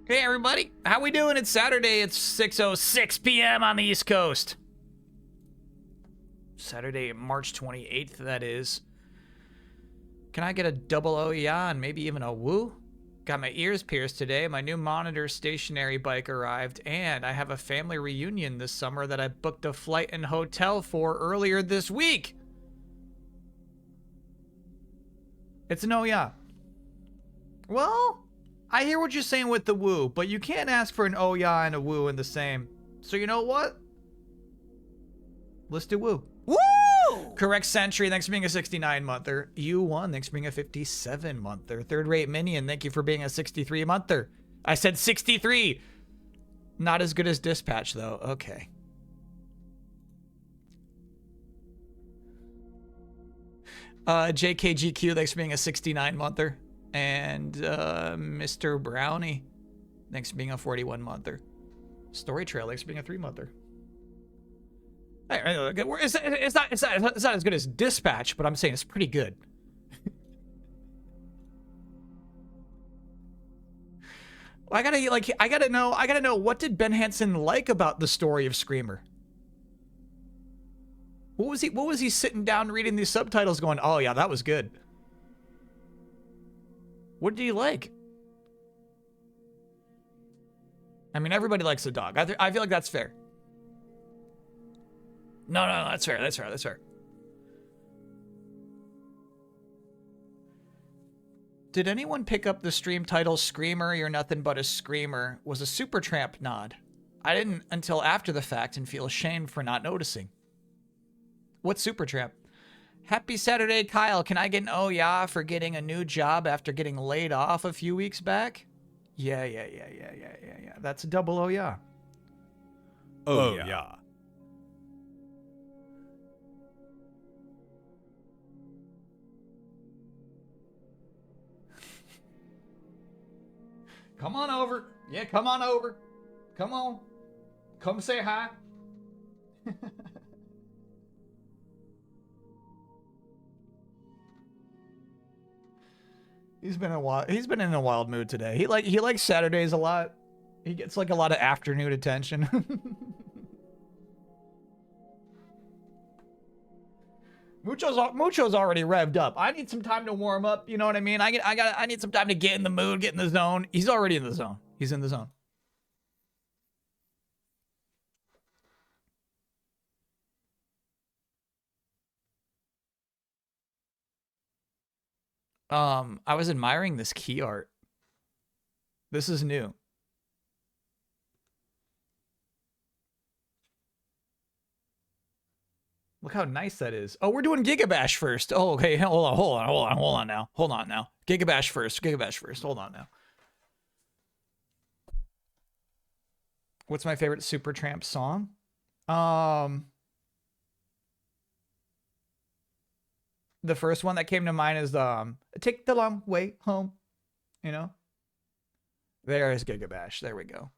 Hey everybody, how we doing? It's Saturday, it's 6:06 p.m. on the East Coast. Saturday, March 28th, that is. Can I get a double oh yeah and maybe even a woo? Got my ears pierced today, my new monitor stationary bike arrived, and I have a family reunion this summer that I booked a flight and hotel for earlier this week. It's an oh yeah. Well, I hear what you're saying with the woo, but you can't ask for an oh yeah and a woo in the same. So you know what? Let's do woo. Woo! Correct Century, thanks for being a 69-monther. U1, thanks for being a 57-monther. Third Rate Minion, thank you for being a 63-monther. I said 63. Not as good as Dispatch, though. Okay. JKGQ, thanks for being a 69-monther. And Mr. Brownie, thanks for being a 41-monther. Story Trail, thanks for being a 3-monther. It's not as good as Dispatch, but I'm saying it's pretty good. I gotta know what did Ben Hansen like about the story of Screamer? What was he sitting down reading these subtitles going, oh yeah, that was good. What did he like? I mean, everybody likes a dog. I feel like that's fair. No, that's fair. That's fair. Did anyone pick up the stream title Screamer, You're Nothing But a Screamer was a Supertramp nod? I didn't until after the fact and feel ashamed for not noticing. What's Supertramp? Happy Saturday, Kyle. Can I get an oh yeah for getting a new job after getting laid off a few weeks back? Yeah. That's a double oh yeah. Oh yeah. Come on over. Yeah, come on over. Come on. Come say hi. He's been in a wild mood today. He likes Saturdays a lot. He gets like a lot of afternoon attention. Mucho's already revved up. I need some time to warm up. You know what I mean? I need some time to get in the mood, get in the zone. He's already in the zone. He's in the zone. I was admiring this key art. This is new. Look how nice that is. Oh, we're doing GigaBash first. Oh, okay. Hold on now. GigaBash first. Hold on now. What's my favorite Supertramp song? The first one that came to mind is Take the Long Way Home. You know? There is GigaBash. There we go.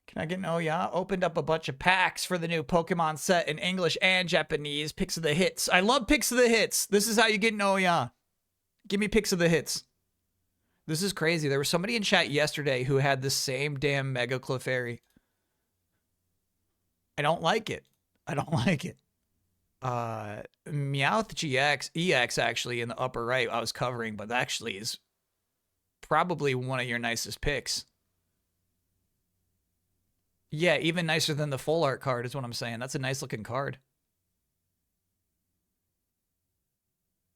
Can I get an oh yeah? Opened up a bunch of packs for the new Pokemon set in English and Japanese. Picks of the hits. I love picks of the hits. This is how you get an oh yeah. Give me picks of the hits. This is crazy. There was somebody in chat yesterday who had the same damn Mega Clefairy. I don't like it. Meowth EX actually in the upper right I was covering, but that actually is probably one of your nicest picks. Yeah, even nicer than the full art card is what I'm saying. That's a nice looking card.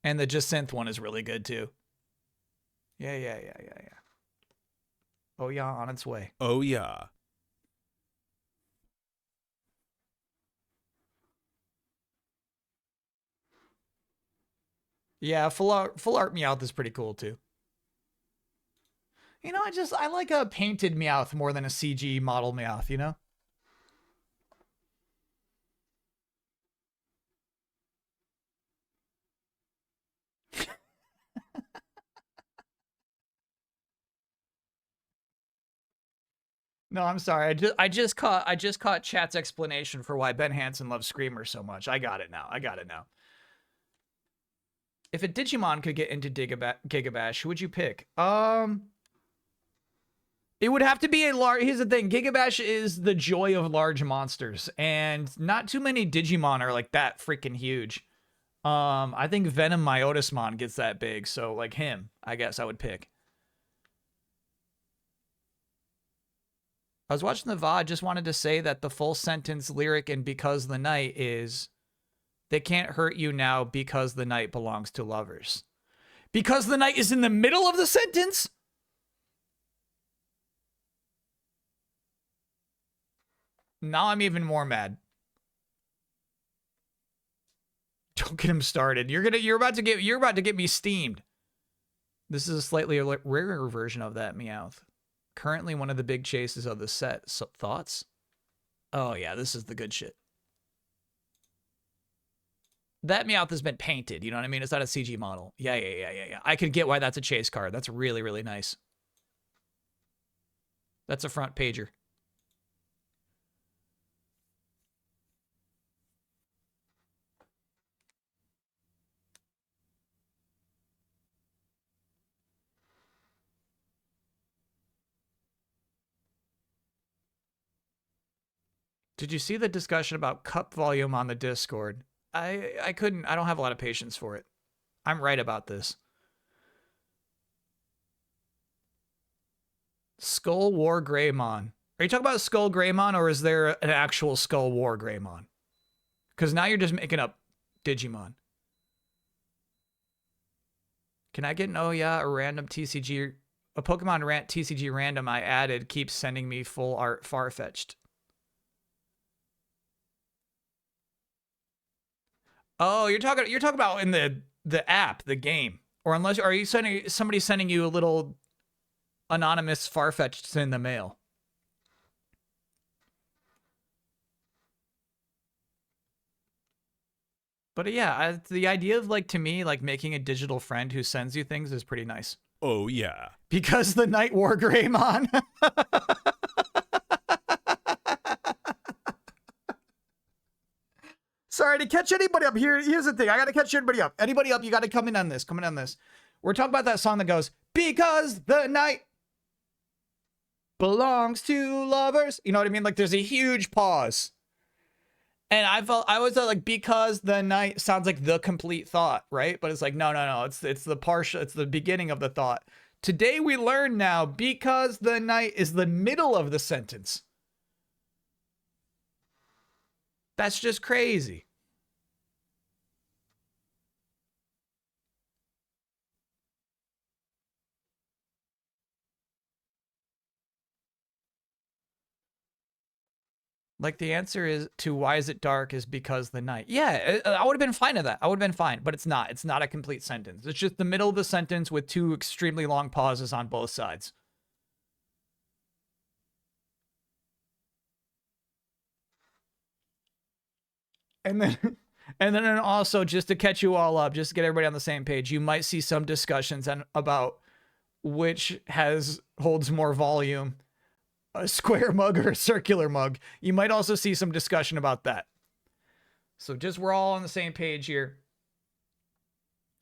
And the Jacynth one is really good too. Yeah. Oh yeah, on its way. Oh yeah. Yeah, full art Meowth is pretty cool too. You know, I like a painted Meowth more than a CG model Meowth, you know? No, I'm sorry. I just caught chat's explanation for why Ben Hansen loves Screamer so much. I got it now. If a Digimon could get into GigaBash, who would you pick? It would have to be a large... Here's the thing. GigaBash is the joy of large monsters. And not too many Digimon are like that freaking huge. I think Venom Myotismon gets that big. So like him, I guess I would pick. I was watching the VOD. Just wanted to say that the full sentence lyric in Because the Night is... They can't hurt you now because the night belongs to lovers. Because the night is in the middle of the sentence? Now I'm even more mad. Don't get him started. You're about to get me steamed. This is a slightly rarer version of that Meowth. Currently one of the big chases of the set. So, thoughts? Oh yeah, this is the good shit. That Meowth has been painted, you know what I mean? It's not a CG model. Yeah. I could get why that's a chase card. That's really, really nice. That's a front pager. Did you see the discussion about cup volume on the Discord? I couldn't. I don't have a lot of patience for it. I'm right about this. Skull War Greymon. Are you talking about Skull Greymon, or is there an actual Skull War Greymon? Because now you're just making up Digimon. Can I get an a random TCG? A Pokemon TCG random I added keeps sending me full art Farfetch'd. Oh, you're talking about in the app, the game, or unless are you somebody sending you a little anonymous Farfetch'd in the mail? But yeah, the idea of like to me like making a digital friend who sends you things is pretty nice. Oh yeah. Because the Night War Greymon. Sorry, to catch anybody up here. Here's the thing. I got to catch everybody up. Anybody up, you got to come in on this. Come in on this. We're talking about that song that goes, because the night belongs to lovers. You know what I mean? Like there's a huge pause. And I was like, because the night sounds like the complete thought, right? But it's like, no. It's the partial, it's the beginning of the thought. Today we learn now, because the night is the middle of the sentence. That's just crazy. Like the answer is to why is it dark is because the night. Yeah, I would have been fine with that. I would have been fine, but it's not. It's not a complete sentence. It's just the middle of the sentence with two extremely long pauses on both sides. And then also just to catch you all up, just to get everybody on the same page, you might see some discussions about which holds more volume, a square mug or a circular mug. You might also see some discussion about that. So just we're all on the same page here.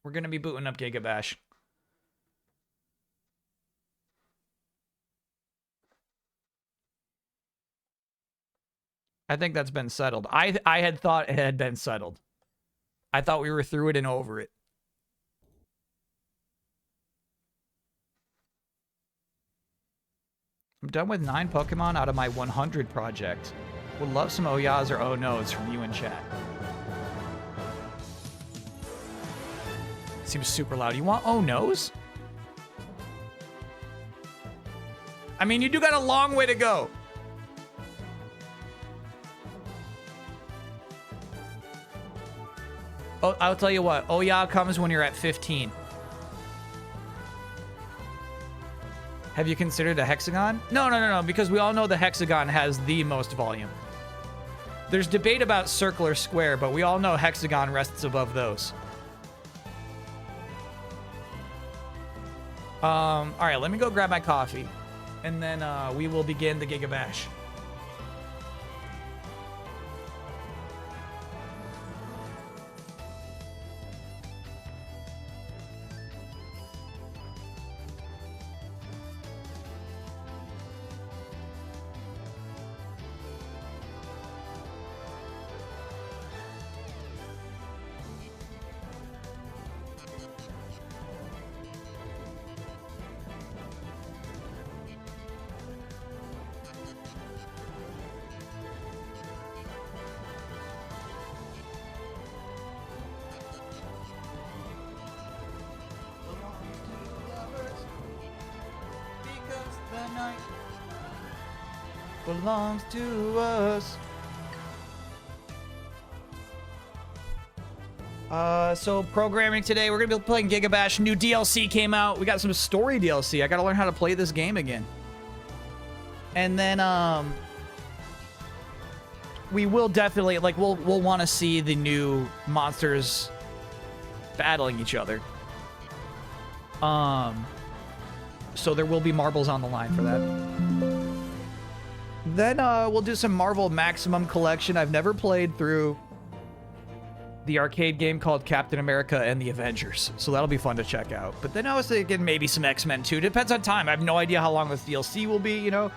We're going to be booting up GigaBash. I think that's been settled. I had thought it had been settled. I thought we were through it and over it. I'm done with 9 Pokemon out of my 100 project. Would love some oh-yahs or oh-nos from you in chat. Seems super loud. You want oh-nos? I mean, you do got a long way to go. Oh, I'll tell you what. Oh-yah comes when you're at 15. Have you considered a hexagon? No, because we all know the hexagon has the most volume. There's debate about circle or square, but we all know hexagon rests above those. All right, let me go grab my coffee, and then we will begin the GigaBash. belongs to us. So programming today, we're gonna be playing GigaBash. New DLC came out. We got some story DLC. I gotta learn how to play this game again. And then, we will definitely, like, we'll want to see the new monsters battling each other. So there will be marbles on the line for that. Then, we'll do some Marvel MaXimum collection. I've never played through the arcade game called Captain America and the Avengers, so that'll be fun to check out. But then I was thinking maybe some X-Men too. Depends on time. I have no idea how long this DLC will be, you know.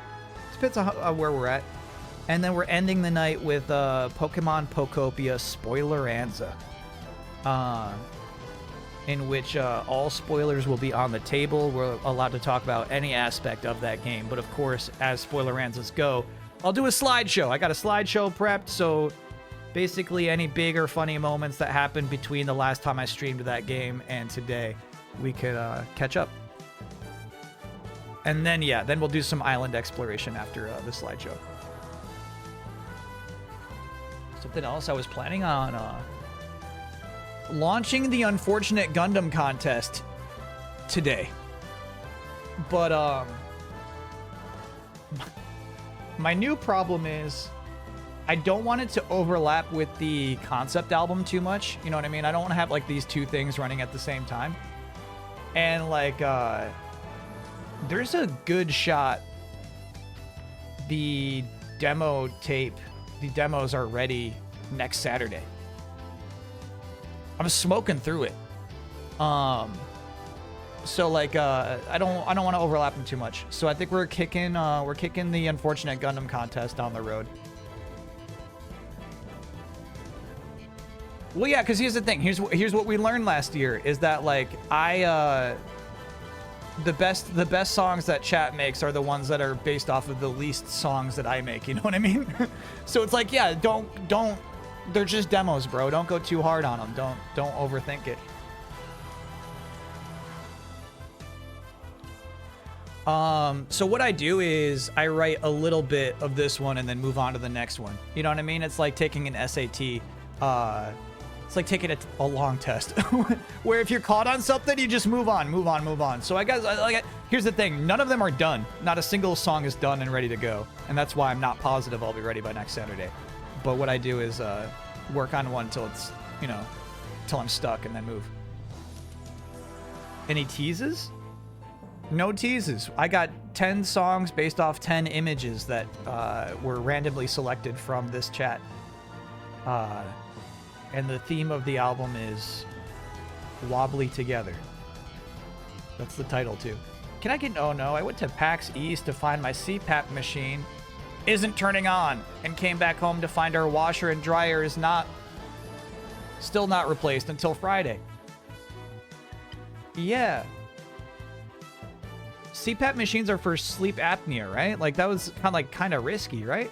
Depends on where we're at. And then we're ending the night with Pokemon Pokopia Spoileranza, in which all spoilers will be on the table. We're allowed to talk about any aspect of that game, but of course, as Spoileranzas go, I'll do a slideshow. I got a slideshow prepped, so basically any big or funny moments that happened between the last time I streamed that game and today, we could catch up. And then, yeah, then we'll do some island exploration after the slideshow. Something else I was planning on launching the Unfortunate Gundam contest today. But my new problem is I don't want it to overlap with the concept album too much. You know what I mean? I don't want to have like these two things running at the same time. And like there's a good shot the demo tape, the demos are ready next Saturday. I'm smoking through it. So like I don't want to overlap them too much. So I think we're kicking the Unfortunate Gundam contest down the road. Well, yeah, because here's the thing. Here's what we learned last year is that like the best songs that chat makes are the ones that are based off of the least songs that I make. You know what I mean? So it's like, yeah, don't. They're just demos, bro. Don't go too hard on them. Don't overthink it. So what I do is I write a little bit of this one and then move on to the next one. You know what I mean? It's like taking an SAT. It's like taking a long test where if you're caught on something, you just move on. So I guess here's the thing. None of them are done. Not a single song is done and ready to go. And that's why I'm not positive I'll be ready by next Saturday. But what I do is work on one till it's, you know, till I'm stuck and then move. Any teases? No teases. I got 10 songs based off 10 images that were randomly selected from this chat. And the theme of the album is Wobbly Together. That's the title too. Can I get, oh no, I went to PAX East to find my CPAP machine isn't turning on and came back home to find our washer and dryer is still not replaced until Friday. Yeah. CPAP machines are for sleep apnea, right? Like that was kind of risky, right?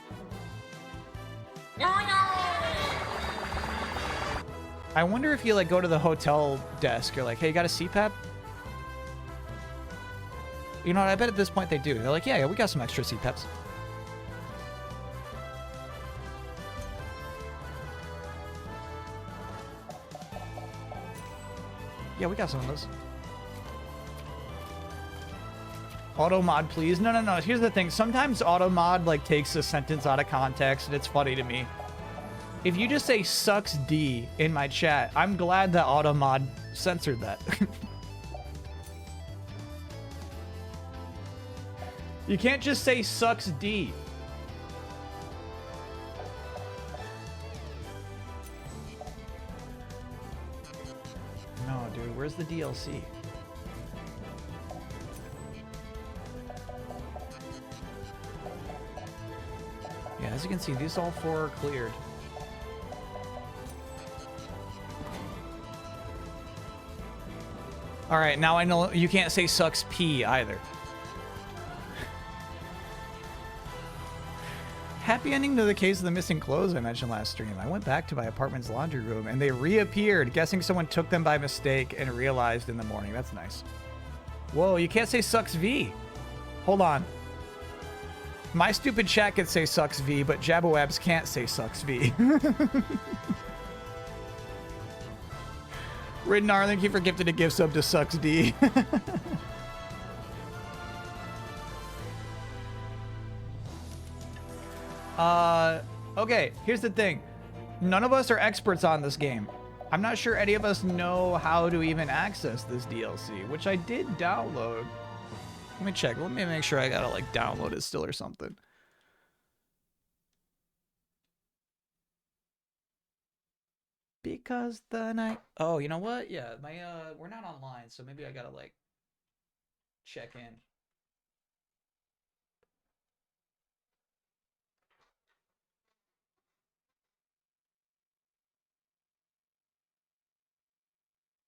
I wonder if you like go to the hotel desk, you're like, hey, you got a CPAP? You know what? I bet at this point they do. They're like, yeah, we got some extra CPAPs. Yeah, we got some of those. Auto mod, please. No. Here's the thing. Sometimes auto mod like takes a sentence out of context, and it's funny to me. If you just say sucks D in my chat, I'm glad that auto mod censored that. You can't just say sucks D. No, dude, where's the DLC? Yeah, as you can see, these all four are cleared. All right, now I know you can't say sucks P either. Happy ending to the case of the missing clothes I mentioned last stream. I went back to my apartment's laundry room and they reappeared, guessing someone took them by mistake and realized in the morning. That's nice. Whoa, you can't say sucks V. Hold on. My stupid chat could say sucks V, but Jabowabs can't say sucks V. Ridnar, thank you for gifting a gift sub to Sucks D. Okay, here's the thing. None of us are experts on this game. I'm not sure any of us know how to even access this DLC, which I did download. Let me check. Let me make sure I gotta like download it still or something. Because the night. Oh, you know what? Yeah, my we're not online, so maybe I gotta like check in.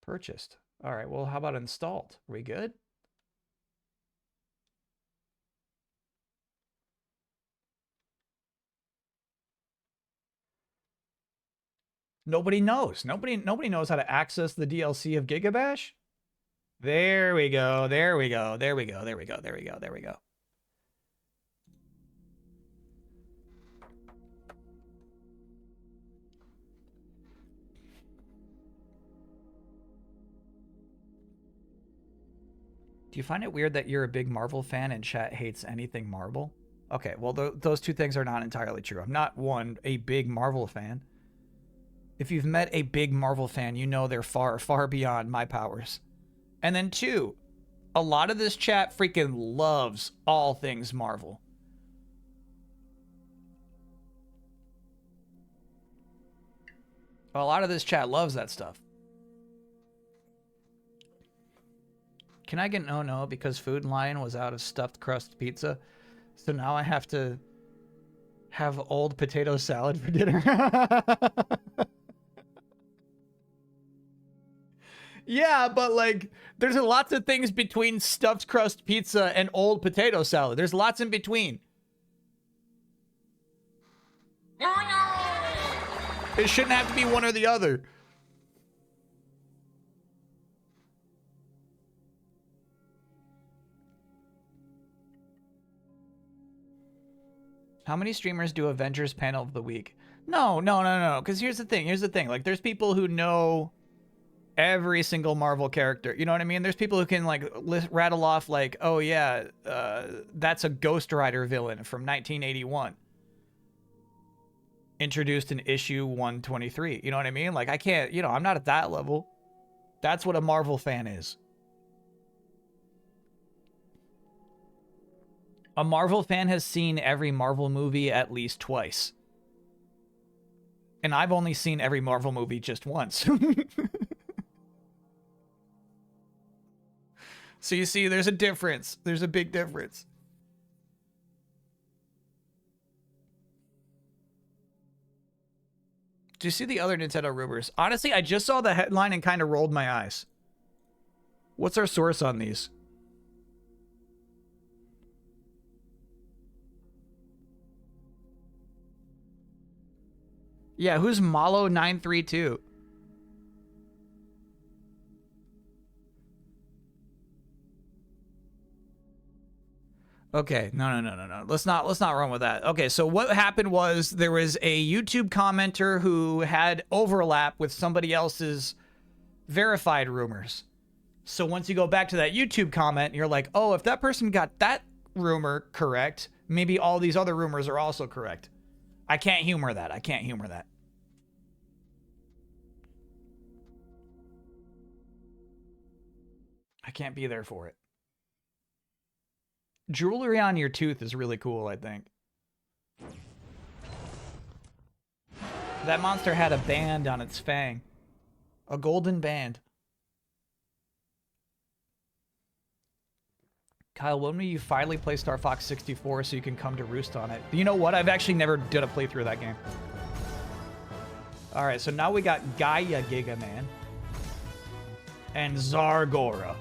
Purchased. All right. Well, how about installed? Are we good? Nobody knows. Nobody knows how to access the DLC of GigaBash. There we go. There we go. There we go. There we go. There we go. There we go. Do you find it weird that you're a big Marvel fan and chat hates anything Marvel? Okay, well, those two things are not entirely true. I'm not, one, a big Marvel fan. If you've met a big Marvel fan, you know they're far, far beyond my powers. And then two, a lot of this chat freaking loves all things Marvel. A lot of this chat loves that stuff. Can I get no because Food Lion was out of stuffed crust pizza? So now I have to have old potato salad for dinner. Yeah, but like, there's lots of things between stuffed crust pizza and old potato salad. There's lots in between. It shouldn't have to be one or the other. How many streamers do Avengers panel of the week? No. Because here's the thing. Like, there's people who know every single Marvel character. You know what I mean? There's people who can, like, rattle off, like, oh, yeah, that's a Ghost Rider villain from 1981. Introduced in issue 123. You know what I mean? Like, I can't, I'm not at that level. That's what a Marvel fan is. A Marvel fan has seen every Marvel movie at least twice. And I've only seen every Marvel movie just once. So you see, there's a difference. There's a big difference. Do you see the other Nintendo rumors? Honestly, I just saw the headline and kind of rolled my eyes. What's our source on these? Yeah, who's Malo932? Okay, no. Let's not run with that. Okay, so what happened was there was a YouTube commenter who had overlap with somebody else's verified rumors. So once you go back to that YouTube comment, you're like, oh, if that person got that rumor correct, maybe all these other rumors are also correct. I can't humor that. I can't be there for it. Jewelry on your tooth is really cool, I think. That monster had a band on its fang. A golden band. Kyle, when will you finally play Star Fox 64 so you can come to roost on it? You know what? I've actually never did a playthrough of that game. Alright, so now we got Gaia Giga Man. And Zargora.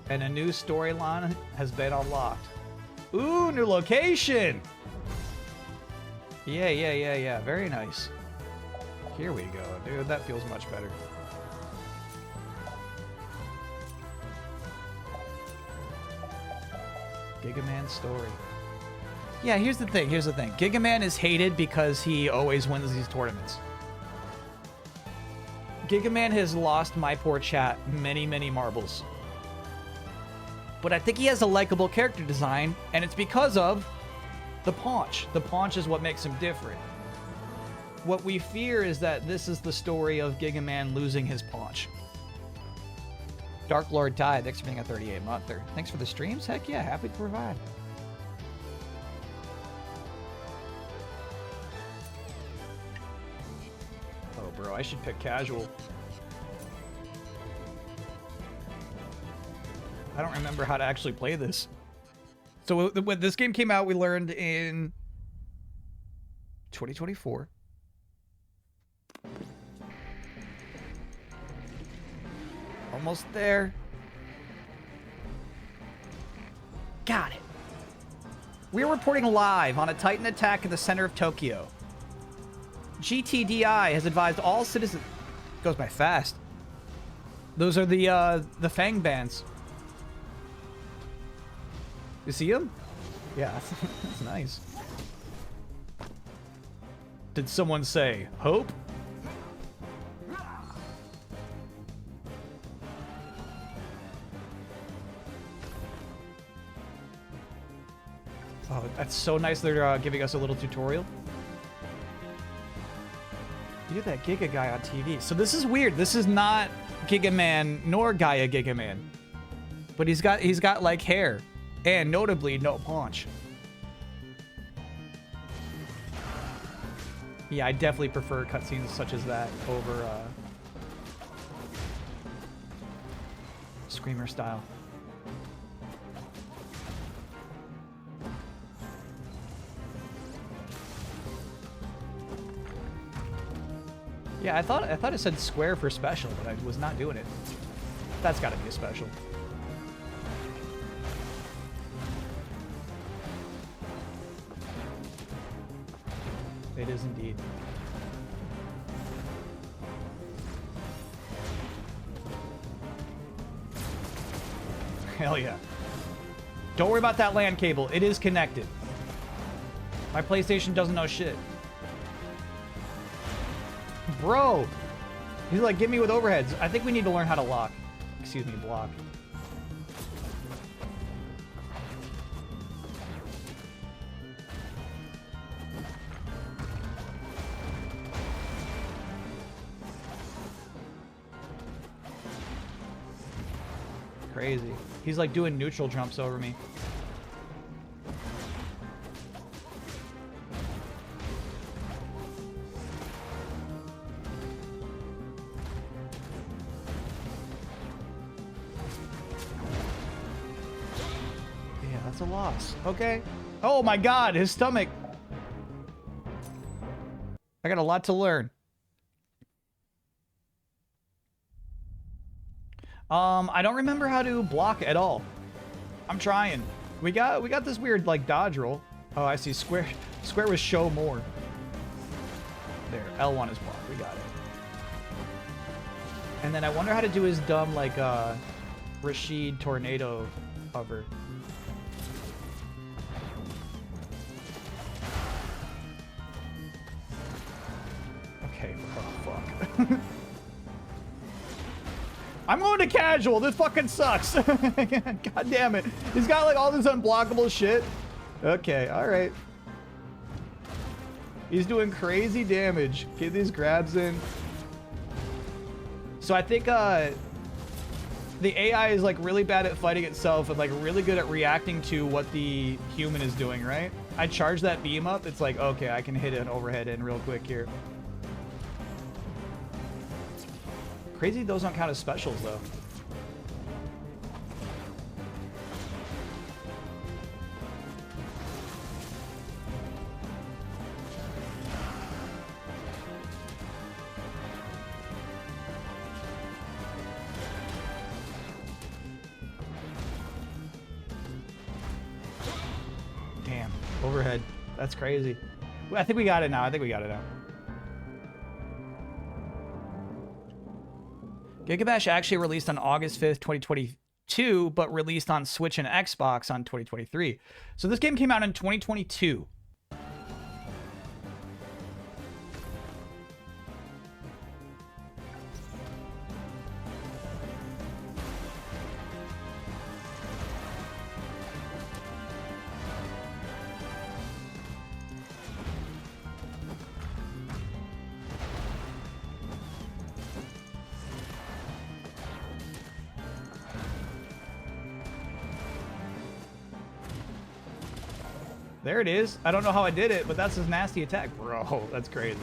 And a new storyline has been unlocked. Ooh, new location! Yeah. Very nice. Here we go, dude. That feels much better. Giga Man story. Yeah, here's the thing. Here's the thing. Gigaman is hated because he always wins these tournaments. Gigaman has lost my poor chat many, many marbles. But I think he has a likable character design, and it's because of the paunch. The paunch is what makes him different. What we fear is that this is the story of Gigaman losing his paunch. Dark Lord died. Thanks for being a 38-monther. Thanks for the streams. Heck yeah, happy to provide. Oh, bro, I should pick casual. I don't remember how to actually play this. So when this game came out, we learned in 2024. Almost there. Got it. We're reporting live on a Titan attack in the center of Tokyo. GTDI has advised all citizens... Goes by fast. Those are the Fang bands. You see him? Yeah, that's nice. Did someone say hope? Oh, that's so nice they're giving us a little tutorial. You're that Giga guy on TV. So this is weird. This is not Gigaman nor Gaia Gigaman. But he's got like hair. And notably, no paunch. Yeah, I definitely prefer cutscenes such as that over Screamer style. Yeah, I thought it said square for special, but I was not doing it. That's got to be a special. It is indeed. Hell yeah. Don't worry about that LAN cable. It is connected. My PlayStation doesn't know shit. Bro! He's like, get me with overheads. I think we need to learn how to lock. Excuse me, block. Crazy. He's like doing neutral jumps over me. Yeah, that's a loss. Okay. Oh my god, his stomach. I got a lot to learn. I don't remember how to block at all. I'm trying. We got this weird like dodge roll. Oh, I see. Square was show more. There, L1 is block. We got it. And then I wonder how to do his dumb like Rashid tornado hover. Okay. Oh fuck. I'm going to casual. This fucking sucks. God damn it. He's got like all this unblockable shit. Okay, all right. He's doing crazy damage. Get these grabs in. So I think the AI is like really bad at fighting itself and like really good at reacting to what the human is doing, right? I charge that beam up. It's like, okay, I can hit an overhead in real quick here. Crazy those don't count as specials, though. Damn. Overhead. That's crazy. I think we got it now. I think we got it now. GigaBash actually released on August 5th, 2020, 2, but released on Switch and Xbox on 2023. So this game came out in 2022. There it is. I don't know how I did it, but that's his nasty attack. Bro, that's crazy.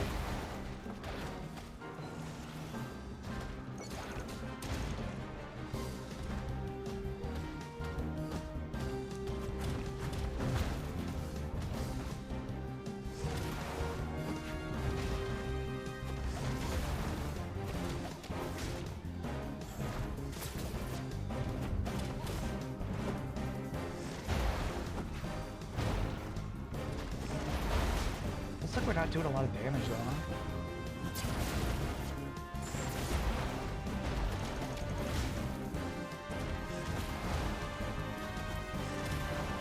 We're not doing a lot of damage though, huh?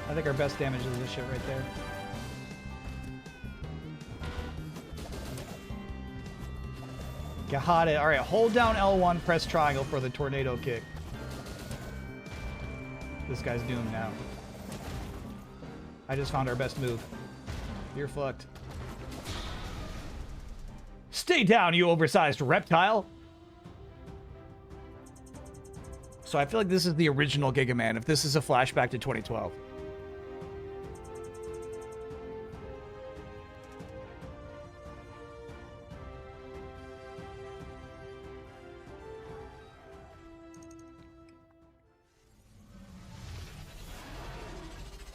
I think our best damage is this shit right there. Got it. Alright, hold down L1, press triangle for the tornado kick. This guy's doomed now. I just found our best move. You're fucked. Stay down, you oversized reptile! So I feel like this is the original Giga Man, if this is a flashback to 2012.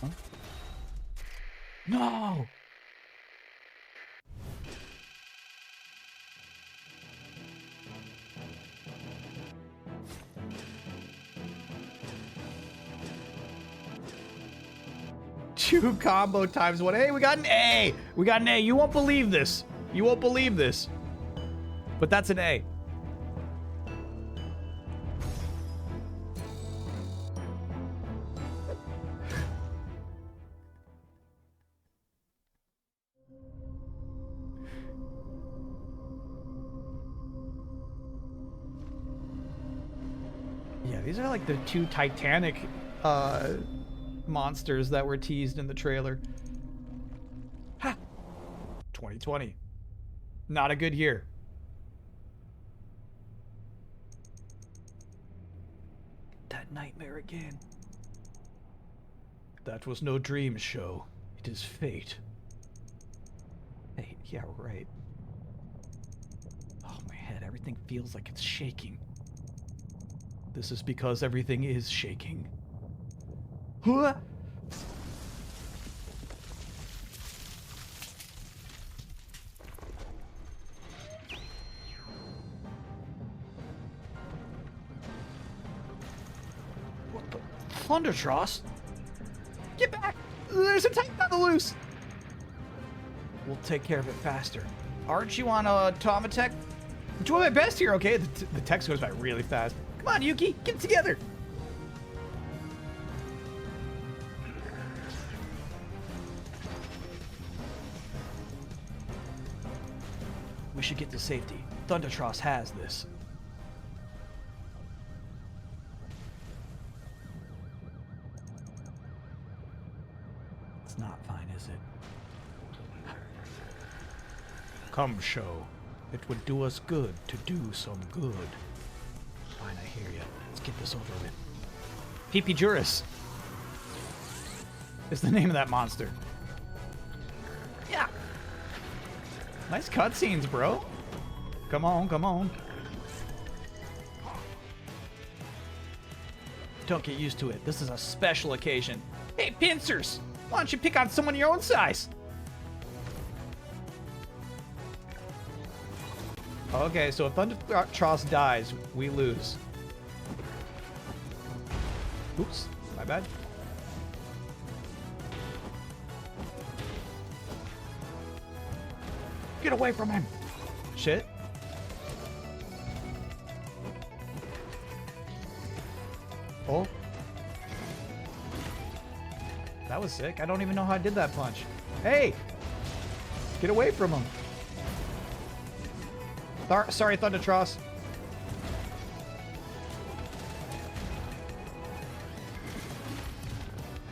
Huh? No! Two combo times one. Hey, we got an A. We got an A. You won't believe this. You won't believe this. But that's an A. Yeah, these are like the two Titanic monsters that were teased in the trailer. Ha! 2020. Not a good year. That nightmare again. That was no dream show. It is fate. Hey, yeah, right. Oh, my head. Everything feels like it's shaking. This is because everything is shaking. Huh? What the? Thundertross? Get back! There's a Titan on the loose! We'll take care of it faster. Aren't you on a Tomatech? I'm doing my best here, okay? The text goes by really fast. Come on, Yuki, get it together! We should get to safety. Thundertross has this. It's not fine, is it? Come, show. It would do us good to do some good. Fine, I hear you. Let's get this over with. PP Juris is the name of that monster. Yeah. Nice cutscenes, bro. Come on, come on. Don't get used to it. This is a special occasion. Hey, pincers! Why don't you pick on someone your own size? Okay, so if Thundertross dies, we lose. Oops, my bad. Get away from him! Shit. Oh, That was sick. I don't even know how I did that punch. Hey! Get away from him. Sorry, Thundertross.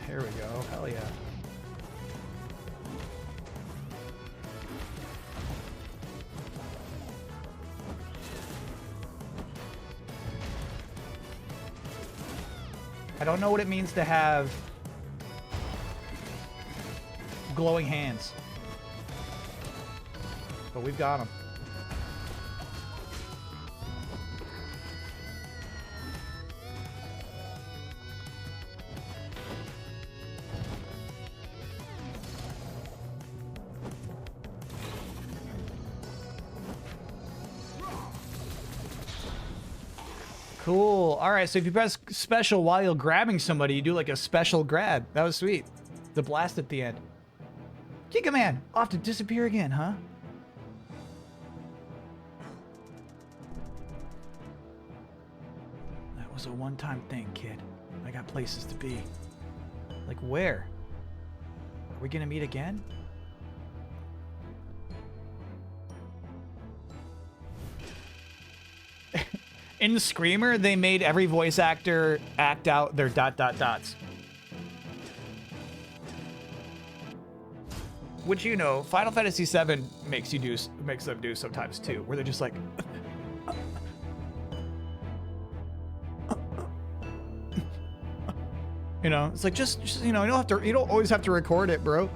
Here we go. Hell yeah. I don't know what it means to have glowing hands, but we've got them. Cool. All right, so if you press special while you're grabbing somebody, you do like a special grab. That was sweet. The blast at the end. Giga Man, off to disappear again, huh? That was a one-time thing, kid. I got places to be. Like where? Are we gonna meet again? In the Screamer, they made every voice actor act out their ... Which, you know, Final Fantasy VII makes them do sometimes too, where they're just like, you know, it's like just you know, you don't always have to record it, bro.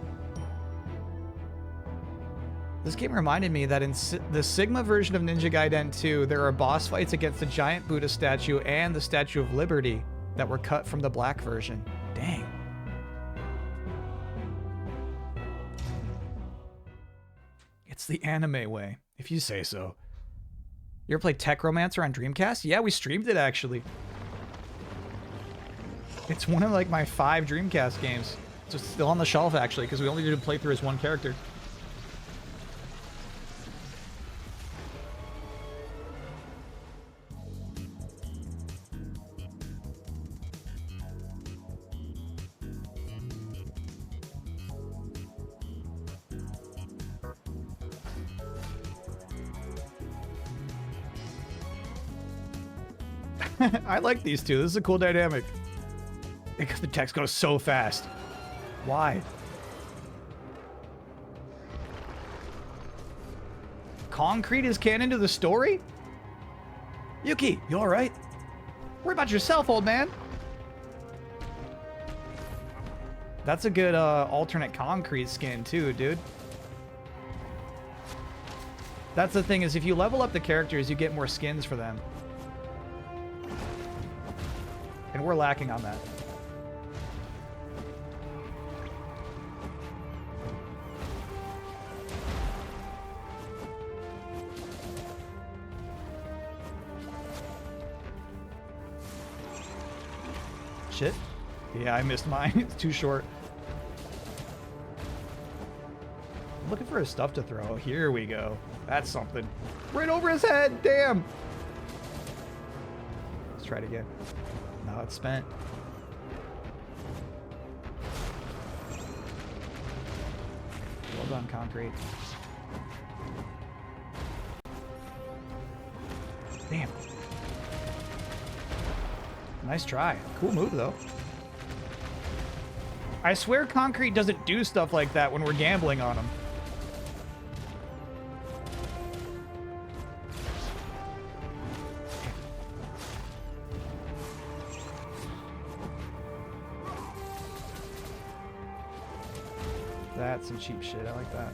This game reminded me that in the Sigma version of Ninja Gaiden 2, there are boss fights against the giant Buddha statue and the Statue of Liberty that were cut from the black version. Dang. It's the anime way, if you say so. You ever played Techromancer on Dreamcast? Yeah, we streamed it, actually. It's one of, like, my 5 Dreamcast games. It's just still on the shelf, actually, because we only did a playthrough as one character. I like these two. This is a cool dynamic. Because the text goes so fast. Why? Concrete is canon to the story? Yuki, you alright? Worry about yourself, old man. That's a good alternate concrete skin too, dude. That's the thing, is if you level up the characters, you get more skins for them. And we're lacking on that. Shit. Yeah, I missed mine. It's too short. I'm looking for his stuff to throw. Here we go. That's something. Right over his head. Damn. Let's try it again. No, it's spent. Well done, concrete. Damn. Nice try. Cool move, though. I swear concrete doesn't do stuff like that when we're gambling on him. That's some cheap shit. I like that.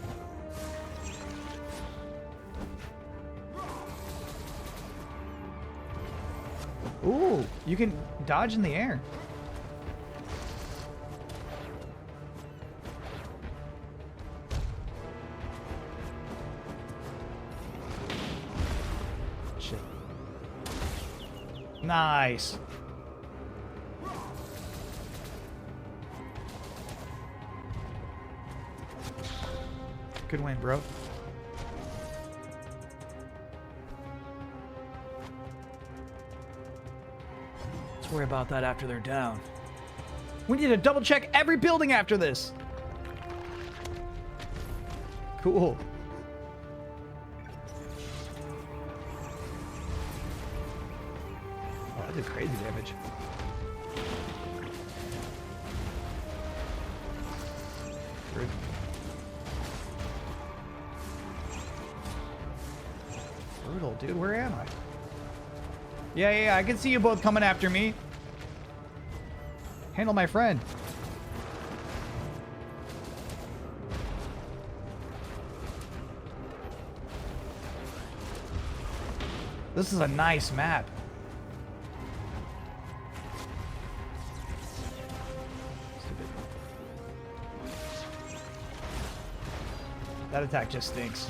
Ooh, you can dodge in the air. Shit. Nice. Good win, bro. Let's worry about that after they're down. We need to double check every building after this. Cool. Oh, that did crazy damage. Rude. Brutal, dude. Where am I? Yeah, I can see you both coming after me. Handle my friend. This is a nice map. Stupid. That attack just stinks.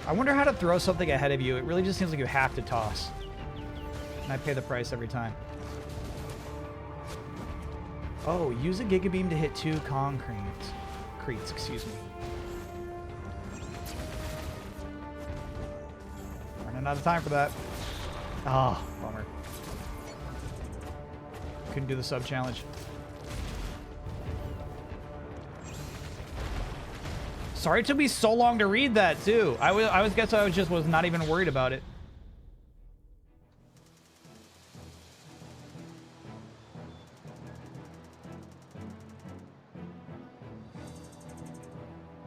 I wonder how to throw something ahead of you. It really just seems like you have to toss. And I pay the price every time. Oh, use a Giga Beam to hit 2 concretes, excuse me. Running out of time for that. Ah, oh, bummer. Couldn't do the sub challenge. Sorry it took me so long to read that too. I was not even worried about it.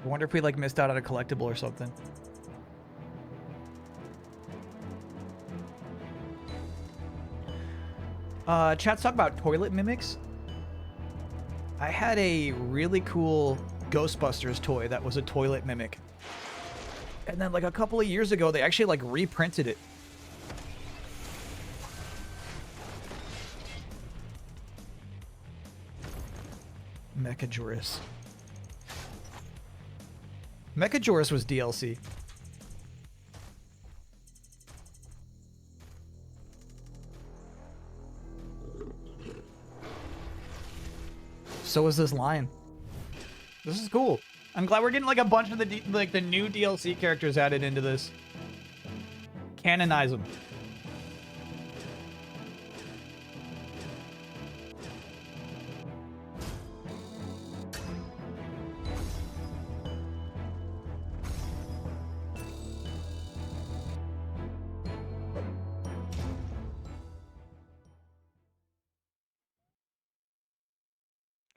I wonder if we like missed out on a collectible or something. Chat's talking about toilet mimics. I had a really cool Ghostbusters toy that was a toilet mimic. And then like a couple of years ago, they actually like reprinted it. Mechajoris. Mechajoris was DLC. So was this line. This is cool. I'm glad we're getting like a bunch of the the new DLC characters added into this. Canonize them.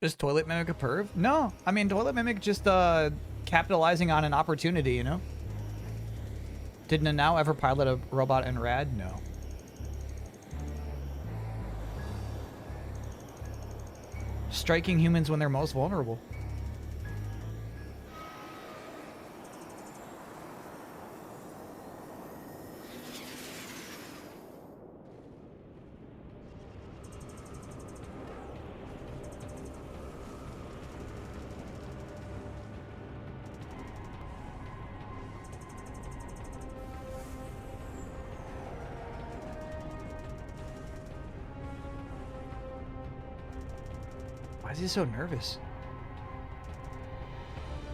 Is Toilet Mimic a perv? No. I mean, Toilet Mimic just capitalizing on an opportunity, you know? Did Nanao ever pilot a robot in Rad? No. Striking humans when they're most vulnerable. Why is he so nervous?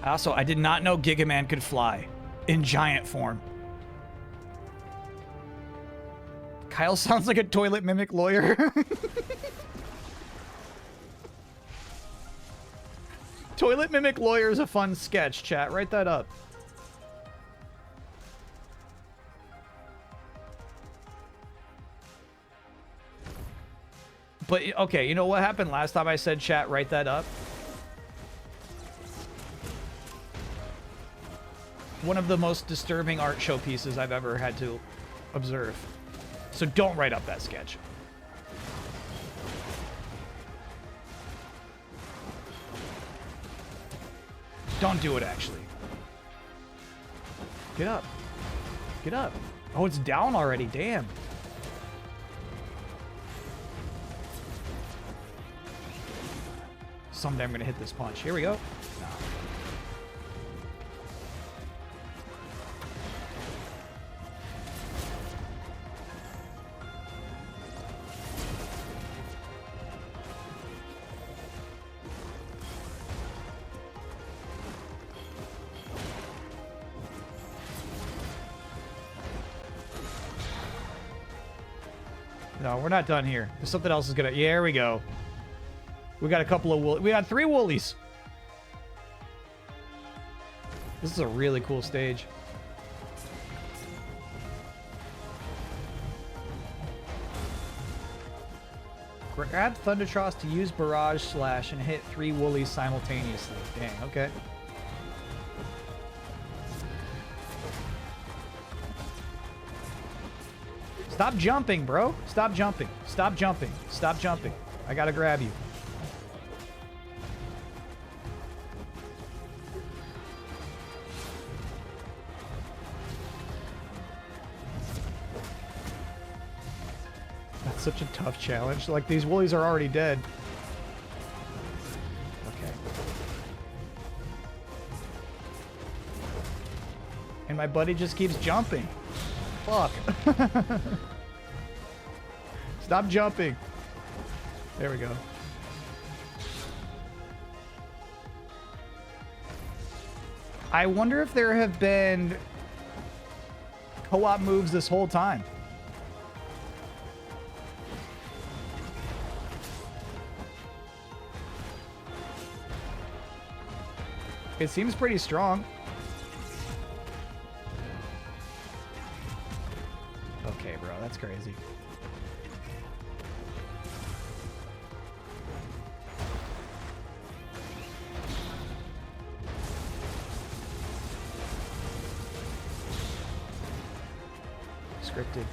Also, I did not know Giga Man could fly in giant form. Kyle sounds like a toilet mimic lawyer. Toilet mimic lawyer is a fun sketch, chat. Write that up. But, okay, you know what happened last time I said, chat, write that up? One of the most disturbing art showpieces I've ever had to observe. So don't write up that sketch. Don't do it, actually. Get up. Get up. Oh, it's down already. Damn. Someday I'm going to hit this punch. Here we go. No. No, we're not done here. There's something else is gonna... Yeah, there we go. We got a couple of wool... We got 3 woolies. This is a really cool stage. Grab Thundertross to use Barrage Slash and hit 3 woolies simultaneously. Dang, okay. Stop jumping, bro. Stop jumping. Stop jumping. Stop jumping. I gotta grab you. That's such a tough challenge. Like, these woolies are already dead. Okay. And my buddy just keeps jumping. Fuck. Stop jumping. There we go. I wonder if there have been co-op moves this whole time. It seems pretty strong. Okay, bro, that's crazy. Scripted.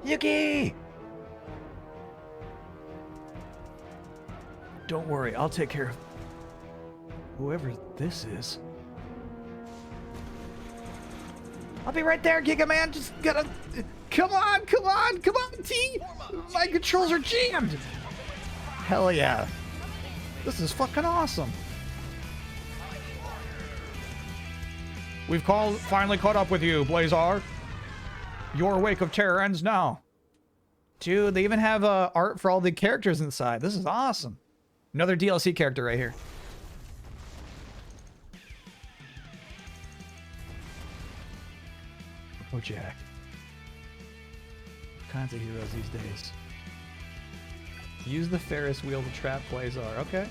Yuki! Don't worry, I'll take care of whoever this is. I'll be right there, Giga Man. Just gotta... Come on, come on, come on, T! My controls are jammed! Hell yeah. This is fucking awesome. We've finally caught up with you, Blazar. Your wake of terror ends now. Dude, they even have art for all the characters inside. This is awesome. Another DLC character right here. Oh, Jack. All kinds of heroes these days. Use the Ferris wheel to trap Blazar. Okay.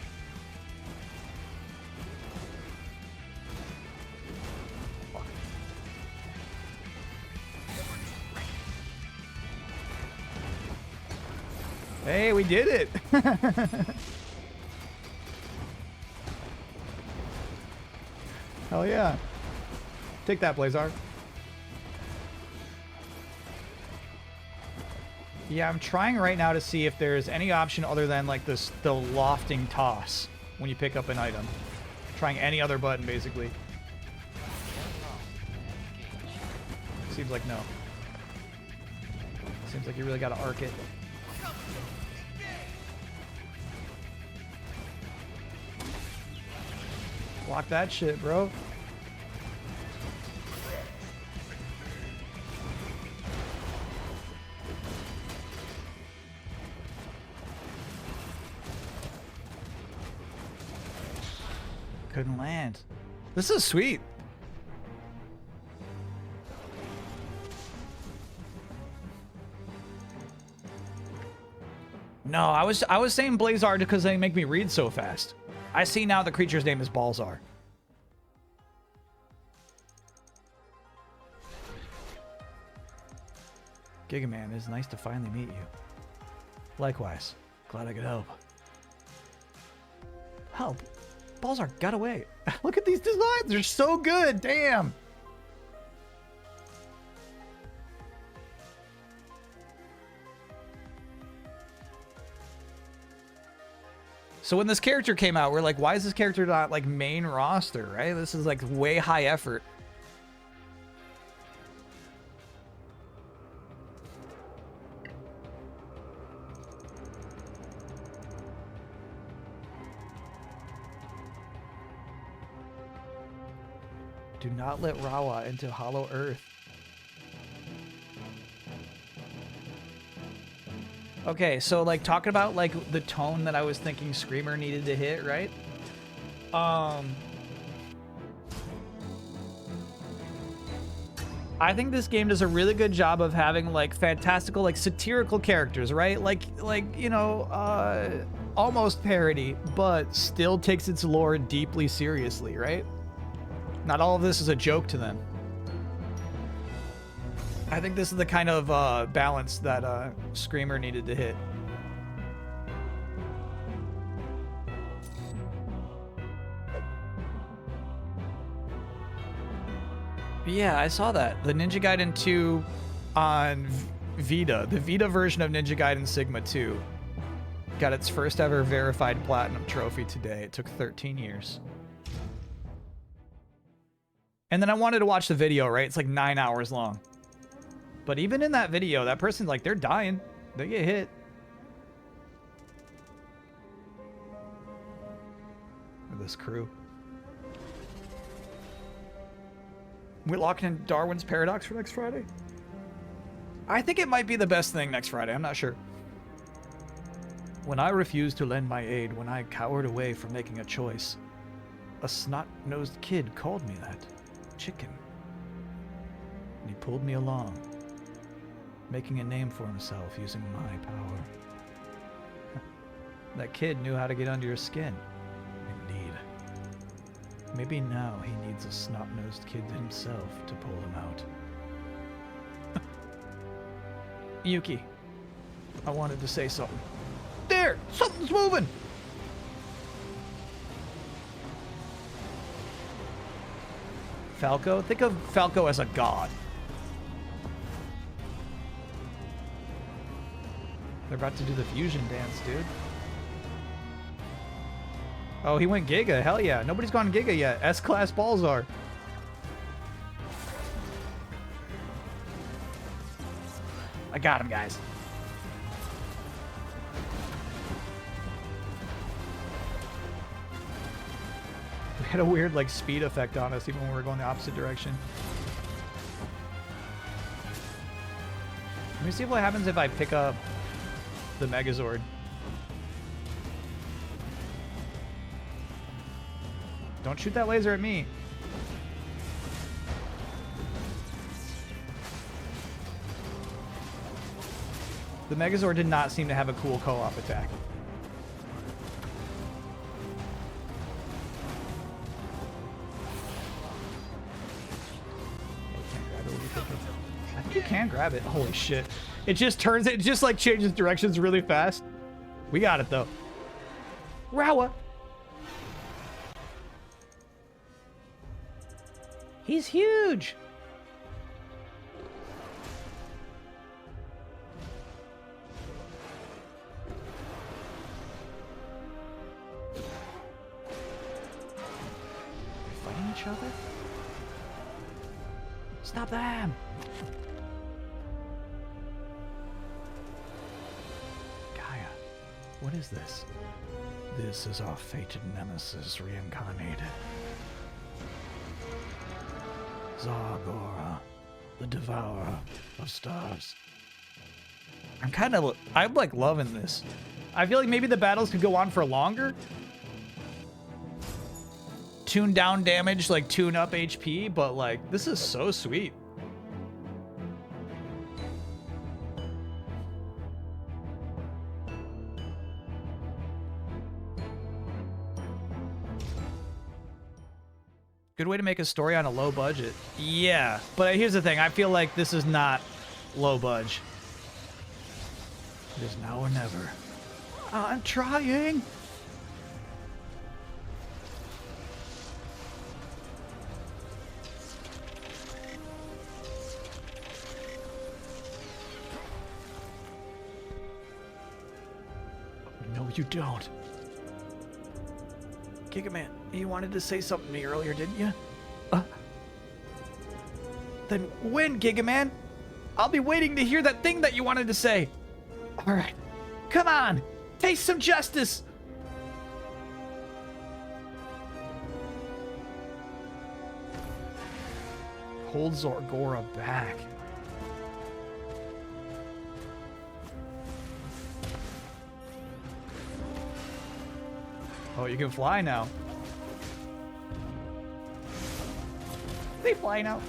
Hey, we did it! Hell yeah. Take that, Blazar. Yeah, I'm trying right now to see if there's any option other than like the lofting toss when you pick up an item. Trying any other button, basically. Seems like no. Seems like you really gotta arc it. Block that shit, bro. Couldn't land. This is sweet. No, I was saying Blazar because they make me read so fast. I see now the creature's name is Balzar. Gigaman, it's nice to finally meet you. Likewise. Glad I could help. Help? Balzar got away. Look at these designs. They're so good. Damn. So when this character came out, we're like, why is this character not like main roster, right? This is like way high effort. Do not let Rawa into Hollow Earth. Okay, so like talking about like the tone that I was thinking Screamer needed to hit, right? I think this game does a really good job of having like fantastical, like satirical characters, right? Like you know, almost parody, but still takes its lore deeply seriously, right? Not all of this is a joke to them. I think this is the kind of balance that Screamer needed to hit. Yeah, I saw that. The Ninja Gaiden 2 on Vita. The Vita version of Ninja Gaiden Sigma 2 got its first ever verified platinum trophy today. It took 13 years. And then I wanted to watch the video, right? It's like 9 hours long. But even in that video, that person's like, they're dying. They get hit. Or this crew. We're locking in Darwin's Paradox for next Friday? I think it might be the best thing next Friday. I'm not sure. When I refused to lend my aid, when I cowered away from making a choice, a snot-nosed kid called me that. Chicken. And he pulled me along, making a name for himself using my power. That kid knew how to get under your skin. Indeed. Maybe now he needs a snot-nosed kid himself to pull him out. Yuki, I wanted to say something. There! Something's moving! Falco? Think of Falco as a god. They're about to do the fusion dance, dude. Oh, he went Giga. Hell yeah. Nobody's gone Giga yet. S-Class Balzar. I got him, guys. We had a weird, like, speed effect on us even when we were going the opposite direction. Let me see what happens if I pick up the Megazord. Don't shoot that laser at me. The Megazord did not seem to have a cool co-op attack. I think you can grab it. Holy shit. It just turns it just like changes directions really fast. We got it though. Rowa. He's huge. They're fighting each other? Stop them! Gaia, what is this? This is our fated nemesis reincarnated. Zargora, the devourer of stars. I'm like loving this. I feel like maybe the battles could go on for longer. Tune down damage, like tune up HP, but like this is so sweet. Good way to make a story on a low budget. Yeah, but here's the thing. I feel like this is not low budge. It is now or never. I'm trying. No, you don't. GigaMan, you wanted to say something to me earlier, didn't you? Then when, GigaMan? I'll be waiting to hear that thing that you wanted to say. All right, come on, taste some justice. Hold Zargora back. Oh, you can fly now. They fly now.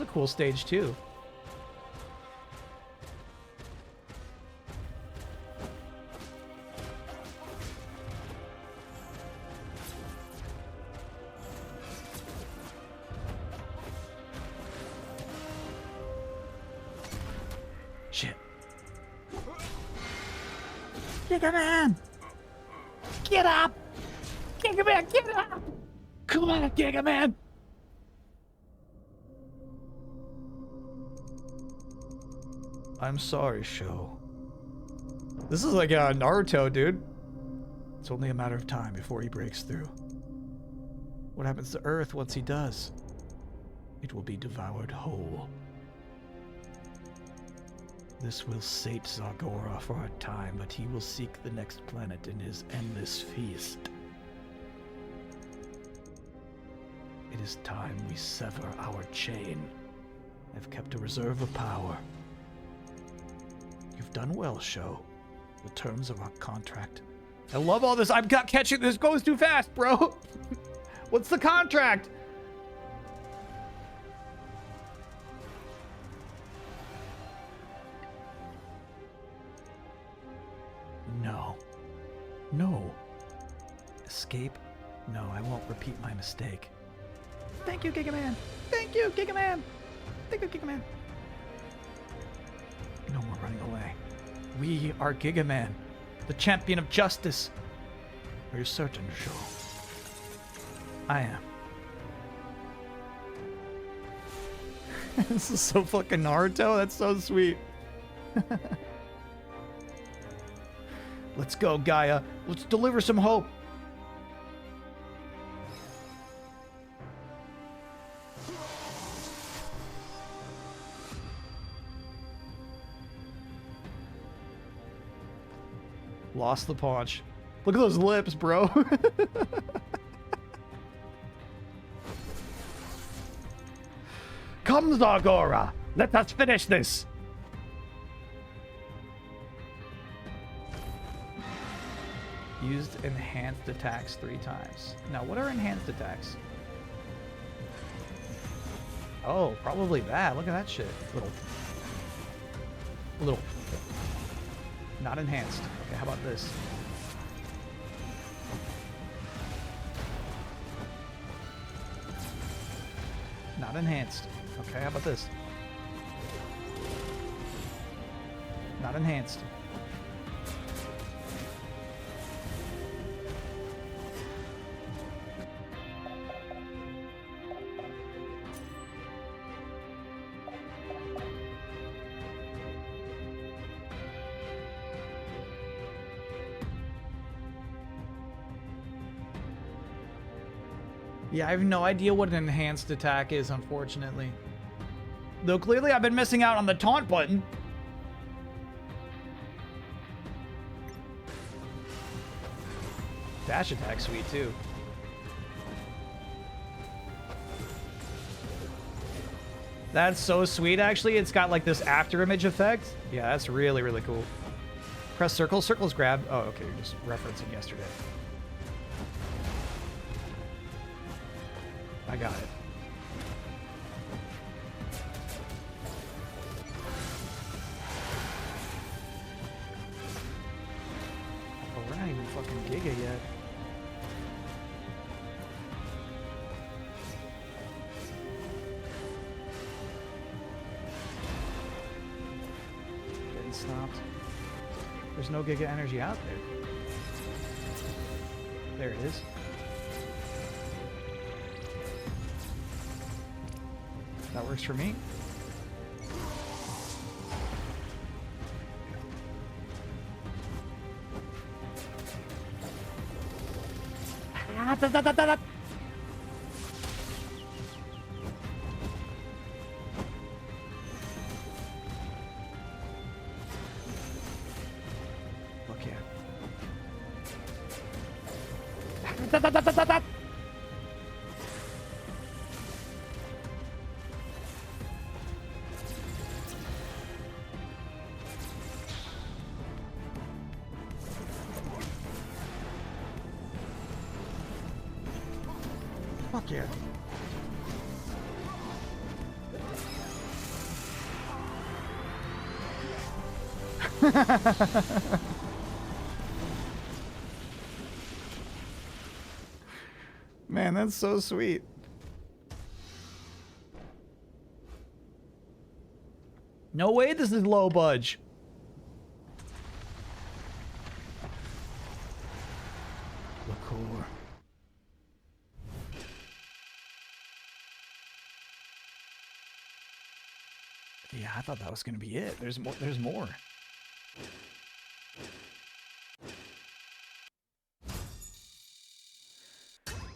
It's a cool stage too. Shit. GigaMan! Get up! GigaMan, get up! Come on, GigaMan! I'm sorry, Sho. This is like a Naruto, dude. It's only a matter of time before he breaks through. What happens to Earth once he does? It will be devoured whole. This will sate Zagora for a time, but he will seek the next planet in his endless feast. It is time we sever our chain. I've kept a reserve of power. You've done well, Sho. The terms of our contract. I love all this. I'm not catching this. Goes too fast, bro. What's the contract? No. No. Escape? No, I won't repeat my mistake. Thank you, GigaMan. Thank you, GigaMan. Thank you, GigaMan. No more running away. We are GigaMan, the champion of justice. Are you certain, Sho? I am. This is so fucking Naruto. That's so sweet. Let's go, Gaia. Let's deliver some hope. Lost the paunch. Look at those lips, bro. Come, Zagora. Let us finish this. Used enhanced attacks 3 times. Now, what are enhanced attacks? Oh, probably that. Look at that shit. Little. Not enhanced. Okay, how about this? Not enhanced. Okay, how about this? Not enhanced. Yeah, I have no idea what an enhanced attack is, unfortunately. Though clearly I've been missing out on the taunt button. Dash attack, sweet too. That's so sweet, actually. It's got like this after image effect. Yeah, that's really, really cool. Press circle. Circle's grab. Oh, okay, you're just referencing yesterday. I got it. Oh, we're not even fucking Giga yet. Getting stopped. There's no Giga energy out there. There it is. That works for me. Fuck yeah. Fuck yeah. Man, that's so sweet. No way this is low budge. Liqueur. Yeah, I thought that was gonna be it. There's more. There's more.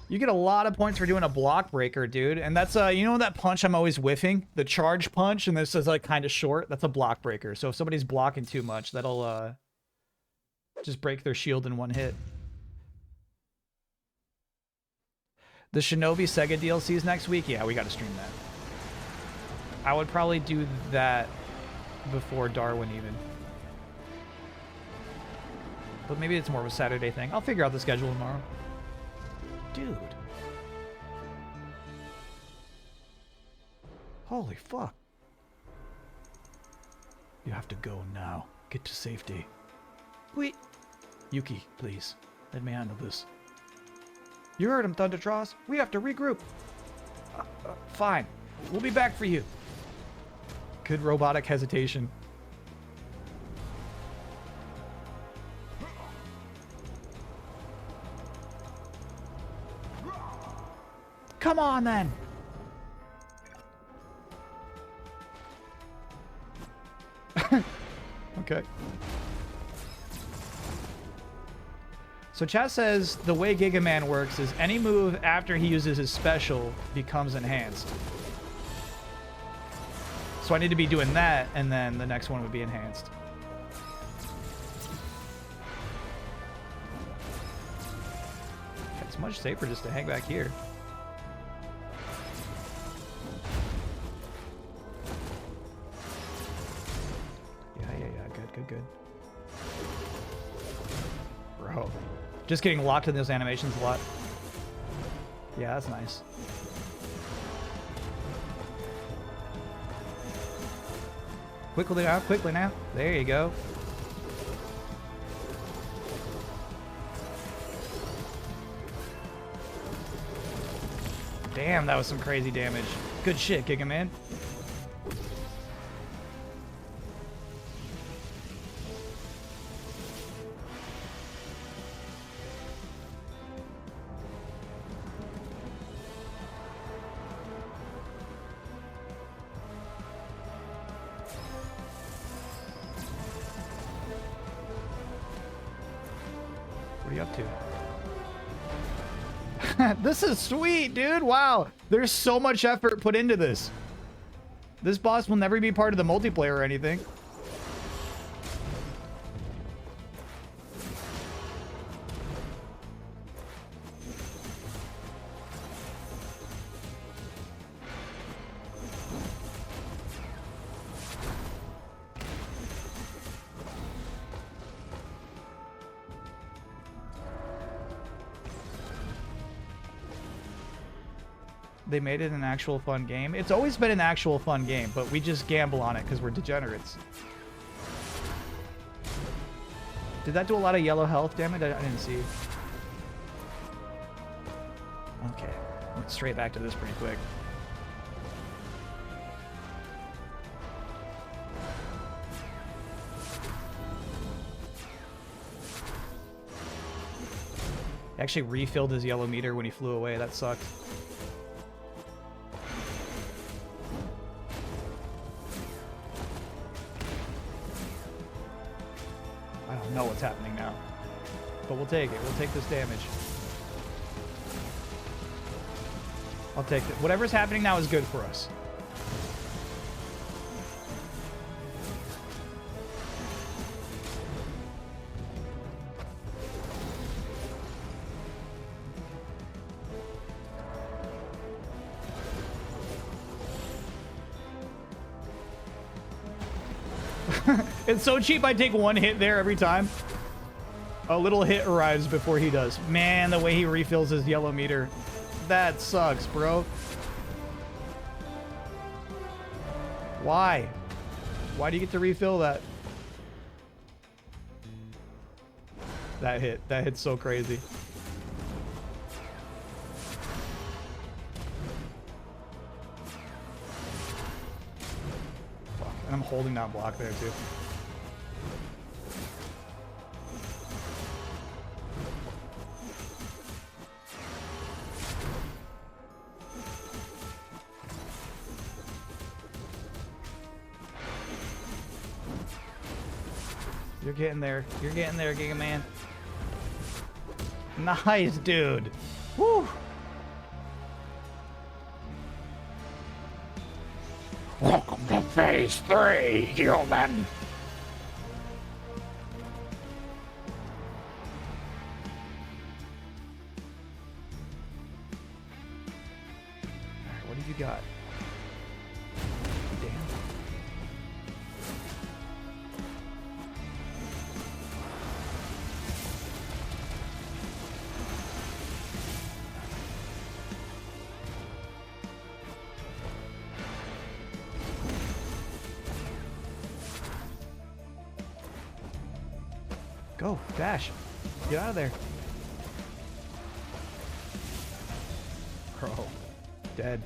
You get a lot of points for doing a block breaker, dude. And that's, you know that punch I'm always whiffing? The charge punch, and this is, like, kind of short? That's a block breaker. So if somebody's blocking too much, that'll, just break their shield in one hit. The Shinobi Sega DLCs next week? Yeah, we gotta stream that. I would probably do that before Darwin, even. But maybe it's more of a Saturday thing. I'll figure out the schedule tomorrow. Dude. Holy fuck. You have to go now. Get to safety. Wait. Yuki, please. Let me handle this. You heard him, Thundertross. We have to regroup. Fine. We'll be back for you. Good robotic hesitation. Come on, then. Okay. So chat says the way Giga Man works is any move after he uses his special becomes enhanced. So I need to be doing that, and then the next one would be enhanced. It's much safer just to hang back here. Yeah. Good. Bro. Just getting locked in those animations a lot. Yeah, that's nice. Quickly now. There you go. Damn, that was some crazy damage. Good shit, Giga Man. What are you up to? This is sweet, dude. Wow. There's so much effort put into this. This boss will never be part of the multiplayer or anything. They made it an actual fun game. It's always been an actual fun game, but we just gamble on it because we're degenerates. Did that do a lot of yellow health damage? I didn't see. Okay. Went straight back to this pretty quick. He actually refilled his yellow meter when he flew away. That sucked. I don't know what's happening now. But we'll take it. We'll take this damage. I'll take it. Whatever's happening now is good for us. It's so cheap, I take one hit there every time. A little hit arrives before he does. Man, the way he refills his yellow meter. That sucks, bro. Why? Why do you get to refill that? That hit so crazy. Fuck. And I'm holding that block there too. You're getting there. You're getting there, Giga Man. Nice, dude. Woo. Welcome to phase 3, human. Alright, what have you got? Damn. Go, dash. Get out of there. Bro, dead.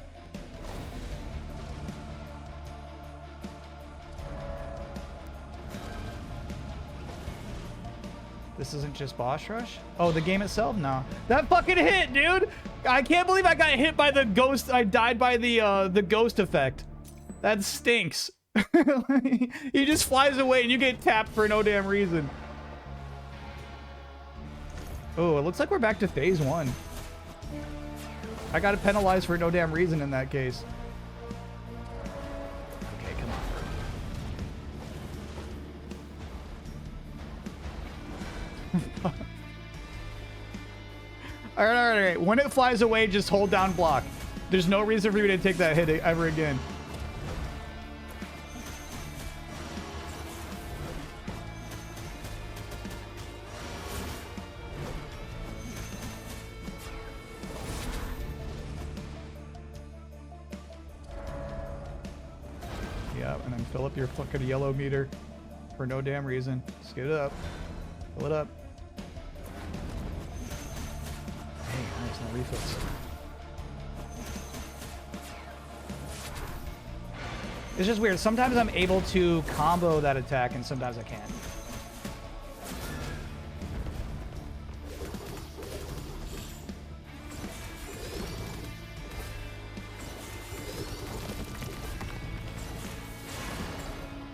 This isn't just boss rush? Oh, the game itself? No. That fucking hit, dude! I can't believe I got hit by the ghost. I died by the ghost effect. That stinks. He just flies away and you get tapped for no damn reason. Oh, it looks like we're back to phase 1. I got penalized for no damn reason in that case. Okay, come on. Alright. When it flies away, just hold down block. There's no reason for you to take that hit ever again. And then fill up your fucking yellow meter for no damn reason. Just get it up. Fill it up. Hey, nice, no refills. It's just weird. Sometimes I'm able to combo that attack and sometimes I can't.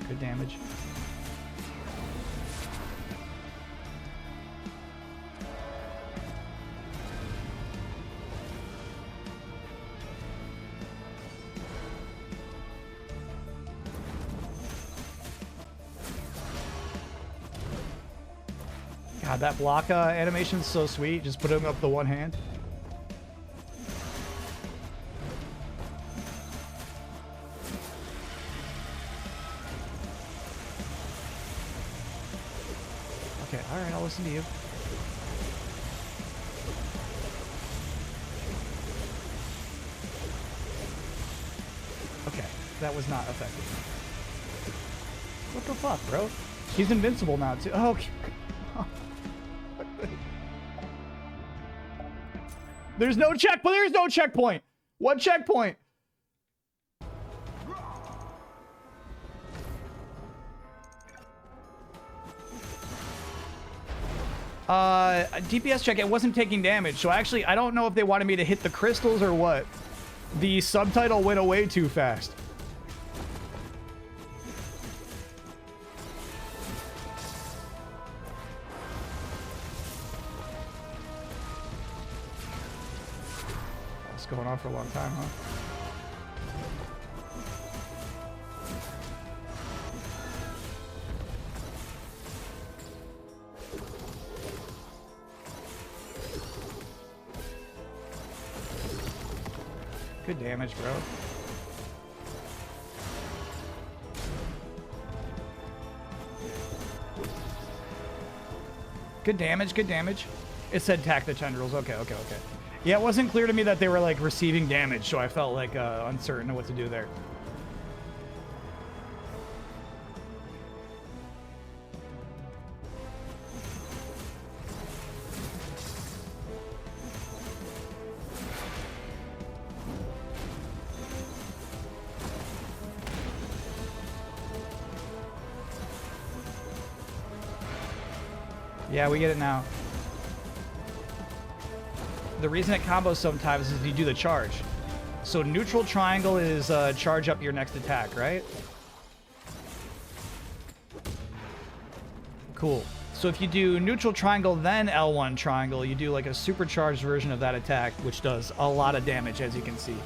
Good damage. God, that block animation's so sweet. Just put him up the one hand. Okay, alright, I'll listen to you. Okay, that was not effective. What the fuck, bro? He's invincible now, too. Oh, okay. There's no checkpoint. There's no checkpoint. What checkpoint? DPS check. It wasn't taking damage. So actually, I don't know if they wanted me to hit the crystals or what. The subtitle went away too fast. Going on for a long time, huh? Good damage, bro. Good damage, good damage. It said tack the tendrils. Okay. Yeah, it wasn't clear to me that they were, like, receiving damage, so I felt, like, uncertain of what to do there. Yeah, we get it now. The reason it combos sometimes is you do the charge. So neutral triangle is charge up your next attack, right? Cool. So if you do neutral triangle, then L1 triangle, you do like a supercharged version of that attack, which does a lot of damage, as you can see.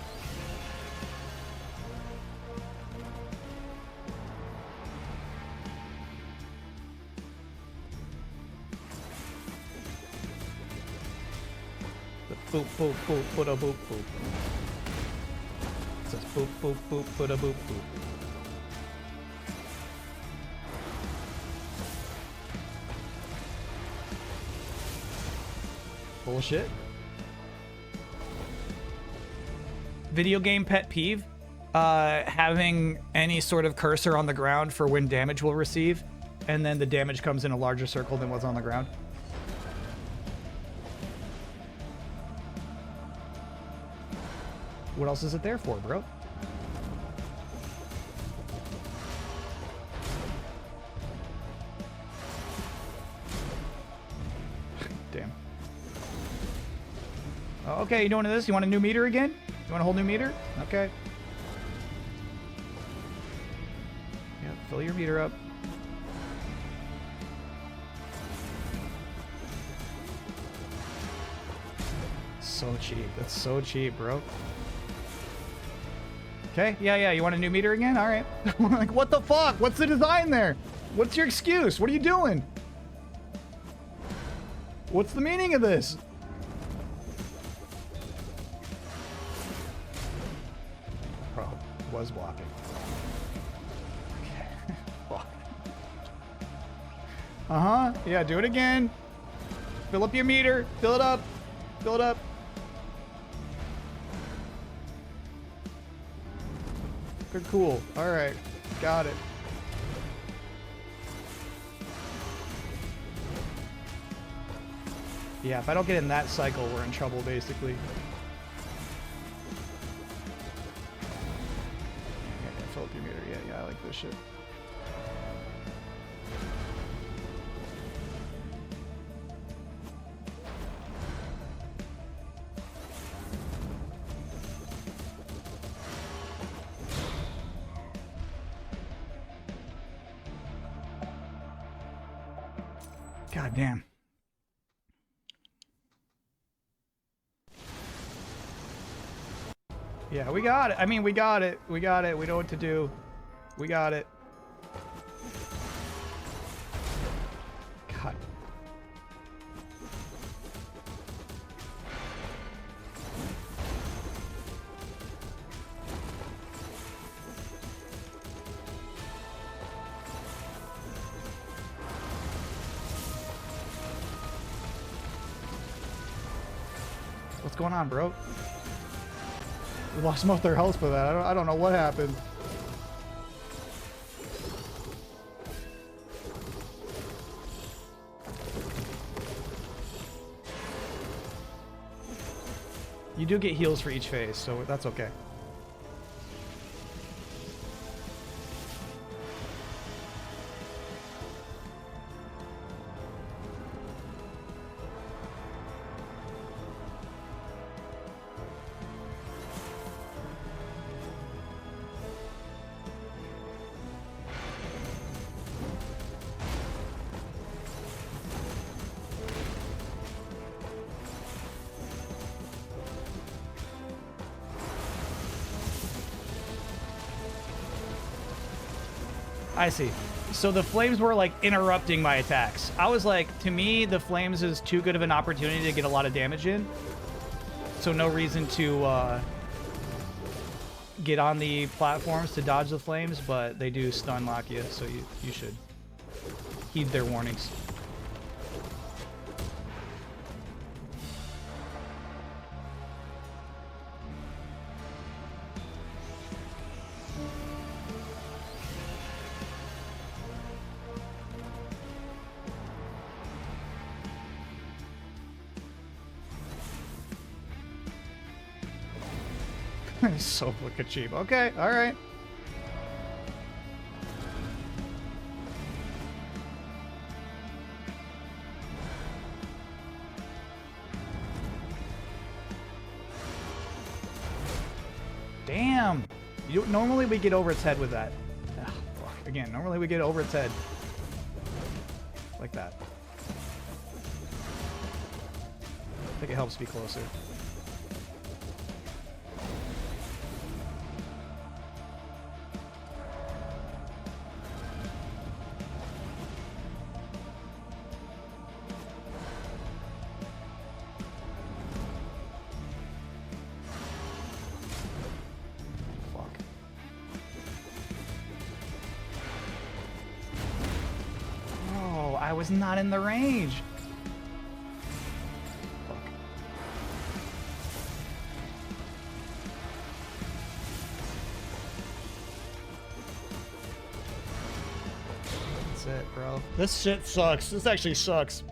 Boop, boop, boop, boop, boop, boop. It says boop, boop, boop, boop, boop, boop. Bullshit. Video game pet peeve. Having any sort of cursor on the ground for when damage will receive, and then the damage comes in a larger circle than what's on the ground. What else is it there for, bro? Damn. Oh, okay, you doing this? You want a new meter again? You want a whole new meter? Okay. Yeah, fill your meter up. So cheap. That's so cheap, bro. Okay, yeah, you want a new meter again? All right. Like, what the fuck? What's the design there? What's your excuse? What are you doing? What's the meaning of this? Bro, was blocking. Okay. Fuck. Uh-huh. Yeah, do it again. Fill up your meter. Fill it up. Fill it up. Cool. All right. Got it. Yeah, if I don't get in that cycle, we're in trouble, basically. Yeah, fill up your meter. Yeah, I like this shit. God damn. Yeah, we got it. I mean, we got it. We got it. We know what to do. We got it. God. What's going on, bro? We lost most of their health for that. I don't know what happened. You do get heals for each phase, so that's okay. I see. So the flames were like interrupting my attacks. I was like, to me, the flames is too good of an opportunity to get a lot of damage in. So no reason to get on the platforms to dodge the flames, but they do stun lock you, so you should heed their warnings. So fucking cheap. Okay, all right. Damn. Normally we get over its head with that. Ugh, fuck. Again, normally we get over its head. Like that. I think it helps be closer. I was not in the range. Fuck. That's it, bro. This shit sucks. This actually sucks.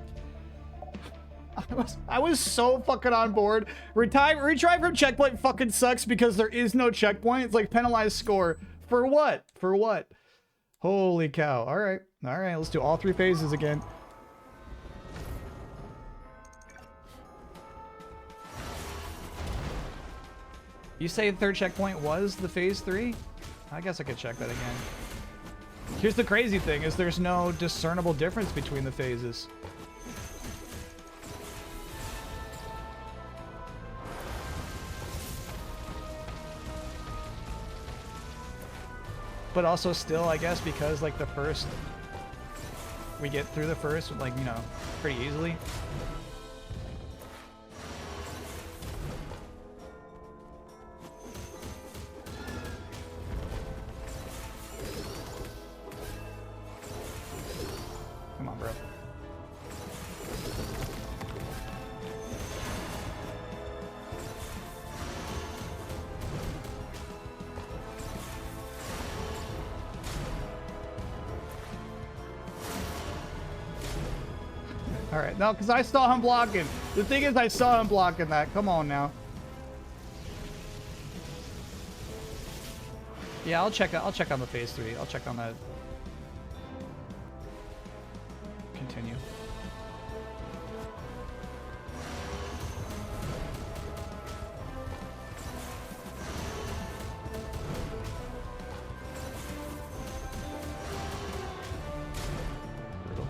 I was so fucking on board. Retry from checkpoint fucking sucks because there is no checkpoint. It's like penalized score. For what? For what? Holy cow. All right. All right. Let's do all 3 phases again. You say the 3rd checkpoint was the phase 3? I guess I could check that again. Here's the crazy thing is there's no discernible difference between the phases. But also still, I guess, because like the first, we get through the first, like, you know, pretty easily. Come on, bro. All right, no, because I saw him blocking. The thing is, I saw him blocking that. Come on now. Yeah, I'll check on the phase 3. I'll check on that. Continue. Brutal.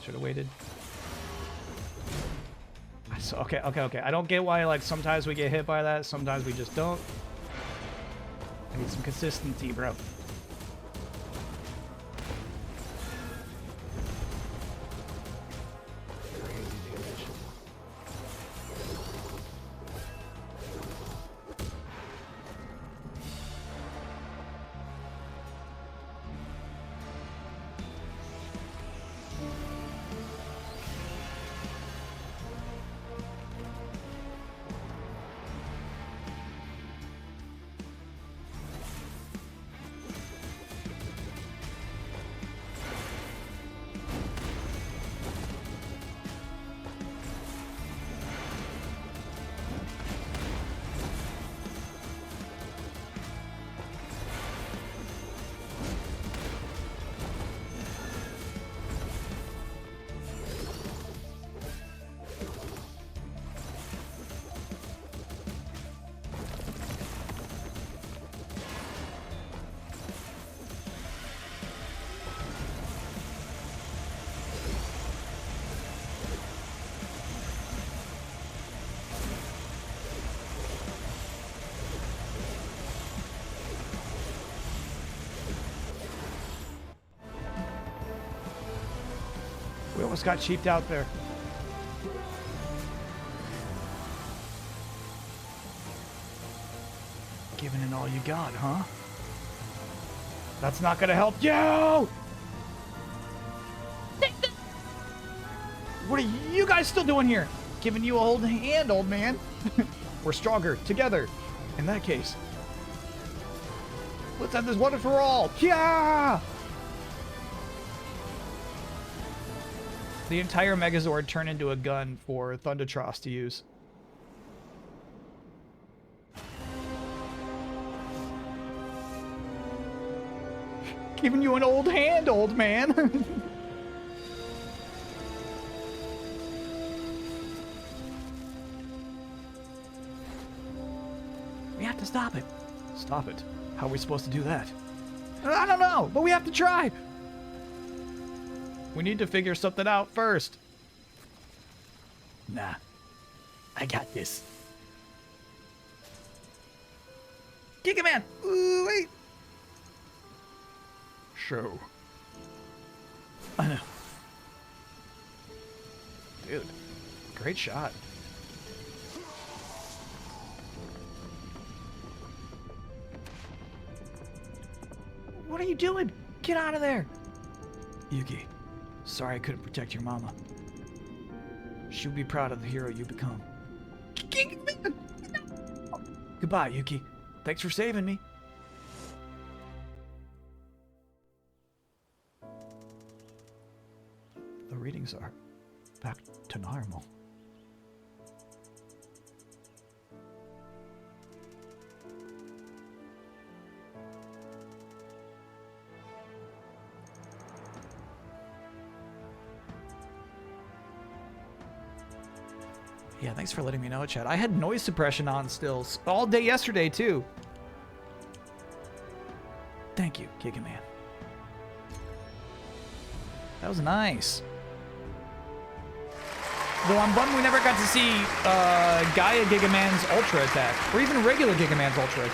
Should have waited. So, okay. I don't get why, like, sometimes we get hit by that, sometimes we just don't. I need some consistency, bro. Crazy damage. We almost got cheaped out there. Giving it all you got, huh? That's not gonna help you! What are you guys still doing here? Giving you a hold hand, old man. We're stronger together. In that case. Let's have this one and for all. Yeah! The entire Megazord turned into a gun for Thundertross to use. Giving you an old hand, old man. We have to stop it. Stop it. How are we supposed to do that? I don't know, but we have to try. We need to figure something out first. Nah. I got this. GigaMan! Ooh, wait! Show. I know. Dude, great shot. What are you doing? Get out of there! Yuki, sorry I couldn't protect your mama. She would be proud of the hero you become. Goodbye, Yuki. Thanks for saving me. The readings are back to normal. Yeah, thanks for letting me know, chat. I had noise suppression on still all day yesterday, too. Thank you, GigaMan. That was nice. Though I'm bummed we never got to see Gaia GigaMan's Ultra Attack, or even regular GigaMan's Ultra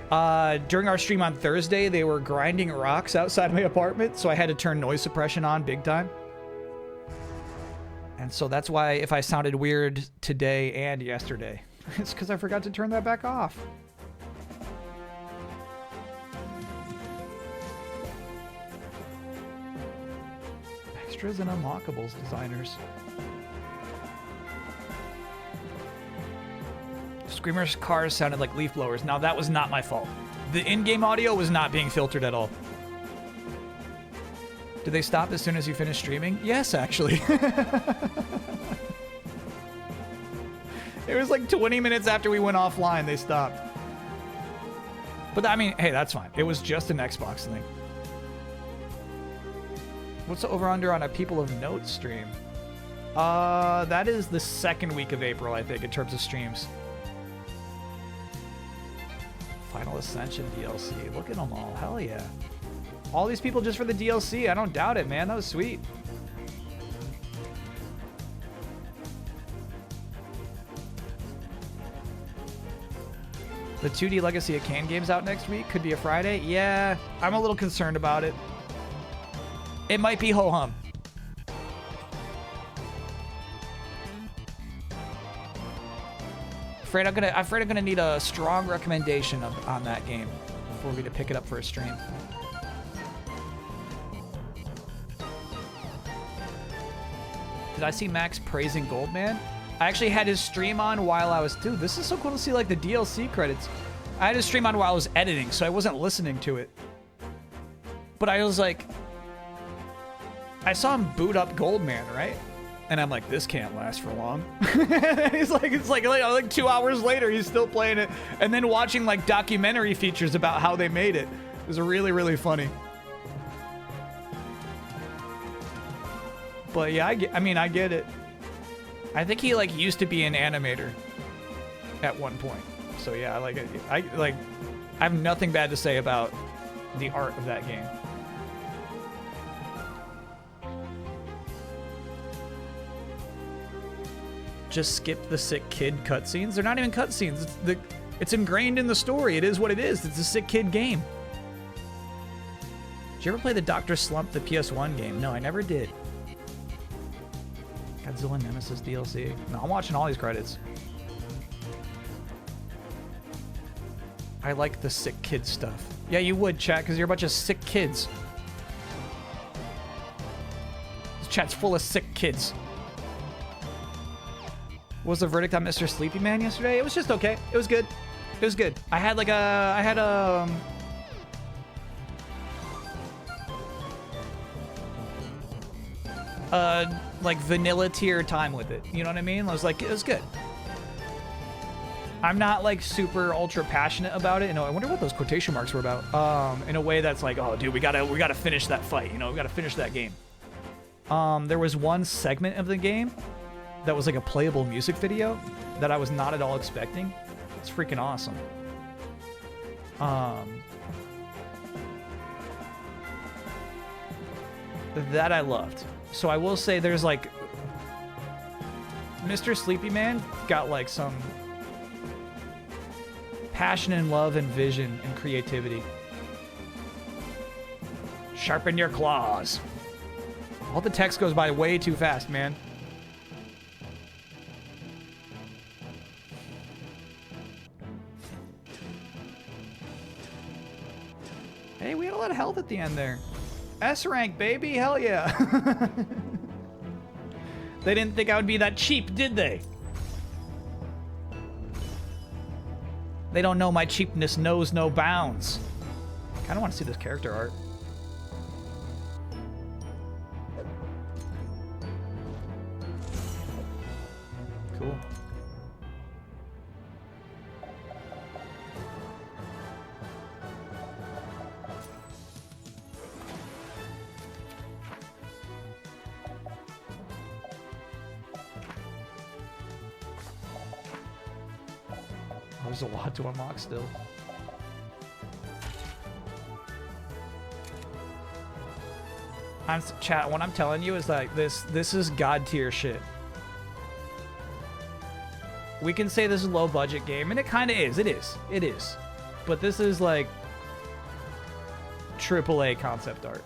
Attack. During our stream on Thursday, they were grinding rocks outside my apartment, so I had to turn noise suppression on big time. And so that's why if I sounded weird today and yesterday, it's because I forgot to turn that back off. Extras and unlockables designers. Screamer's cars sounded like leaf blowers. Now that was not my fault. The in-game audio was not being filtered at all. Did they stop as soon as you finished streaming? Yes, actually. It was like 20 minutes after we went offline, they stopped. But I mean, hey, that's fine. It was just an Xbox thing. What's the over-under on a People of Note stream? That is the second week of April, I think, in terms of streams. Final Ascension DLC. Look at them all. Hell yeah. All these people just for the DLC. I don't doubt it, man. That was sweet. The 2D Legacy of Kain game's out next week. Could be a Friday. Yeah, I'm a little concerned about it. It might be ho-hum. I'm afraid I'm gonna need a strong recommendation on that game before we to pick it up for a stream. Did I see Max praising Goldman? I actually had his stream on while I was... Dude, this is so cool to see, like, the DLC credits. I had his stream on while I was editing, so I wasn't listening to it. But I was like... I saw him boot up Goldman, right? And I'm like, this can't last for long. It's like 2 hours later, he's still playing it. And then watching, like, documentary features about how they made it. It was really, really funny. But yeah, I get it. I think he like used to be an animator at one point. So yeah, I have nothing bad to say about the art of that game. Just skip the sick kid cutscenes. They're not even cutscenes. It's ingrained in the story. It is what it is. It's a sick kid game. Did you ever play the Dr. Slump, the PS1 game? No, I never did. Godzilla Nemesis DLC. No, I'm watching all these credits. I like the sick kid stuff. Yeah, you would, chat, because you're a bunch of sick kids. This chat's full of sick kids. What was the verdict on Mr. Sleepy Man yesterday? It was just okay. It was good. It was good. I had like vanilla tier time with it. You know what I mean? I was like, it was good. I'm not like super ultra passionate about it. You know, I wonder what those quotation marks were about. In a way that's like, oh dude, we gotta finish that fight. You know, we gotta finish that game. There was one segment of the game that was like a playable music video that I was not at all expecting. It's freaking awesome. That I loved. So I will say there's like Mr. Sleepy Man got like some passion and love and vision and creativity. Sharpen your claws. All the text goes by way too fast, man. Hey, we had a lot of health at the end there. S rank, baby. Hell yeah. They didn't think I would be that cheap, did they? They don't know my cheapness knows no bounds. Kind of want to see this character art. Cool. There's a lot to unlock still. Chat, what I'm telling you is like this is god tier shit. We can say this is a low budget game, and it kind of is. It is. But this is like AAA concept art.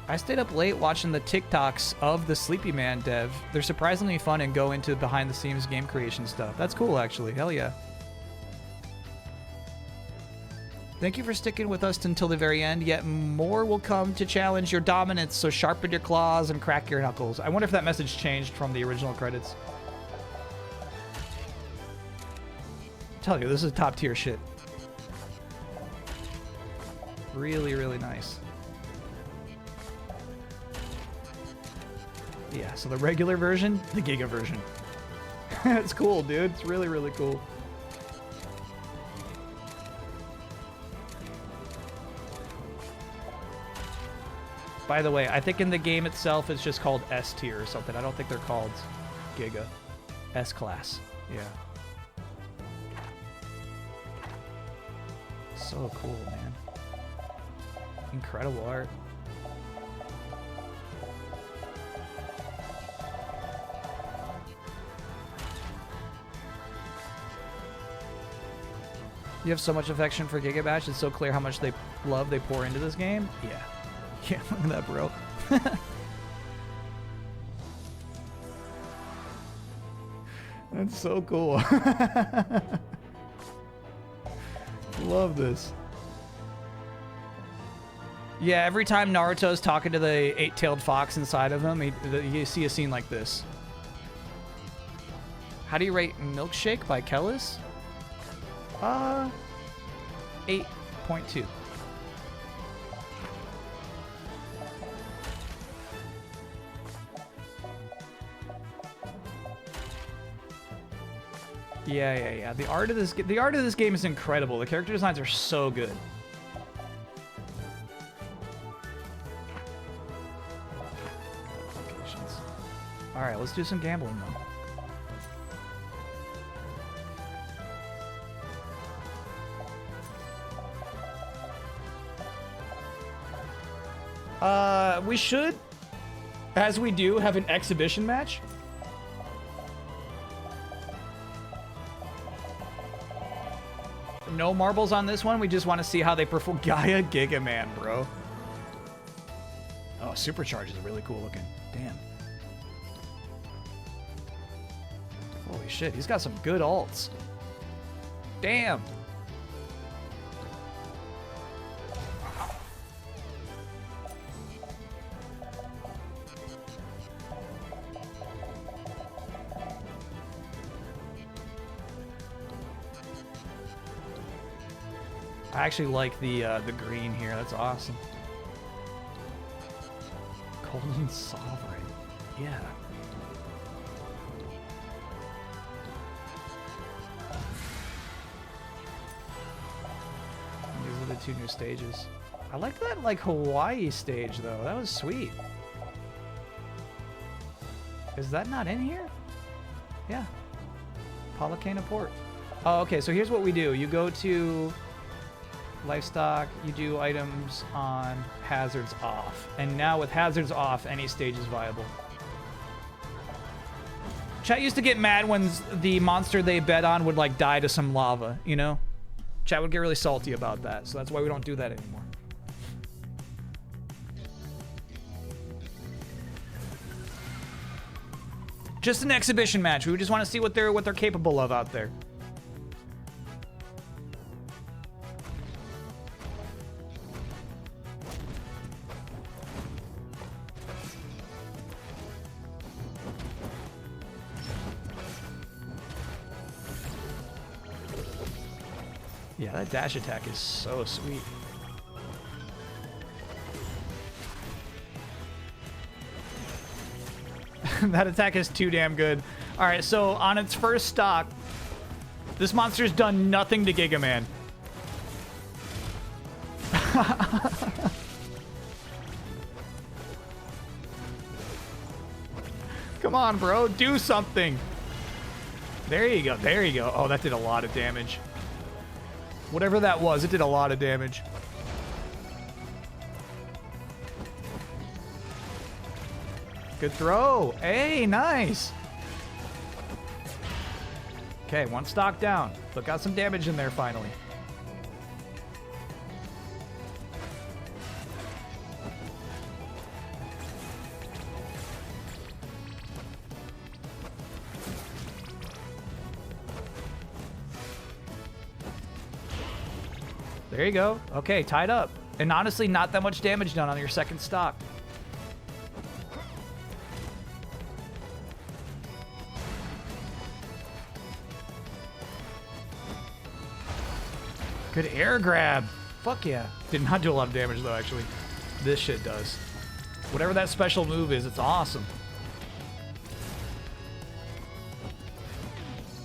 I stayed up late watching the TikToks of the Sleepy Man dev. They're surprisingly fun and go into behind the scenes game creation stuff. That's cool, actually. Hell yeah. Thank you for sticking with us until the very end. Yet more will come to challenge your dominance, so sharpen your claws and crack your knuckles. I wonder if that message changed from the original credits. I tell you, this is top tier shit. Really, really nice. Yeah, so the regular version, the Giga version. It's cool, dude. It's really, really cool. By the way, I think in the game itself it's just called S tier or something. I don't think they're called Giga. S class. Yeah. So cool, man. Incredible art. You have so much affection for GigaBash. It's so clear how much they pour into this game. Yeah. Yeah, look at that, bro. That's so cool. Love this. Yeah, every time Naruto's talking to the eight-tailed fox inside of him, you see a scene like this. How do you rate Milkshake by Kellis? 8.2. Yeah. The art of this game is incredible. The character designs are so good. All right, let's do some gambling though. We should, as we do, have an exhibition match. No marbles on this one. We just want to see how they perform. Gaia Giga Man, bro. Oh, Supercharge is really cool looking. Damn. Holy shit, he's got some good alts. Damn. I actually like the green here. That's awesome. Golden Sovereign. Yeah. These are the two new stages. I like that like Hawaii stage though. That was sweet. Is that not in here? Yeah. Palacana Port. Oh, okay, so here's what we do. You go to livestock, you do items on hazards off. And now with hazards off, any stage is viable. Chat used to get mad when the monster they bet on would like die to some lava, you know? Chat would get really salty about that, so that's why we don't do that anymore. Just an exhibition match. We just want to see what they're capable of out there. Yeah, that dash attack is so sweet. That attack is too damn good. All right, so on its first stock, this monster's done nothing to Giga Man. Come on, bro, do something. There you go, there you go. Oh, that did a lot of damage. Whatever that was, it did a lot of damage. Good throw. Hey, nice. Okay, one stock down. But got some damage in there finally. There you go. Okay, tied up. And honestly, not that much damage done on your second stock. Good air grab. Fuck yeah. Did not do a lot of damage though, actually. This shit does. Whatever that special move is, it's awesome.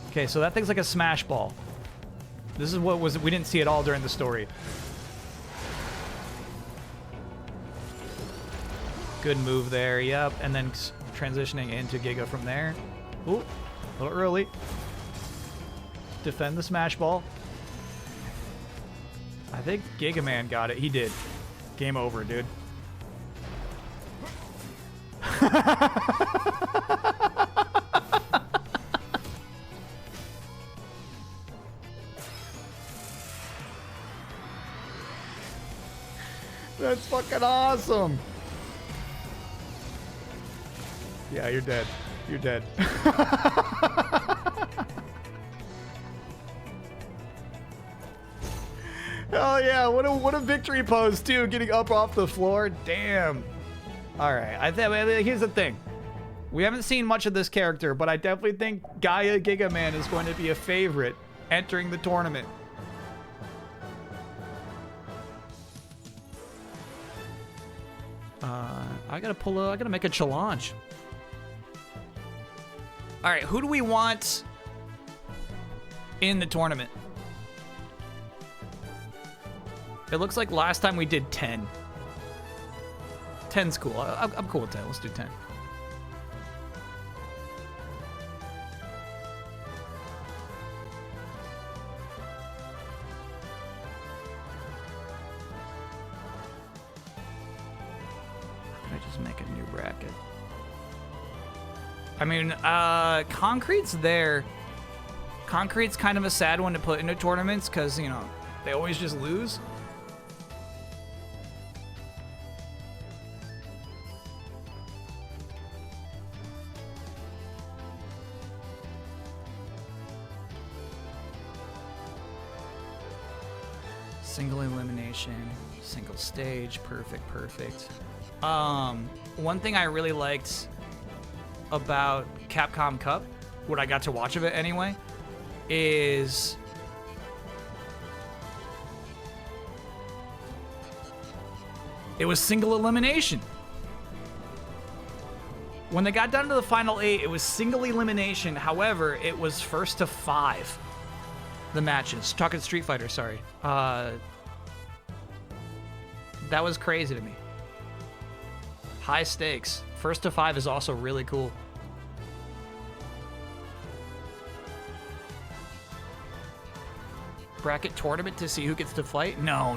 Okay, so that thing's like a smash ball. This is what we didn't see at all during the story. Good move there, yep. And then transitioning into Giga from there. Ooh, a little early. Defend the smash ball. I think Giga Man got it. He did. Game over, dude. That's fucking awesome. Yeah, you're dead. You're dead. Oh yeah, what a victory pose too, getting up off the floor. Damn. All right, here's the thing. We haven't seen much of this character, but I definitely think Gaia Giga Man is going to be a favorite entering the tournament. I gotta make a challenge. All right, who do we want in the tournament? It looks like last time we did 10. 10's cool. I'm cool with 10. Let's do 10. Make a new bracket. I mean, Concrete's there. Concrete's kind of a sad one to put into tournaments because, you know, they always just lose. Single elimination, single stage, perfect, perfect. One thing I really liked about Capcom Cup, what I got to watch of it anyway, is it was single elimination. When they got down to the final 8, it was single elimination. However, it was first to 5. The matches. Talking Street Fighter, sorry. That was crazy to me. High stakes. First to 5 is also really cool. Bracket tournament to see who gets to fight? No.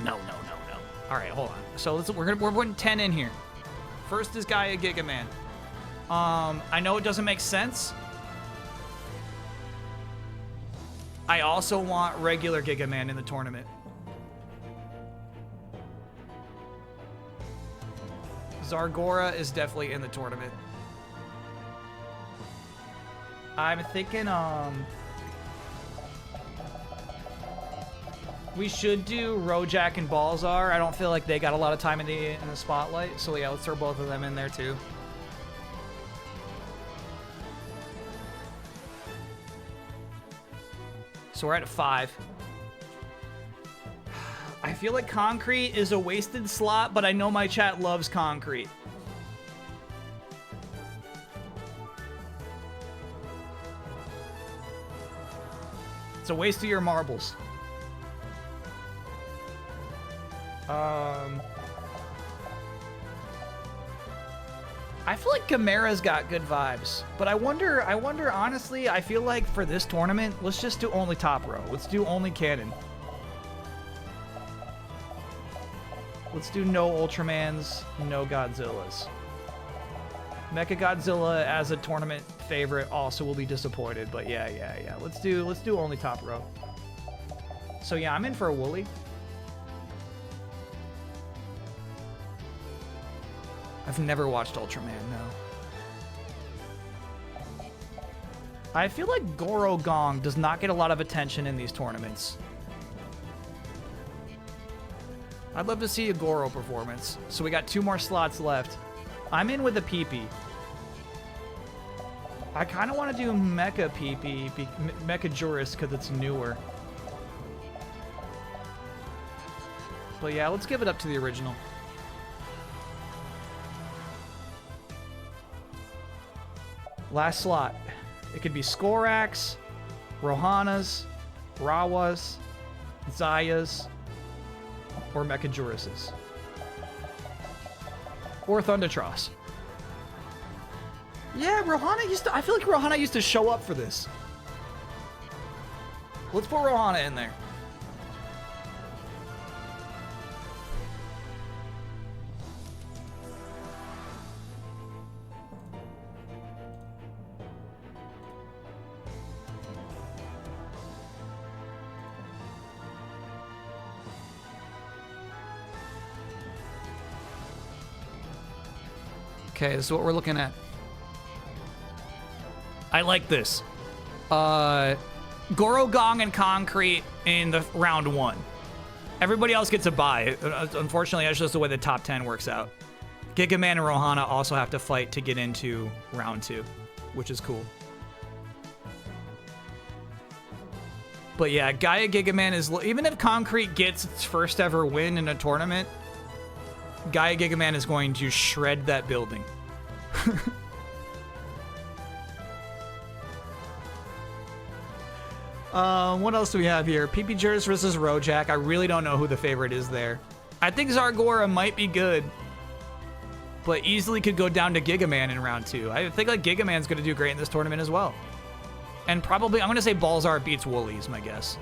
All right, hold on. So we're putting 10 in here. First is Gaia Gigaman. I know it doesn't make sense. I also want regular Gigaman in the tournament. Zargora is definitely in the tournament. I'm thinking, we should do Rojak and Balzar. I don't feel like they got a lot of time in the spotlight. So yeah, let's throw both of them in there too. So we're at 5. I feel like Concrete is a wasted slot, but I know my chat loves Concrete. It's a waste of your marbles. I feel like Gamera's got good vibes, but I wonder honestly, I feel like for this tournament, let's just do only top row. Let's do only canon. Let's do no Ultramans, no Godzillas. Mecha Godzilla as a tournament favorite also will be disappointed, but yeah. Let's do only top row. So yeah, I'm in for a Wooly. I've never watched Ultraman, no. I feel like Goro Gong does not get a lot of attention in these tournaments. I'd love to see a Goro performance. So we got 2 more slots left. I'm in with a Peepee. I kind of want to do Mecha Peepee, Mecha Juris, because it's newer. But yeah, let's give it up to the original. Last slot. It could be Skorax, Rohanas, Rawas, Zayas, or Mechajurises. Or Thundertross. Yeah, I feel like Rohana used to show up for this. Let's put Rohana in there. Okay, this is what we're looking at. I like this. Goro Gong and Concrete in the round 1. Everybody else gets a bye. Unfortunately, that's just the way the top 10 works out. Gigaman and Rohana also have to fight to get into round 2, which is cool. But yeah, Gaia Gigaman is... Even if Concrete gets its first ever win in a tournament, Gaia Gigaman is going to shred that building. What else do we have here? PP Juris versus Rojak. I really don't know who the favorite is there. I think Zargora might be good, but easily could go down to Gigaman in round 2. I think like Gigaman's going to do great in this tournament as well. And probably, I'm going to say Balzar beats Wooly is my guess.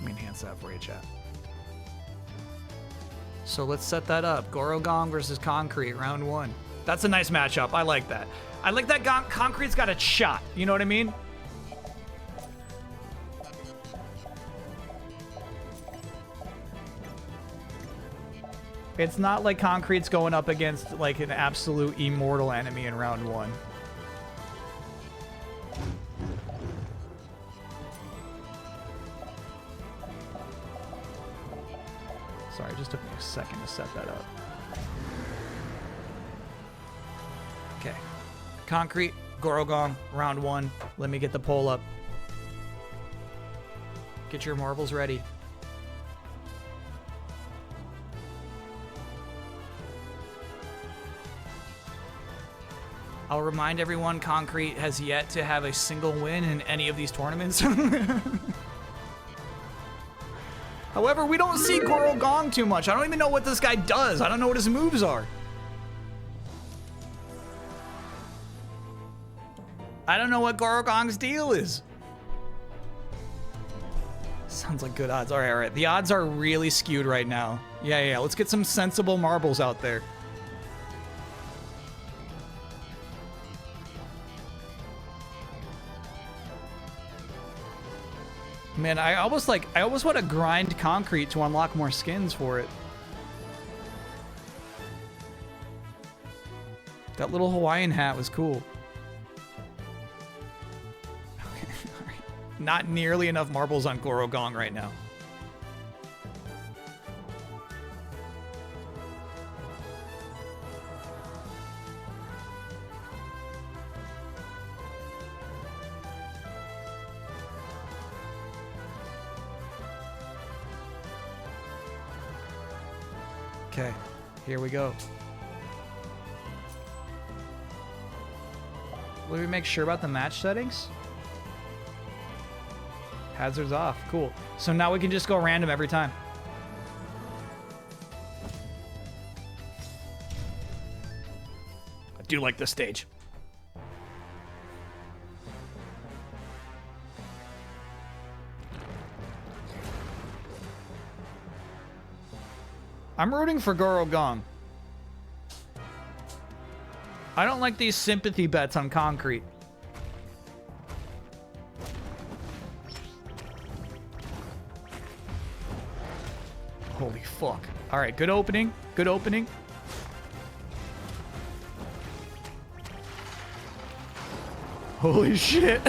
Let me enhance that for you, chat. So let's set that up. Goro Gong versus Concrete, round 1. That's a nice matchup. I like that. I like that Concrete's got a shot. You know what I mean? It's not like Concrete's going up against like an absolute immortal enemy in round 1. Sorry, it just took me a second to set that up. Okay. Concrete, Gorogong, round 1. Let me get the poll up. Get your marbles ready. I'll remind everyone, Concrete has yet to have a single win in any of these tournaments. However, we don't see Goro Gong too much. I don't even know what this guy does. I don't know what his moves are. I don't know what Gorogong's deal is. Sounds like good odds. All right, all right. The odds are really skewed right now. Yeah, yeah. Let's get some sensible marbles out there. Man, I almost want to grind concrete to unlock more skins for it. That little Hawaiian hat was cool. Okay, all right. Not nearly enough marbles on Gorogong right now. Okay, here we go. Let me make sure about the match settings. Hazards off. Cool. So now we can just go random every time. I do like this stage. I'm rooting for Gorogong. I don't like these sympathy bets on concrete. Holy fuck. All right, good opening. Good opening. Holy shit.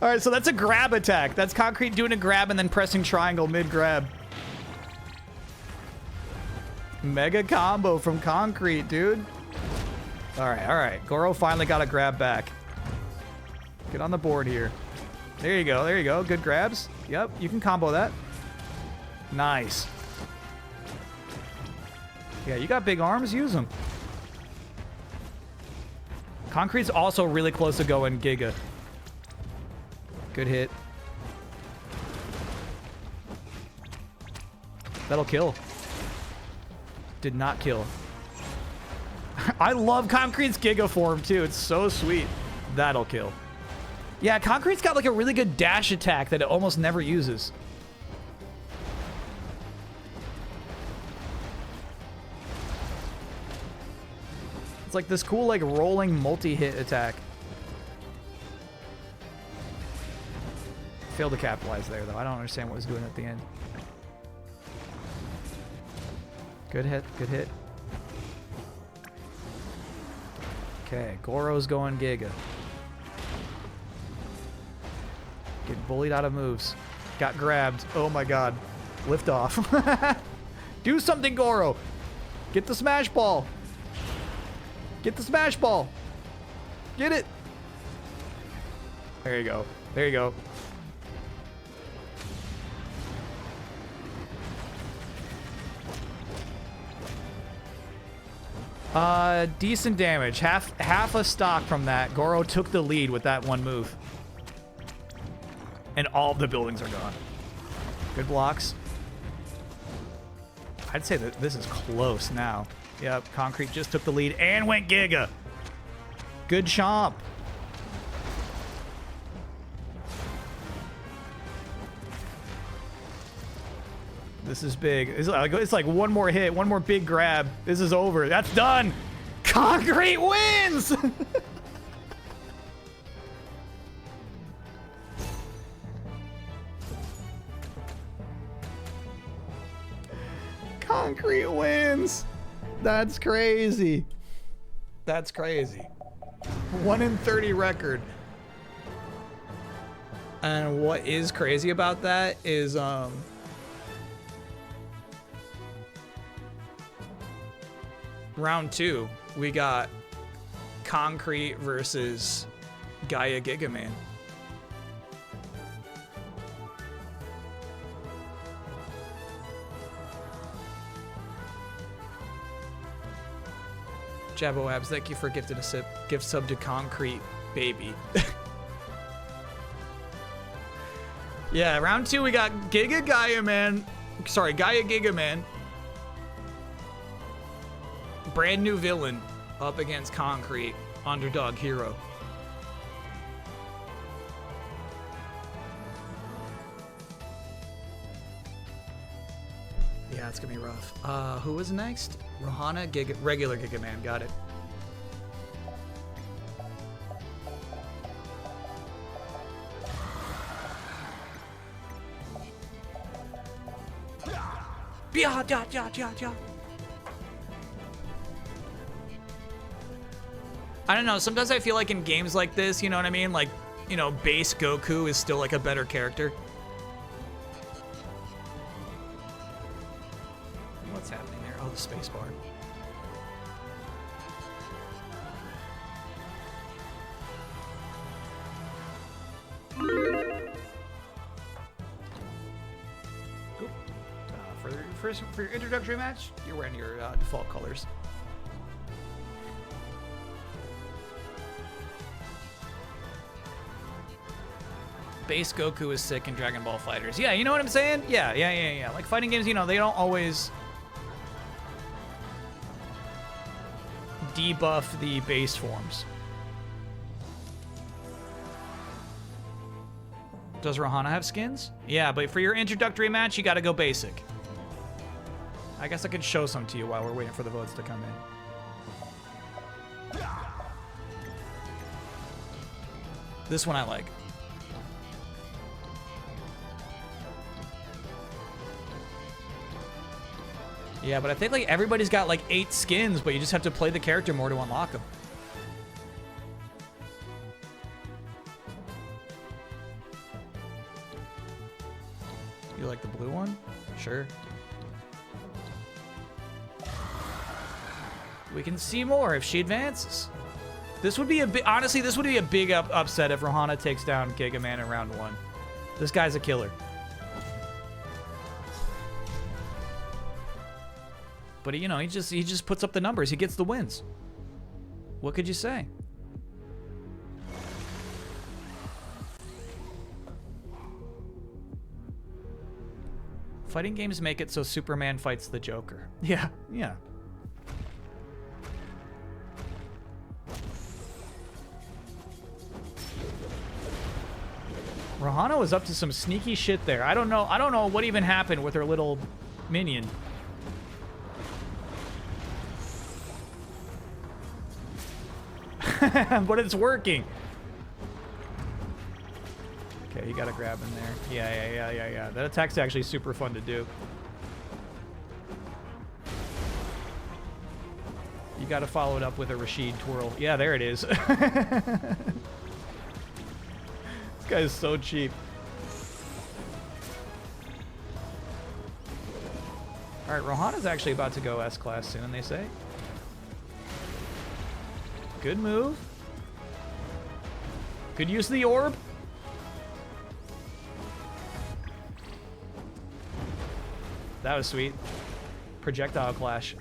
All right, so that's a grab attack. That's concrete doing a grab and then pressing triangle mid-grab. Mega combo from concrete, dude. All right, all right. Goro finally got a grab back. Get on the board here. There you go, there you go. Good grabs. Yep, you can combo that. Nice. Yeah, you got big arms. Use them. Concrete's also really close to going Giga. Good hit. That'll kill. Did not kill. I love Concrete's Giga form too. It's so sweet. That'll kill. Yeah, Concrete's got like a really good dash attack that it almost never uses. It's like this cool like rolling multi-hit attack. Failed to capitalize there though. I don't understand what it was doing at the end. Good hit, good hit. Okay, Goro's going Giga. Getting bullied out of moves. Got grabbed. Oh my god. Lift off. Do something, Goro. Get the smash ball. Get the smash ball. Get it. There you go. There you go. Decent damage. Half a stock from that. Goro took the lead with that one move. And all of the buildings are gone. Good blocks. I'd say that this is close now. Yep, Concrete just took the lead and went Giga. Good chomp. This is big. It's like one more hit, one more big grab. This is over. That's done. Concrete wins! Concrete wins. That's crazy. That's crazy. 1 in 30 record. And what is crazy about that is round 2, we got Concrete versus Gaia Gigaman. Jabbo Abs, thank you for gifting a gift sub to Concrete Baby. Yeah, round 2 we got Giga Gaia Man. Sorry, Gaia Gigaman. Brand new villain Up against Concrete, underdog hero. Yeah, it's gonna be rough. Who was next? Rohana, regular Giga Man, got it. Yeah. I don't know, sometimes I feel like in games like this, you know what I mean? Like, you know, base Goku is still like a better character. What's happening there? Oh, the space bar. Oop. For your introductory match, you're wearing your default colors. Base Goku is sick in Dragon Ball Fighters. Yeah, you know what I'm saying? Yeah. Like fighting games, you know, they don't always debuff the base forms. Does Rohana have skins? Yeah, but for your introductory match, you gotta go basic. I guess I could show some to you while we're waiting for the votes to come in. This one I like. Yeah, but I think like everybody's got like 8 skins, but you just have to play the character more to unlock them. You like the blue one? Sure. We can see more if she advances. This would be a big, honestly, this would be a big upset if Rohana takes down Giga Man in round 1. This guy's a killer. But you know, he just puts up the numbers. He gets the wins. What could you say? Fighting games make it so Superman fights the Joker. Yeah. Rohana was up to some sneaky shit there. I don't know what even happened with her little minion. But it's working. Okay, you gotta grab in there. Yeah. That attack's actually super fun to do. You gotta follow it up with a Rashid twirl. Yeah, there it is. This guy is so cheap. Alright, Rohana's actually about to go S-Class soon, they say. Good move. Good use of the orb. That was sweet. Projectile clash.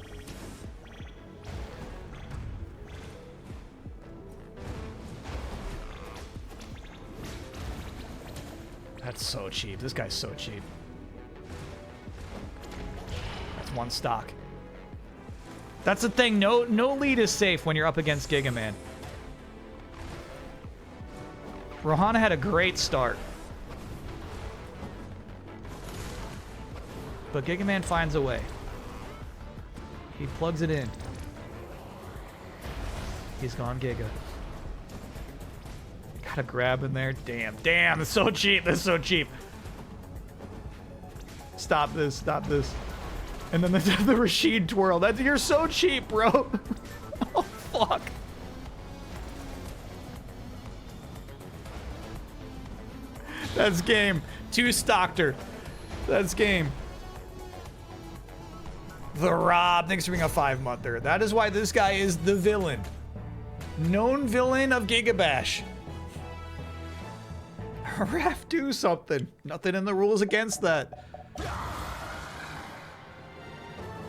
That's so cheap. This guy's so cheap. That's one stock. That's the thing. No lead is safe when you're up against Giga Man. Rohana had a great start. But Giga Man finds a way. He plugs it in. He's gone Giga. Gotta grab in there. Damn, that's so cheap. That's so cheap. Stop this. And then the Rashid twirl. You're so cheap, bro. Oh, fuck. That's game. 2 stocked her. That's game. The Rob. Thanks for being a 5-monther. That is why this guy is the villain. Known villain of GigaBash. Ref, do something. Nothing in the rules against that.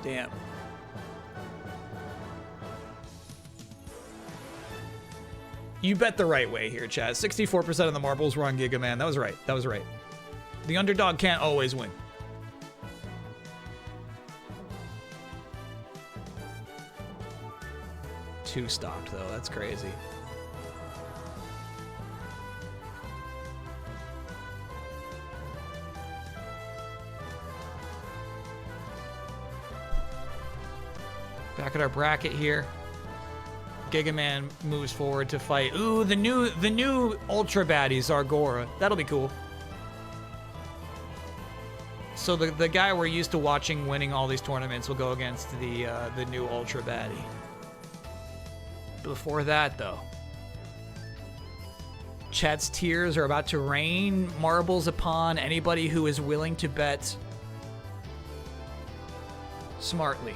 Damn. You bet the right way here, Chaz. 64% of the marbles were on Giga Man. That was right. The underdog can't always win. 2 stocked, though. That's crazy. Back at our bracket here. Gigaman moves forward to fight. Ooh, the new ultra baddie, Zargora. That'll be cool. So the guy we're used to watching winning all these tournaments will go against the new ultra baddie. Before that, though, Chat's tears are about to rain marbles upon anybody who is willing to bet smartly.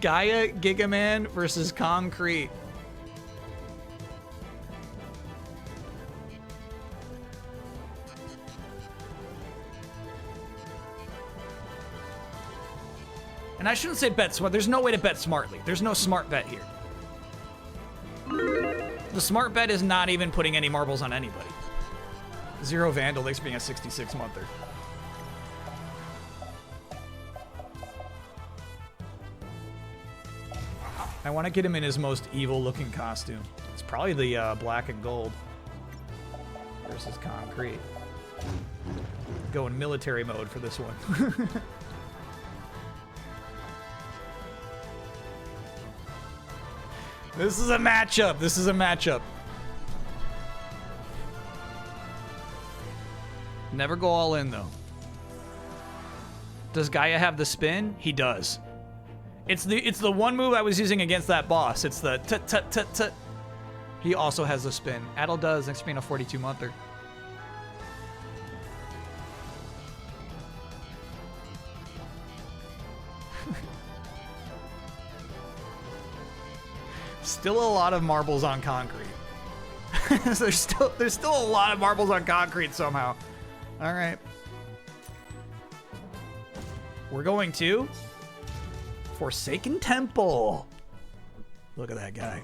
Gaia Gigaman versus Concrete. And I shouldn't say bet smart. There's no way to bet smartly. There's no smart bet here. The smart bet is not even putting any marbles on anybody. Zero Vandal, thanks for being a 66-monther. I want to get him in his most evil-looking costume. It's probably the black and gold versus Concrete. Going military mode for this one. This is a matchup. This is a matchup. Never go all in, though. Does Gaia have the spin? He does. It's the one move I was using against that boss. It's the tut. He also has the spin. Adel does, next to being a 42-monther. Still a lot of marbles on Concrete. there's still a lot of marbles on Concrete somehow. All right. We're going to Forsaken Temple. Look at that guy.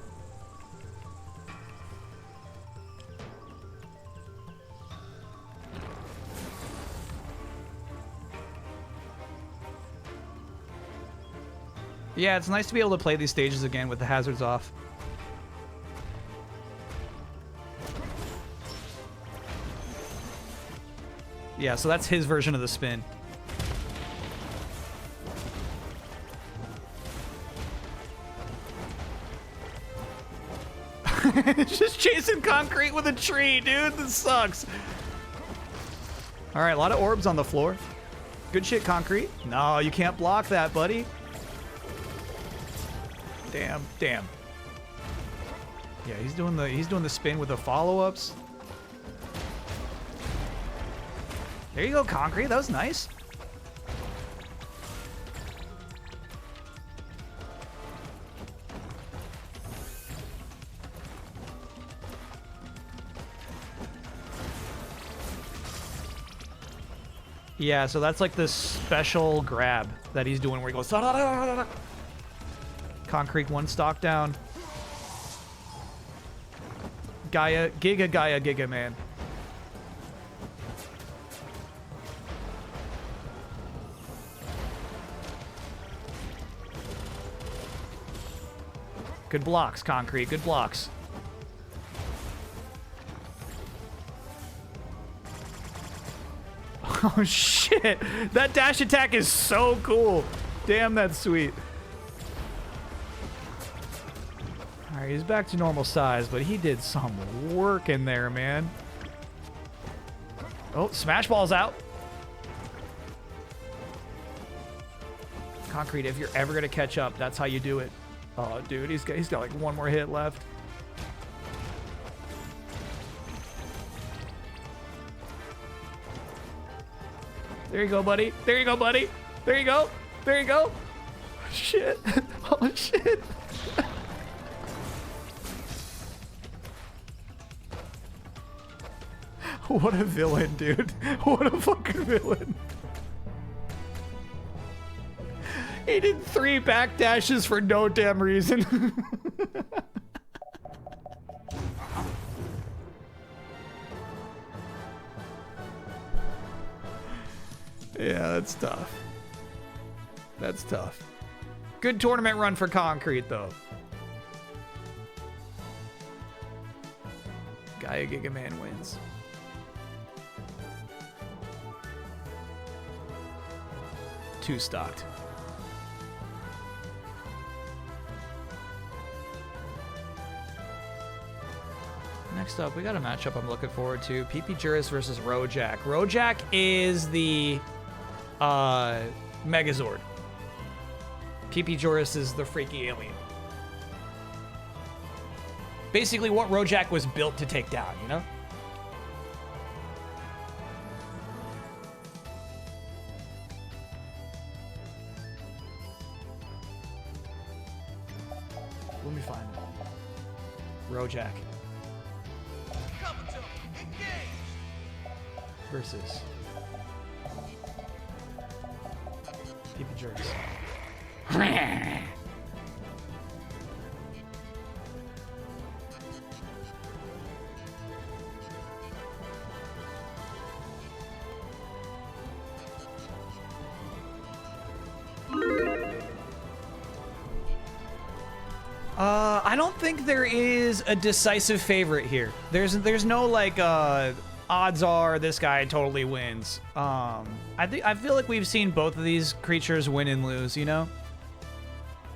Yeah, it's nice to be able to play these stages again with the hazards off. Yeah, so that's his version of the spin. Just chasing Concrete with a tree, dude. This sucks. All right, a lot of orbs on the floor. Good shit, Concrete. No, you can't block that, buddy. Damn. Yeah, he's doing the spin with the follow-ups. There you go, Concrete. That was nice. Yeah, so that's like this special grab that he's doing where he goes. Concrete one stock down. Gaia, Giga Man. Good blocks, Concrete. Good blocks. Oh, shit. That dash attack is so cool. Damn, that's sweet. All right, he's back to normal size, but he did some work in there, man. Oh, Smash Ball's out. Concrete, if you're ever going to catch up, that's how you do it. Oh, dude, he's got like one more hit left. There you go, buddy. There you go, buddy. There you go. There you go. Shit. Oh, shit. What a villain, dude. What a fucking villain. He did 3 backdashes for no damn reason. Yeah, that's tough. That's tough. Good tournament run for Concrete, though. Gaia Giga Man wins. Two stocked. Next up, we got a matchup I'm looking forward to. PP Juris versus Rojak. Rojak is the Megazord. PP Juris is the freaky alien. Basically what Rojak was built to take down, you know? Let me find it. Rojak. Versus PP Juris. I don't think there is a decisive favorite here. There's no like odds are this guy totally wins. I feel like we've seen both of these creatures win and lose, you know?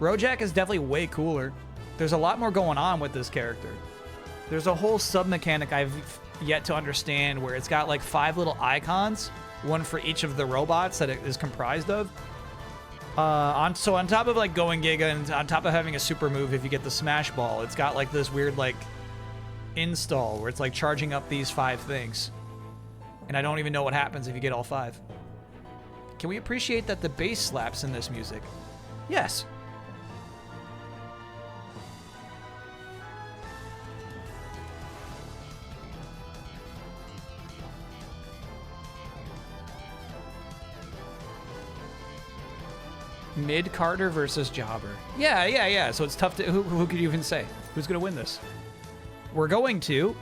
Rojak is definitely way cooler. There's a lot more going on with this character. There's a whole sub-mechanic I've yet to understand where it's got like 5 little icons, one for each of the robots that it is comprised of. So on top of like going Giga and on top of having a super move if you get the Smash Ball, it's got like this weird like install where it's like charging up these 5 things. And I don't even know what happens if you get all 5. Can we appreciate that the bass slaps in this music? Yes. Mid Carter versus Jobber. Yeah. So it's tough to... Who could you even say? Who's going to win this? We're going to...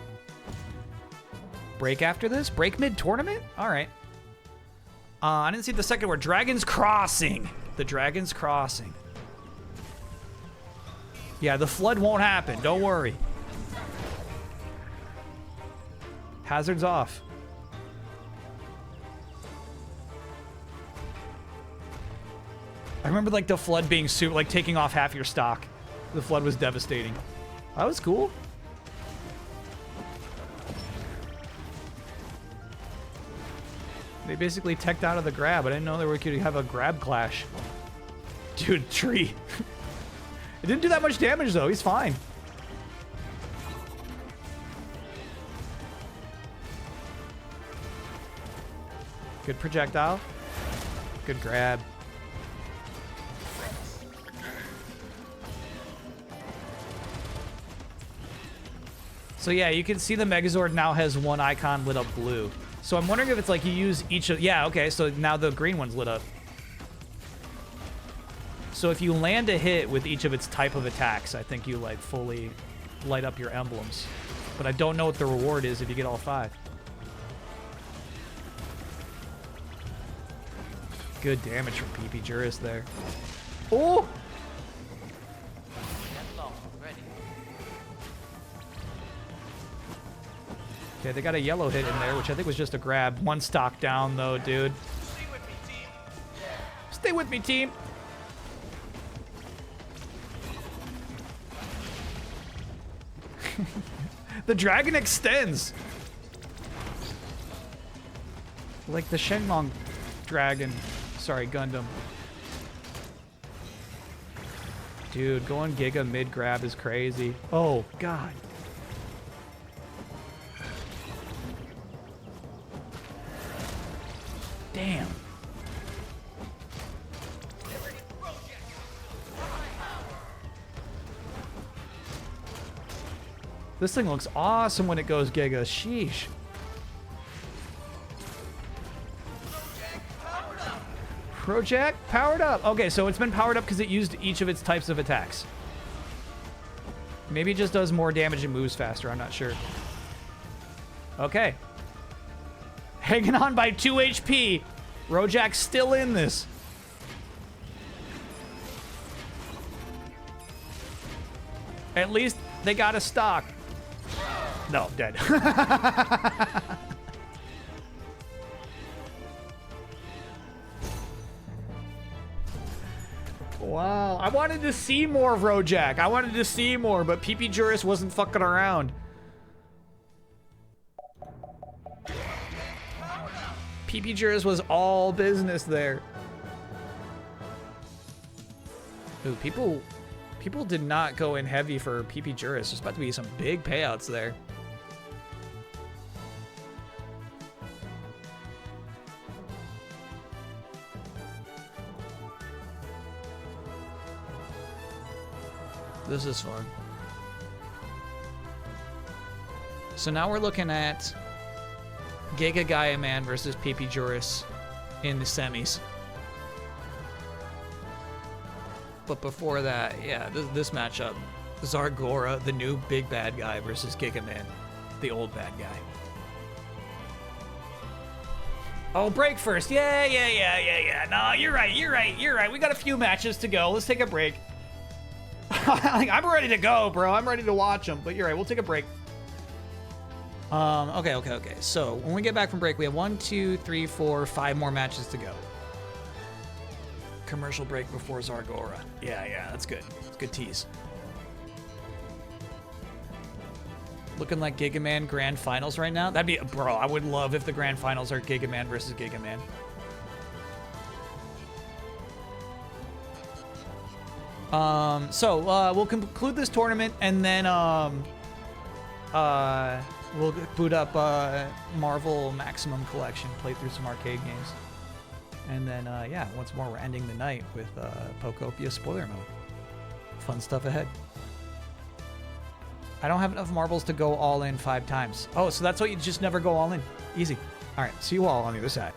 Break after this? Break mid-tournament? All right. I didn't see the second word. Dragon's Crossing. The Dragon's Crossing. Yeah, the flood won't happen. Don't worry. Hazards off. I remember like the flood being like taking off half your stock. The flood was devastating. That was cool. They basically teched out of the grab. I didn't know that we could have a grab clash. Dude, tree. It didn't do that much damage though. He's fine. Good projectile. Good grab. So yeah, you can see the Megazord now has one icon lit up blue. So I'm wondering if it's like you use each of... Yeah, okay, so now the green one's lit up. So if you land a hit with each of its type of attacks, I think you like fully light up your emblems. But I don't know what the reward is if you get all 5. Good damage from PP Juris there. Oh! Okay, they got a yellow hit in there, which I think was just a grab. One stock down, though, dude. Stay with me, team. Stay with me, team. The dragon extends. Like the Shenlong dragon. Sorry, Gundam. Dude, going Giga mid-grab is crazy. Oh, God. Damn. This thing looks awesome when it goes Giga. Sheesh. Project powered up. Okay, so it's been powered up because it used each of its types of attacks. Maybe it just does more damage and moves faster. I'm not sure. Okay. Hanging on by 2 HP. Rojak's still in this. At least they got a stock. No, dead. Wow, I wanted to see more of Rojak. I wanted to see more, but PP Juris wasn't fucking around. PP Juris was all business there. Ooh, people did not go in heavy for PP Juris. There's about to be some big payouts there. This is fun. So now we're looking at Giga Gaia Man versus PP Juris in the semis. But before that, yeah, this matchup, Zargora, the new big bad guy, versus Giga Man, the old bad guy. Oh, break first. Yeah. No, you're right. We got a few matches to go. Let's take a break. I'm ready to go, bro. I'm ready to watch them. But you're right. We'll take a break. Okay. So when we get back from break, we have 1, 2, 3, 4, 5 more matches to go. Commercial break before Zargora. Yeah, that's good. It's a good tease. Looking like Giga Man Grand Finals right now. That'd be, bro, I would love if the Grand Finals are Giga Man versus Giga Man. We'll conclude this tournament and then we'll boot up Marvel MaXimum Collection, play through some arcade games. And then, yeah, once more, we're ending the night with Pokopia spoiler mode. Fun stuff ahead. I don't have enough marbles to go all in 5 times. Oh, so that's what you just never go all in. Easy. All right, see you all on the other side.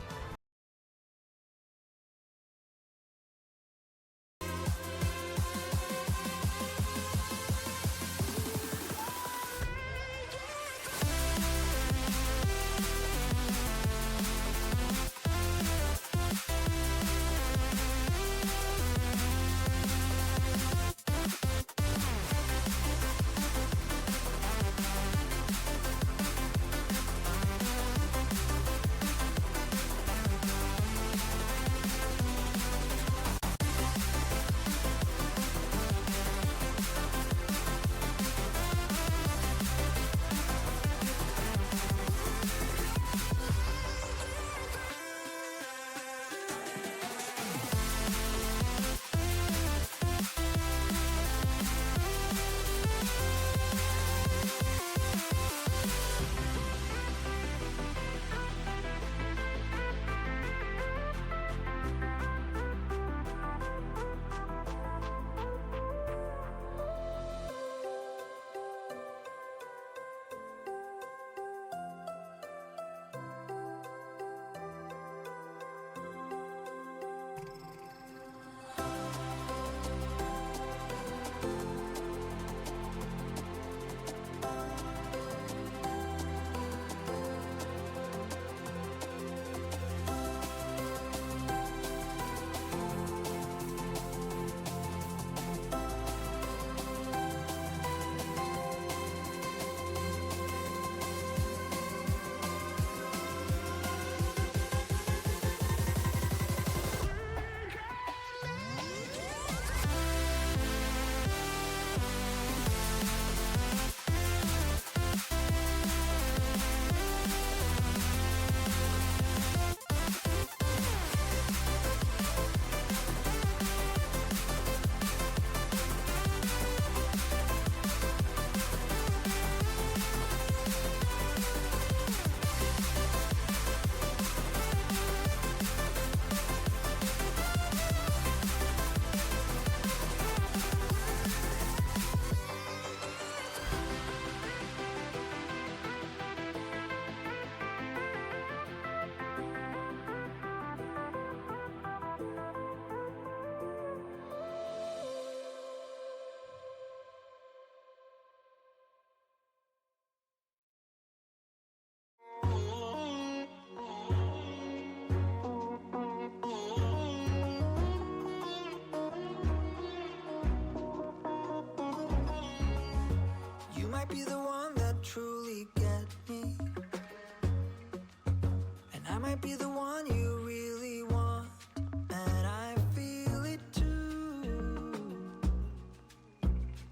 I might be the one you really want, and I feel it too.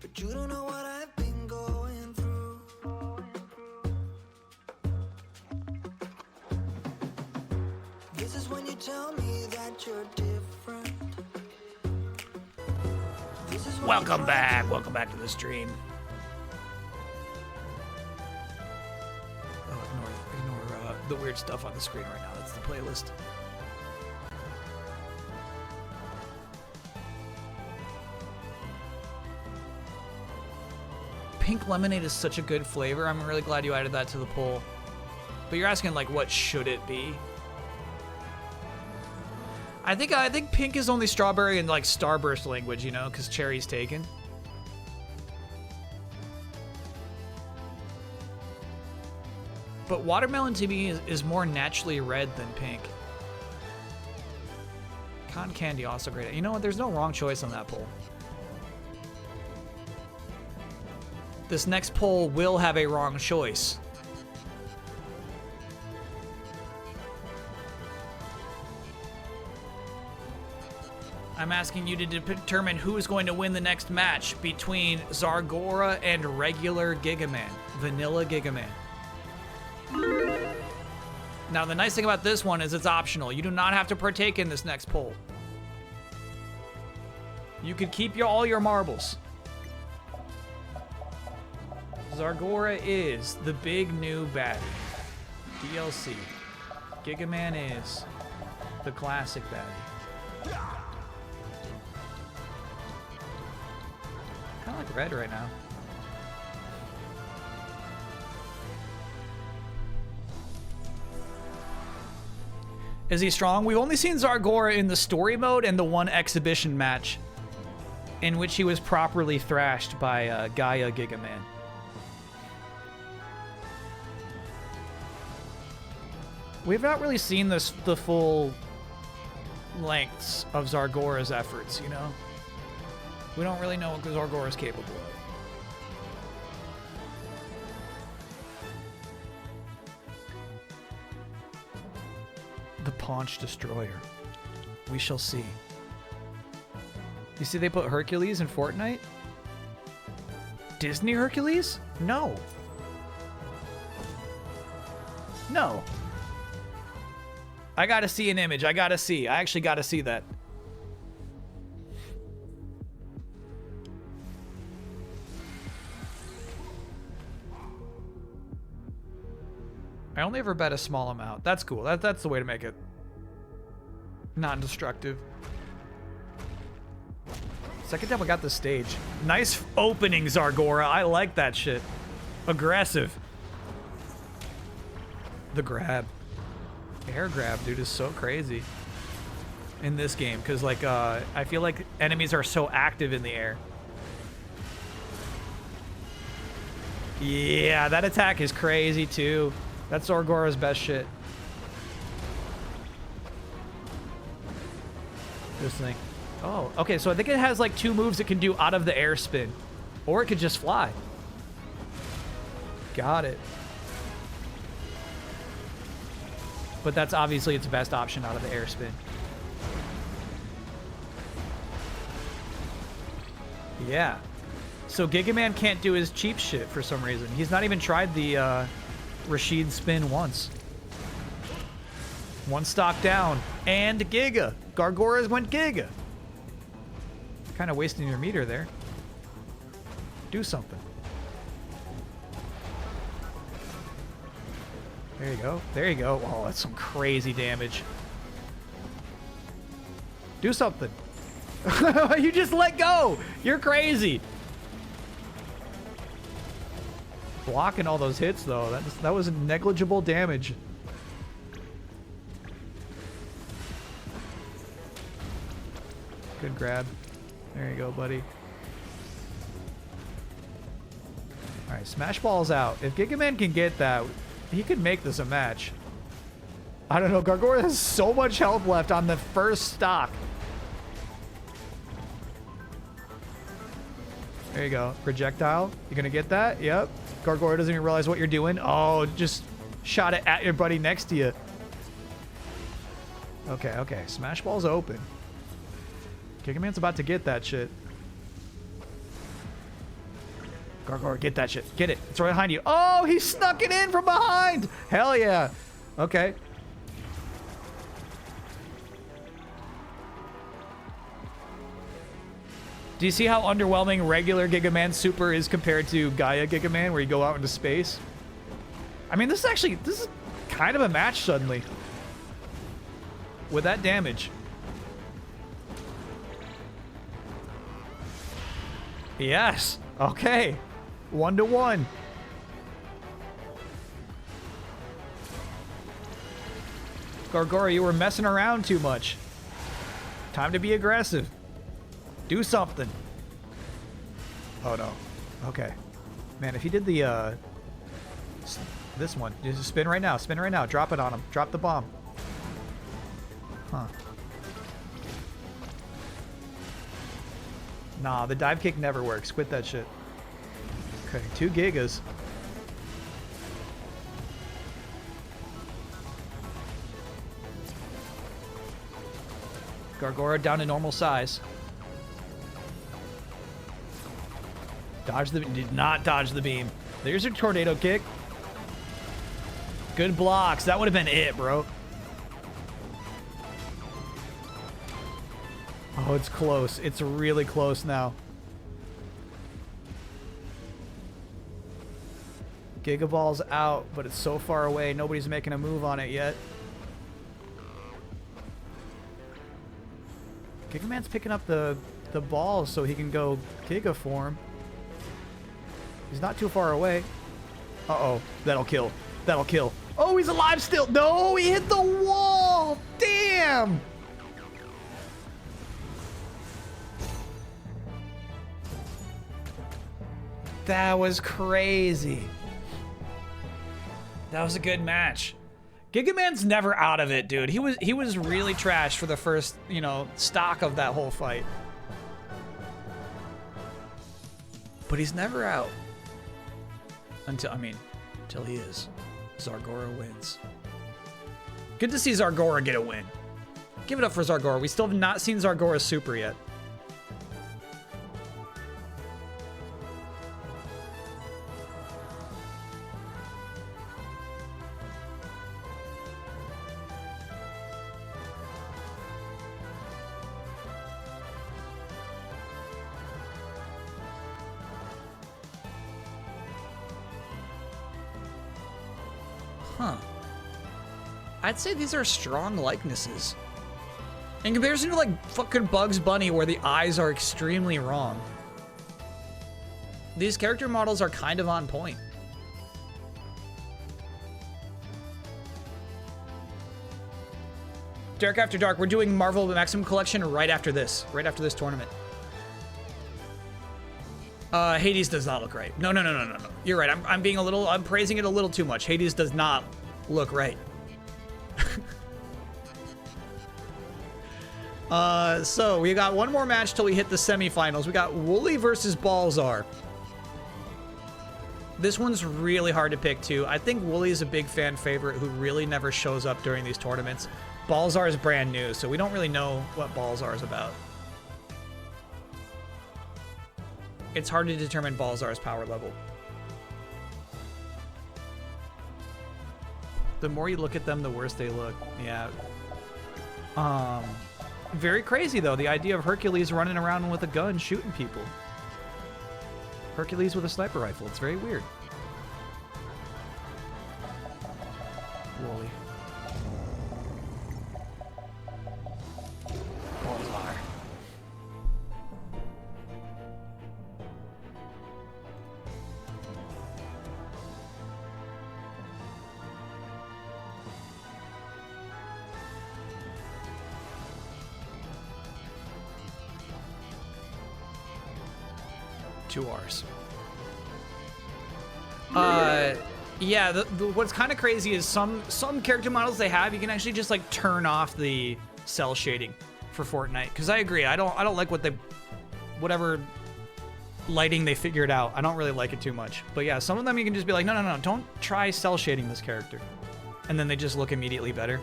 But you don't know what I've been going through. This is when you tell me that you're different. This is when Welcome back. Welcome back to the stream. Oh, ignore the weird stuff on the screen right now. That's the playlist. Pink lemonade is such a good flavor. I'm really glad you added that to the poll. But you're asking, like, what should it be? I think pink is only strawberry in, like, Starburst language, you know, because cherry's taken. But watermelon to me is more naturally red than pink. Cotton candy also great. You know what? There's no wrong choice on that poll. This next poll will have a wrong choice. I'm asking you to determine who is going to win the next match between Zargora and regular Gigaman, vanilla Gigaman. Now, the nice thing about this one is it's optional. You do not have to partake in this next poll. You could keep all your marbles. Zargora is the big new baddie. DLC. Gigaman is the classic baddie. Kind of like red right now. Is he strong? We've only seen Zargora in the story mode and the one exhibition match in which he was properly thrashed by Gaia Gigaman. We've not really seen the full lengths of Zargora's efforts, you know? We don't really know what Zargora is capable of. The Paunch Destroyer. We shall see. You see they put Hercules in Fortnite? Disney Hercules? No. No. I gotta see an image. I actually gotta see that. I only ever bet a small amount. That's cool. That's the way to make it non-destructive. Second time I got the stage. Nice opening, Zargora. I like that shit. Aggressive. The grab. Air grab, dude, is so crazy in this game because, like, I feel like enemies are so active in the air. Yeah, that attack is crazy too. That's Zargora's best shit. This thing. Oh, okay, so I think it has like 2 moves it can do out of the air spin. Or it could just fly. Got it. But that's obviously its best option out of the air spin. Yeah. So Gigaman can't do his cheap shit for some reason. He's not even tried the Rashid spin once. 1 stock down. And Giga. Gargoras went Giga. Kind of wasting your meter there. Do something. There you go. There you go. Oh, that's some crazy damage. Do something. You just let go. You're crazy. Blocking all those hits, though. That was negligible damage. Good grab. There you go, buddy. All right, Smash Ball's out. If Gigaman can get that, he could make this a match. I don't know. Gargora has so much health left on the first stock. There you go. Projectile. You gonna get that? Yep. Gargora doesn't even realize what you're doing. Oh, just shot it at your buddy next to you. Okay, okay. Smash Ball's open. GigaMan's about to get that shit. Gargor, get that shit. Get it. It's right behind you. Oh, he snuck it in from behind. Hell yeah. Okay. Do you see how underwhelming regular Gigaman Super is compared to Gaia Gigaman, where you go out into space? I mean, this is kind of a match suddenly. With that damage. Yes. Okay. 1-1. Gargora, you were messing around too much. Time to be aggressive. Do something. Oh no. Okay. Man, if he did the this one, just spin right now. Spin right now. Drop it on him. Drop the bomb. Huh. Nah, the dive kick never works. Quit that shit. Okay, 2 gigas. Gargora down to normal size. Dodge the... Did not dodge the beam. There's your tornado kick. Good blocks. That would have been it, bro. Oh, it's close. It's really close now. Gigaball's out, but it's so far away. Nobody's making a move on it yet. Gigaman's picking up the balls so he can go Giga form. He's not too far away. Uh-oh. That'll kill. That'll kill. Oh, he's alive still. No, he hit the wall. Damn. That was crazy. That was a good match. Gigaman's never out of it, dude. He was really trash for the first, you know, stock of that whole fight. But he's never out. Until he is. Zargora wins. Good to see Zargora get a win. Give it up for Zargora. We still have not seen Zargora's super yet. Huh. I'd say these are strong likenesses. In comparison to, like, fucking Bugs Bunny, where the eyes are extremely wrong. These character models are kind of on point. Dark After Dark, we're doing Marvel Maximum Collection right after this tournament. Hades does not look right. No. You're right. I'm praising it a little too much. Hades does not look right. So we got one more match till we hit the semifinals. We got Wooly versus Balzar. This one's really hard to pick too. I think Wooly is a big fan favorite who really never shows up during these tournaments. Balzar is brand new, so we don't really know what Balzar is about. It's hard to determine Balzar's power level. The more you look at them, the worse they look. Yeah. Very crazy, though, the idea of Hercules running around with a gun shooting people. Hercules with a sniper rifle. It's very weird. Wooly. Balzar. Two R's. Yeah, what's kind of crazy is some character models they have, you can actually just like turn off the cell shading for Fortnite. Because I agree, I don't like whatever lighting they figured out. I don't really like it too much. But yeah, some of them you can just be like, no, don't try cell shading this character. And then they just look immediately better.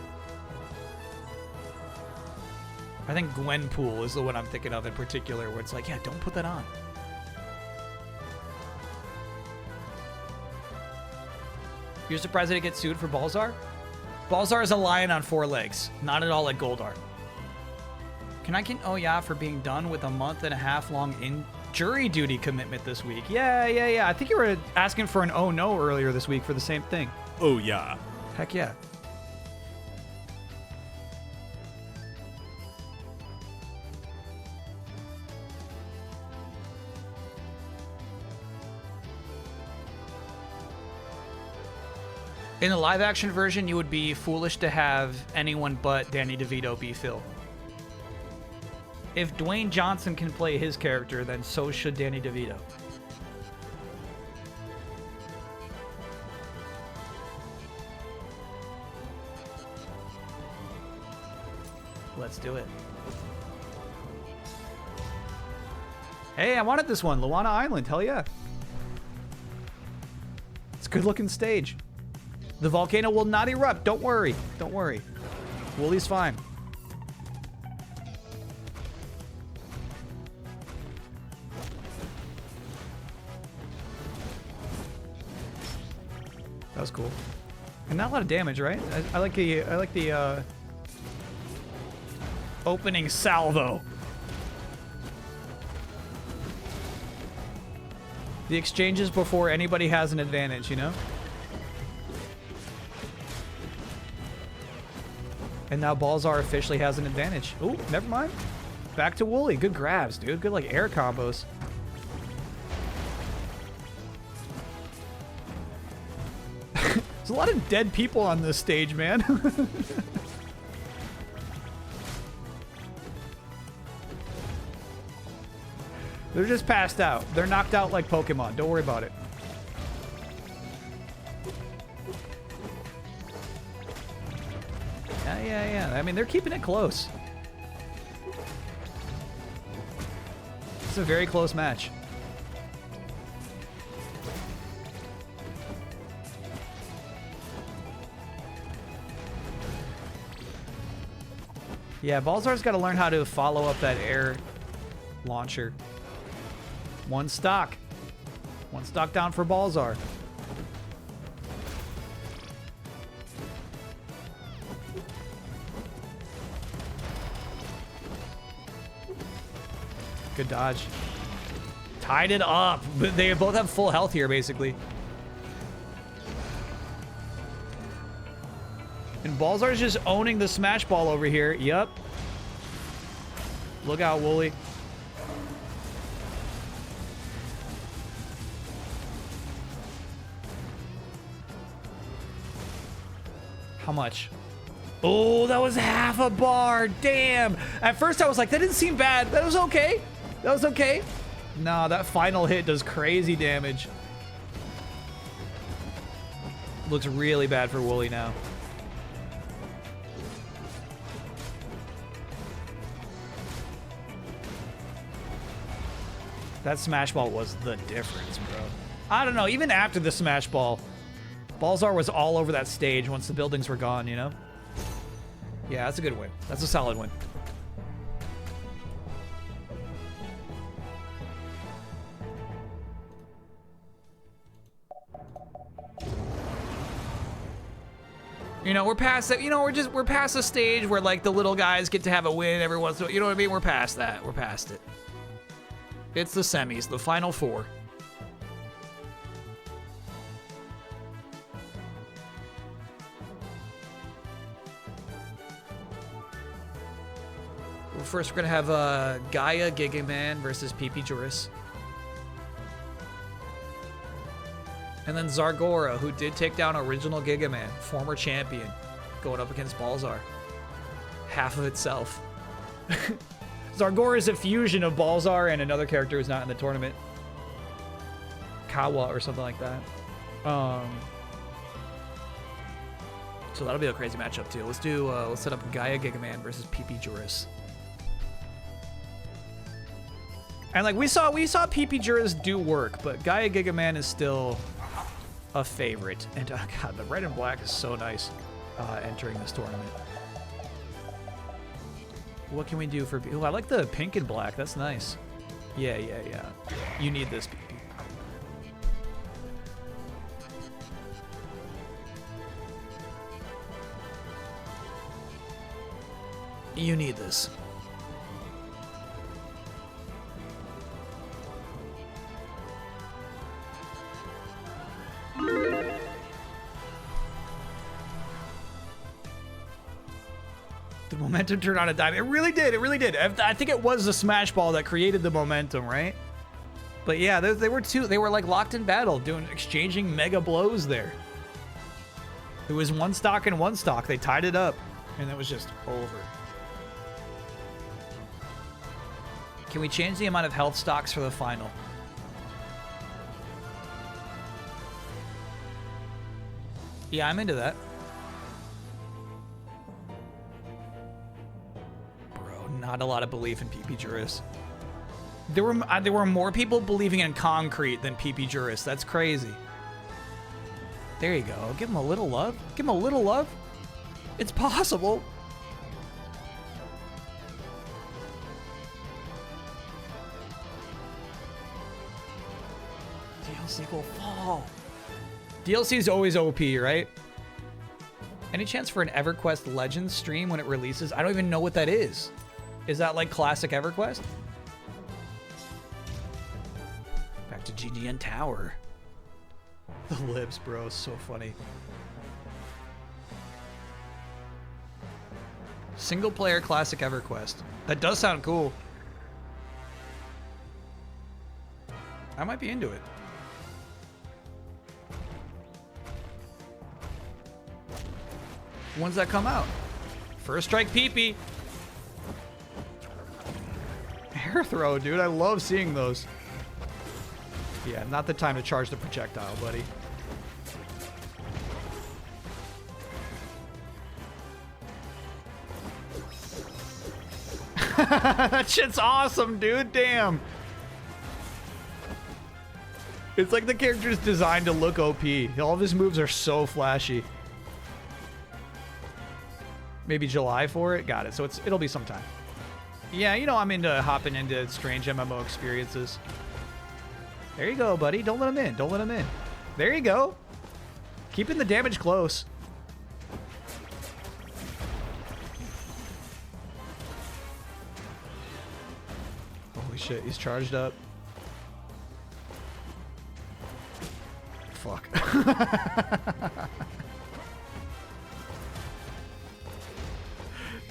I think Gwenpool is the one I'm thinking of in particular, where it's like, yeah, don't put that on. You're surprised that it gets sued for Balzar? Balzar is a lion on 4 legs, not at all like Goldar. Can I get oh yeah for being done with a month-and-a-half long in jury duty commitment this week? Yeah. I think you were asking for an oh no earlier this week for the same thing. Oh yeah. Heck yeah. In the live-action version, you would be foolish to have anyone but Danny DeVito be Phil. If Dwayne Johnson can play his character, then so should Danny DeVito. Let's do it. Hey, I wanted this one. Luana Island. Hell yeah. It's a good-looking stage. The volcano will not erupt. Don't worry. Don't worry. Wooly's fine. That was cool. And not a lot of damage, right? I like the opening salvo. The exchanges before anybody has an advantage, you know? And now Balzar officially has an advantage. Ooh, never mind. Back to Wooly. Good grabs, dude. Good, like, air combos. There's a lot of dead people on this stage, man. They're just passed out. They're knocked out like Pokemon. Don't worry about it. Yeah. I mean, they're keeping it close. It's a very close match. Yeah, Balzar's got to learn how to follow up that air launcher. One stock. One stock down for Balzar. Good dodge. Tied it up. But they both have full health here, basically. And Balzar's just owning the smash ball over here. Yep. Look out, Wooly. How much? Oh, that was half a bar. Damn. At first I was like, that didn't seem bad. That was okay. That was okay. No, that final hit does crazy damage. Looks really bad for Wooly now. That smash ball was the difference, bro. I don't know. Even after the smash ball, Balzar was all over that stage once the buildings were gone, you know? Yeah, that's a good win. That's a solid win. You know, we're past that. You know, we're past the stage where like the little guys get to have a win every once in a while. You know what I mean? We're past that. We're past it. It's the semis, the final four. Well, first, we're gonna have Gaia Gigaman versus PP Juris. And then Zargora, who did take down original Gigaman, former champion, going up against Balzar. Half of itself. Zargora is a fusion of Balzar and another character who's not in the tournament. Kawa or something like that. So that'll be a crazy matchup too. Let's set up Gaia Gigaman versus PP Juris. And like we saw PP Juris do work, but Gaia Gigaman is still a favorite. And God, the red and black is so nice entering this tournament. What can we do for... Ooh, I like the pink and black. That's nice. Yeah. You need this, PP. You need this. The momentum turned on a dime. It really did. It really did. I think it was the smash ball that created the momentum, right? But yeah, they were two. They were like locked in battle, exchanging mega blows there. It was one stock and one stock. They tied it up, and it was just over. Can we change the amount of health stocks for the final? Yeah, I'm into that. Bro, not a lot of belief in PP Juris. There were more people believing in concrete than PP Juris. That's crazy. There you go. Give him a little love. Give him a little love. It's possible. DLC will fall. DLC is always OP, right? Any chance for an EverQuest Legends stream when it releases? I don't even know what that is. Is that like classic EverQuest? Back to GGN Tower. The libs, bro. So funny. Single player classic EverQuest. That does sound cool. I might be into it. When's that come out? First strike PP. Hair throw, dude. I love seeing those. Yeah, not the time to charge the projectile, buddy. That shit's awesome, dude. Damn. It's like the character's designed to look OP. All of his moves are so flashy. Maybe July for it? Got it. So it'll be sometime. Yeah, you know I'm into hopping into strange MMO experiences. There you go, buddy. Don't let him in. Don't let him in. There you go. Keeping the damage close. Holy shit, he's charged up. Fuck.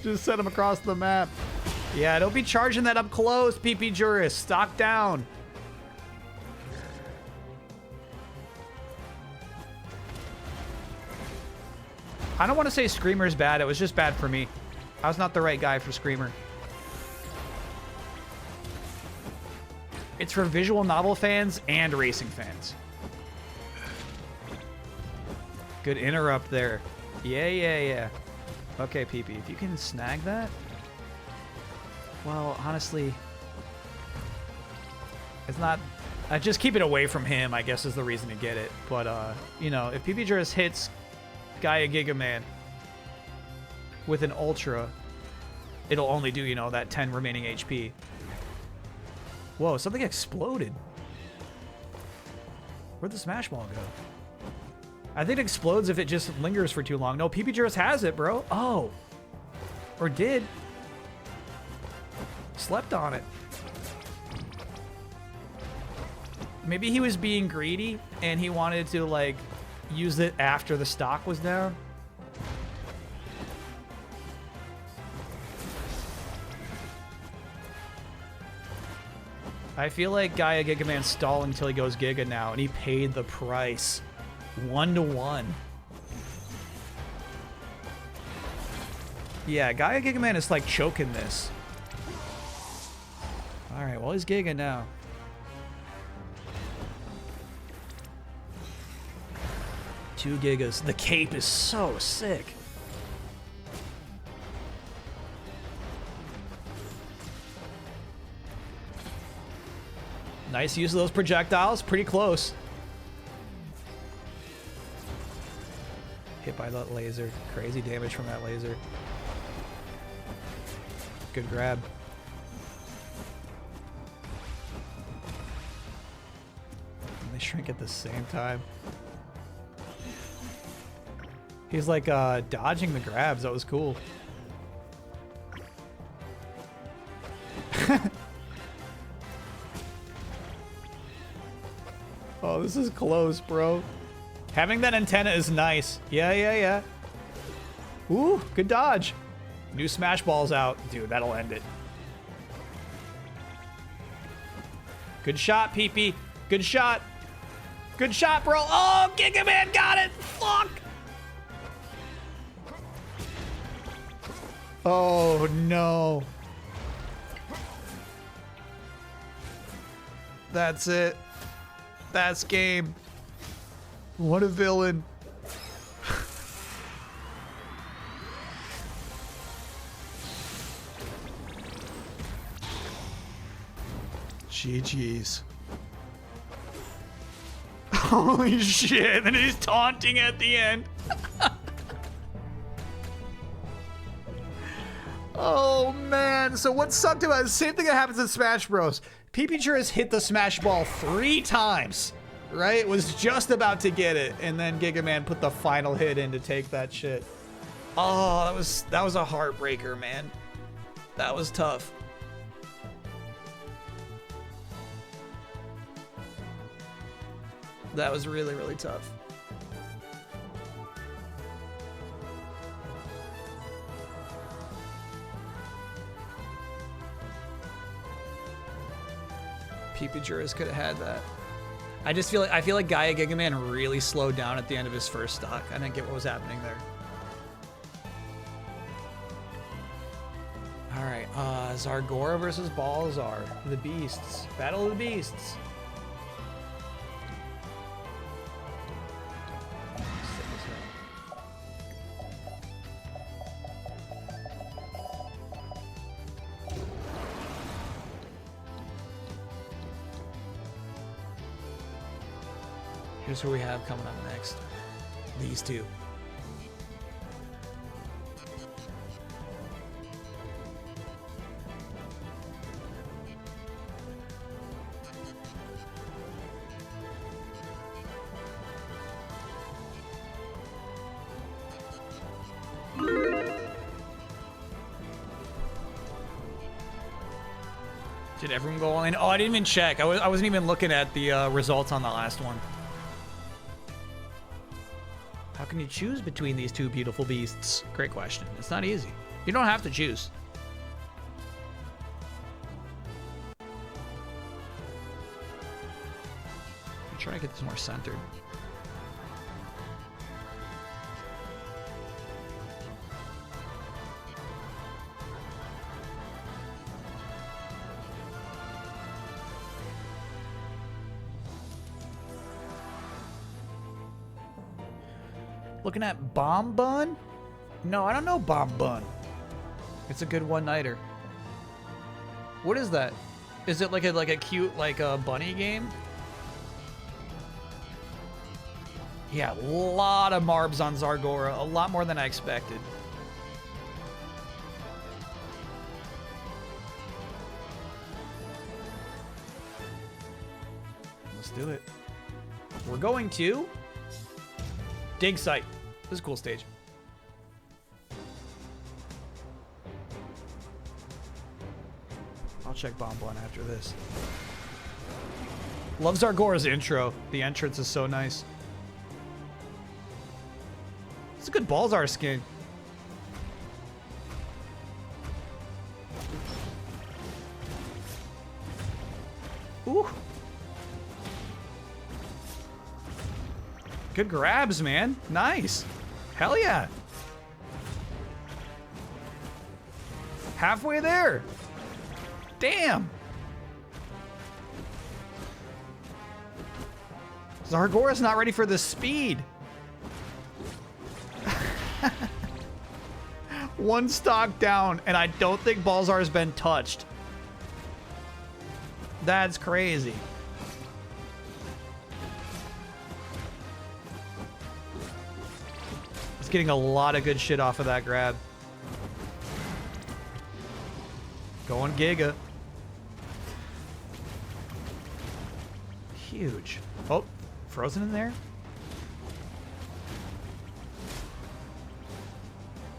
Just send him across the map. Yeah, don't be charging that up close, PP Juris. Stock down. I don't want to say Screamer's bad. It was just bad for me. I was not the right guy for Screamer. It's for visual novel fans and racing fans. Good interrupt there. Yeah. Okay, PP, if you can snag that. Well, honestly, it's not. Just keep it away from him, I guess, is the reason to get it. But, you know, if PP Juris hits Gaia Gigaman with an Ultra, it'll only do, you know, that 10 remaining HP. Whoa, something exploded. Where'd the Smash Ball go? I think it explodes if it just lingers for too long. No, PP Juris has it, bro. Oh. Or did. Slept on it. Maybe he was being greedy and he wanted to, like, use it after the stock was down. I feel like Gaia Gigaman's stalling until he goes Giga now, and he paid the price. 1-to-1. Yeah, Gaia Gigaman is like choking this. Alright, well, he's Giga now. Two Gigas. The cape is so sick. Nice use of those projectiles. Pretty close. Hit by that laser. Crazy damage from that laser. Good grab. And they shrink at the same time. He's like dodging the grabs. That was cool. Oh, this is close, bro. Having that antenna is nice. Yeah. Ooh, good dodge. New smash ball's out. Dude, that'll end it. Good shot, PP. Good shot. Good shot, bro. Oh, GigaBash got it. Fuck. Oh, no. That's it. That's game. What a villain. GG's. Holy shit. And he's taunting at the end. Oh, man. So what sucked about it, same thing that happens in Smash Bros. PP has hit the Smash Ball 3 times, right? Was just about to get it, and then GigaBash put the final hit in to take that shit. Oh, that was a heartbreaker, man. That was tough. That was really, really tough. PP Juris could have had that. I feel like Gaia GigaBash really slowed down at the end of his first stock. I didn't get what was happening there. All right, Zargora versus Balzar. The Beasts. Battle of the Beasts. Here's who we have coming up next. These two. Did everyone go all in? Oh, I didn't even check. I wasn't even looking at the results on the last one. How can you choose between these two beautiful beasts? Great question. It's not easy. You don't have to choose. I'm trying to get this more centered. Looking at Bomb Bun? No, I don't know Bomb Bun. It's a good one-nighter. What is that? Is it like a cute bunny game? Yeah, a lot of marbs on Zargora. A lot more than I expected. Let's do it. We're going to Dig Site. This is a cool stage. I'll check Bomb Blunt after this. Love Zargora's intro. The entrance is so nice. It's a good Balzar skin. Ooh. Good grabs, man. Nice. Hell yeah. Halfway there. Damn. Zargora's not ready for the speed. One stock down, and I don't think Balzar's been touched. That's crazy. He's getting a lot of good shit off of that grab. Going Giga. Huge. Oh, frozen in there?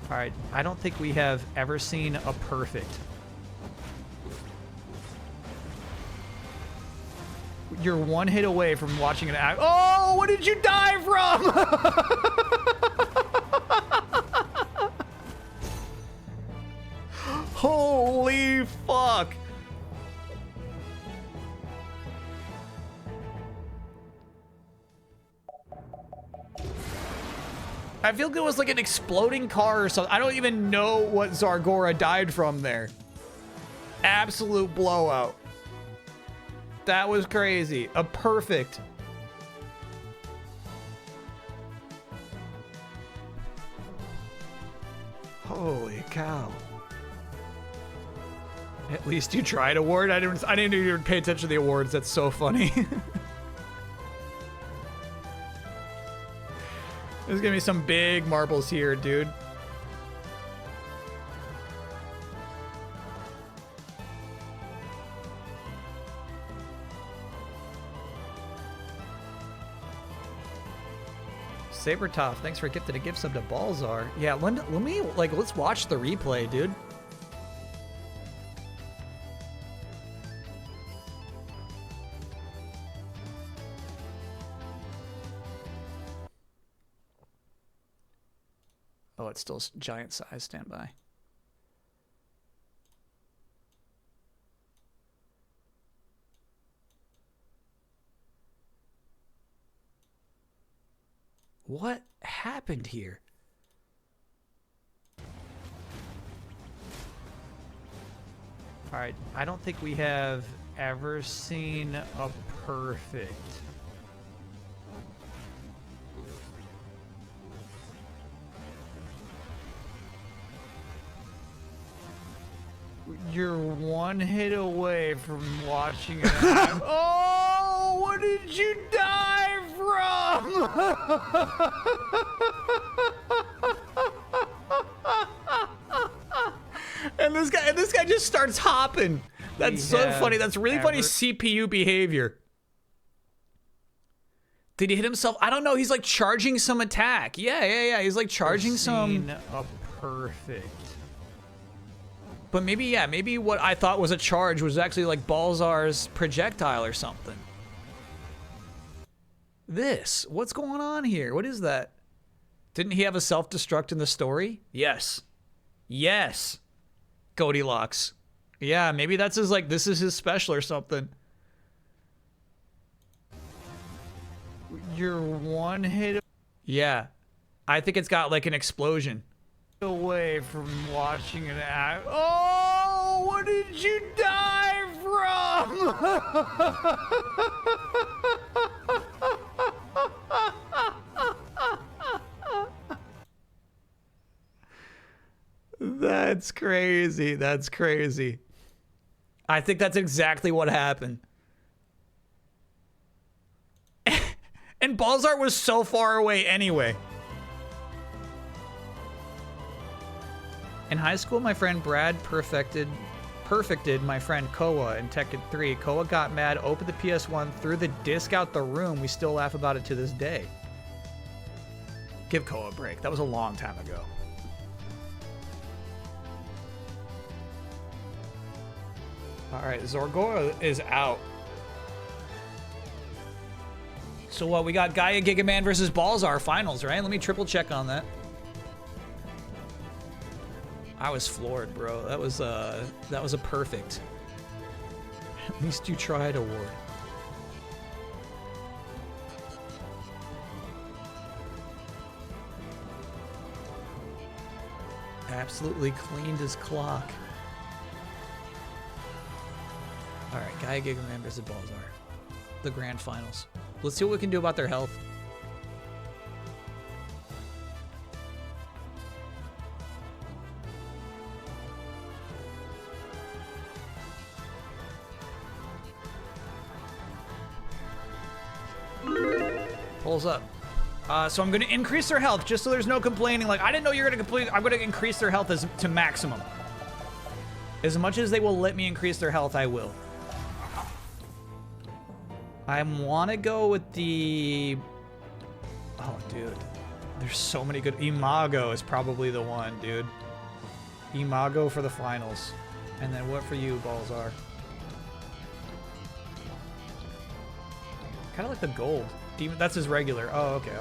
All right, I don't think we have ever seen a perfect. You're one hit away from watching an act. Oh, what did you die from? Holy fuck. I feel like it was like an exploding car or something. I don't even know what Zargora died from there. Absolute blowout. That was crazy. A perfect. Holy cow. At least you tried award. I didn't even pay attention to the awards. That's so funny. There's gonna be some big marbles here, dude. Sabertoff, thanks for gifting a gift sub to Balzar. Yeah, let's watch the replay, dude. Oh, it's still giant size. Stand by. What happened here? All right, I don't think we have ever seen a perfect. You're one hit away from watching it. Oh, what did you die from? and this guy just starts hopping. That's so funny. That's really funny CPU behavior. Did he hit himself? I don't know. He's like charging some attack. Yeah. He's like charging some. A perfect. But maybe what I thought was a charge was actually like Balzar's projectile or something. What's going on here? What is that? Didn't he have a self-destruct in the story? Yes. Goldilocks. Yeah, maybe that's his, like, this is his special or something. You're one hit. Yeah. I think it's got like an explosion. Away from watching an act. Oh, what did you die from? That's crazy. That's crazy. I think that's exactly what happened. And Balzar was so far away anyway. In high school, my friend Brad perfected my friend Koa in Tekken 3. Koa got mad, opened the PS1, threw the disc out the room. We still laugh about it to this day. Give Koa a break. That was a long time ago. All right, Zorgora is out. So what, we got Gaia Gigaman versus Balzar finals, right? Let me triple check on that. I was floored, bro. That was a perfect. At least you tried award. Absolutely cleaned his clock. All right, Gaia Gigaman versus Balzar. The grand finals. Let's see what we can do about their health. Pulls up. So I'm going to increase their health just so there's no complaining. Like, I didn't know you were going to complain. I'm going to increase their health to maximum. As much as they will let me increase their health, I will. I want to go with the... Oh, dude. There's so many good... Imago is probably the one, dude. Imago for the finals. And then what for you, Balzar? Kind of like the gold. Demon, that's his regular. Oh, okay.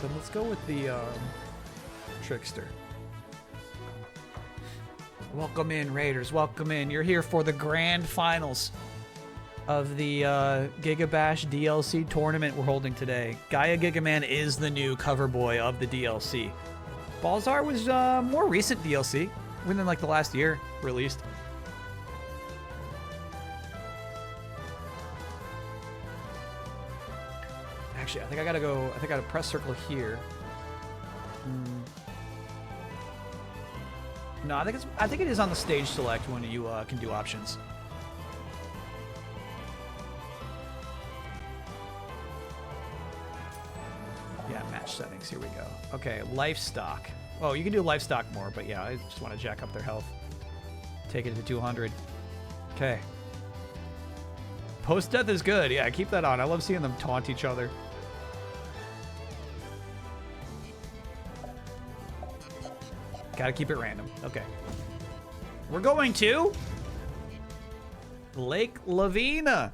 Then let's go with the Trickster. Welcome in, Raiders. Welcome in. You're here for the grand finals of the GigaBash DLC tournament we're holding today. Gaia Gigaman is the new cover boy of the DLC. Balzar was more recent DLC, within like the last year released. Actually, I think I gotta go. I think I gotta press circle here. No, I think it is on the stage select when you can do options. Yeah, match settings. Here we go. Okay, livestock. Oh, you can do livestock more, but yeah, I just want to jack up their health. Take it to 200. Okay. Post-death is good. Yeah, keep that on. I love seeing them taunt each other. Gotta keep it random. Okay. We're going to Lake Lavina.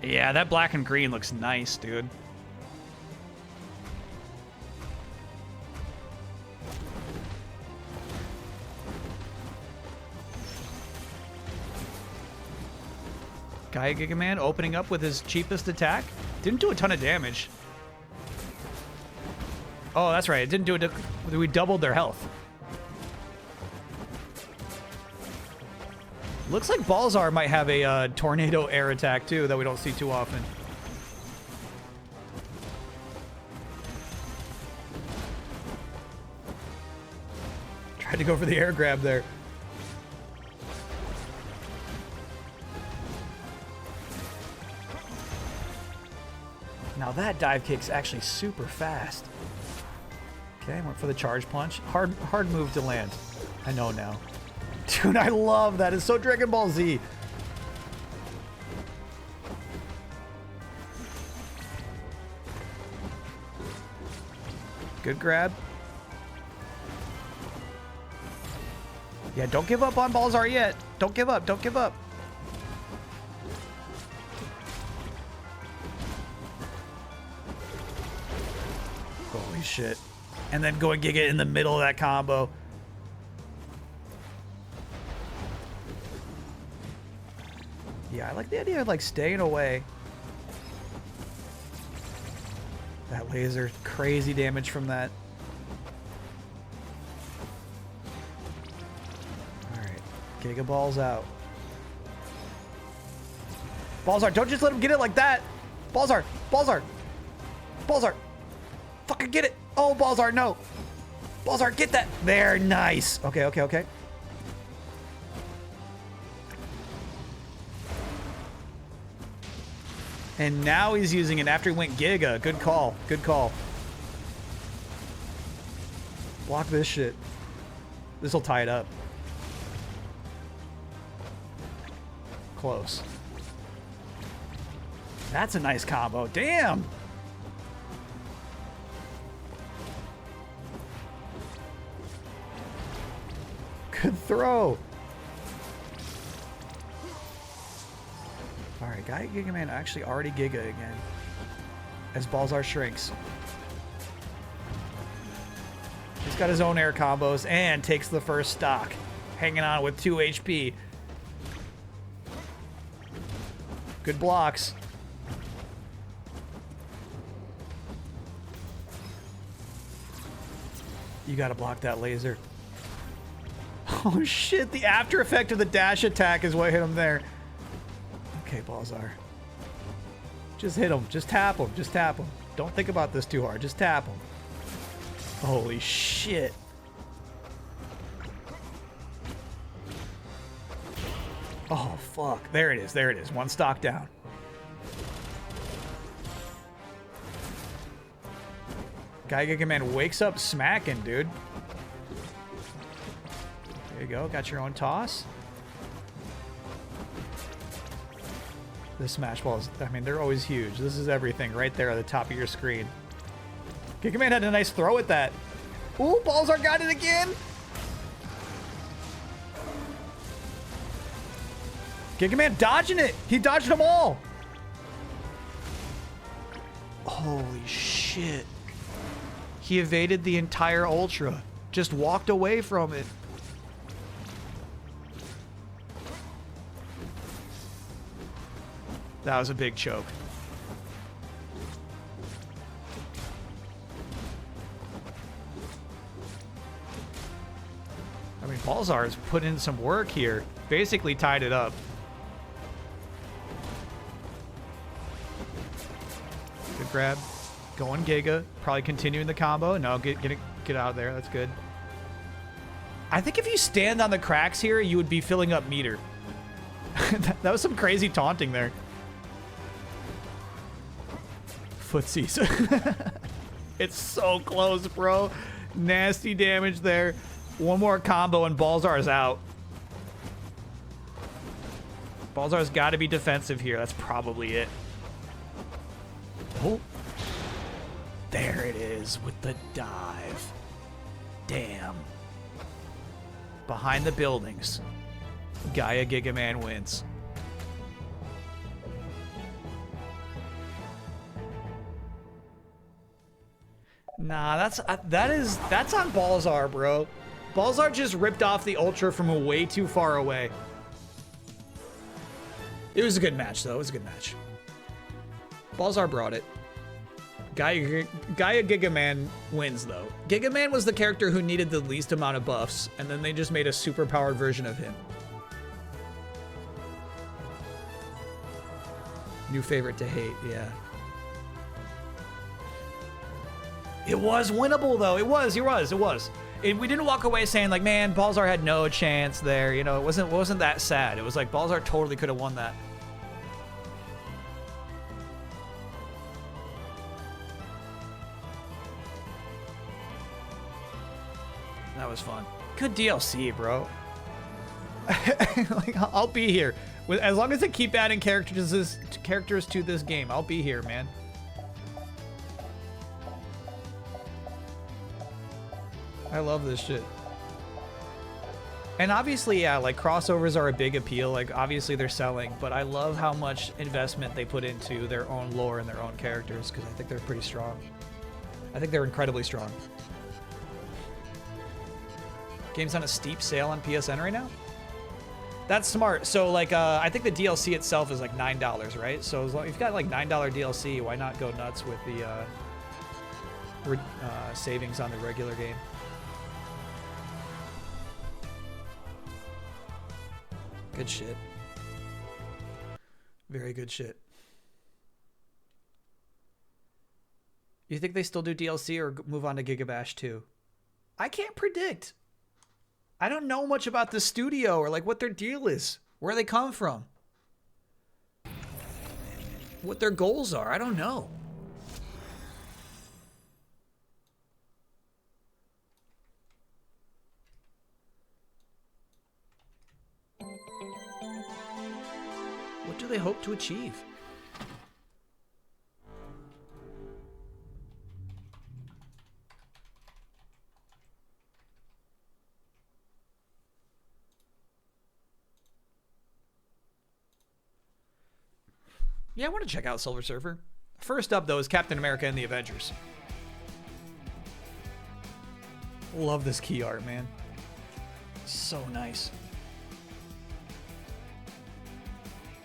Yeah, that black and green looks nice, dude. Gaia Gigaman opening up with his cheapest attack. Didn't do a ton of damage. Oh, that's right. It didn't do it. We doubled their health. Looks like Balzar might have a tornado air attack too that we don't see too often. Tried to go for the air grab there. Now that dive kick's actually super fast. Okay, went for the charge punch. Hard move to land. I know now. Dude, I love that. It's so Dragon Ball Z. Good grab. Yeah, don't give up on Balzar yet. Don't give up. Don't give up. Holy shit. And then going Giga in the middle of that combo. Yeah, I like the idea of like staying away. That laser, crazy damage from that. Alright, Giga Ball's out. Balzar, don't just let him get it like that! Balzar! Balzar! Balzar! Fucking get it! Oh, Balzar, no! Balzar, get that! There, nice! Okay, okay, okay. And now he's using it after he went Giga. Good call. Good call. Block this shit. This'll tie it up. Close. That's a nice combo. Damn! Good throw. Alright, Gaia Gigaman actually already Giga again. As Balzar shrinks. He's got his own air combos and takes the first stock. Hanging on with 2 HP. Good blocks. You gotta block that laser. Oh shit, the after effect of the dash attack is what hit him there. Okay, Balzar. Just hit him. Just tap him. Just tap him. Don't think about this too hard. Just tap him. Holy shit. Oh, fuck. There it is. There it is. One stock down. GigaBash wakes up smacking, dude. There you go. Got your own toss. The Smash Balls, I mean, they're always huge. This is everything right there at the top of your screen. GigaBash had a nice throw at that. Ooh, Balzar got it again. GigaBash dodging it. He dodged them all. Holy shit. He evaded the entire Ultra. Just walked away from it. That was a big choke. I mean, Balzar's put in some work here. Basically tied it up. Good grab. Going Giga. Probably continuing the combo. No, get out of there. That's good. I think if you stand on the cracks here, you would be filling up meter. That was some crazy taunting there. Footsies. It's so close, bro. Nasty damage there. One more combo and Balzar is out. Balzar's got to be defensive here. That's probably it. Oh. There it is with the dive. Damn. Behind the buildings. GigaBash wins. Nah, that's on Balzar, bro. Balzar just ripped off the Ultra from way too far away. It was a good match, though. It was a good match. Balzar brought it. GigaBash wins, though. GigaBash was the character who needed the least amount of buffs, and then they just made a super powered version of him. New favorite to hate, yeah. It was winnable, though. It was. We didn't walk away saying, like, man, Balzar had no chance there. You know, it wasn't that sad. It was like, Balzar totally could have won that. That was fun. Good DLC, bro. Like, I'll be here. As long as they keep adding characters to this game, I'll be here, man. I love this shit. And obviously, yeah, like crossovers are a big appeal. Like obviously they're selling, but I love how much investment they put into their own lore and their own characters because I think they're pretty strong. I think they're incredibly strong. Game's on a steep sale on PSN right now. That's smart. So like, I think the DLC itself is like $9, right? So as long as you've got like $9 DLC, why not go nuts with the savings on the regular game? Good shit. Very good shit. You think they still do DLC or move on to GigaBash 2? I can't predict. I don't know much about the studio or like what their deal is, where they come from, what their goals are. I don't know. What do they hope to achieve? Yeah, I want to check out Silver Surfer. First up, though, is Captain America and the Avengers. Love this key art, man. So nice.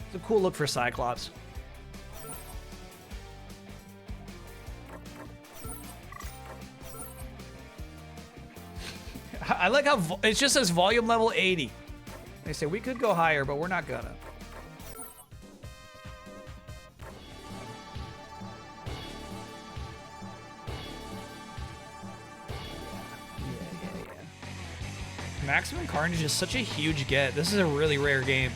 It's a cool look for Cyclops. I like how it just says volume level 80. They say we could go higher, but we're not gonna. MaXimum Carnage is such a huge get. This is a really rare game.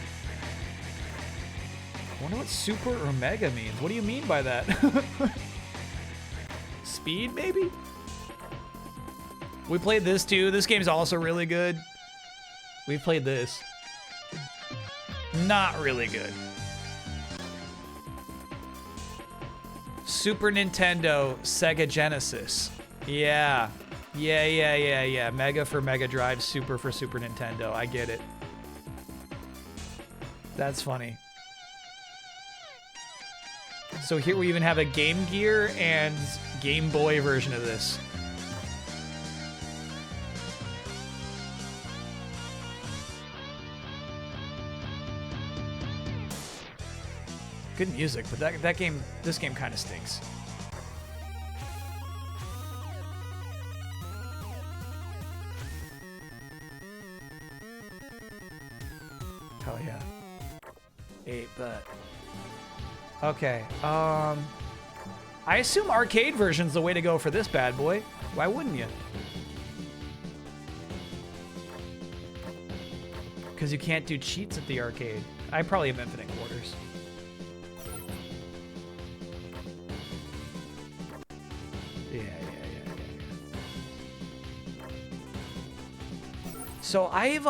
wonder what super or mega means. What do you mean by that? Speed, maybe? We played this too. This game's also really good. We played this. Not really good. Super Nintendo, Sega Genesis. Yeah. Yeah. Mega for Mega Drive, Super for Super Nintendo. I get it. That's funny. So here we even have a Game Gear and Game Boy version of this. Good music, but this game kind of stinks. Hell yeah. 8-bit. Okay, I assume arcade version's the way to go for this bad boy. Why wouldn't you? Because you can't do cheats at the arcade. I probably have infinite quarters. Yeah. So I've,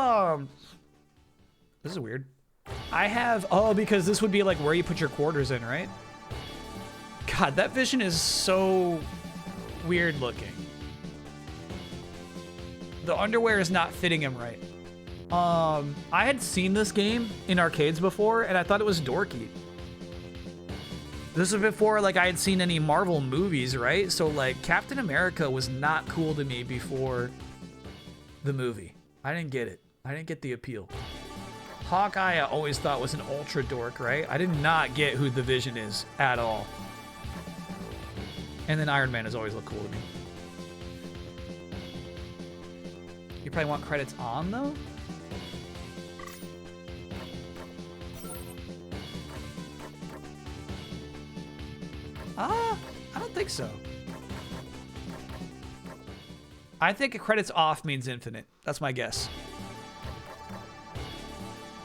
this is weird. I have, because this would be like where you put your quarters in, right? God, that vision is so weird looking. The underwear is not fitting him right. I had seen this game in arcades before, and I thought it was dorky. This was before, like, I had seen any Marvel movies, right? So, like, Captain America was not cool to me before the movie. I didn't get it. I didn't get the appeal. Hawkeye, I always thought was an ultra dork, right? I did not get who the Vision is at all. And then Iron Man has always looked cool to me. You probably want credits on, though? I don't think so. I think a credits off means infinite. That's my guess.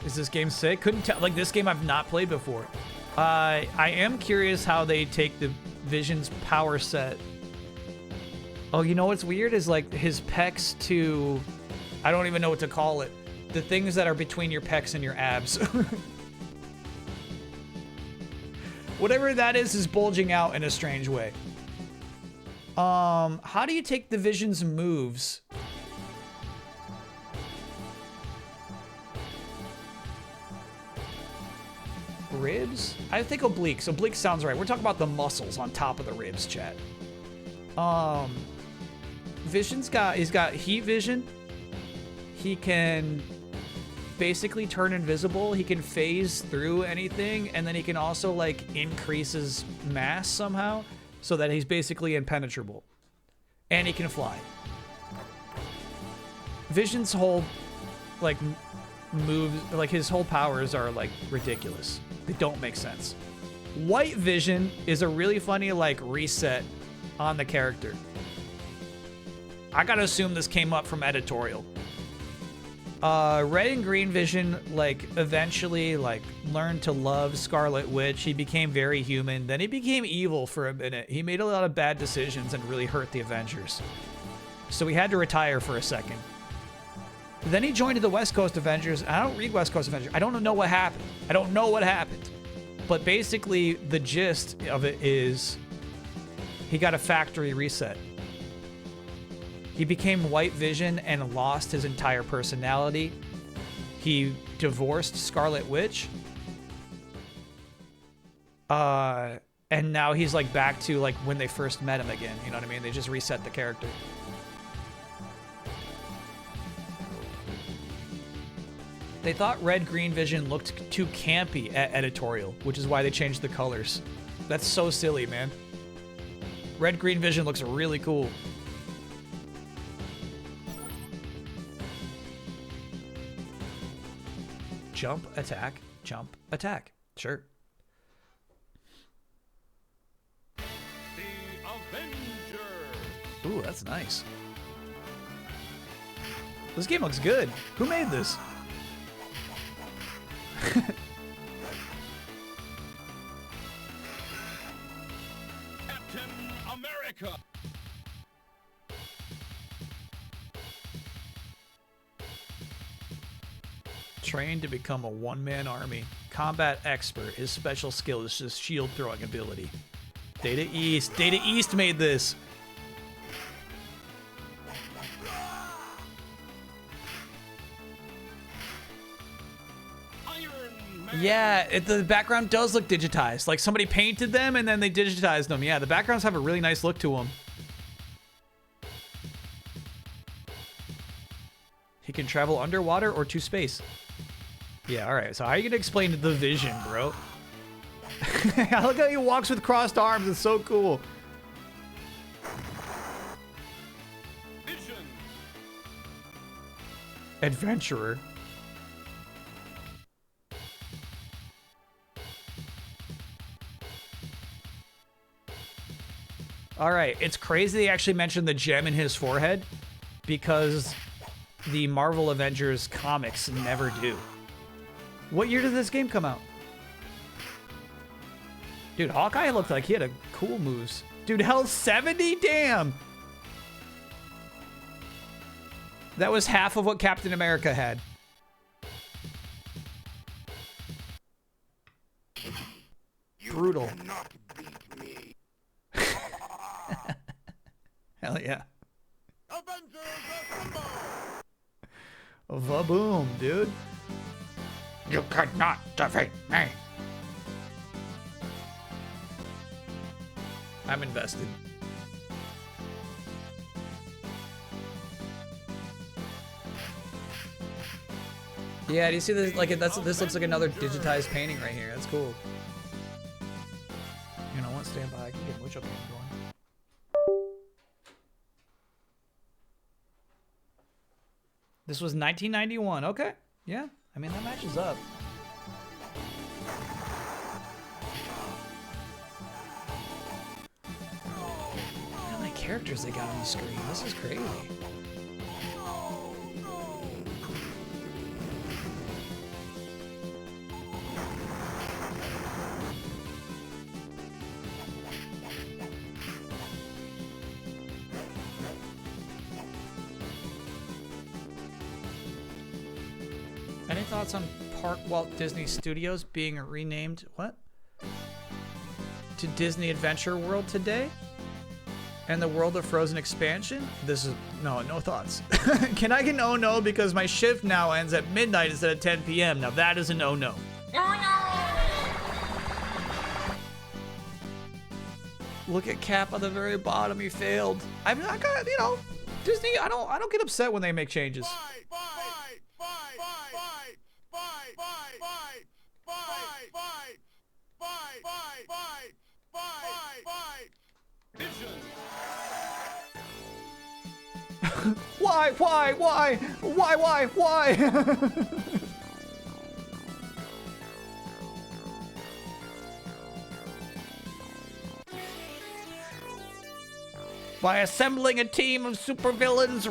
Is this game sick? Couldn't tell. Like, this game I've not played before. I am curious how they take the Vision's power set. Oh, you know what's weird is, like, his pecs to... I don't even know what to call it. The things that are between your pecs and your abs. Whatever that is bulging out in a strange way. How do you take the Vision's moves? Ribs? I think obliques. Oblique sounds right. We're talking about the muscles on top of the ribs, chat. He's got heat vision. He can basically turn invisible. He can phase through anything, and then he can also, like, increase his mass somehow so that he's basically impenetrable. And he can fly. Vision's whole, like, moves, like, his whole powers are, like, ridiculous. They don't make sense. White Vision is a really funny, like, reset on the character. I gotta assume this came up from editorial. Red and Green Vision, like, eventually, like, learned to love Scarlet Witch. He became very human. Then he became evil for a minute. He made a lot of bad decisions and really hurt the Avengers. So he had to retire for a second. Then he joined the West Coast Avengers. I don't read West Coast Avengers. I don't know what happened. I don't know what happened. But basically, the gist of it is he got a factory reset. He became White Vision and lost his entire personality. He divorced Scarlet Witch. And now he's, like, back to, like, when they first met him again. You know what I mean? They just reset the character. They thought Red Green Vision looked too campy at editorial, which is why they changed the colors. That's so silly, man. Red Green Vision looks really cool. Jump, attack, jump, attack. Sure. The Avengers. Ooh, that's nice. This game looks good. Who made this? Trained to become a one-man army. Combat expert. His special skill is just shield throwing ability. Data East. Data East made this. Yeah, the background does look digitized. Like somebody painted them and then they digitized them. Yeah, the backgrounds have a really nice look to them. He can travel underwater or to space. Yeah, alright. So how are you going to explain the vision, bro? I look how he walks with crossed arms. It's so cool. Vision. Adventurer. Alright, it's crazy they actually mentioned the gem in his forehead because the Marvel Avengers comics never do. What year did this game come out? Dude, Hawkeye looked like he had a cool moves. Dude, health 70? Damn! That was half of what Captain America had. Brutal. Hell yeah. Va-boom, dude. You could not defeat me. I'm invested. Yeah, do you see this? Like, this looks like another digitized painting right here. That's cool. You know what? Stand by. I can get mucho game going. This was 1991. Okay. Yeah. I mean, that matches up. How many characters they got on the screen? This is crazy. Any thoughts on Park Walt Disney Studios being renamed, what? To Disney Adventure World today? And the World of Frozen expansion? This is, no thoughts. Can I get an oh no because my shift now ends at midnight instead of 10 p.m. Now that is an oh no. Look at Cap on the very bottom, he failed. I'm not gonna, you know, Disney, I don't get upset when they make changes. Why? By assembling a team of supervillains,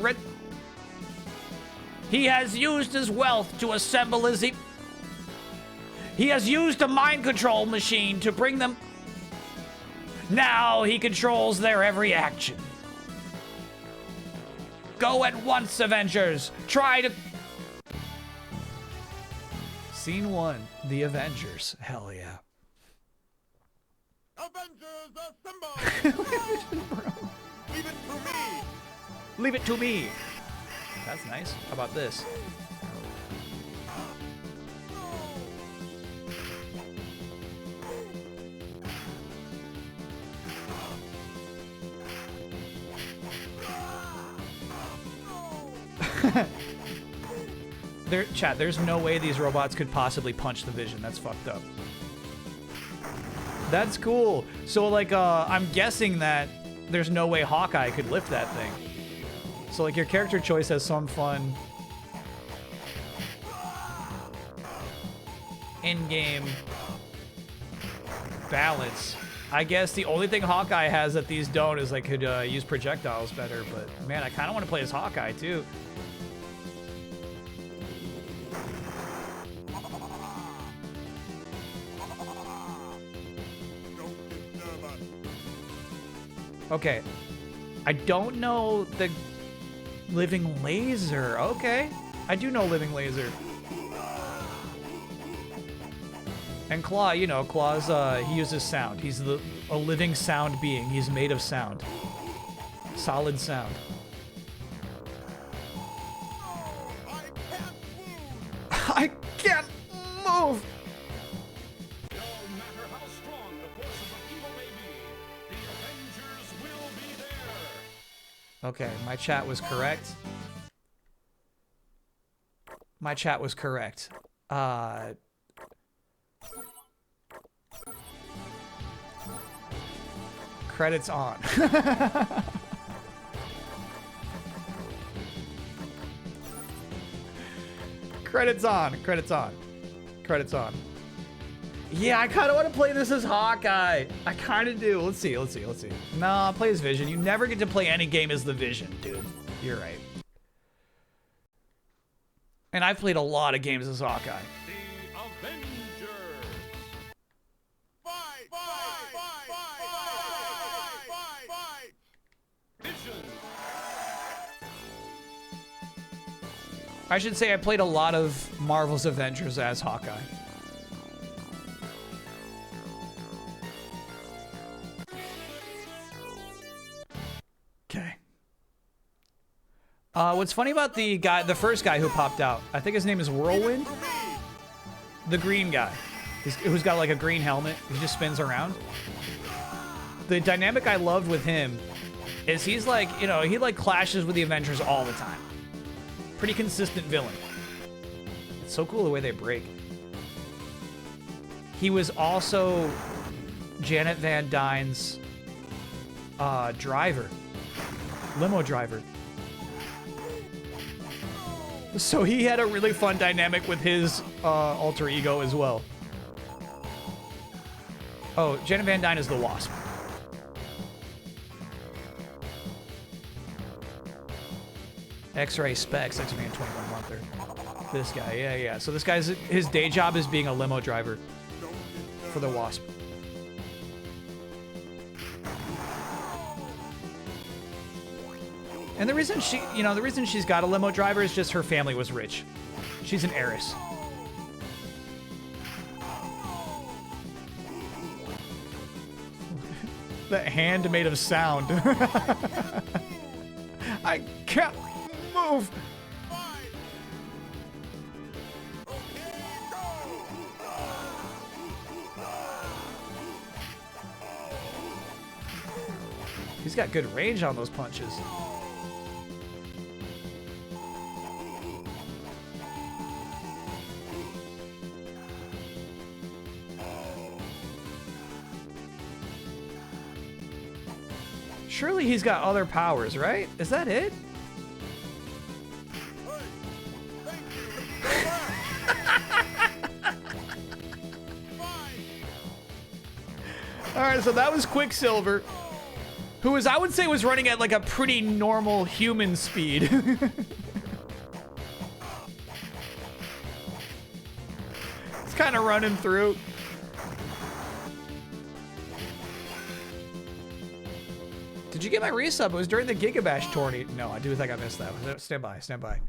he has used his wealth to assemble his... He has used a mind control machine to bring them... Now he controls their every action. Go at once, Avengers! Try to... Scene 1. The Avengers. Hell yeah. Avengers assemble! Leave it to me! Leave it to me! That's nice. How about this? Chat, there's no way these robots could possibly punch the Vision. That's fucked up. That's cool. So, like, I'm guessing that there's no way Hawkeye could lift that thing. So, like, your character choice has some fun in-game balance. I guess the only thing Hawkeye has that these don't is, like, could use projectiles better. But, man, I kind of want to play as Hawkeye, too. Okay. I don't know the Living Laser. Okay. I do know Living Laser. And Claw, you know, Claw's, he uses sound. He's a living sound being. He's made of sound. Solid sound. I can't move! No matter how strong the forces of evil may be, the Avengers will be there. Okay, my chat was correct. My chat was correct. Credits on. Credits on. Credits on. Credits on. Yeah, I kind of want to play this as Hawkeye. I kind of do. Let's see. Let's see. Let's see. No, I'll play as Vision. You never get to play any game as the Vision, dude. You're right. And I've played a lot of games as Hawkeye. The Avengers. Fight! Vision. I should say I played a lot of Marvel's Avengers as Hawkeye. Okay. What's funny about the first guy who popped out, I think his name is Whirlwind? The green guy. Who's got like a green helmet. He just spins around. The dynamic I loved with him is he's like, you know, he like clashes with the Avengers all the time. Pretty consistent villain. It's so cool the way they break. He was also Janet Van Dyne's driver. Limo driver. So he had a really fun dynamic with his alter ego as well. Oh, Janet Van Dyne is the Wasp. X-Ray Specs, X-Man 21 Monther. This guy, yeah. So this guy's, his day job is being a limo driver for the Wasp. And the reason the reason she's got a limo driver is just her family was rich. She's an heiress. That hand made of sound. I can't move. He's got good range on those punches. Surely he's got other powers, right? Is that it? Alright, so that was Quicksilver, who I would say was running at like a pretty normal human speed. It's kind of running through. Did you get my resub? It was during the GigaBash tourney. No, I do think I missed that one. Stand by, stand by.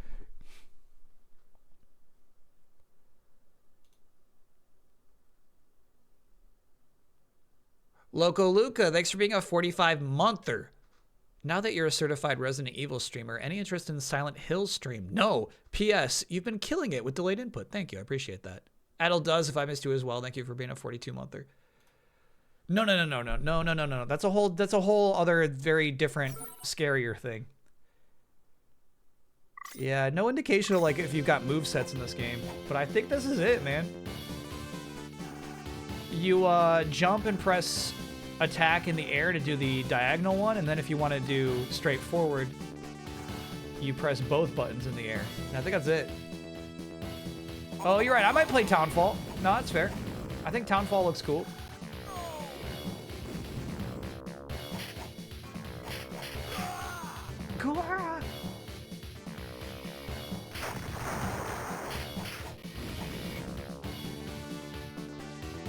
Loco Luca, thanks for being a 45-monther. Now that you're a certified Resident Evil streamer, any interest in Silent Hill stream? No. P.S. You've been killing it with delayed input. Thank you. I appreciate that. Adel does if I missed you as well. Thank you for being a 42-monther. No. That's a whole other very different, scarier thing. Yeah, no indication of like if you've got movesets in this game, but I think this is it, man. You jump and press attack in the air to do the diagonal one, and then if you want to do straight forward, you press both buttons in the air. And I think that's it. Oh, you're right. I might play Townfall. No, that's fair. I think Townfall looks cool. Gora!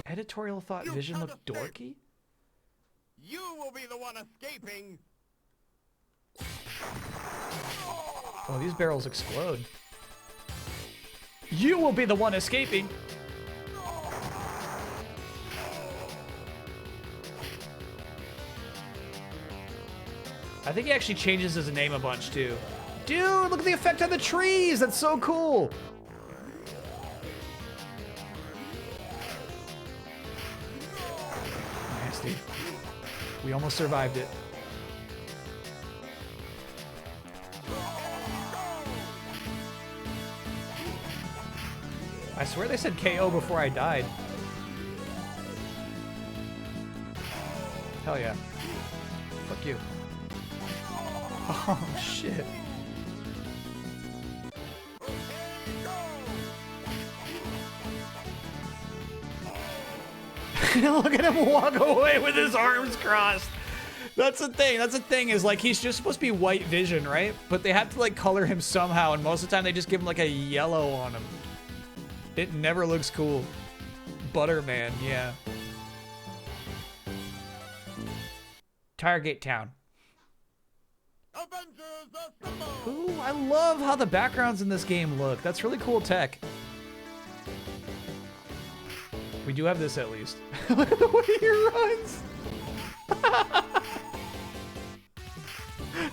Editorial thought Vision looked dorky? You will be the one escaping. Oh, these barrels explode. You will be the one escaping. I think he actually changes his name a bunch too. Dude, look at the effect on the trees. That's so cool. Nasty. We almost survived it. I swear they said KO before I died. Hell yeah. Fuck you. Oh, shit. Look at him walk away with his arms crossed. That's the thing. That's the thing is, like, he's just supposed to be white vision, right? But they have to, like, color him somehow, and most of the time they just give him, like, a yellow on him. It never looks cool. Butterman, yeah. Tiregate Town. Ooh, I love how the backgrounds in this game look. That's really cool tech. We do have this at least. Look at the way he runs.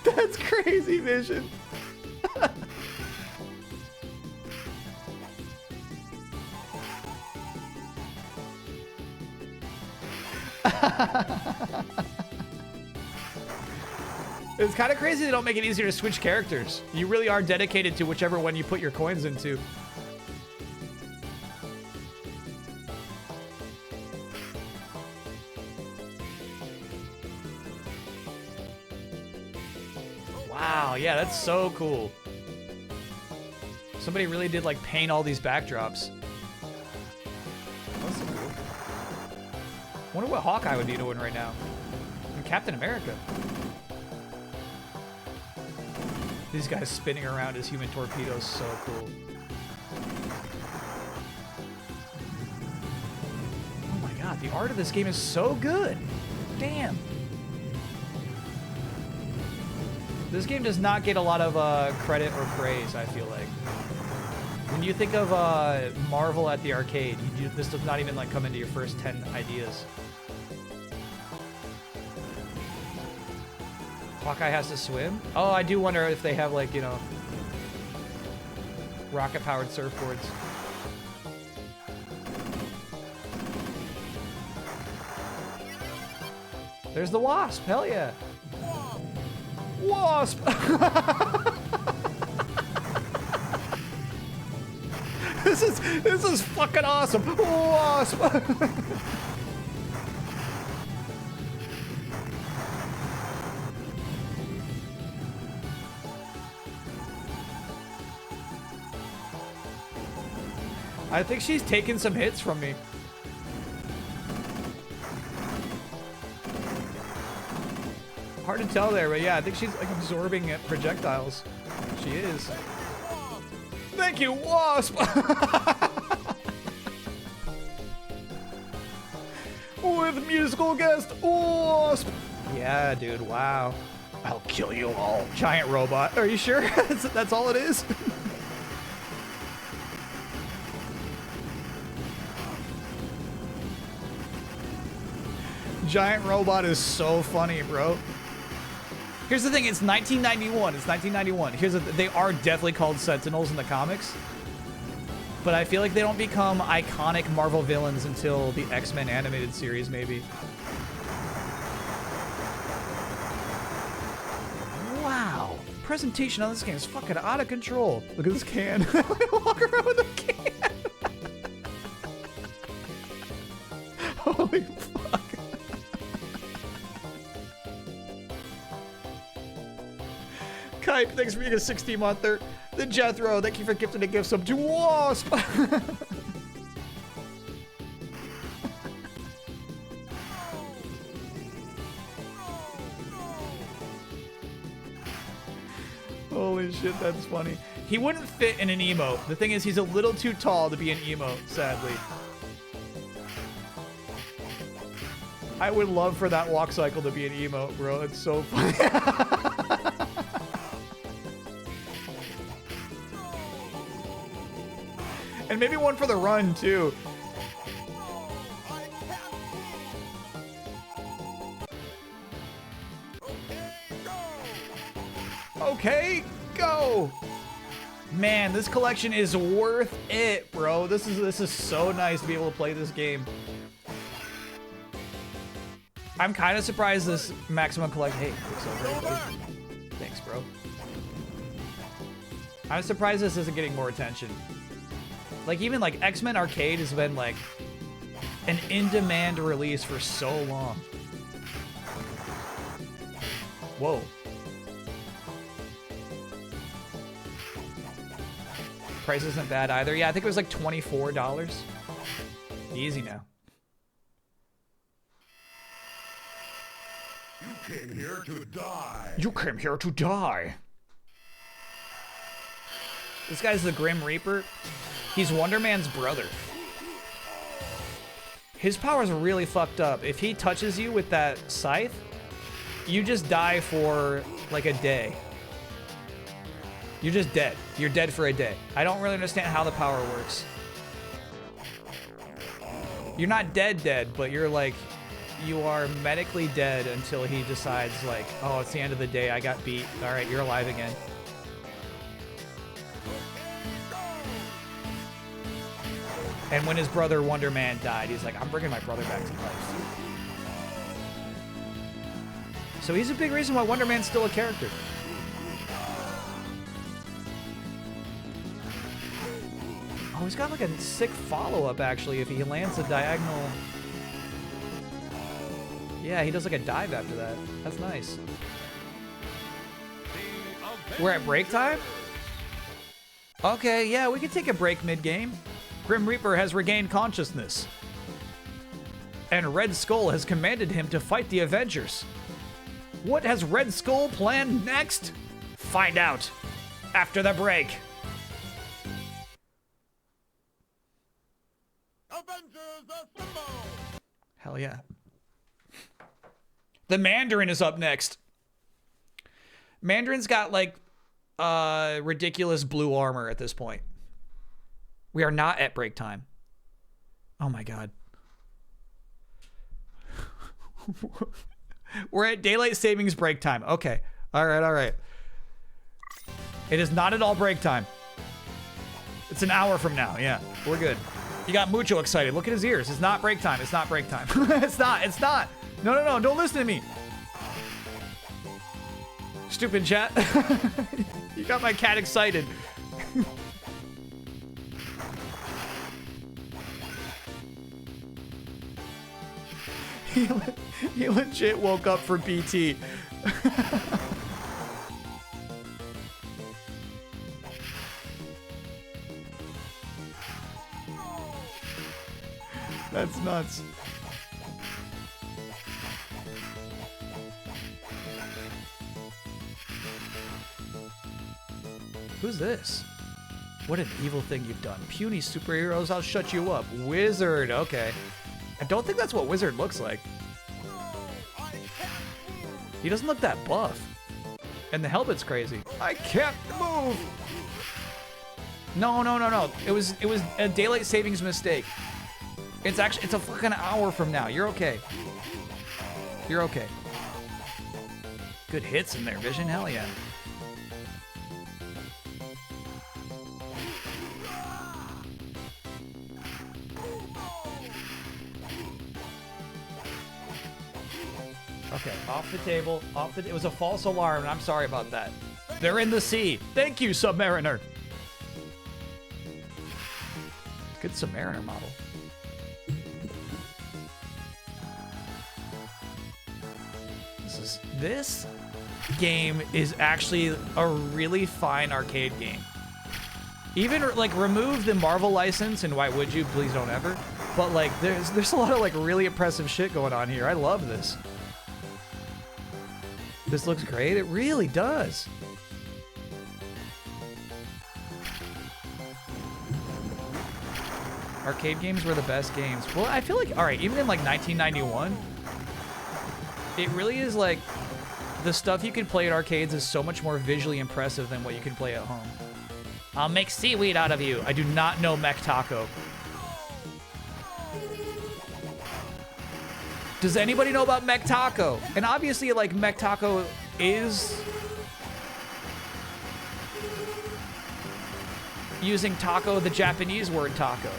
That's crazy vision. It's kind of crazy they don't make it easier to switch characters. You really are dedicated to whichever one you put your coins into. Wow, yeah, that's so cool. Somebody really did like paint all these backdrops. That's so cool. Wonder what Hawkeye would be doing right now. And Captain America. These guys spinning around as human torpedoes, so cool. Oh my god, the art of this game is so good. Damn. This game does not get a lot of credit or praise, I feel like. When you think of Marvel at the arcade, this does not even like come into your first 10 ideas. Hawkeye has to swim? Oh, I do wonder if they have, like, you know, rocket-powered surfboards. There's the Wasp. Hell yeah. Wasp! This is fucking awesome. Wasp! I think she's taking some hits from me. Hard to tell there, but yeah, I think she's like absorbing projectiles. She is. Thank you, Wasp! With musical guest, Wasp! Yeah, dude, wow. I'll kill you all. Giant robot. Are you sure? That's all it is? Giant robot is so funny, bro. Here's the thing, it's 1991. It's 1991. They are definitely called Sentinels in the comics. But I feel like they don't become iconic Marvel villains until the X-Men animated series, maybe. Wow. Presentation on this game is fucking out of control. Look at this can. Walk around with a can. Holy fuck. Kype, thanks for being a 60-monther. The Jethro, thank you for gifting a gift sub to Wasp. Holy shit, that's funny. He wouldn't fit in an emote. The thing is, he's a little too tall to be an emote, sadly. I would love for that walk cycle to be an emote, bro. It's so funny. And maybe one for the run, too. Okay, go. Man, this collection is worth it, bro. This is so nice to be able to play this game. I'm kind of surprised this MaXimum collection. Hey, it's over, everybody. Thanks, bro. I'm surprised this isn't getting more attention. Like, even like X-Men Arcade has been like an in-demand release for so long. Whoa. Price isn't bad either. Yeah, I think it was like $24. Easy now. You came here to die. You came here to die. This guy's the Grim Reaper. He's Wonder Man's brother. His power's really fucked up. If he touches you with that scythe, you just die for like a day. You're just dead. You're dead for a day. I don't really understand how the power works. You're not dead, but you're like, you are medically dead until he decides like, oh, it's the end of the day. I got beat. All right, you're alive again. And when his brother Wonder Man died, he's like, I'm bringing my brother back to life. So he's a big reason why Wonder Man's still a character. Oh, he's got like a sick follow-up, actually, if he lands a diagonal. Yeah, he does like a dive after that. That's nice. We're at break time? Okay, yeah, we can take a break mid-game. Grim Reaper has regained consciousness. And Red Skull has commanded him to fight the Avengers. What has Red Skull planned next? Find out after the break. Avengers assemble! Hell yeah. The Mandarin is up next. Mandarin's got like ridiculous blue armor at this point. We are not at break time. Oh my god. We're at daylight savings break time. Okay. All right, all right. It is not at all break time. It's an hour from now. Yeah, we're good. He got mucho excited. Look at his ears. It's not break time. It's not break time. It's not. It's not. No, no, no. Don't listen to me. Stupid chat. You got my cat excited. He legit woke up for BT. That's nuts. Who's this? What an evil thing you've done. Puny superheroes, I'll shut you up. Wizard, okay. I don't think that's what Wizard looks like. He doesn't look that buff. And the helmet's crazy. I can't move! No, no, no, no. It was a daylight savings mistake. It's a fucking hour from now. You're okay. You're okay. Good hits in there, Vision. Hell yeah. Okay, off the table. It was a false alarm, and I'm sorry about that. They're in the sea. Thank you, Submariner. Good Submariner model. This game is actually a really fine arcade game. Even like remove the Marvel license, and why would you? Please don't ever. But like, there's a lot of like really impressive shit going on here. I love this. This looks great. It really does. Arcade games were the best games. Well, I feel like, all right, even in like 1991, It really is like the stuff you can play at arcades is so much more visually impressive than what you can play at home. I'll make seaweed out of you. I do not know Mech Taco. Does anybody know about Mech Taco? And obviously, like, Mech Taco is using taco, the Japanese word taco.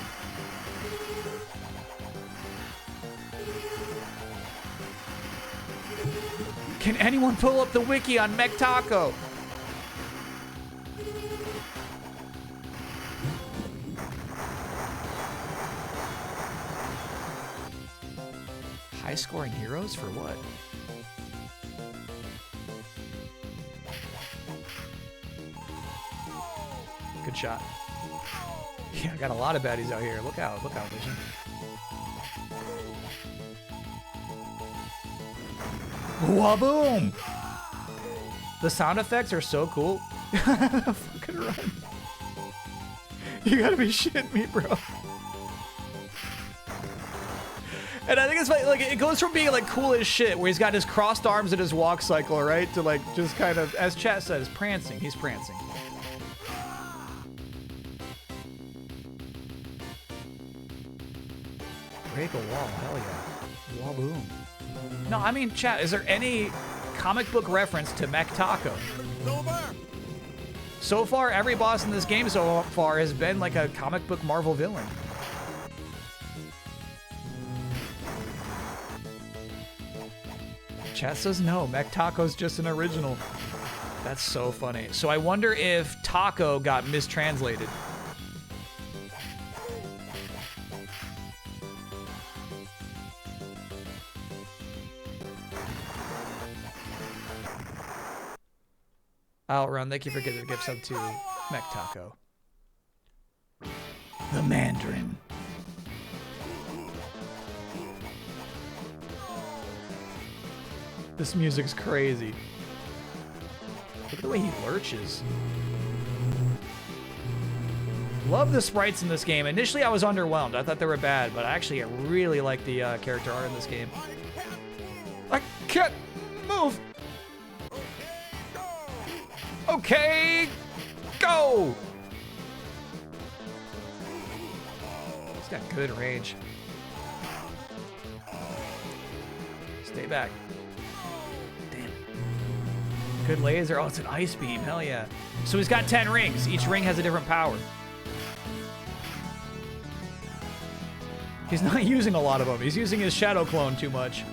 Can anyone pull up the wiki on Mech Taco? High scoring heroes for what? Good shot. Yeah, I got a lot of baddies out here. Look out, Vision. Waboom! The sound effects are so cool. Fucking run. You gotta be shitting me, bro. And I think it's like it goes from being like cool as shit, where he's got his crossed arms and his walk cycle, right, to like just kind of, as chat says, prancing. He's prancing. Break a wall, hell yeah. Waboom. No, I mean, chat, is there any comic book reference to Mech Taco? So far, every boss in this game so far has been like a comic book Marvel villain. Chat says no, Mech Taco's just an original. That's so funny. So I wonder if taco got mistranslated. Outrun, thank you for getting the gift sub to Mech Taco. The Mandarin. This music's crazy. Look at the way he lurches. Love the sprites in this game. Initially, I was underwhelmed. I thought they were bad, but actually, I really like the character art in this game. I can't move. Okay, go. He's got good range. Stay back. Good laser. Oh, it's an ice beam. Hell yeah. So he's got 10 rings. Each ring has a different power. He's not using a lot of them. He's using his shadow clone too much.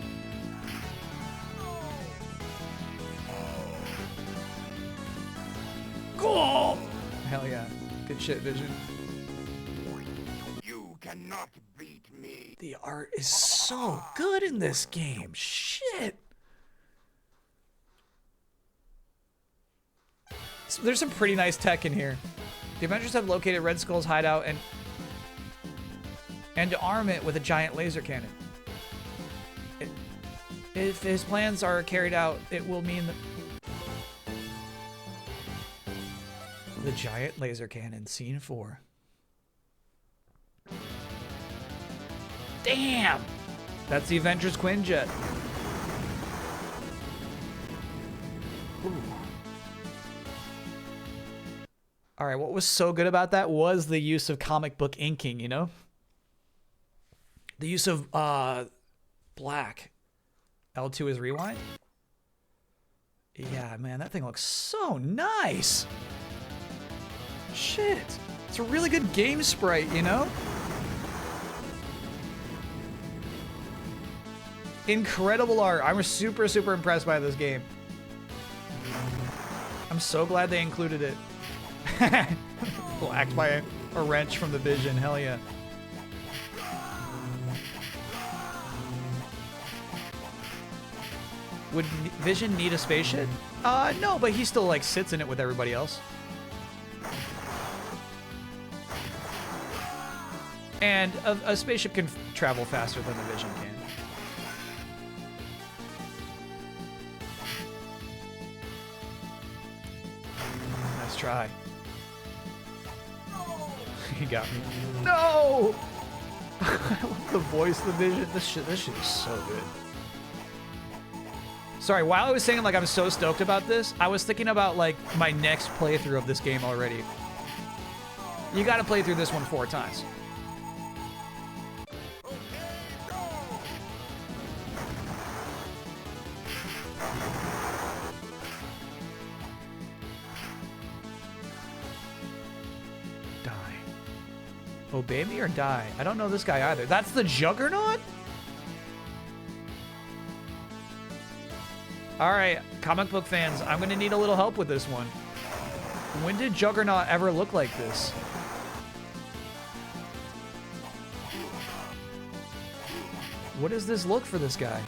Cool. Hell yeah. Good shit, Vision. You cannot beat me. The art is so good in this game. Shit. So there's some pretty nice tech in here. The Avengers have located Red Skull's hideout and to arm it with a giant laser cannon. If his plans are carried out, it will mean that the giant laser cannon, scene 4. Damn! That's the Avengers Quinjet. Ooh. All right, what was so good about that was the use of comic book inking, you know? The use of black. L2 is rewind? Yeah, man, that thing looks so nice. Shit. It's a really good game sprite, you know? Incredible art. I'm super, super impressed by this game. I'm so glad they included it. Blacked by a wrench from the Vision. Hell yeah. Would Vision need a spaceship? No, but he still like sits in it with everybody else. And a spaceship can travel faster than the Vision can. Nice try. He got me. No! I love the voice of the Vision. This shit is so good. Sorry, while I was saying like I'm so stoked about this, I was thinking about like my next playthrough of this game already. You gotta play through this one 4 times. Die. Obey me or die? I don't know this guy either. That's the Juggernaut? All right, comic book fans, I'm gonna need a little help with this one. When did Juggernaut ever look like this? What does this look for this guy?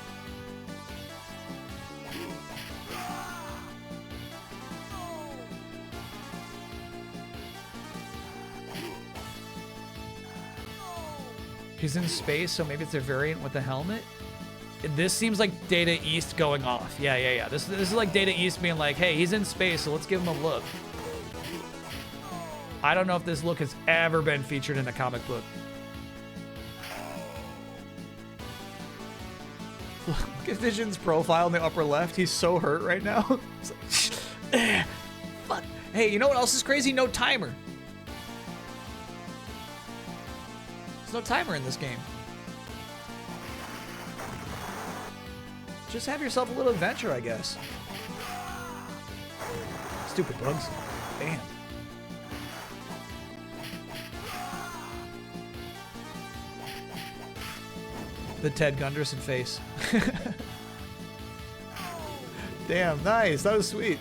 He's in space, so maybe it's a variant with a helmet? This seems like Data East going off. Yeah. This is like Data East being like, hey, he's in space, so let's give him a look. I don't know if this look has ever been featured in a comic book. Look at Vision's profile in the upper left. He's so hurt right now. It's like, fuck. Hey, you know what else is crazy? No timer. There's no timer in this game. Just have yourself a little adventure, I guess. Stupid bugs. Damn. The Ted Gunderson face. Damn, nice. That was sweet.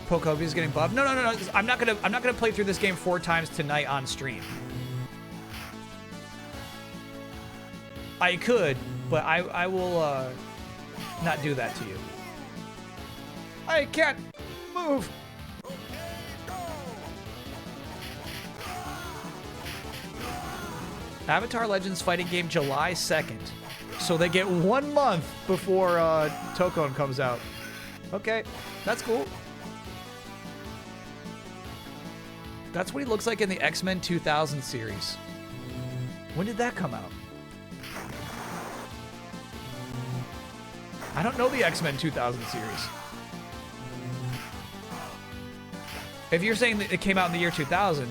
Pokopia's getting buffed. No. I'm not gonna play through this game 4 times tonight on stream. I could, but I will not do that to you. I can't move. Avatar Legends fighting game July 2nd. So they get 1 month before Tokon comes out. Okay, that's cool. That's what he looks like in the X-Men 2000 series. When did that come out? I don't know the X-Men 2000 series. If you're saying that it came out in the year 2000,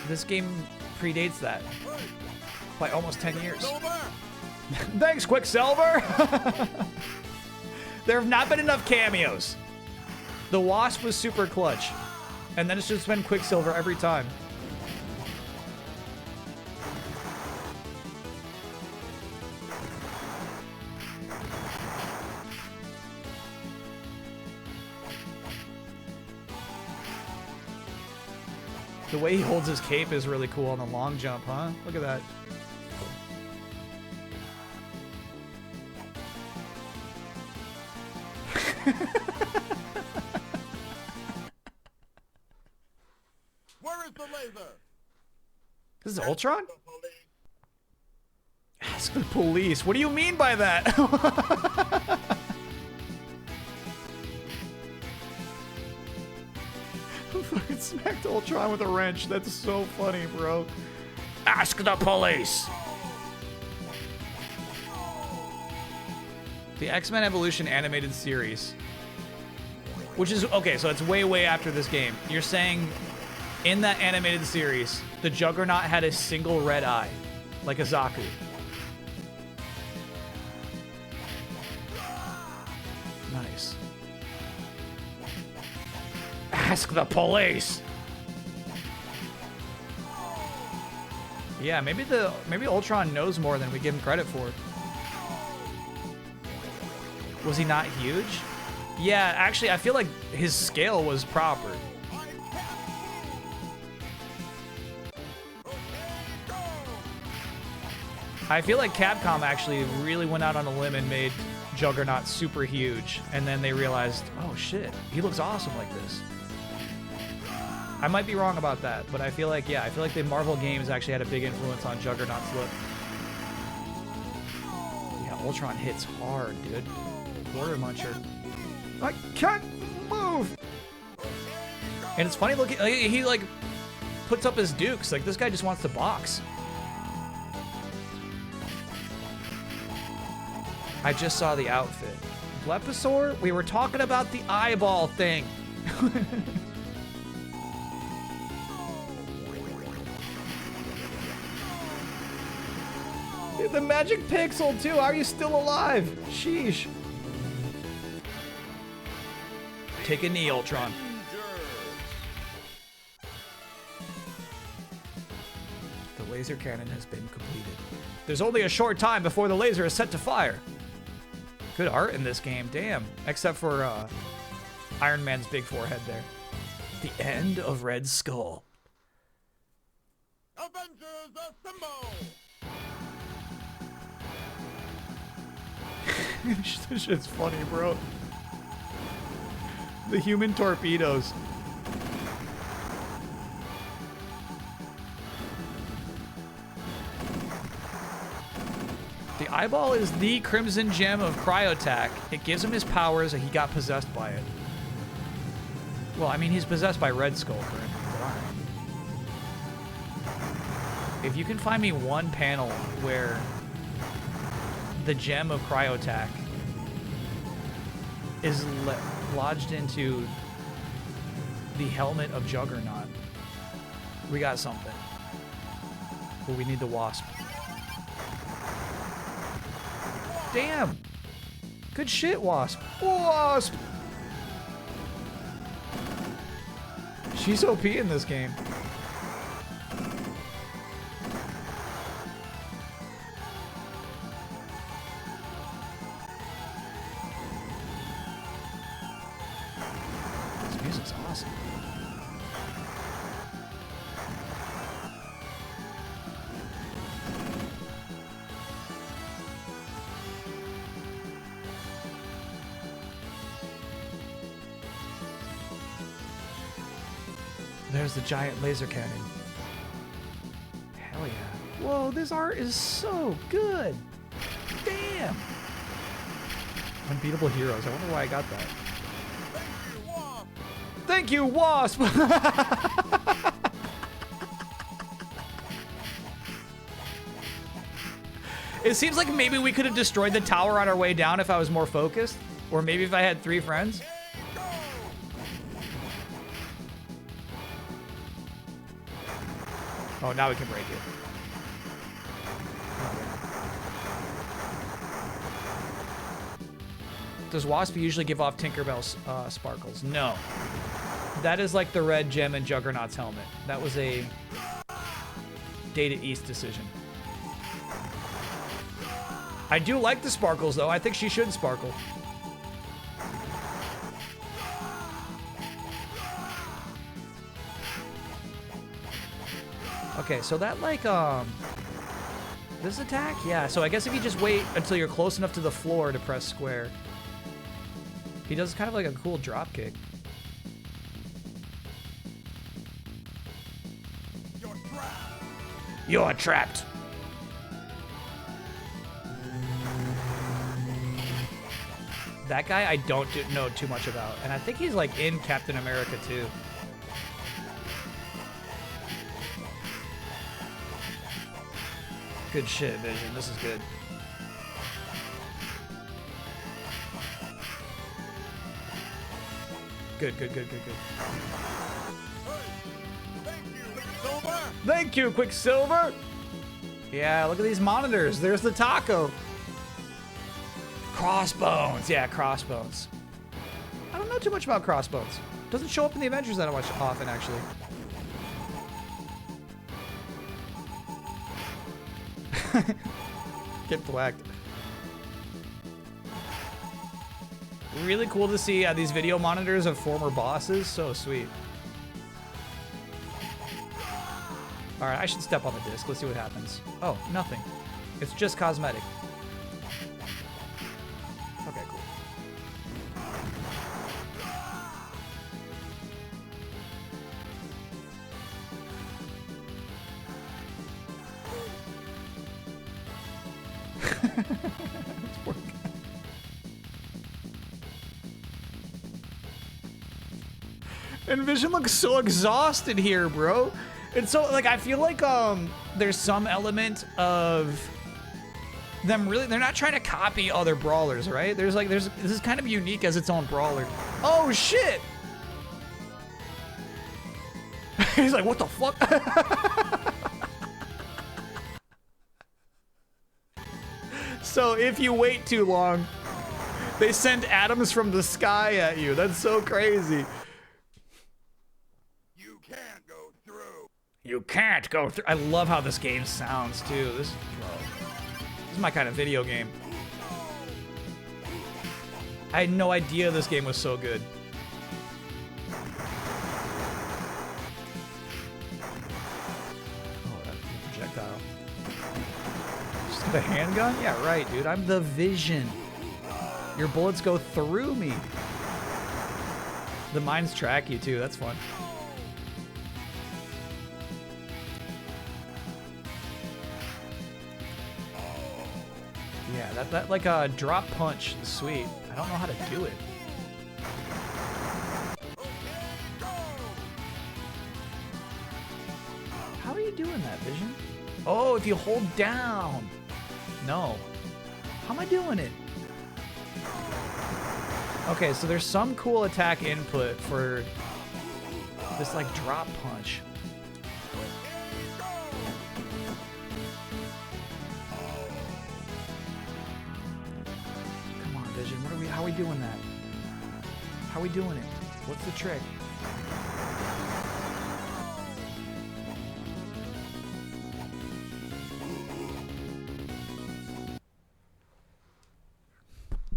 this game predates that by almost 10 years. Thanks, Quicksilver! There have not been enough cameos. The Wasp was super clutch. And then it's just been Quicksilver every time. The way he holds his cape is really cool on the long jump, huh? Look at that. Where is the laser? This is Ultron? Ask the police. What do you mean by that? Fucking smacked Ultron with a wrench. That's so funny, bro. Ask the police. The X-Men Evolution animated series. Which is, okay, so it's way after this game. You're saying in that animated series, the Juggernaut had a single red eye, like a Zaku. Nice. Ask the police. Yeah, maybe Ultron knows more than we give him credit for. Was he not huge? Yeah, actually, I feel like his scale was proper. I feel like Capcom actually really went out on a limb and made Juggernaut super huge, and then they realized, oh shit, he looks awesome like this. I might be wrong about that, but I feel like, yeah, I feel like the Marvel games actually had a big influence on Juggernaut's look. Yeah, Ultron hits hard, dude. Quarter muncher. I can't move! And it's funny looking, he like puts up his dukes, like this guy just wants to box. I just saw the outfit. Bleposaur? We were talking about the eyeball thing. The magic pixel, too. How are you still alive? Sheesh. Take a knee, Ultron. The laser cannon has been completed. There's only a short time before the laser is set to fire. Good art in this game, damn. Except for Iron Man's big forehead there. The end of Red Skull. Avengers assemble! This shit's funny, bro. The human torpedoes. The eyeball is the crimson gem of Cryotac. It gives him his powers, and he got possessed by it. Well, I mean, he's possessed by Red Skull currently, but alright. If you can find me one panel where the gem of Cryotac is lodged into the helmet of Juggernaut, we got something. But we need the Wasp. Damn! Good shit, Wasp. Wasp! She's OP in this game. This music's awesome. There's the giant laser cannon. Hell yeah. Whoa, this art is so good. Damn. Unbeatable heroes. I wonder why I got that. Thank you, Wasp! It seems like maybe we could have destroyed the tower on our way down if I was more focused. Or maybe if I had 3 friends. Oh, now we can break it. Does Wasp usually give off Tinkerbell's sparkles? No. That is like the red gem in Juggernaut's helmet. That was a Data East decision. I do like the sparkles, though. I think she should sparkle. Okay, so that like, this attack? Yeah, so I guess if you just wait until you're close enough to the floor to press square. He does kind of like a cool drop kick. You're trapped. That guy I don't know too much about. And I think he's like in Captain America too. Good shit, Vision. This is good. Good. Thank you, Quicksilver! Yeah, look at these monitors. There's the taco. Crossbones. Yeah, Crossbones. I don't know too much about Crossbones. Doesn't show up in the Avengers that much often, actually. Get whacked. Really cool to see these video monitors of former bosses. So sweet. Alright, I should step on the disc. Let's see what happens. Oh, nothing. It's just cosmetic. Okay, cool. It's working. And Vision looks so exhausted here, bro. It's so, like, I feel like there's some element of them really, they're not trying to copy other brawlers, right? This is kind of unique as its own brawler. Oh shit! He's like, what the fuck? So if you wait too long, they send atoms from the sky at you. That's so crazy. You can't go through. You can't go through. I love how this game sounds too. This is my kind of video game. I had no idea this game was so good. Oh, that projectile. Just got a handgun? Yeah, right, dude. I'm the Vision. Your bullets go through me. The mines track you too. That's fun. Yeah, that like a drop punch is sweet. I don't know how to do it. How are you doing that, Vision? Oh, if you hold down. No. How am I doing it? Okay, so there's some cool attack input for this like drop punch. Come on, Vision. How are we doing that? How are we doing it? What's the trick?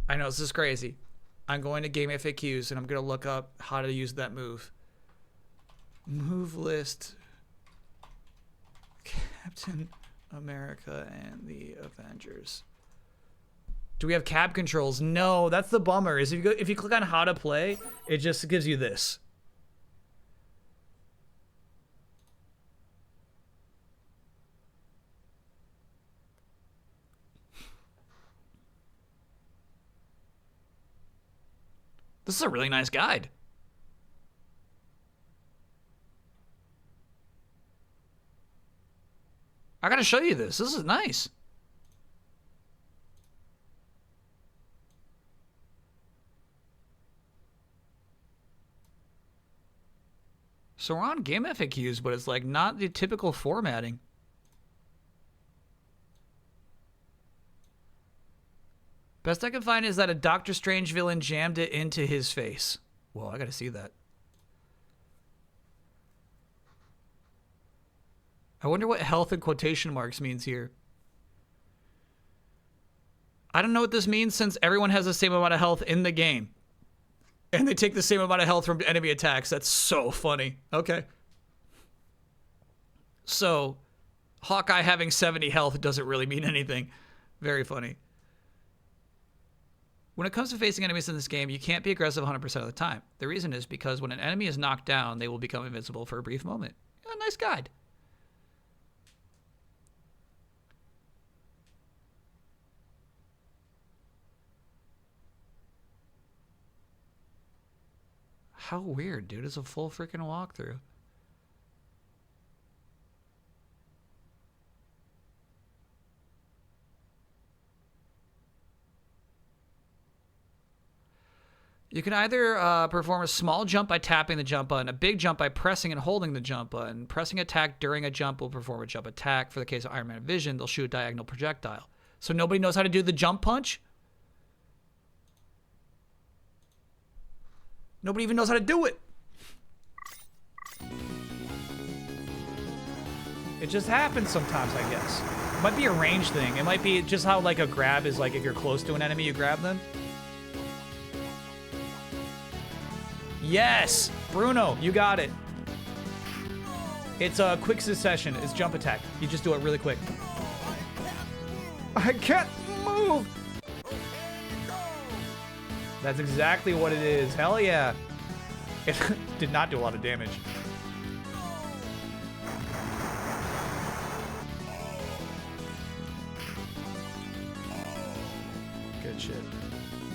I know this is crazy. I'm going to Game FAQs and I'm going to look up how to use that move. Move list. Captain America and the Avengers. Do we have cab controls? No, that's the bummer. Is if you click on how to play, it just gives you this. This is a really nice guide. I gotta show you this. This is nice. So we're on Game FAQs, but it's like not the typical formatting. Best I can find is that a Doctor Strange villain jammed it into his face. Well, I gotta see that. I wonder what health in quotation marks means here. I don't know what this means since everyone has the same amount of health in the game. And they take the same amount of health from enemy attacks. That's so funny. Okay. So, Hawkeye having 70 health doesn't really mean anything. Very funny. When it comes to facing enemies in this game, you can't be aggressive 100% of the time. The reason is because when an enemy is knocked down, they will become invincible for a brief moment. A nice guide. How weird, dude. It's a full freaking walkthrough. You can either perform a small jump by tapping the jump button, a big jump by pressing and holding the jump button. Pressing attack during a jump will perform a jump attack. For the case of Iron Man Vision, they'll shoot a diagonal projectile. So nobody knows how to do the jump punch? Nobody even knows how to do it. It just happens sometimes, I guess. It might be a range thing. It might be just how like a grab is like if you're close to an enemy, you grab them. Yes! Bruno, you got it. It's a quick succession. It's jump attack. You just do it really quick. I can't move! That's exactly what it is. Hell yeah. It did not do a lot of damage. Good shit.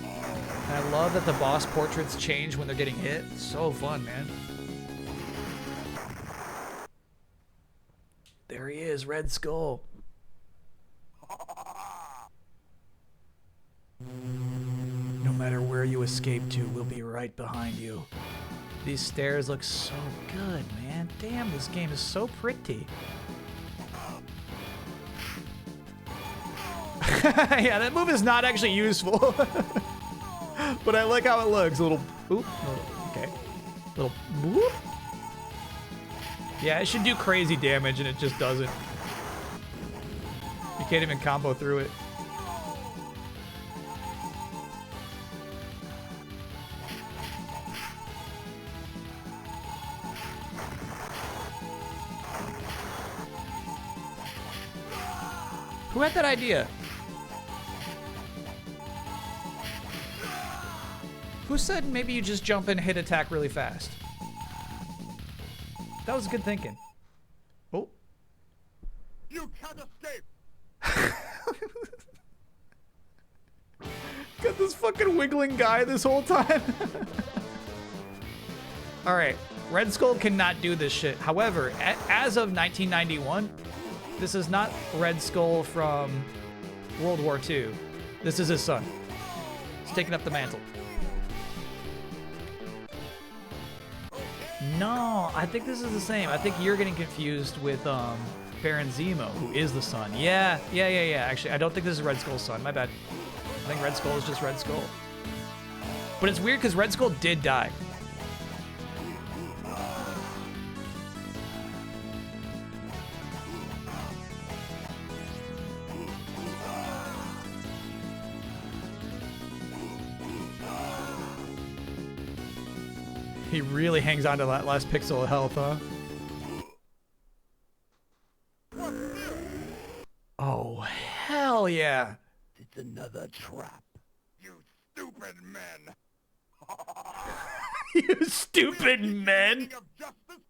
And I love that the boss portraits change when they're getting hit. So fun, man. There he is, Red Skull. where you escaped to, we'll be right behind you. These stairs look so good, man. Damn, this game is so pretty. Yeah, that move is not actually useful. But I like how it looks. A little, oop, okay. Little, whoop. Yeah, it should do crazy damage and it just doesn't. You can't even combo through it. Who had that idea? Who said maybe you just jump in and hit attack really fast? That was good thinking. Oh. You can't escape. Got this fucking wiggling guy this whole time. All right, Red Skull cannot do this shit. However, as of 1991, this is not Red Skull from World War II. This is his son. He's taking up the mantle. No, I think this is the same. I think you're getting confused with Baron Zemo, who is the son. Yeah. Actually, I don't think this is Red Skull's son. My bad. I think Red Skull is just Red Skull. But it's weird because Red Skull did die. He really hangs on to that last pixel of health, huh? Oh, hell yeah. It's another trap. You stupid men. You stupid men. King of justice?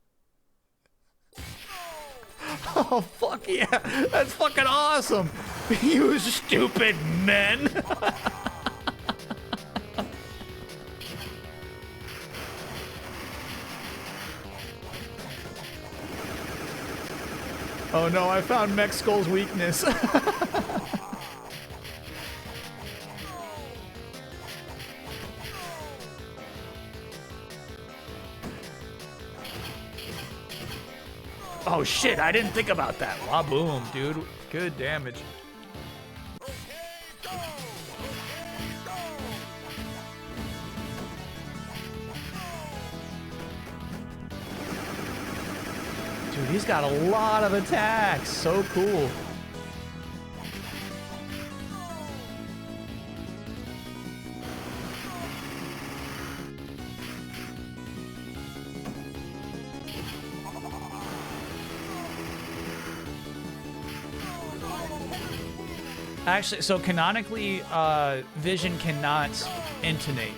Oh, fuck yeah. That's fucking awesome. You stupid men. Oh no, I found Mech Skull's weakness. Oh shit, I didn't think about that. Waboom, dude. Good damage. Dude, he's got a lot of attacks. So cool. Actually, so canonically, Vision cannot intonate.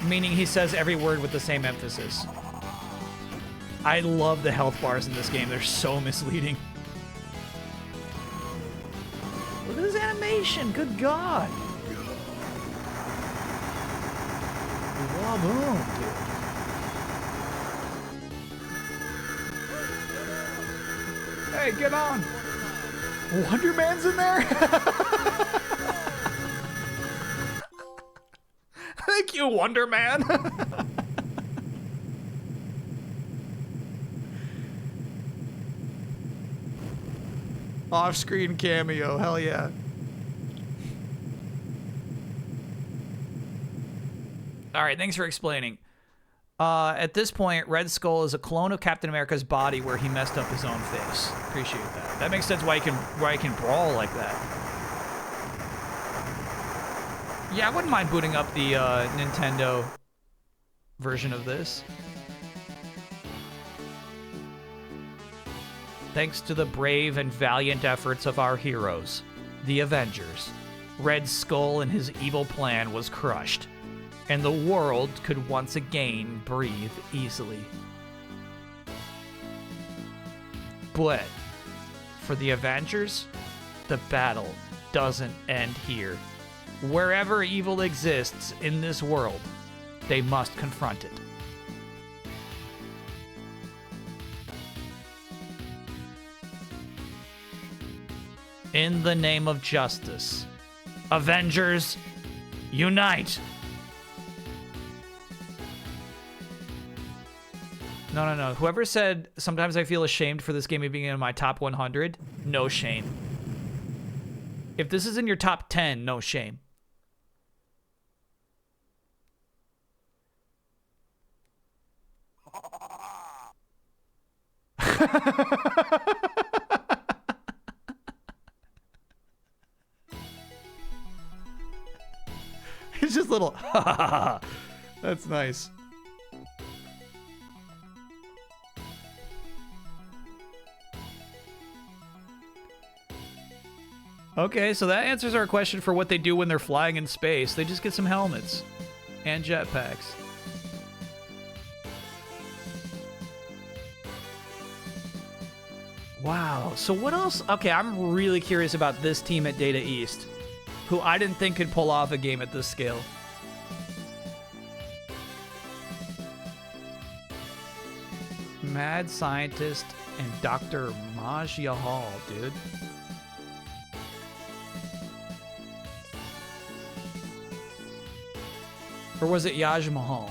Meaning he says every word with the same emphasis. I love the health bars in this game. They're so misleading. Look at this animation. Good God. Waboom, dude. Hey, get on. Wonder Man's in there? Thank you, Wonder Man. Off-screen cameo, hell yeah. All right, thanks for explaining. At this point, Red Skull is a clone of Captain America's body where he messed up his own face. Appreciate that. That makes sense why he can brawl like that. Yeah, I wouldn't mind booting up the Nintendo version of this. Thanks to the brave and valiant efforts of our heroes, the Avengers, Red Skull and his evil plan was crushed, and the world could once again breathe easily. But for the Avengers, the battle doesn't end here. Wherever evil exists in this world, they must confront it. In the name of justice, Avengers, Unite! No, no, no. Whoever said, sometimes I feel ashamed for this game being in my top 100, no shame. If this is in your top 10, no shame. It's just little. That's nice. Okay, so that answers our question for what they do when they're flying in space. They just get some helmets and jetpacks. Wow. So what else? Okay, I'm really curious about this team at Data East, who I didn't think could pull off a game at this scale. Mad Scientist and Dr. Majia Hall, dude. Or was it Yaj Mahal?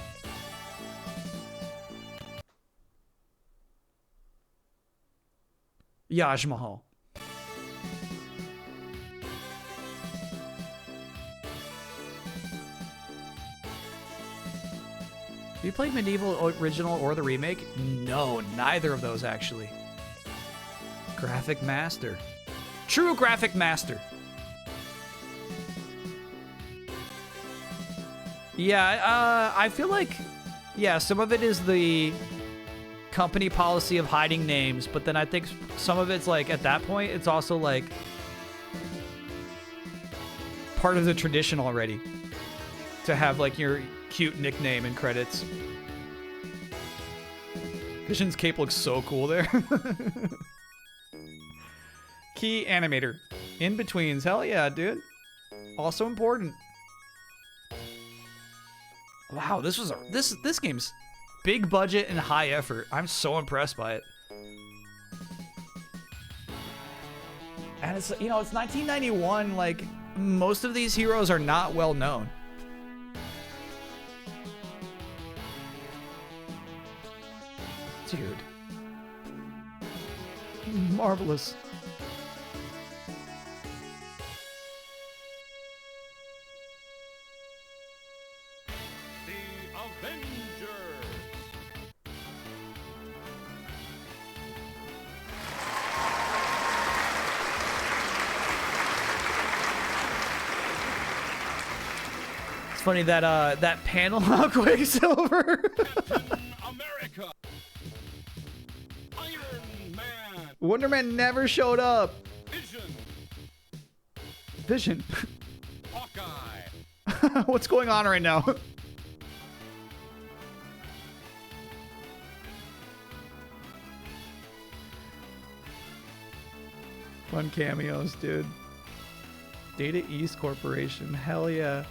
Yaj Mahal. Have you played Medieval Original or the remake? No, neither of those actually. Graphic Master. True Graphic Master. Yeah, I feel like, yeah, some of it is the company policy of hiding names, but then I think some of it's like, at that point, it's also like part of the tradition already to have like your cute nickname in credits. Vision's cape looks so cool there. Key animator. In-betweens. Hell yeah, dude. Also important. Wow, this game's big budget and high effort. I'm so impressed by it. And it's, you know, it's 1991, like most of these heroes are not well known. Dude. Marvelous. Funny that that panel on Quicksilver. America. Iron Man. Wonder Man never showed up. Vision. Vision. Hawkeye. What's going on right now? Fun cameos, dude. Data East Corporation. Hell yeah.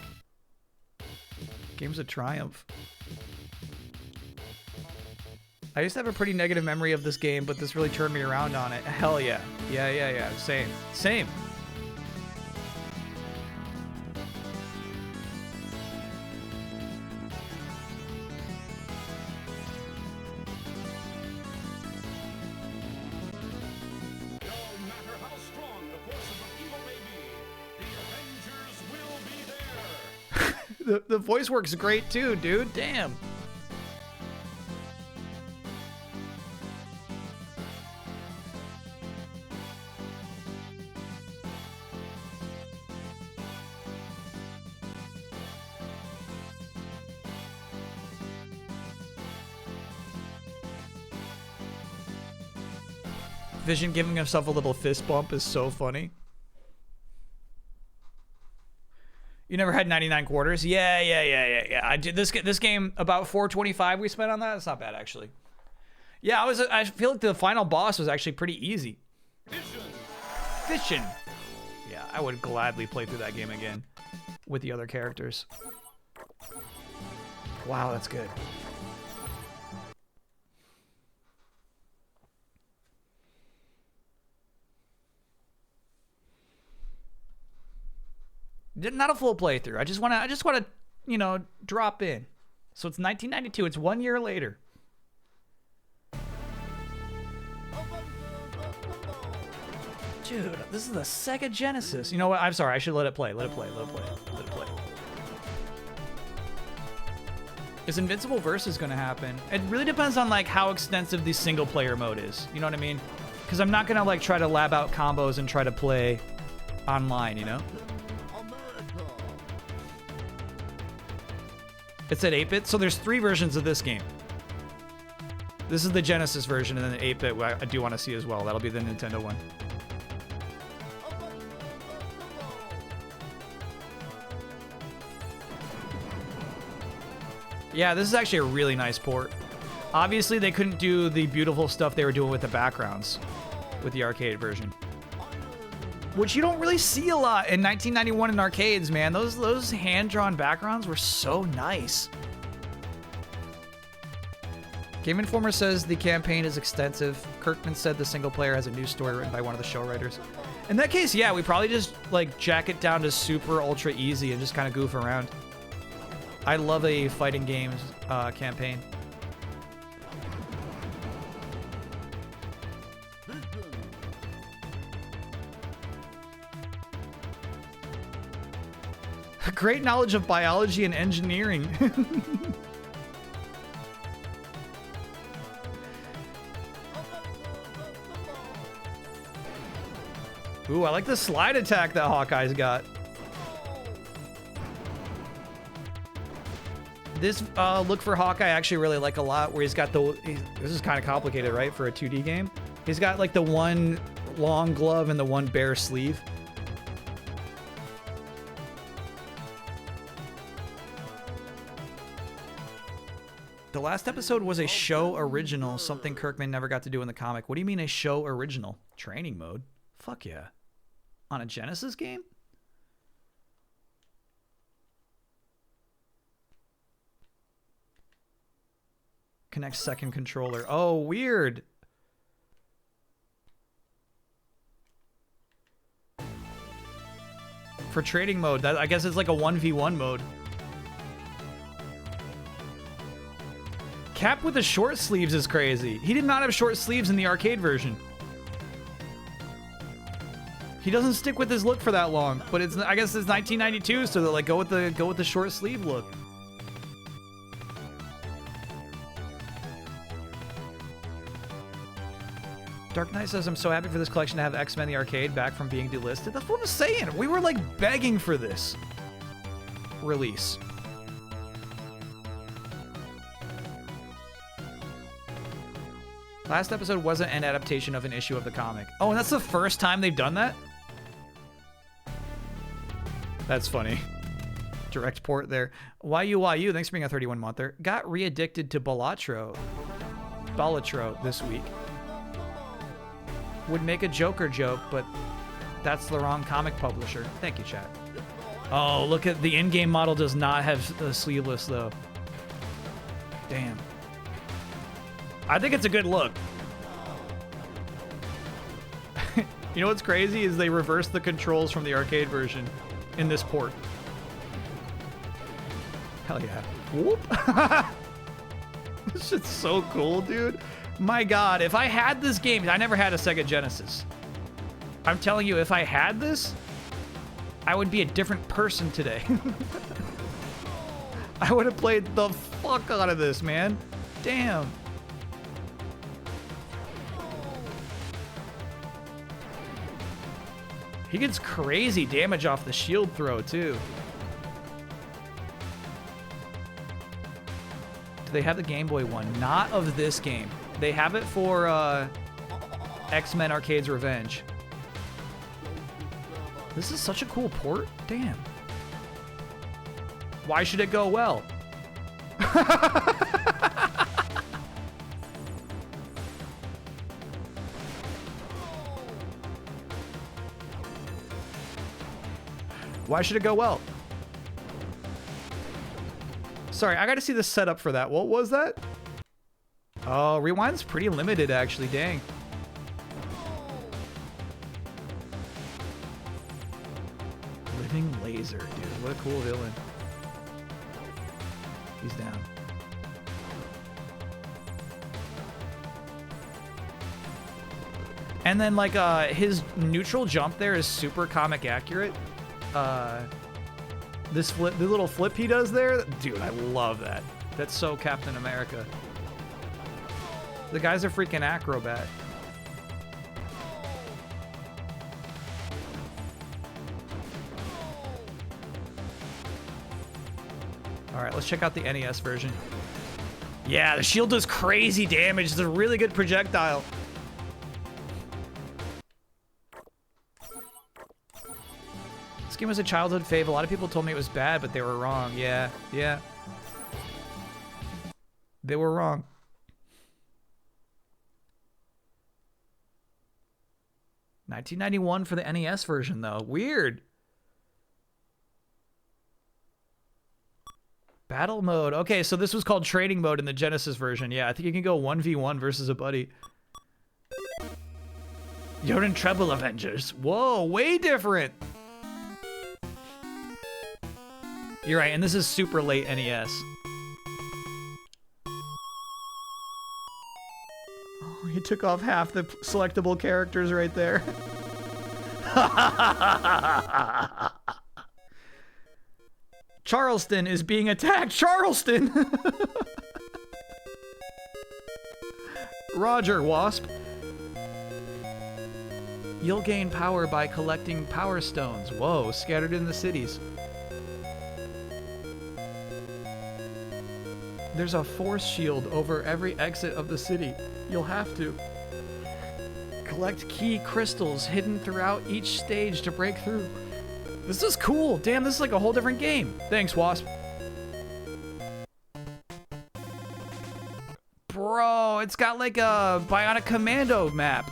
Game's a triumph. I used to have a pretty negative memory of this game, but this really turned me around on it. Hell yeah. Yeah. Same. Same. No matter how strong the forces of evil may be, the Avengers will be there. The voice works great too, dude. Damn. Vision giving himself a little fist bump is so funny. You never had 99 quarters? Yeah. I did this game about 425 we spent on that. It's not bad actually. Yeah, I feel like the final boss was actually pretty easy. Vision. Yeah, I would gladly play through that game again with the other characters. Wow, that's good. Not a full playthrough. I just want to, you know, drop in. So it's 1992. It's 1 year later. Dude, this is the Sega Genesis. You know what? I'm sorry. I should let it play. Let it play. Let it play. Let it play. Is Invincible Versus going to happen? It really depends on like how extensive the single player mode is. You know what I mean? Because I'm not going to like try to lab out combos and try to play online, you know? It's at 8-bit, so there's 3 versions of this game. This is the Genesis version, and then the 8-bit I do want to see as well. That'll be the Nintendo one. Yeah, this is actually a really nice port. Obviously, they couldn't do the beautiful stuff they were doing with the backgrounds with the arcade version. Which you don't really see a lot in 1991 in arcades, man. Those hand-drawn backgrounds were so nice. Game Informer says the campaign is extensive. Kirkman said the single player has a new story written by one of the show writers. In that case, yeah, we probably just like jack it down to super ultra easy and just kind of goof around. I love a fighting games campaign. Great knowledge of biology and engineering. Ooh, I like the slide attack that Hawkeye's got. This look for Hawkeye I actually really like a lot, where he's got the... this is kind of complicated, right, for a 2D game? He's got like the one long glove and the one bare sleeve. The last episode was a show original, something Kirkman never got to do in the comic. What do you mean a show original? Training mode? Fuck yeah. On a Genesis game? Connect second controller. Oh, weird. For trading mode, that I guess it's like a 1v1 mode. Cap with the short sleeves is crazy. He did not have short sleeves in the arcade version. He doesn't stick with his look for that long, but it's, I guess it's 1992, so they're like go with the short sleeve look. Dark Knight says, I'm so happy for this collection to have X-Men the Arcade back from being delisted. That's what I'm saying. We were like begging for this release. Last episode wasn't an adaptation of an issue of the comic. Oh, and that's the first time they've done that? That's funny. Direct port there. YU, thanks for being a 31-monther. Got re-addicted to Balatro this week. Would make a Joker joke, but that's the wrong comic publisher. Thank you, chat. Oh, look at the in-game model does not have the sleeveless, though. Damn. I think it's a good look. You know what's crazy is they reversed the controls from the arcade version in this port. Hell yeah. Whoop. This shit's so cool, dude. My God, if I had this game, I never had a Sega Genesis. I'm telling you, if I had this, I would be a different person today. I would have played the fuck out of this, man. Damn. He gets crazy damage off the shield throw, too. Do they have the Game Boy one? Not of this game. They have it for X-Men Arcade's Revenge. This is such a cool port. Damn. Why should it go well? Why should it go well? Sorry, I got to see the setup for that. What was that? Oh, rewind's pretty limited, actually. Dang. Living Laser, dude. What a cool villain. He's down. And then, like, his neutral jump there is super comic accurate. This flip, the little flip he does there, dude, I love that. That's so Captain America. The guy's a freaking acrobat. All right, let's check out the NES version. Yeah, the shield does crazy damage. It's a really good projectile. This game was a childhood fave. A lot of people told me it was bad, but they were wrong. Yeah. They were wrong. $1991 for the NES version, though. Weird. Battle mode. Okay, so this was called trading mode in the Genesis version. Yeah, I think you can go 1v1 versus a buddy. You're in trouble, Avengers. Whoa, way different. You're right, and this is super late NES. Oh, he took off half the selectable characters right there. Charleston is being attacked. Charleston! Roger, Wasp. You'll gain power by collecting power stones. Whoa, scattered in the cities. There's a force shield over every exit of the city. You'll have to collect key crystals hidden throughout each stage to break through. This is cool. Damn, this is like a whole different game. Thanks, Wasp. Bro, it's got like a Bionic Commando map.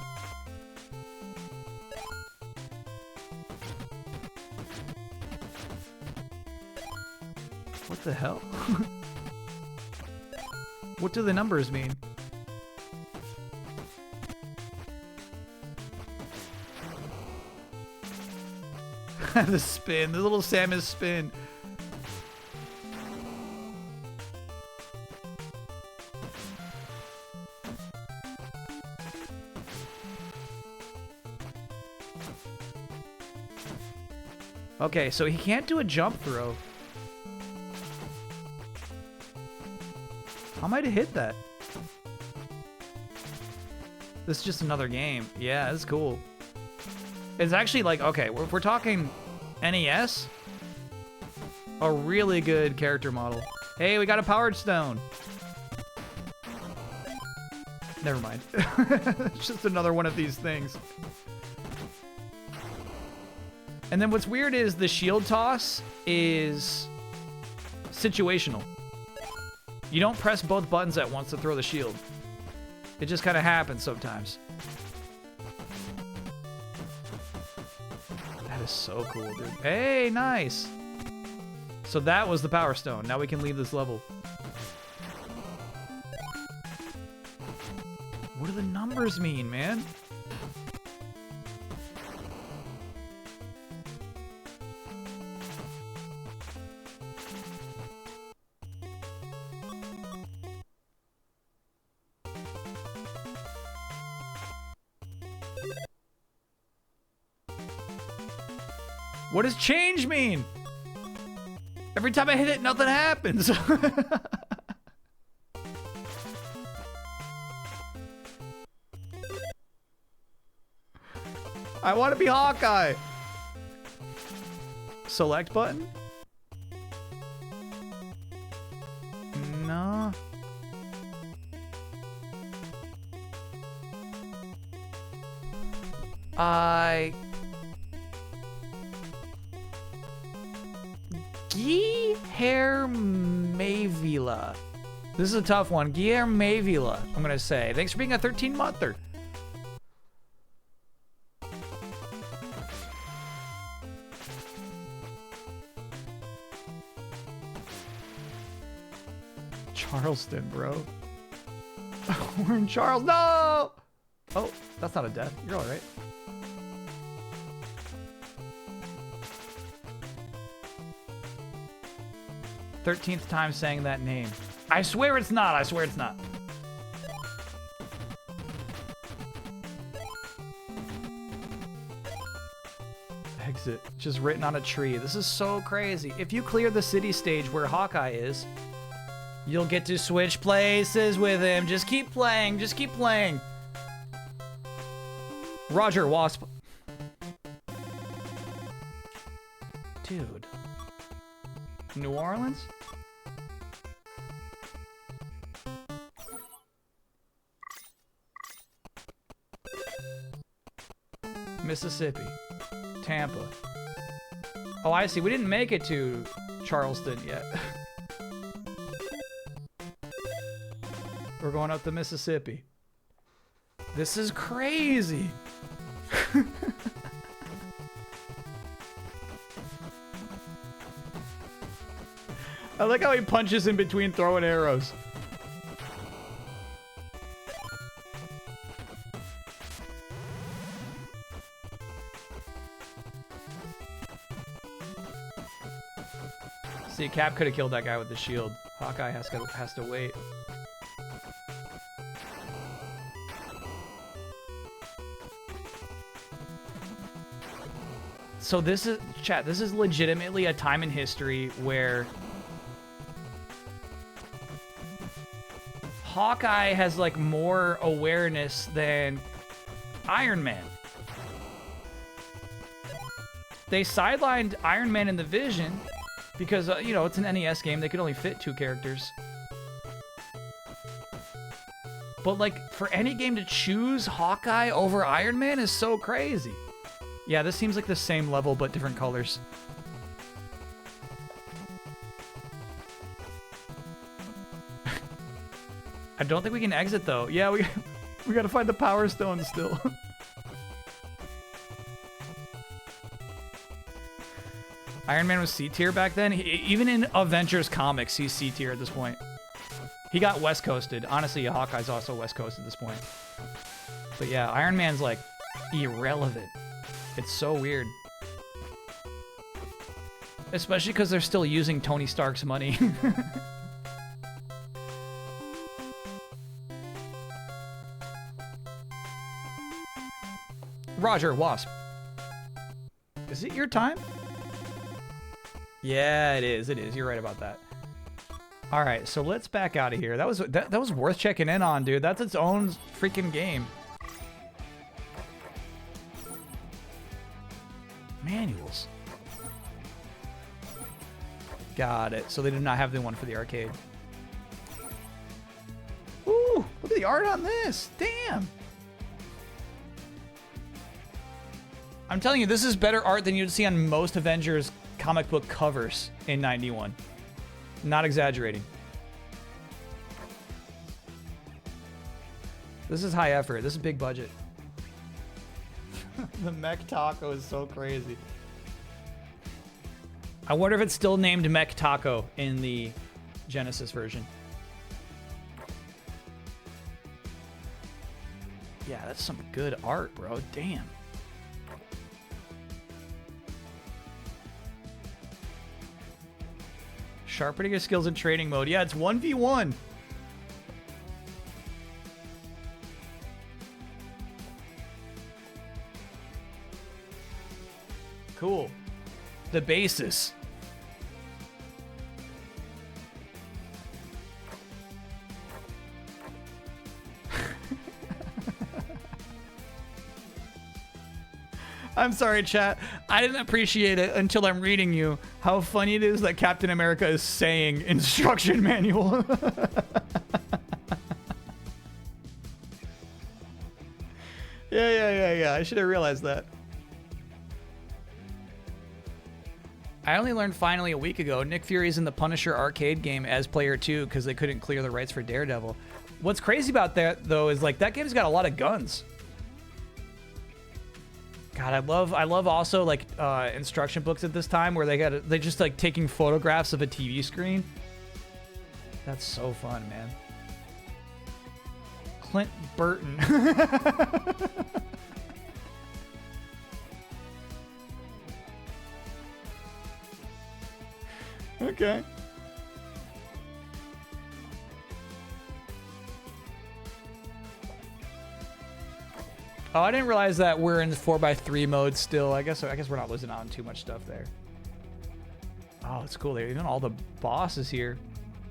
What the hell? What do the numbers mean? The spin, the little Samus spin. Okay, so he can't do a jump throw. How am I to hit that? This is just another game. Yeah, it's cool. It's actually like, okay, if we're talking NES, a really good character model. Hey, we got a Powered Stone. Never mind. It's just another one of these things. And then what's weird is the shield toss is situational. You don't press both buttons at once to throw the shield. It just kind of happens sometimes. That is so cool, dude. Hey, nice. So that was the Power Stone. Now we can leave this level. What do the numbers mean, man? What does change mean? Every time I hit it, nothing happens. I want to be Hawkeye. Select button? No. Guilhermevila. This is a tough one. Guilhermevila, I'm gonna say. Thanks for being a 13-monther. Charleston, bro. We're in Charles. No! Oh, that's not a death. You're all right. 13th time saying that name. I swear it's not. I swear it's not. Exit. Just written on a tree. This is so crazy. If you clear the city stage where Hawkeye is, you'll get to switch places with him. Just keep playing. Just keep playing. Roger Wasp. Dude. New Orleans? Mississippi. Tampa. Oh, I see. We didn't make it to Charleston yet. We're going up the Mississippi. This is crazy. I like how he punches in between throwing arrows. See, Cap could have killed that guy with the shield. Hawkeye has to wait. So this is, chat, this is legitimately a time in history where Hawkeye has like more awareness than Iron Man. They sidelined Iron Man in the Vision because, you know, it's an NES game. They could only fit 2 characters. But like for any game to choose Hawkeye over Iron Man is so crazy. Yeah, this seems like the same level, but different colors. I don't think we can exit, though. Yeah, we gotta find the Power Stone still. Iron Man was C tier back then. Even in Avengers comics, he's C tier at this point. He got West Coasted. Honestly, Hawkeye's also West Coast at this point. But yeah, Iron Man's like irrelevant. It's so weird. Especially because they're still using Tony Stark's money. Roger, Wasp. Is it your time? Yeah, it is. It is. You're right about that. All right, so let's back out of here. That was worth checking in on, dude. That's its own freaking game. Manuals. Got it. So they did not have the one for the arcade. Ooh, look at the art on this. Damn. I'm telling you, this is better art than you'd see on most Avengers comic book covers in '91. Not exaggerating. This is high effort. This is big budget. The Mech Taco is so crazy. I wonder if it's still named Mech Taco in the Genesis version. Yeah, that's some good art, bro. Damn. Sharpening your skills in training mode. Yeah, it's 1v1. Cool. The basis. I'm sorry, chat. I didn't appreciate it until I'm reading you how funny it is that Captain America is saying instruction manual. Yeah. I should have realized that. I only learned finally a week ago Nick Fury's in the Punisher arcade game as player 2 because they couldn't clear the rights for Daredevil. What's crazy about that, though, is like that game's got a lot of guns. God, I love also like instruction books at this time where they just like taking photographs of a TV screen. That's so fun, man. Clint Burton. Okay. Oh, I didn't realize that we're in the 4x3 mode still. I guess we're not losing out on too much stuff there. Oh, it's cool. There, even all the bosses here.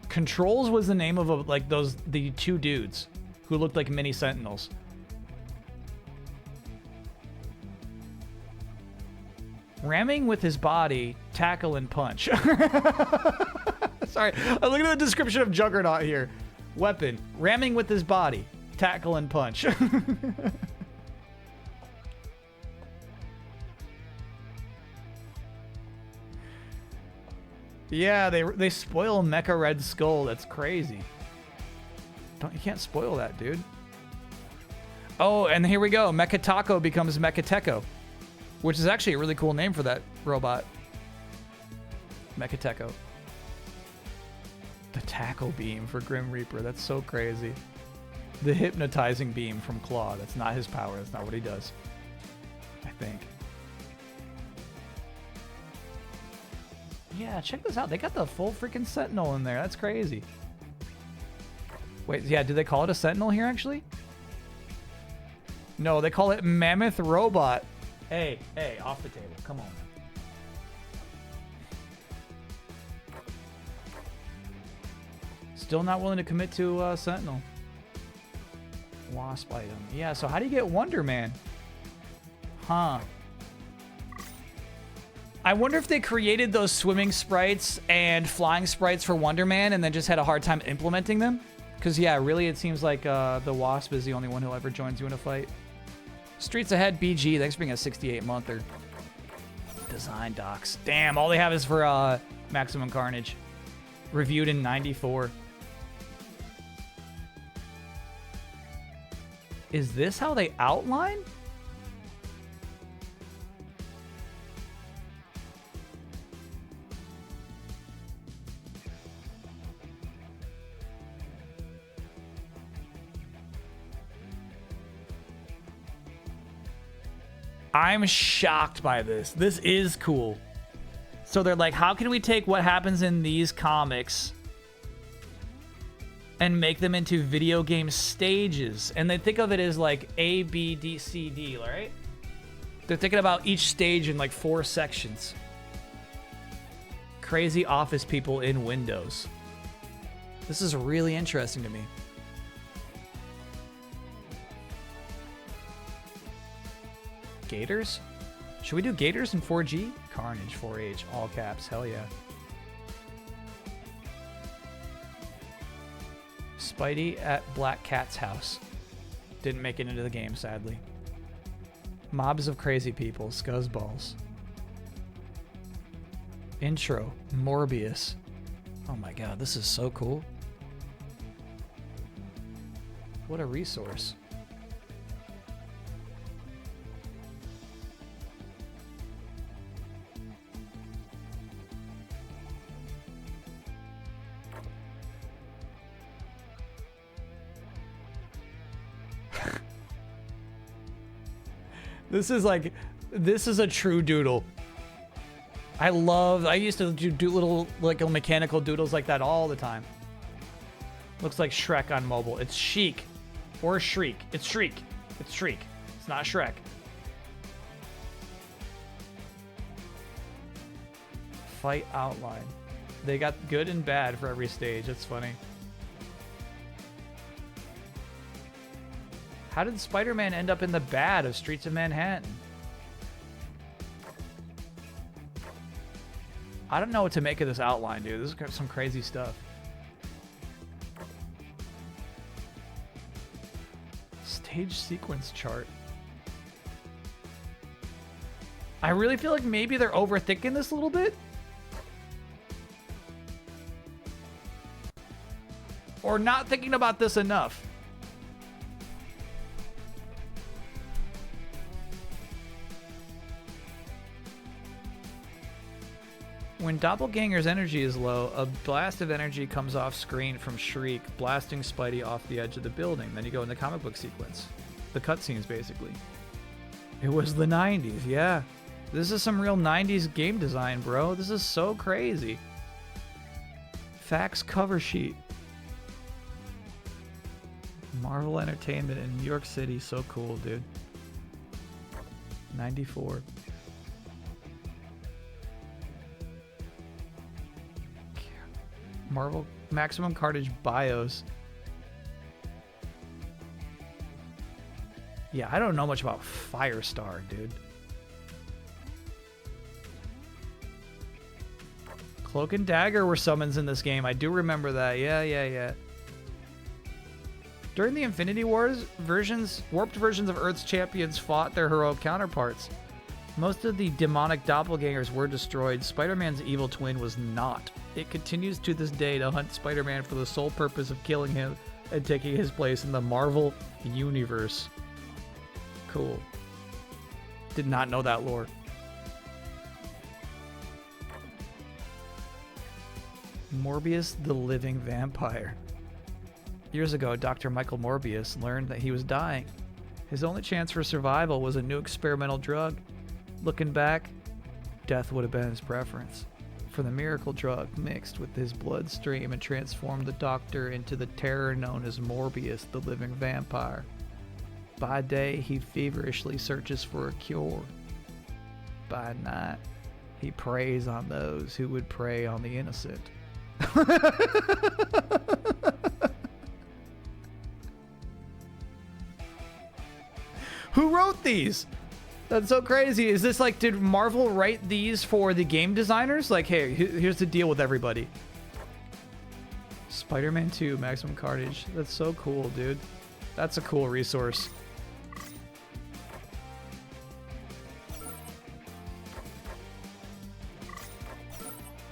Controls was the name of like the two dudes who looked like mini sentinels. Ramming with his body, tackle and punch. Sorry, I'm looking at the description of Juggernaut here. Weapon, ramming with his body, tackle and punch. Yeah, they spoil Mecha Red Skull. That's crazy. You can't spoil that, dude. Oh, and here we go. Mecha Taco becomes Mecha Techo, which is actually a really cool name for that robot. Mecha Techo. The tackle beam for Grim Reaper. That's so crazy. The hypnotizing beam from Claw. That's not his power. That's not what he does. I think. Yeah, check this out. They got the full freaking Sentinel in there. That's crazy. Wait, yeah, do they call it a Sentinel here, actually? No, they call it Mammoth Robot. Hey, off the table. Come on. Still not willing to commit to Sentinel. Wasp item. Yeah, so how do you get Wonder Man? Huh. I wonder if they created those swimming sprites and flying sprites for Wonder Man and then just had a hard time implementing them. Because, yeah, really it seems like the Wasp is the only one who ever joins you in a fight. Streets Ahead BG, thanks for being a 68-monther. Design docs. Damn, all they have is for Maximum Carnage. Reviewed in 94. Is this how they outline? I'm shocked by this. This is cool. So they're like, how can we take what happens in these comics and make them into video game stages? And they think of it as like A, B, D, C, D, right? They're thinking about each stage in like 4 sections. Crazy office people in Windows. This is really interesting to me. Gators? Should we do Gators in 4G? Carnage 4H, all caps, hell yeah. Spidey at Black Cat's house. Didn't make it into the game, sadly. Mobs of crazy people, scuzzballs. Intro, Morbius. Oh my god, this is so cool. What a resource. This is a true doodle. I used to do little like mechanical doodles like that all the time. Looks like Shrek on mobile. It's Chic or Shriek. It's Shriek. It's Shriek. It's not Shrek. Fight outline. They got good and bad for every stage. That's funny. How did Spider-Man end up in the bad of Streets of Manhattan? I don't know what to make of this outline, dude. This is some crazy stuff. Stage sequence chart. I really feel like maybe they're overthinking this a little bit. Or not thinking about this enough. When Doppelganger's energy is low, a blast of energy comes off screen from Shriek, blasting Spidey off the edge of the building. Then you go in the comic book sequence. The cutscenes, basically. It was the 90s, yeah. This is some real 90s game design, bro. This is so crazy. Fax cover sheet. Marvel Entertainment in New York City, so cool, dude. 94. Marvel Maximum Carnage BIOS. Yeah, I don't know much about Firestar, dude. Cloak and Dagger were summons in this game. I do remember that. Yeah. During the Infinity Wars, warped versions of Earth's champions fought their heroic counterparts. Most of the demonic doppelgangers were destroyed. Spider-Man's evil twin was not. It continues to this day to hunt Spider-Man for the sole purpose of killing him and taking his place in the Marvel Universe. Cool. Did not know that lore. Morbius the Living Vampire. Years ago, Dr. Michael Morbius learned that he was dying. His only chance for survival was a new experimental drug. Looking back, death would have been his preference. For the miracle drug mixed with his bloodstream and transformed the doctor into the terror known as Morbius the Living Vampire. By day, he feverishly searches for a cure. By night, he preys on those who would prey on the innocent. Who wrote these? That's so crazy. Is this like, did Marvel write these for the game designers? Like, hey, here's the deal with everybody. Spider-Man 2, Maximum Carnage. That's so cool, dude. That's a cool resource.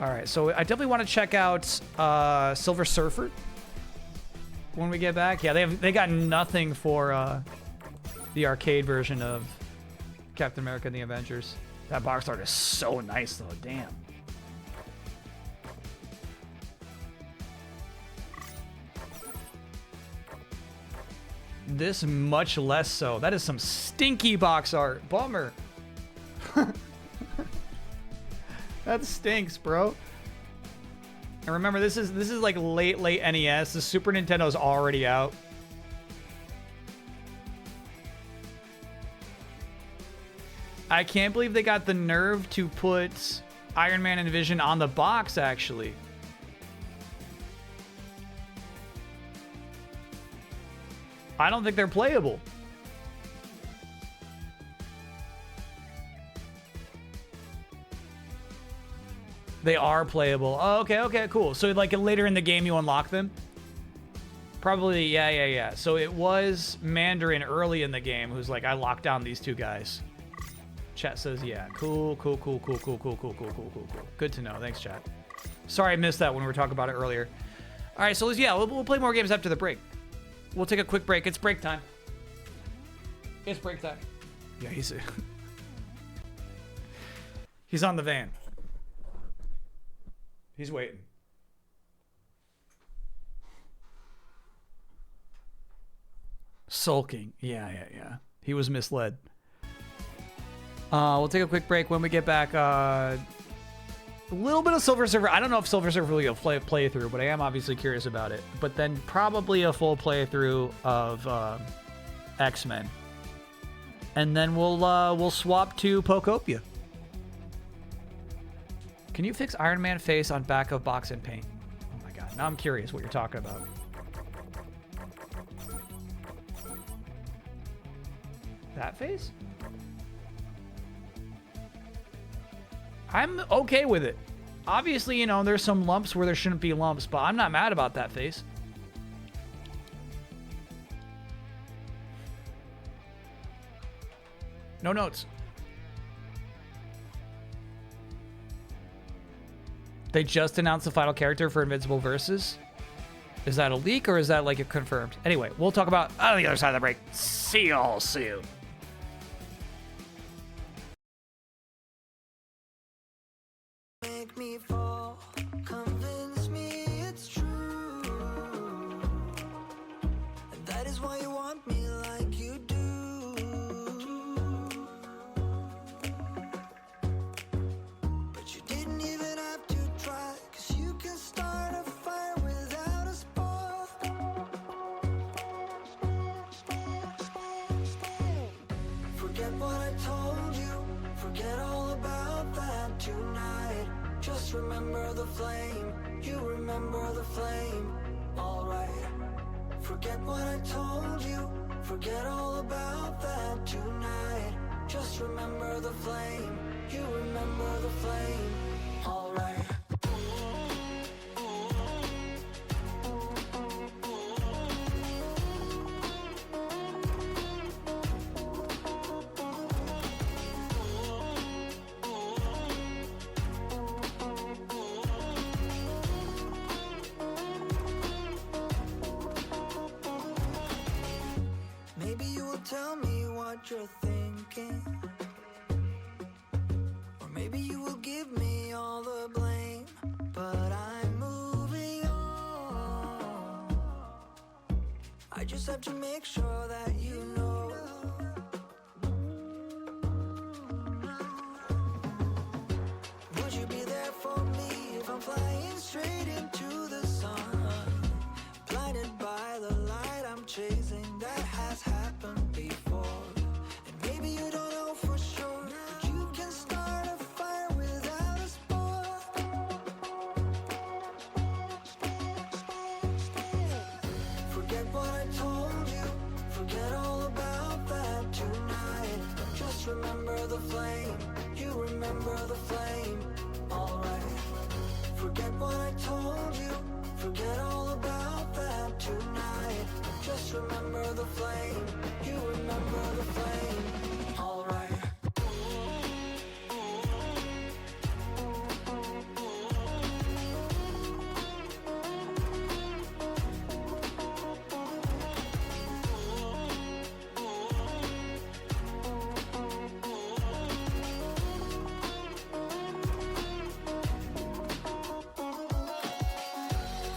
All right, so I definitely want to check out Silver Surfer when we get back. Yeah, they got nothing for the arcade version of Captain America and the Avengers. That box art is so nice, though. Damn. This much less so. That is some stinky box art. Bummer. That stinks, bro. And remember, this is like late NES. The Super Nintendo's already out. I can't believe they got the nerve to put Iron Man and Vision on the box, actually. I don't think they're playable. They are playable. Oh, okay, cool. So like later in the game you unlock them? Probably, yeah. So it was Mandarin early in the game who's like, I locked down these two guys. Chat says, yeah. Cool. Good to know. Thanks, chat. Sorry I missed that when we were talking about it earlier. All right, so we'll play more games after the break. We'll take a quick break. It's break time. It's break time. Yeah, he's on the van. He's waiting. Sulking. Yeah. He was misled. We'll take a quick break. When we get back, a little bit of Silver Surfer. I don't know if Silver Surfer will be a playthrough, but I am obviously curious about it. But then probably a full playthrough of X-Men. And then we'll swap to Pokopia. Can you fix Iron Man face on back of box and paint? Oh my god. Now I'm curious what you're talking about. That face? I'm okay with it. Obviously, you know, there's some lumps where there shouldn't be lumps, but I'm not mad about that face. No notes. They just announced the final character for Invincible Versus. Is that a leak or is that like a confirmed? Anyway, we'll talk about on the other side of the break. See y'all soon. Make me fall, convince me it's true. And that is why you want me like you do. But you didn't even have to try, 'cause you can start a fire without a spark. Forget Forget what I told you, forget all about that tonight. Just remember the flame, you remember the flame, alright. Forget what I told you, forget all about that tonight. Just remember the flame, you remember the flame, alright. Maybe you will tell me what you're thinking, or maybe you will give me all the blame, but I'm moving on. I just have to make sure that you know. Would you be there for me if I'm flying straight into the sun? Blinded by the light I'm chasing, that has happened before. And maybe you don't know for sure, but you can start a fire without a spark. Forget what I told you, forget all about that tonight. Just remember the flame, you remember the flame, alright. Forget what I told you, forget all about that tonight. Just remember the flame, you remember the flame, alright.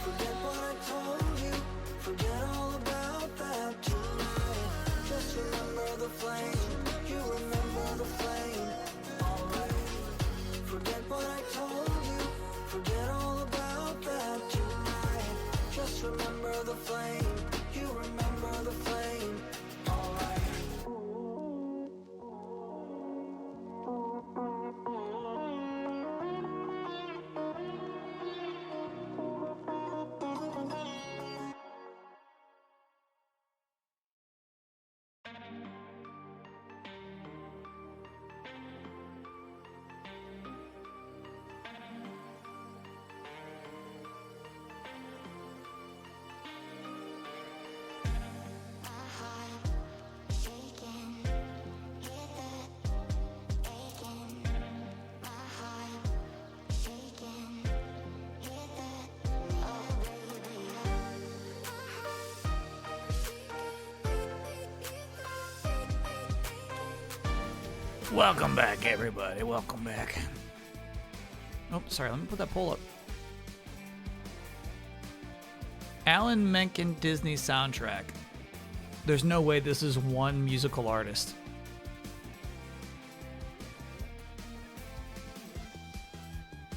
Forget what I told you, forget all about that tonight. Just remember the flame, you remember the flame, alright. Forget what I told you, forget all about that tonight. Just remember the flame, you remember the flame, alright. Welcome back, everybody. Welcome back. Oh, sorry. Let me put that poll up. Alan Menken Disney soundtrack. There's no way this is one musical artist.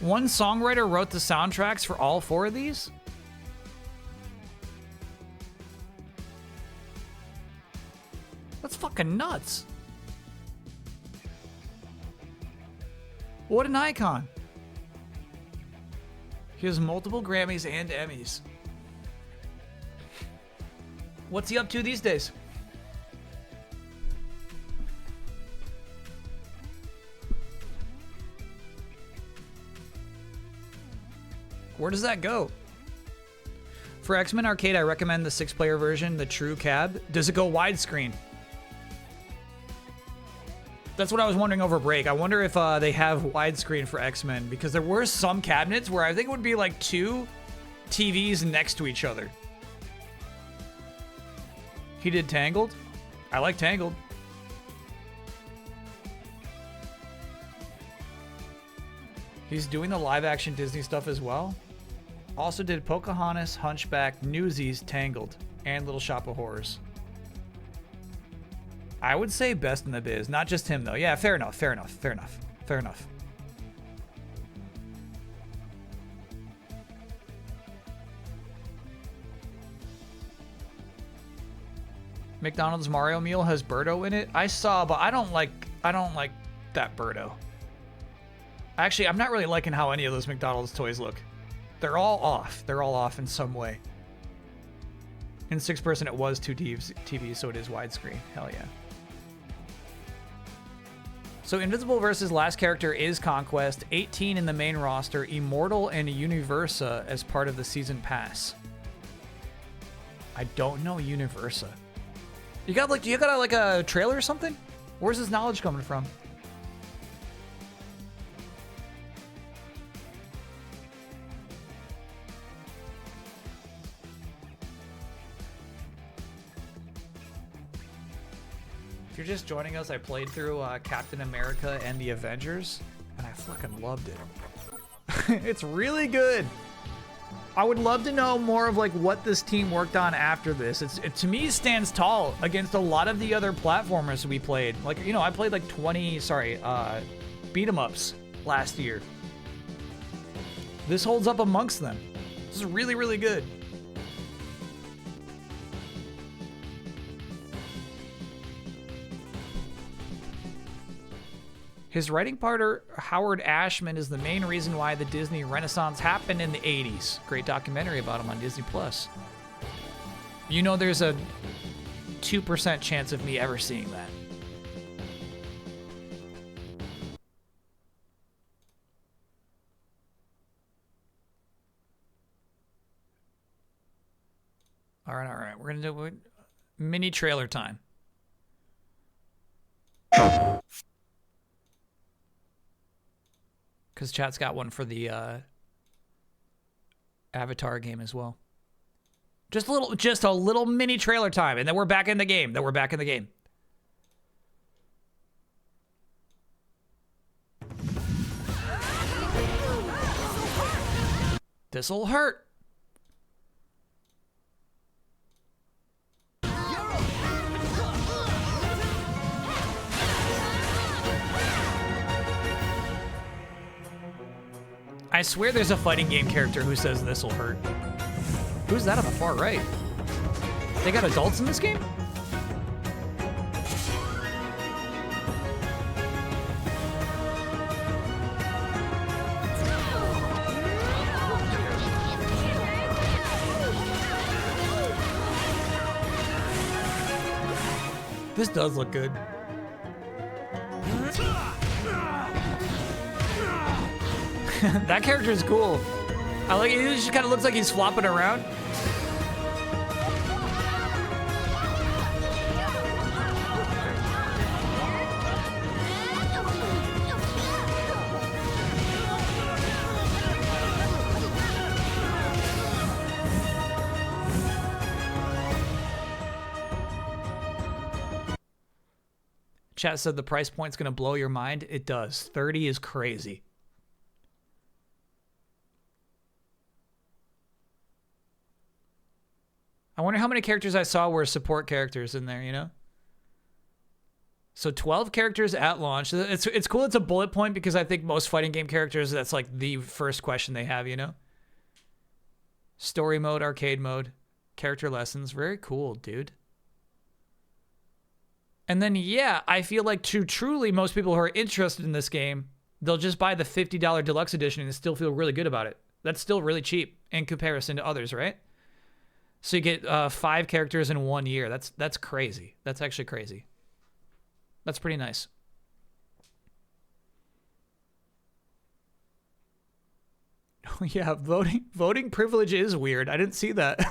One songwriter wrote the soundtracks for all four of these? That's fucking nuts. What an icon. He has multiple Grammys and Emmys. What's he up to these days? Where does that go? For X-Men Arcade, I recommend the 6-player version, the True Cab. Does it go widescreen? That's what I was wondering over break. I wonder if they have widescreen for X-Men, because there were some cabinets where I think it would be like 2 TVs next to each other. He did Tangled. I like Tangled. He's doing the live-action Disney stuff as well. Also did Pocahontas, Hunchback, Newsies, Tangled, and Little Shop of Horrors. I would say best in the biz. Not just him, though. Yeah, fair enough, fair enough, fair enough, fair enough. McDonald's Mario meal has Birdo in it. I saw, but I don't like that Birdo. Actually, I'm not really liking how any of those McDonald's toys look. They're all off. They're all off in some way. In 6-person, it was 2 TVs, so it is widescreen. Hell yeah. So Invincible versus last character is Conquest, 18 in the main roster, Immortal and Universa as part of the season pass. I don't know Universa. You got like a trailer or something? Where's this knowledge coming from? If you're just joining us, I played through Captain America and the Avengers, and I fucking loved it. It's really good. I would love to know more of like what this team worked on after this. It to me stands tall against a lot of the other platformers we played. Like, you know, I played like 20, beat 'em ups last year. This holds up amongst them. This is really, really good. His writing partner, Howard Ashman, is the main reason why the Disney Renaissance happened in the 80s. Great documentary about him on Disney+. You know there's a 2% chance of me ever seeing that. All right. We're going to do mini trailer time. Because chat's got one for the Avatar game as well. Just a little mini trailer time, and then we're back in the game. This'll hurt. I swear there's a fighting game character who says this'll hurt. Who's that on the far right? They got adults in this game? This does look good. That character is cool. I like it. He just kind of looks like he's flopping around. Chat said the price point's gonna blow your mind. It does. 30 is crazy. I wonder how many characters I saw were support characters in there, you know? So 12 characters at launch. It's cool it's a bullet point because I think most fighting game characters, that's like the first question they have, you know? Story mode, arcade mode, character lessons. Very cool, dude. And then, yeah, I feel like truly most people who are interested in this game, they'll just buy the $50 deluxe edition and still feel really good about it. That's still really cheap in comparison to others, right? So you get 5 characters in 1 year. That's crazy. That's actually crazy. That's pretty nice. Oh yeah, voting privilege is weird. I didn't see that.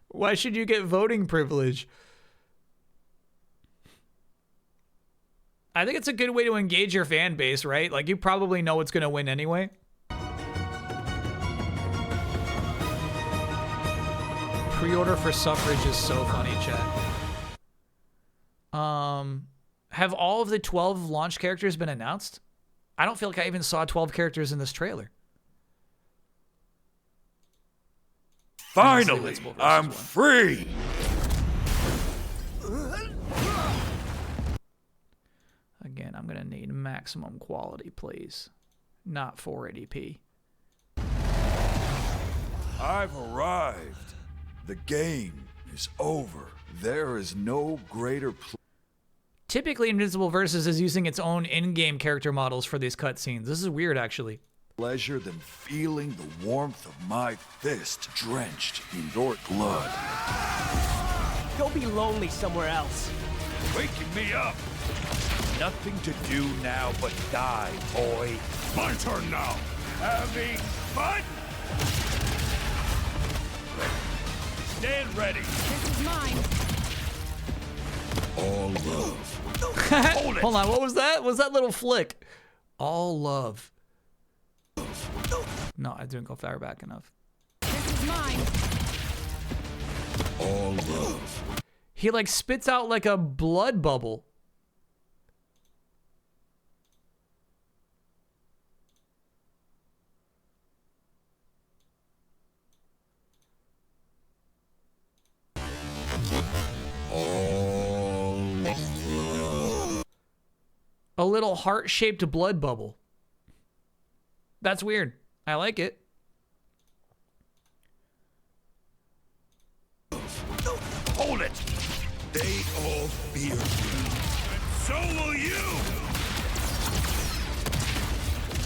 Why should you get voting privilege? I think it's a good way to engage your fan base, right? Like you probably know what's gonna win anyway. Pre-order for Suffrage is so funny, chat. Have all of the 12 launch characters been announced? I don't feel like I even saw 12 characters in this trailer. Finally, I'm free! Again, I'm gonna need maximum quality, please. Not 480p. I've arrived. The game is over. There is no greater Typically, Invincible Versus is using its own in-game character models for these cutscenes. This is weird, actually. pleasure than feeling the warmth of my fist drenched in your blood. Go be lonely somewhere else. Waking me up. Nothing to do now but die, boy. My turn now. Having fun? Stand ready. This is mine. All love. Hold on, what was that? What was that little flick? All love. No, I didn't go far back enough. This is mine. All love. He like spits out like a blood bubble. All love. A little heart-shaped blood bubble. That's weird. I like it. Hold it. They all fear you. And so will you.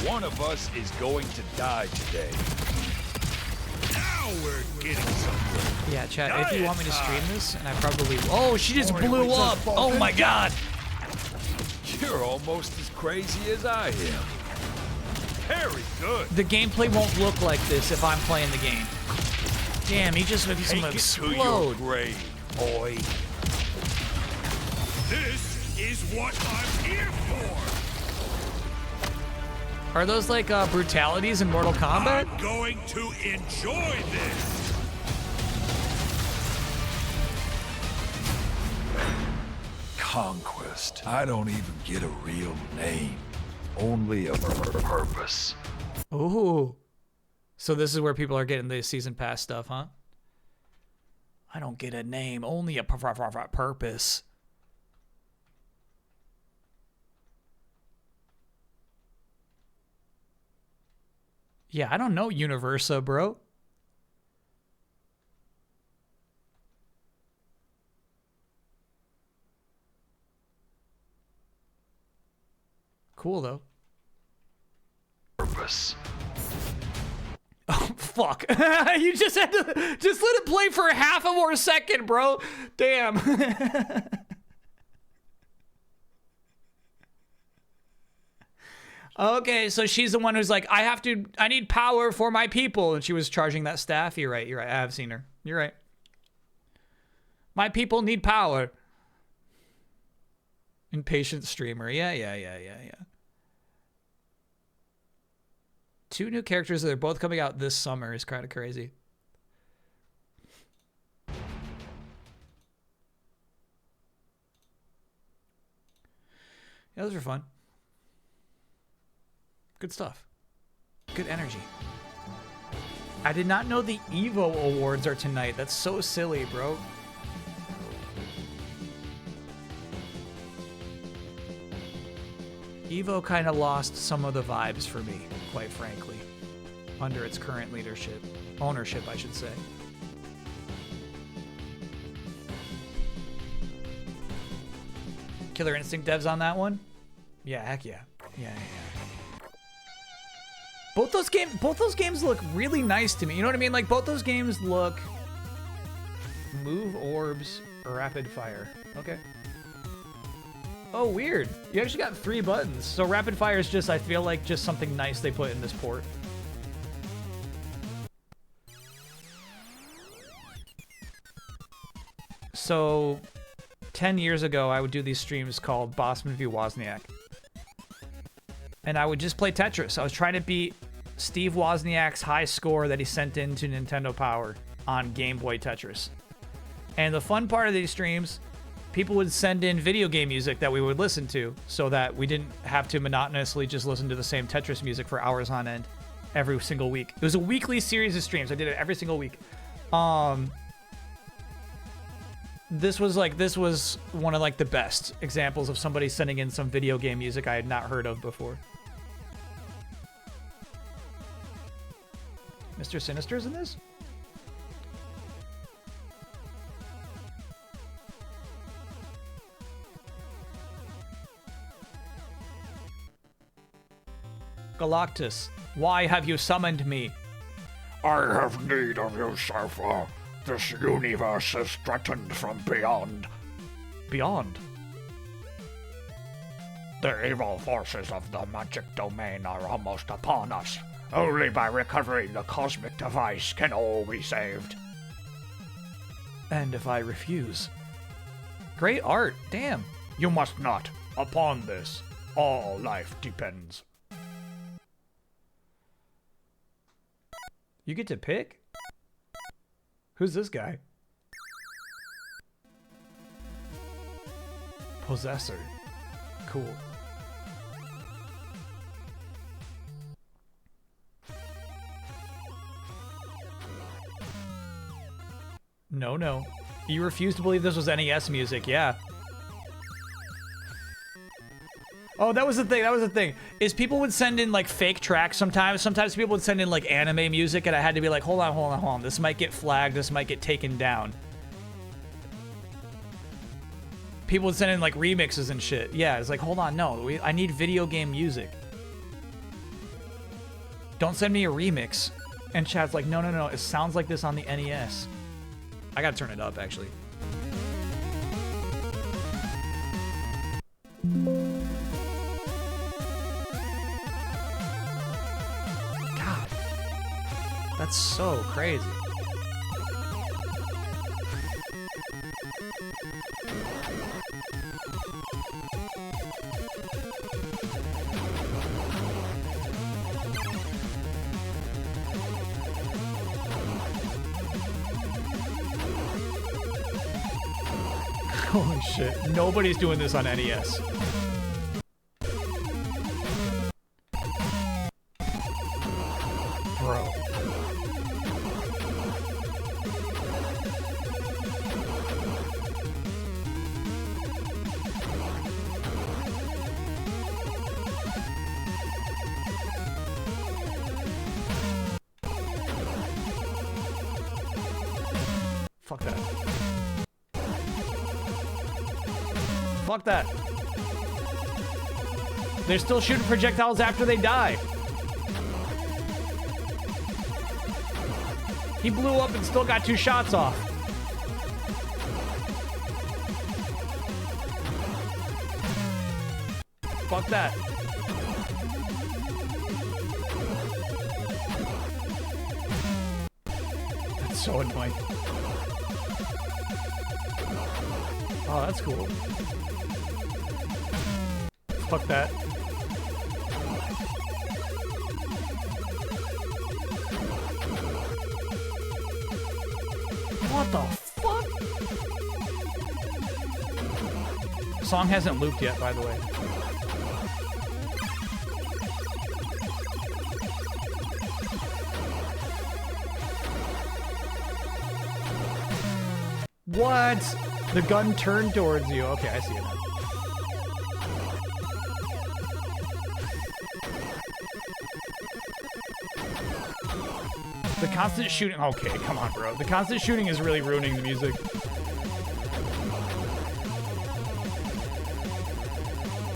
One of us is going to die today. Now we're getting somewhere. Yeah, chat, if you want me to stream this, and I probably will. Oh, she just blew up. Oh my god. You're almost as crazy as I am. Very good. The gameplay won't look like this if I'm playing the game. Damn, he just makes him Take it to your explode. grave, boy. This is what I'm here for. Are those like brutalities in Mortal Kombat? I'm going to enjoy this. Conquest. I don't even get a real name. Only a purpose. Ooh. So this is where people are getting the season pass stuff, huh? I don't get a name, only a purpose. Yeah, I don't know Universa, bro. Cool, though. Purpose. Oh, fuck. You just had to... Just let it play for half a more second, bro. Damn. Okay, so she's the one who's like, I need power for my people. And she was charging that staff. You're right. I have seen her. You're right. My people need power. Impatient streamer. Yeah. 2 new characters that are both coming out this summer is kind of crazy. Yeah, those are fun. Good stuff. Good energy. I did not know the Evo Awards are tonight. That's so silly, bro. Evo kind of lost some of the vibes for me, quite frankly, under its current leadership. Ownership, I should say. Killer Instinct devs on that one? Yeah, heck yeah. Yeah. Both those games look really nice to me. You know what I mean? Like, both those games look... Move orbs, rapid fire. Okay. Oh, weird. You actually got 3 buttons. So rapid fire is just, I feel like, just something nice they put in this port. So, 10 years ago, I would do these streams called Bossman v. Wozniak. And I would just play Tetris. I was trying to beat Steve Wozniak's high score that he sent into Nintendo Power on Game Boy Tetris. And the fun part of these streams, people would send in video game music that we would listen to so that we didn't have to monotonously just listen to the same Tetris music for hours on end every single week. It was a weekly series of streams. I did it every single week. This was one of like the best examples of somebody sending in some video game music I had not heard of before. Mr. Sinister's in this? Galactus, why have you summoned me? I have need of you, Cypher. This universe is threatened from beyond. Beyond. The evil forces of the magic domain are almost upon us. Only by recovering the cosmic device can all be saved. And if I refuse? Great art, damn. You must not. Upon this, all life depends. You get to pick? Who's this guy? Possessor. Cool. No. You refuse to believe this was NES music, yeah. Oh, that was the thing. Is people would send in, like, fake tracks sometimes. Sometimes people would send in, like, anime music, and I had to be like, hold on. This might get flagged. This might get taken down. People would send in, like, remixes and shit. Yeah, it's like, hold on, no. I need video game music. Don't send me a remix. And chat's like, no. It sounds like this on the NES. I gotta turn it up, actually. God. That's so crazy. Holy shit. Nobody's doing this on NES. Bro. Fuck that. Fuck that. They're still shooting projectiles after they die. He blew up and still got 2 shots off. Fuck that. That's so annoying. Oh, that's cool. Fuck that. What the fuck? Song hasn't looped yet, by the way. What? The gun turned towards you. Okay, I see it now. The constant shooting. Okay, come on, bro. The constant shooting is really ruining the music.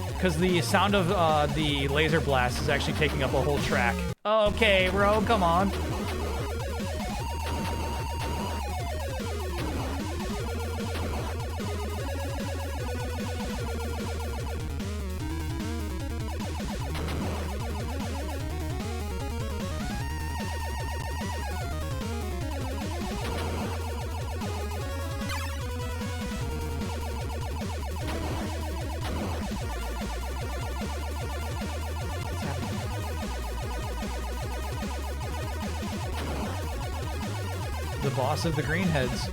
Because the sound of the laser blast is actually taking up a whole track. Okay, bro, come on. The boss of the greenheads.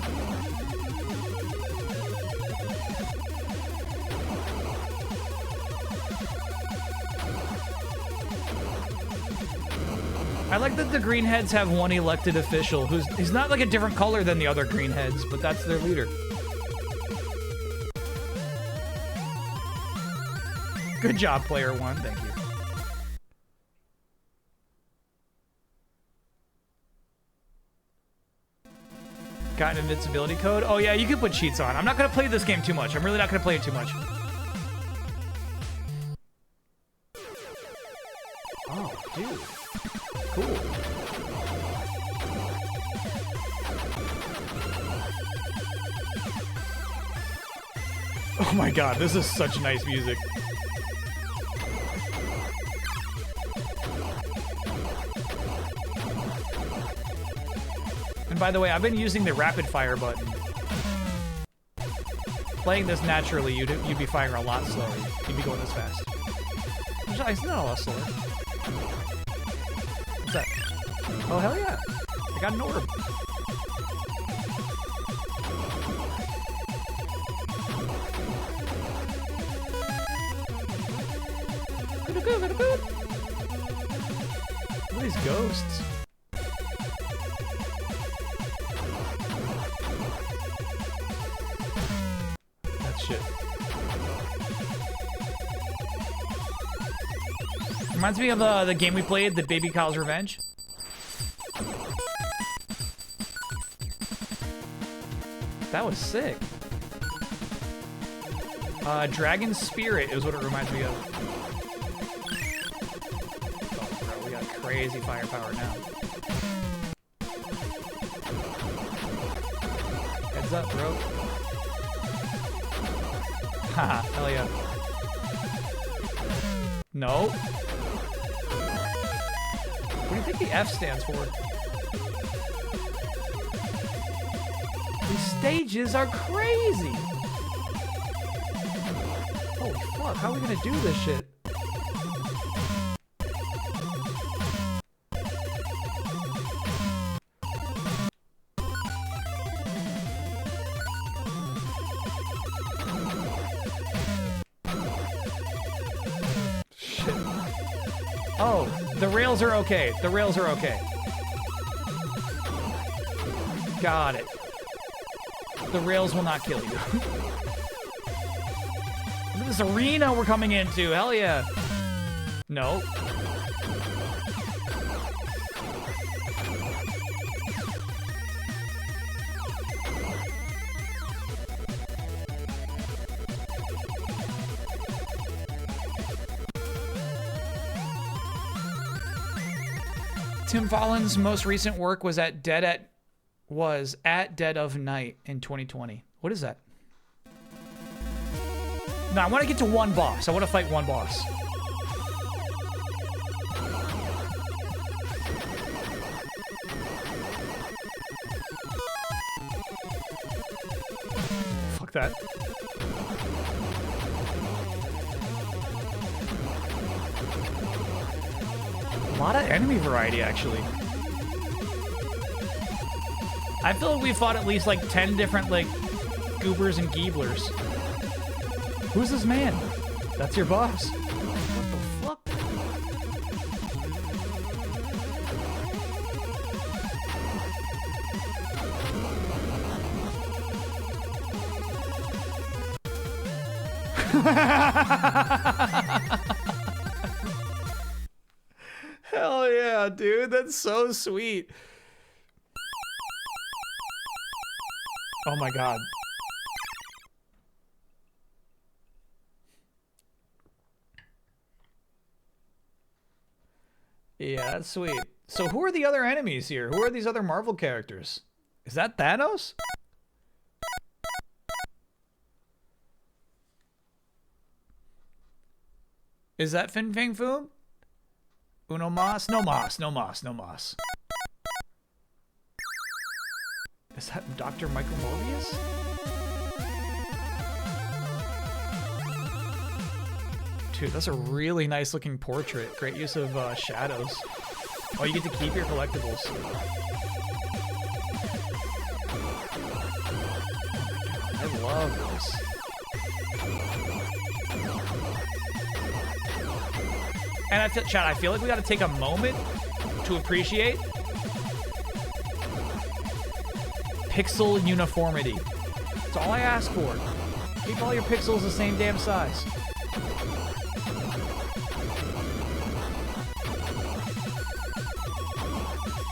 I like that the greenheads have one elected official he's not like a different color than the other greenheads, but that's their leader. Good job, player one. Thank you. Got an invincibility code? Oh yeah, you can put cheats on. I'm not gonna play this game too much. I'm really not gonna play it too much. Oh. Dude. Cool. Oh my god, this is such nice music. And by the way, I've been using the rapid fire button. Playing this naturally, you'd be firing a lot slower. You'd be going this fast. It's not a lot slower. What's that? Oh, hell yeah. I got an orb. What are these ghosts? That shit. Reminds me of the game we played, the Baby Kyle's Revenge. That was sick. Dragon Spirit is what it reminds me of. Oh, bro, we got crazy firepower now. Heads up, bro. Haha, hell yeah. No. What do you think the F stands for? These stages are crazy. Holy fuck, how are we gonna do this shit? Shit. Oh, the rails are okay. The rails are okay. Got it. The rails will not kill you. Look at this arena we're coming into. Hell yeah. No. Tim Follin's most recent work was at Dead of Night in 2020. What is that? No, I want to get to one boss. I want to fight one boss. Fuck that. A lot of enemy variety, actually. I feel like we fought at least like 10 different like goobers and geeblers. Who's this man? That's your boss. What the fuck? Hell yeah, dude. That's so sweet. Oh my god. Yeah, that's sweet. So who are the other enemies here? Who are these other Marvel characters? Is that Thanos? Is that Fin Fang Foom? Uno Mas? No Mas, no Mas, no Mas. Is that Dr. Michael Morbius? Dude, that's a really nice looking portrait. Great use of shadows. Oh, you get to keep your collectibles. I love this. And I feel like we gotta take a moment to appreciate pixel uniformity. That's all I ask for. Keep all your pixels the same damn size.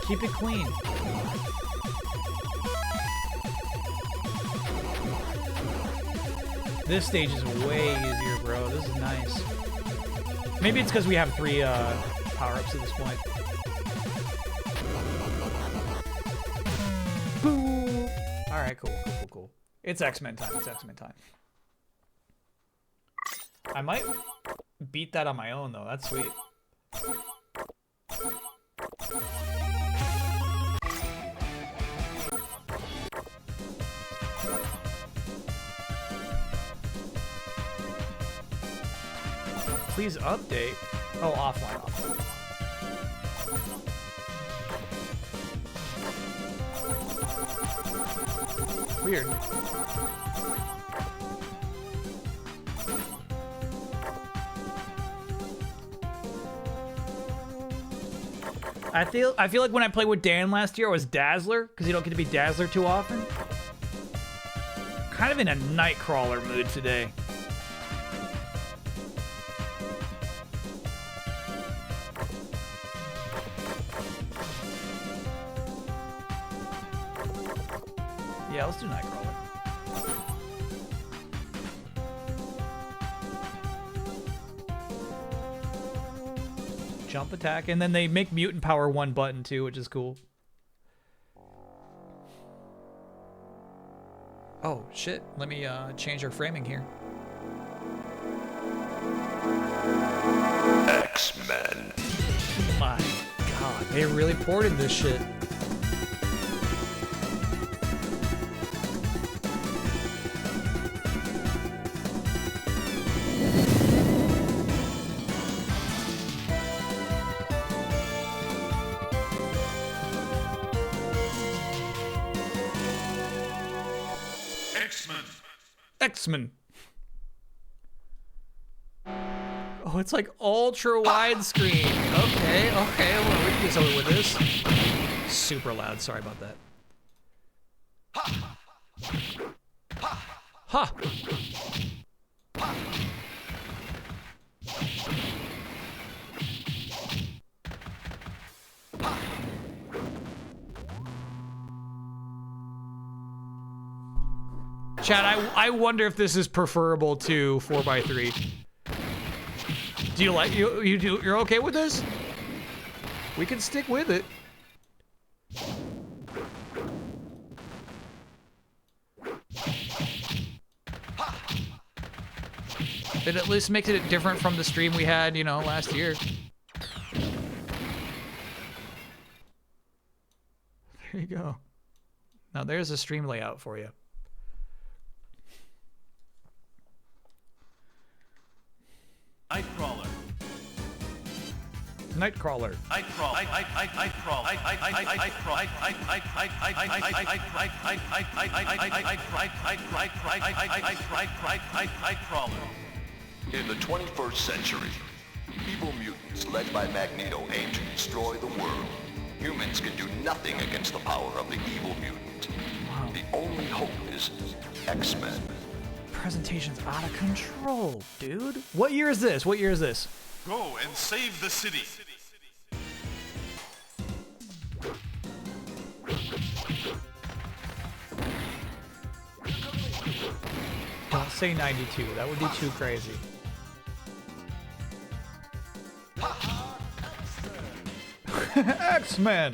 Keep it clean. This stage is way easier, bro. This is nice. Maybe it's because we have three power-ups at this point. Boo! Alright, cool. It's X-Men time. I might beat that on my own, though. That's sweet. Please update. Oh, offline. Weird. I feel like when I played with Dan last year, I was Dazzler, because you don't get to be Dazzler too often. Kind of in a Nightcrawler mood today. Yeah, let's do Nightcrawler. Jump attack, and then they make mutant power one button too, which is cool. Oh shit, let me change our framing here. X-Men. My god, they really ported this shit. X-Men. Oh, it's like ultra widescreen. Okay, well, we can do something with this. Super loud, sorry about that. Ha! Chad, I wonder if this is preferable to 4x3. Do you like you're okay with this? We can stick with it. It at least makes it different from the stream we had, you know, last year. There you go. Now there's a stream layout for you. Nightcrawler. In the 21st century, evil mutants led by Magneto aim to destroy the world. Humans can do nothing against the power of the evil mutant. Wow. The only hope is X-Men. Presentation's out of control, dude. What year is this? What year is this? Go and save the city. Don't say 92. That would be too crazy. X-Men.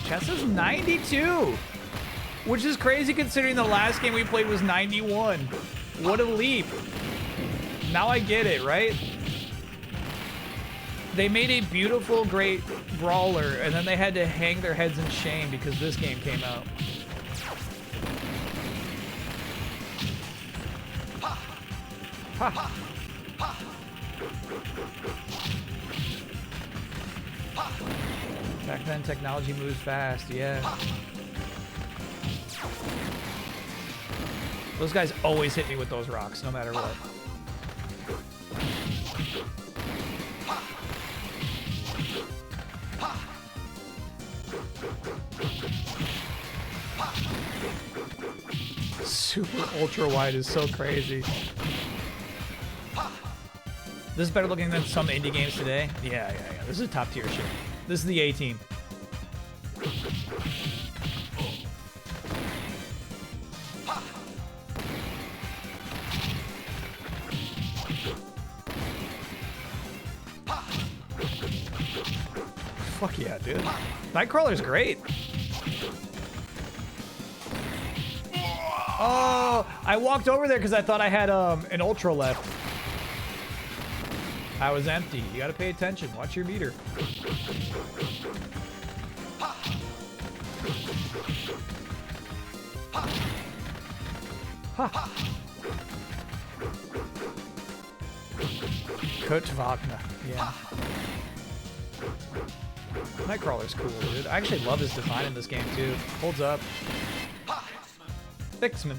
Chess is 92, which is crazy considering the last game we played was 91. What a leap. Now I get it, right? They made a beautiful, great brawler, and then they had to hang their heads in shame because this game came out. Ha. Back then, technology moves fast, yeah. Those guys always hit me with those rocks, no matter what. Super ultra wide is so crazy. This is better looking than some indie games today. Yeah. This is top tier shit. This is the A-team. dude. Nightcrawler's great. Oh, I walked over there because I thought I had an ultra left. I was empty. You gotta pay attention. Watch your meter. Ha. Kurt Wagner. Yeah. Nightcrawler's cool, dude. I actually love his design in this game, too. Holds up. Fixman.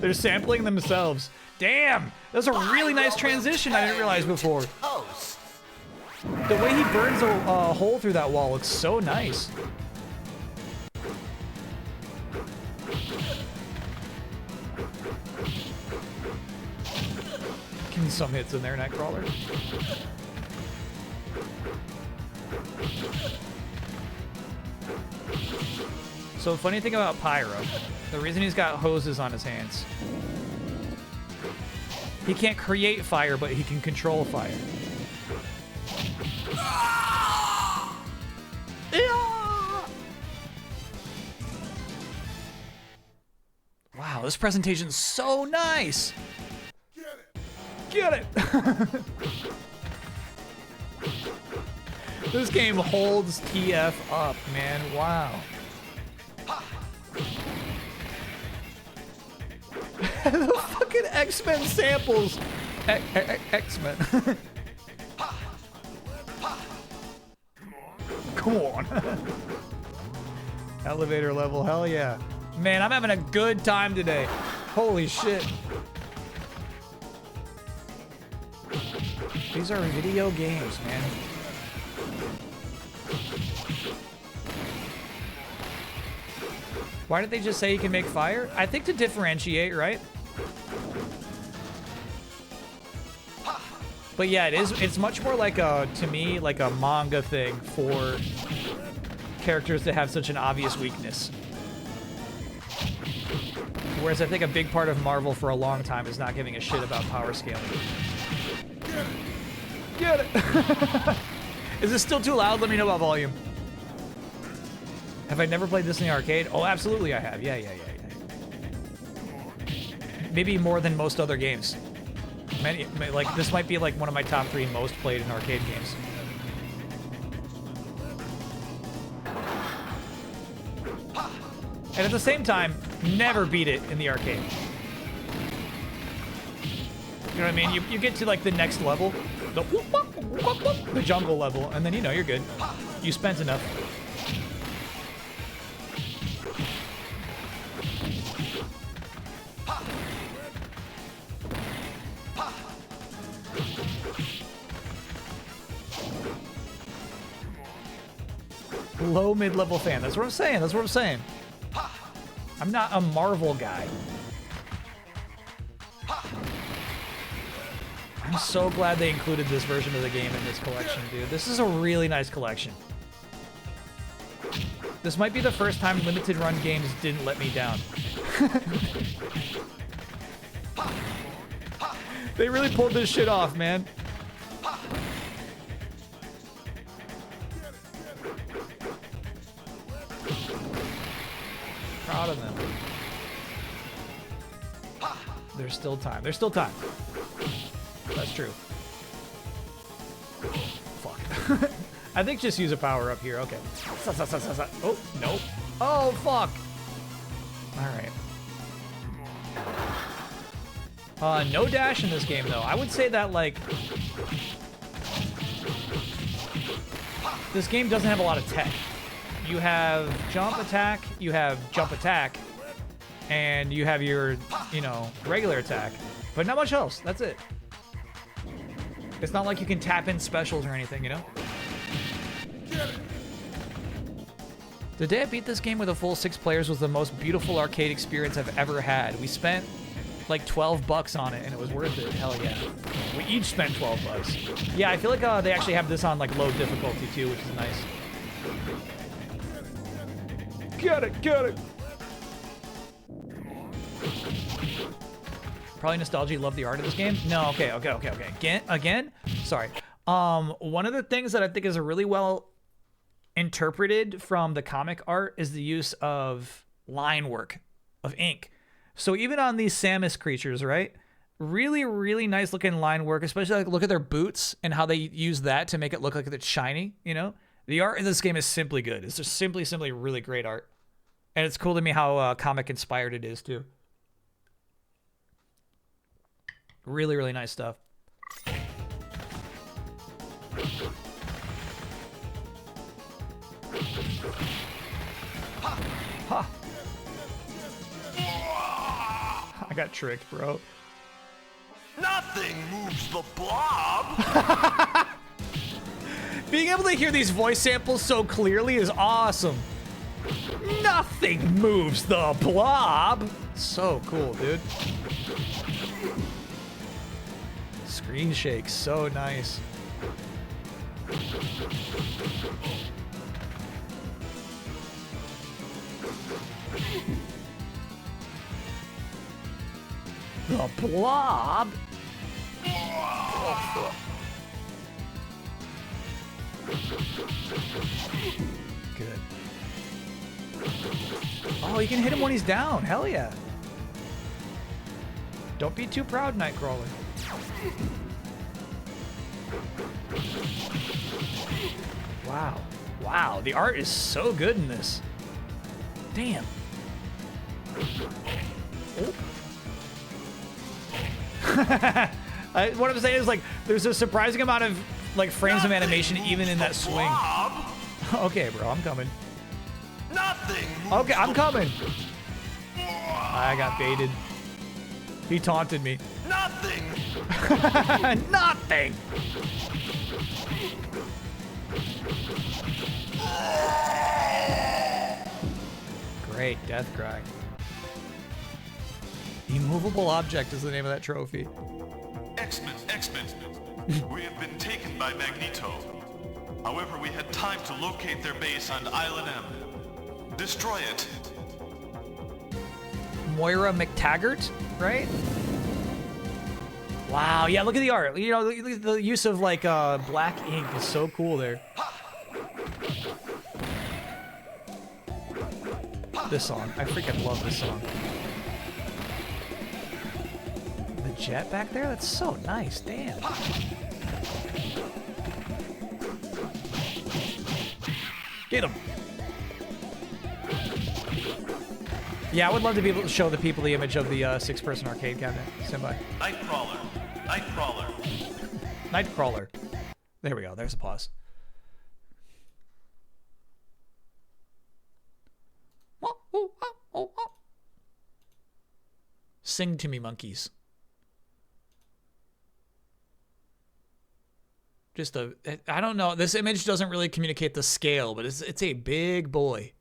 They're sampling themselves. Damn! That's a really nice transition I didn't realize before. The way he burns a hole through that wall, it's so nice. Getting some hits in there, Nightcrawler. So the funny thing about Pyro, the reason he's got hoses on his hands, he can't create fire, but he can control fire. Wow, this presentation's so nice. Get it. This game holds TF up, man. Wow. The fucking X-Men samples. X-Men. Come on. Elevator level, hell yeah. Man, I'm having a good time today. Holy shit. These are video games, man. Why did they just say you can make fire? I think to differentiate, right? But yeah, it's much more like to me, like a manga thing for characters that have such an obvious weakness. Whereas I think a big part of Marvel for a long time is not giving a shit about power scaling. Get it! Is this still too loud? Let me know about volume. Have I never played this in the arcade? Oh, absolutely I have. Yeah. Maybe more than most other games. Like, this might be like one of my top 3 most played in arcade games. And at the same time, never beat it in the arcade. You know what I mean? You get to like the next level, the jungle level, and then you know you're good. You spent enough. Low mid-level fan. That's what I'm saying. That's what I'm saying. I'm not a Marvel guy. I'm so glad they included this version of the game in this collection, dude. This is a really nice collection. This might be the first time limited run games didn't let me down. They really pulled this shit off, man. Proud of them. There's still time. There's still time. That's true. Fuck. I think just use a power up here. Okay. Oh, nope. Oh, fuck. All right. No dash in this game, though. I would say that, like, this game doesn't have a lot of tech. You have jump attack, you have jump attack, and you have your, you know, regular attack. But not much else. That's it. It's not like you can tap in specials or anything, you know? The day I beat this game with a full 6 players was the most beautiful arcade experience I've ever had. We spent like $12 on it, and it was worth it. Hell yeah. We each spent $12. Yeah, I feel like they actually have this on like low difficulty too, which is nice. Get it, get it. Probably nostalgia. Love the art of this game. No, okay. Again? Sorry. One of the things that I think is really well interpreted from the comic art is the use of line work, of ink. So even on these Samus creatures, right? Really, really nice looking line work, especially like look at their boots and how they use that to make it look like it's shiny, you know? The art in this game is simply good. It's just simply really great art. And it's cool to me how comic inspired it is too. Really, really nice stuff. Ha! I got tricked, bro. Nothing moves the blob! Being able to hear these voice samples so clearly is awesome. Nothing moves the blob. So cool, dude. Screen shake, so nice. The blob. Good. Oh, you can hit him when he's down. Hell yeah. Don't be too proud, Nightcrawler. Wow. Wow, the art is so good in this. Damn. Oh. What I'm saying is, like, there's a surprising amount of, like, frames of animation even in that swing. Okay, bro, I'm coming. Okay, I'm coming. I got baited. He taunted me. Nothing! Nothing! Great death cry. Immovable object is the name of that trophy. X-Men. We have been taken by Magneto. However, we had time to locate their base on Island M. Destroy it. Moira McTaggart, right? Wow, yeah, look at the art. You know, the use of, like, black ink is so cool there. This song. I freaking love this song. The jet back there? That's so nice. Damn. Get him. Yeah, I would love to be able to show the people the image of the 6-person arcade cabinet. Stand by. Nightcrawler. There we go. There's a pause. Sing to me, monkeys. Just I don't know. This image doesn't really communicate the scale, but it's a big boy.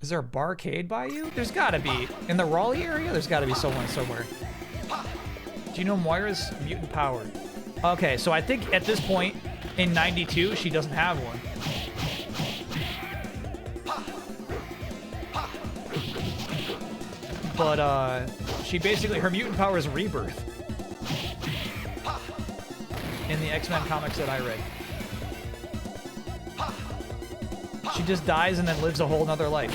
Is there a barcade by you? There's gotta be. In the Raleigh area, there's gotta be someone somewhere. Do you know Moira's mutant power? Okay, so I think at this point in 92, she doesn't have one. But she basically, her mutant power is rebirth. In the X-Men comics that I read. She just dies and then lives a whole nother life.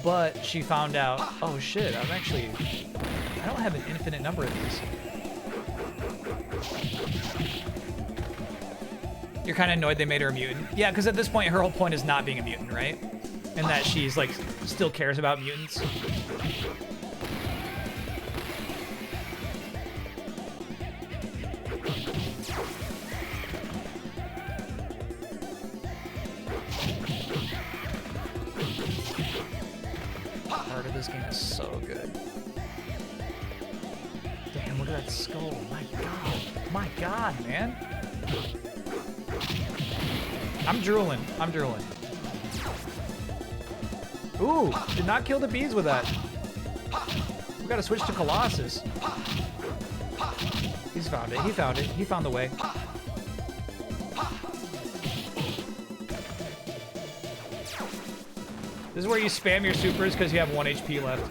But she found out, oh shit, I don't have an infinite number of these. You're kind of annoyed they made her a mutant? Yeah, because at this point, her whole point is not being a mutant, right? And that she's, like, still cares about mutants. Part of this game is so good. Damn, look at that skull. My god. My god, man. I'm drooling. Ooh, did not kill the bees with that. We gotta switch to Colossus. He's found it. He found it. He found the way. This is where you spam your supers because you have 1 HP left.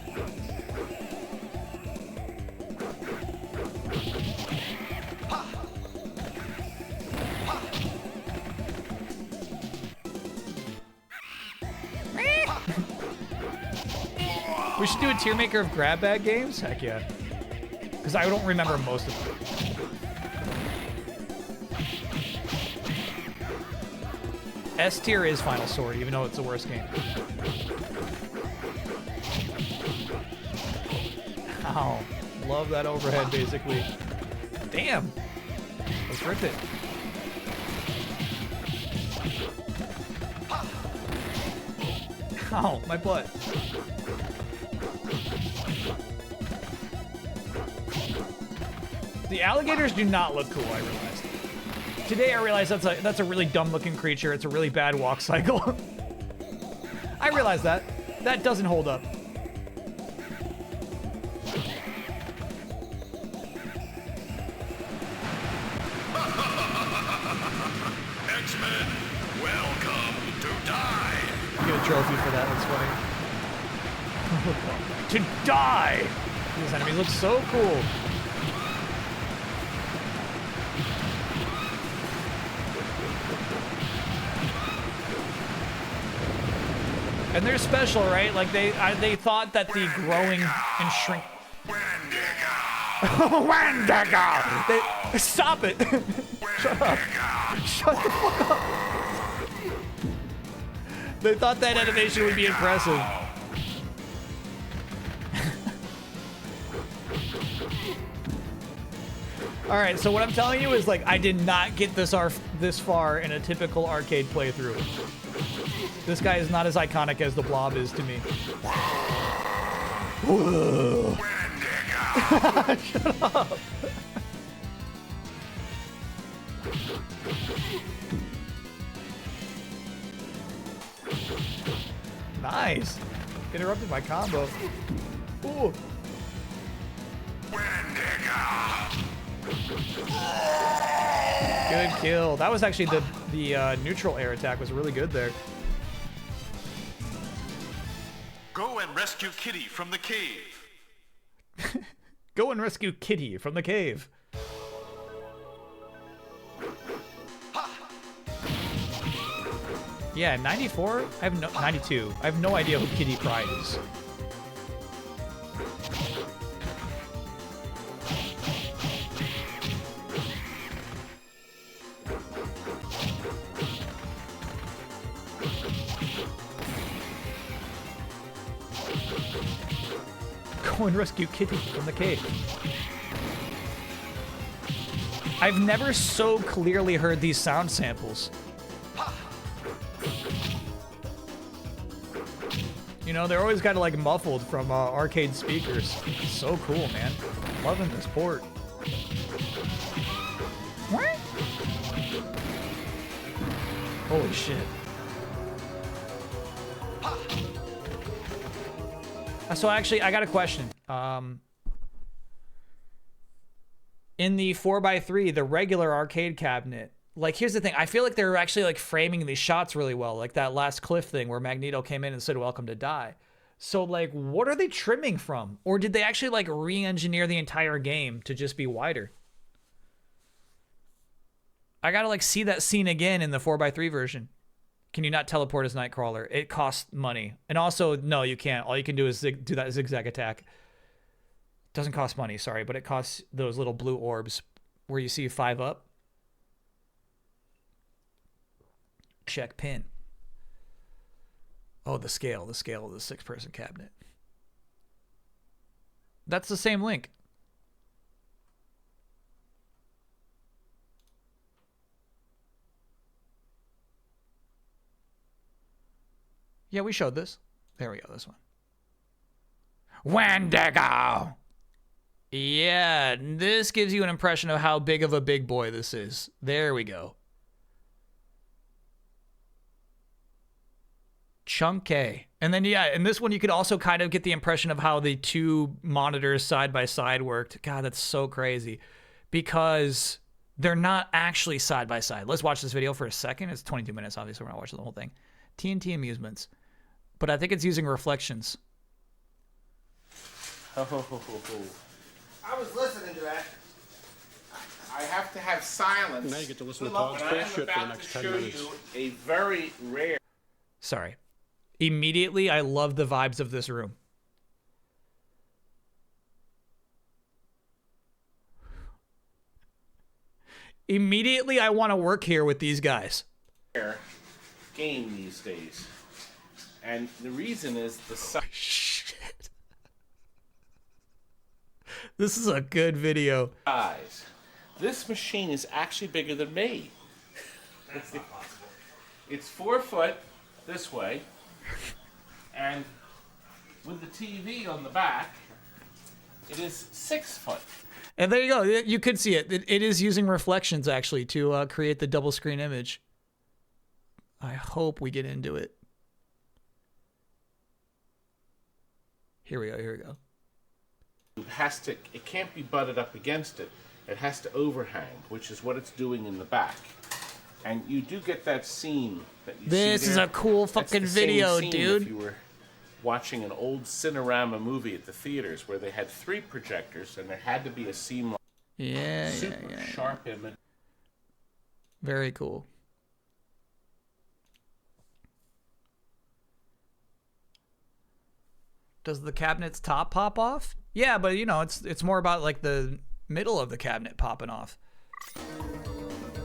We should do a tier maker of grab bag games? Heck yeah. Because I don't remember most of them. S tier is Final Sword, even though it's the worst game. Ow. Love that overhead, basically. Damn. Let's rip it. Ow, my butt. The alligators do not look cool, I realized. Today I realized that's a really dumb looking creature. It's a really bad walk cycle. I realized that. That doesn't hold up. X-Men, welcome to die. Get a trophy for that, that's funny. To die! These enemies look so cool. And they're special, right? Like they thought that the growing and shrink. Wendigo! Stop it! Shut up! Shut the fuck up! They thought that animation would be impressive. All right, so what I'm telling you is like I did not get this far in a typical arcade playthrough. This guy is not as iconic as the Blob is to me. Shut up. Nice. Interrupted my combo. Ooh. Good kill. That was actually the neutral air attack was really good there. Go and rescue Kitty from the cave. Go and rescue Kitty from the cave. Yeah, 94? 92. I have no idea who Kitty Pryde is. Go and rescue Kitty from the cave. I've never so clearly heard these sound samples. You know, they're always kind of like muffled from arcade speakers. It's so cool, man. Loving this port. What? Holy shit. So actually, I got a question. In the 4x3, the regular arcade cabinet, like, here's the thing. I feel like they're actually, like, framing these shots really well. Like that last cliff thing where Magneto came in and said, "Welcome to die." So, like, what are they trimming from? Or did they actually, like, re-engineer the entire game to just be wider? I gotta, like, see that scene again in the 4x3 version. Can you not teleport as Nightcrawler? It costs money. And also, no, you can't. All you can do is do that zigzag attack. Doesn't cost money, sorry, but it costs those little blue orbs where you see 5 up. Check pin. Oh, the scale of the 6-person cabinet. That's the same link. Yeah, we showed this. There we go, this one. Wendigo! Yeah, this gives you an impression of how big of a big boy this is. There we go. Chunky. And then, yeah, in this one, you could also kind of get the impression of how the two monitors side by side worked. God, that's so crazy. Because they're not actually side by side. Let's watch this video for a second. It's 22 minutes, obviously. We're not watching the whole thing. TNT Amusements. but I think it's using reflections. I was listening to that. I have to have silence. Now you get to listen to Todd's bullshit for the next 10 minutes. You a very rare. Sorry. Immediately, I love the vibes of this room. Immediately, I want to work here with these guys. Game these days, and the reason is the size. Shit. This is a good video. This machine is actually bigger than me. That's not possible. It's 4 foot this way, and with the TV on the back, it is 6 foot. And there you go. You could see it. It is using reflections, actually, to create the double screen image. I hope we get into it. Here we go. Here we go. It can't be butted up against it. It has to overhang, which is what it's doing in the back. And you do get that scene that you see there. This is a cool fucking video, dude. If you were watching an old Cinerama movie at the theaters where they had 3 projectors and there had to be a seam. Yeah, super sharp image. Very cool. Does the cabinet's top pop off? Yeah, but you know, it's more about like the middle of the cabinet popping off.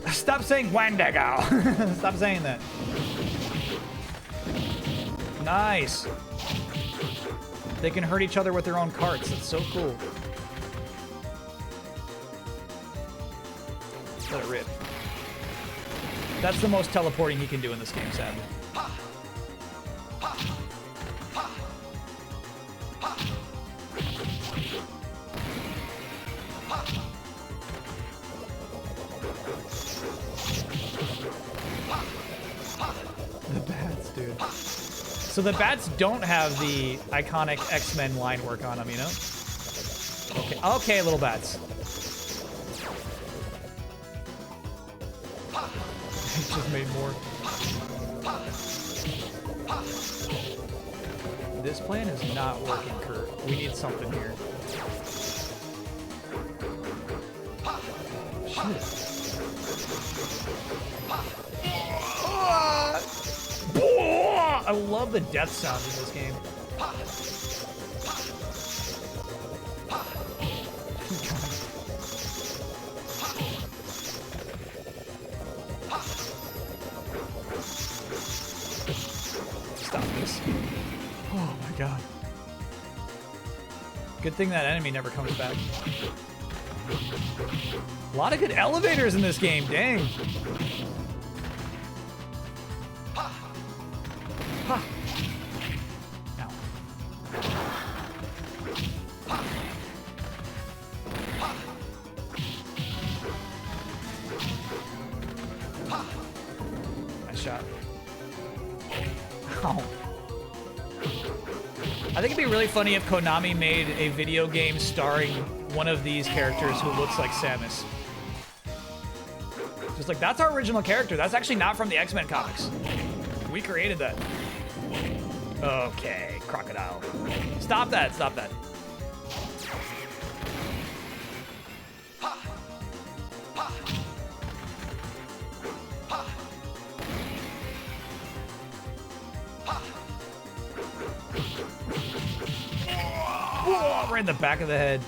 Stop saying Wendigo. Stop saying that. Nice. They can hurt each other with their own carts. It's so cool. Let it rip. That's the most teleporting he can do in this game, sadly. The bats, dude. So the bats don't have the iconic X-Men line work on them, you know? Okay, okay, little bats. He just made more. This plan is not working, Kurt. We need something here. Shit. I love the death sound in this game. Stop this. Oh my god. Good thing that enemy never comes back. A lot of good elevators in this game, dang. Ha. Ow. Nice shot. Ow. I think it'd be really funny if Konami made a video game starring one of these characters who looks like Samus. Just like, that's our original character. That's actually not from the X-Men comics. We created that. Okay, crocodile. Stop that, stop that. Whoa, right in the back of the head.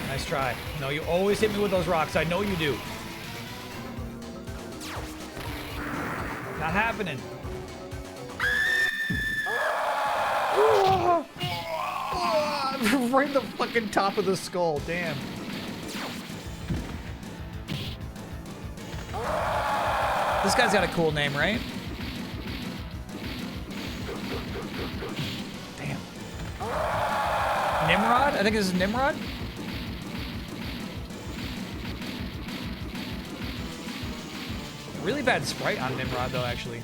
Nice try. No, you always hit me with those rocks. I know you do. Not happening. Right in the fucking top of the skull. Damn. This guy's got a cool name, right? Damn. Nimrod? I think this is Nimrod. Really bad sprite on Nimrod, though, actually.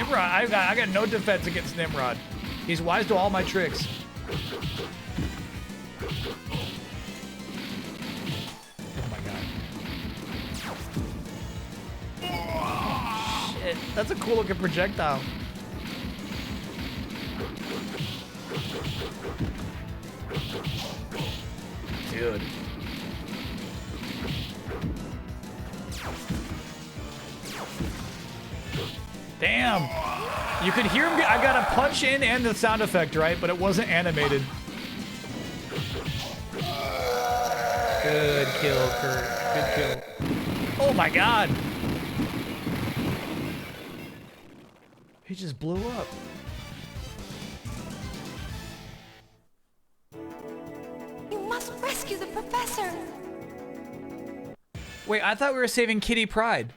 Nimrod, I got no defense against Nimrod. He's wise to all my tricks. Oh my god. Shit, that's a cool looking projectile. Dude. Damn. You could hear me. I got a punch in and the sound effect, right? But it wasn't animated. Good kill, Kurt. Good kill. Oh my god. He just blew up. You must rescue the professor. Wait, I thought we were saving Kitty Pryde.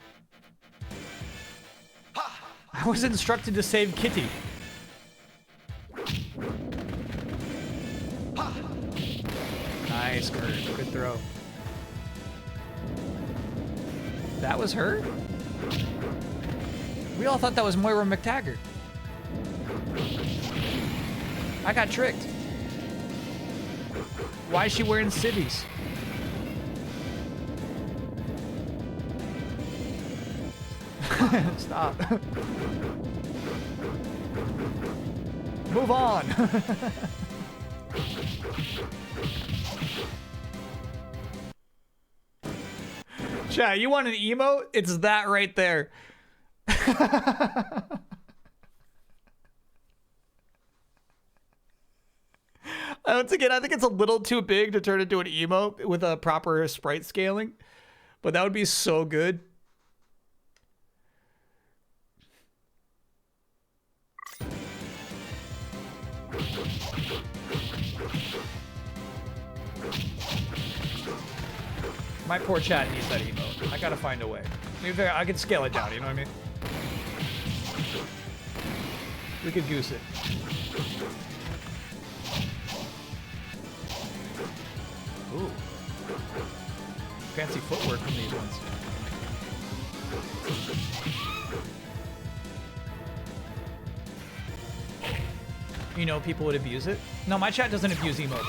I was instructed to save Kitty. Nice, Kurt. Good throw. That was her? We all thought that was Moira McTaggart. I got tricked. Why is she wearing civvies? Stop. Move on. Chat, you want an emote? It's that right there. Once again, I think it's a little too big to turn into an emote with a proper sprite scaling, but that would be so good. My poor chat needs that emote. I gotta find a way. Maybe I can scale it down, you know what I mean? We could goose it. Ooh. Fancy footwork from these ones. You know, people would abuse it. No, my chat doesn't abuse emotes.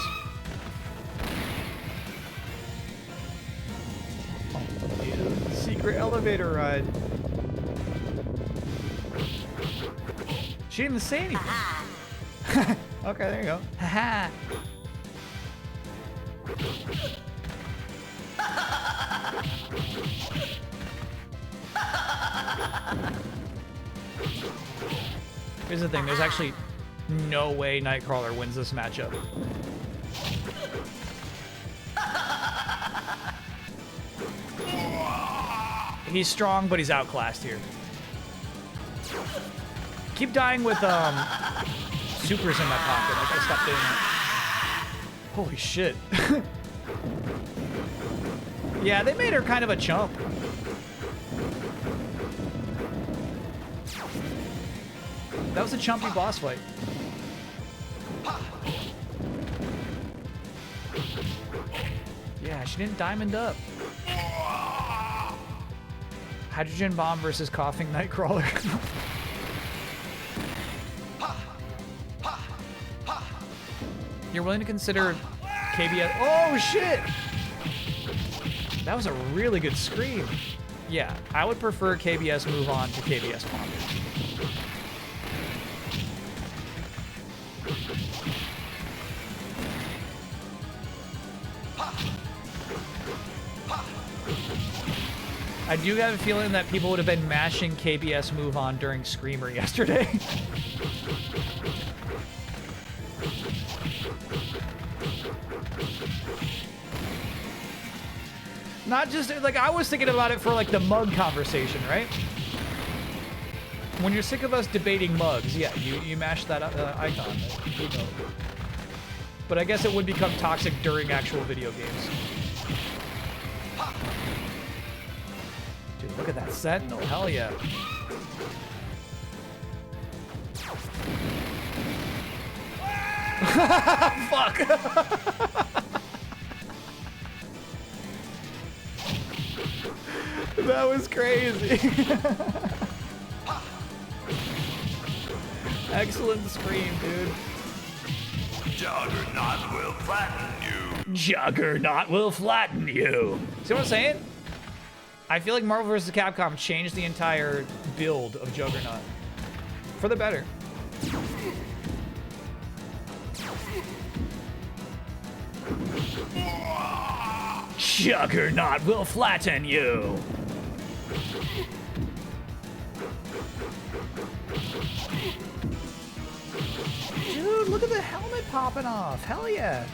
Yeah. Secret elevator ride. She didn't even say anything. Okay, there you go. Haha. Here's the thing, there's actually no way Nightcrawler wins this matchup. He's strong, but he's outclassed here. Keep dying with supers in my pocket. I gotta stop doing that. Holy shit. Yeah, they made her kind of a chump. That was a chumpy boss fight. Yeah, she didn't diamond up. Hydrogen bomb versus coughing Nightcrawler. You're willing to consider KBS? Oh shit! That was a really good scream. Yeah, I would prefer KBS move on to KBS ponder. I do have a feeling that people would have been mashing KBS move on during Screamer yesterday. Not just, like, I was thinking about it for, like, the mug conversation, right? When you're sick of us debating mugs, yeah, you mash that icon. You know. But I guess it would become toxic during actual video games. Dude, look at that Sentinel. Hell yeah. Fuck. That was crazy. Excellent scream, dude. Juggernaut will flatten you. Juggernaut will flatten you. See what I'm saying? I feel like Marvel vs. Capcom changed the entire build of Juggernaut. For the better. Juggernaut will flatten you. Dude, look at the helmet popping off. Hell yeah.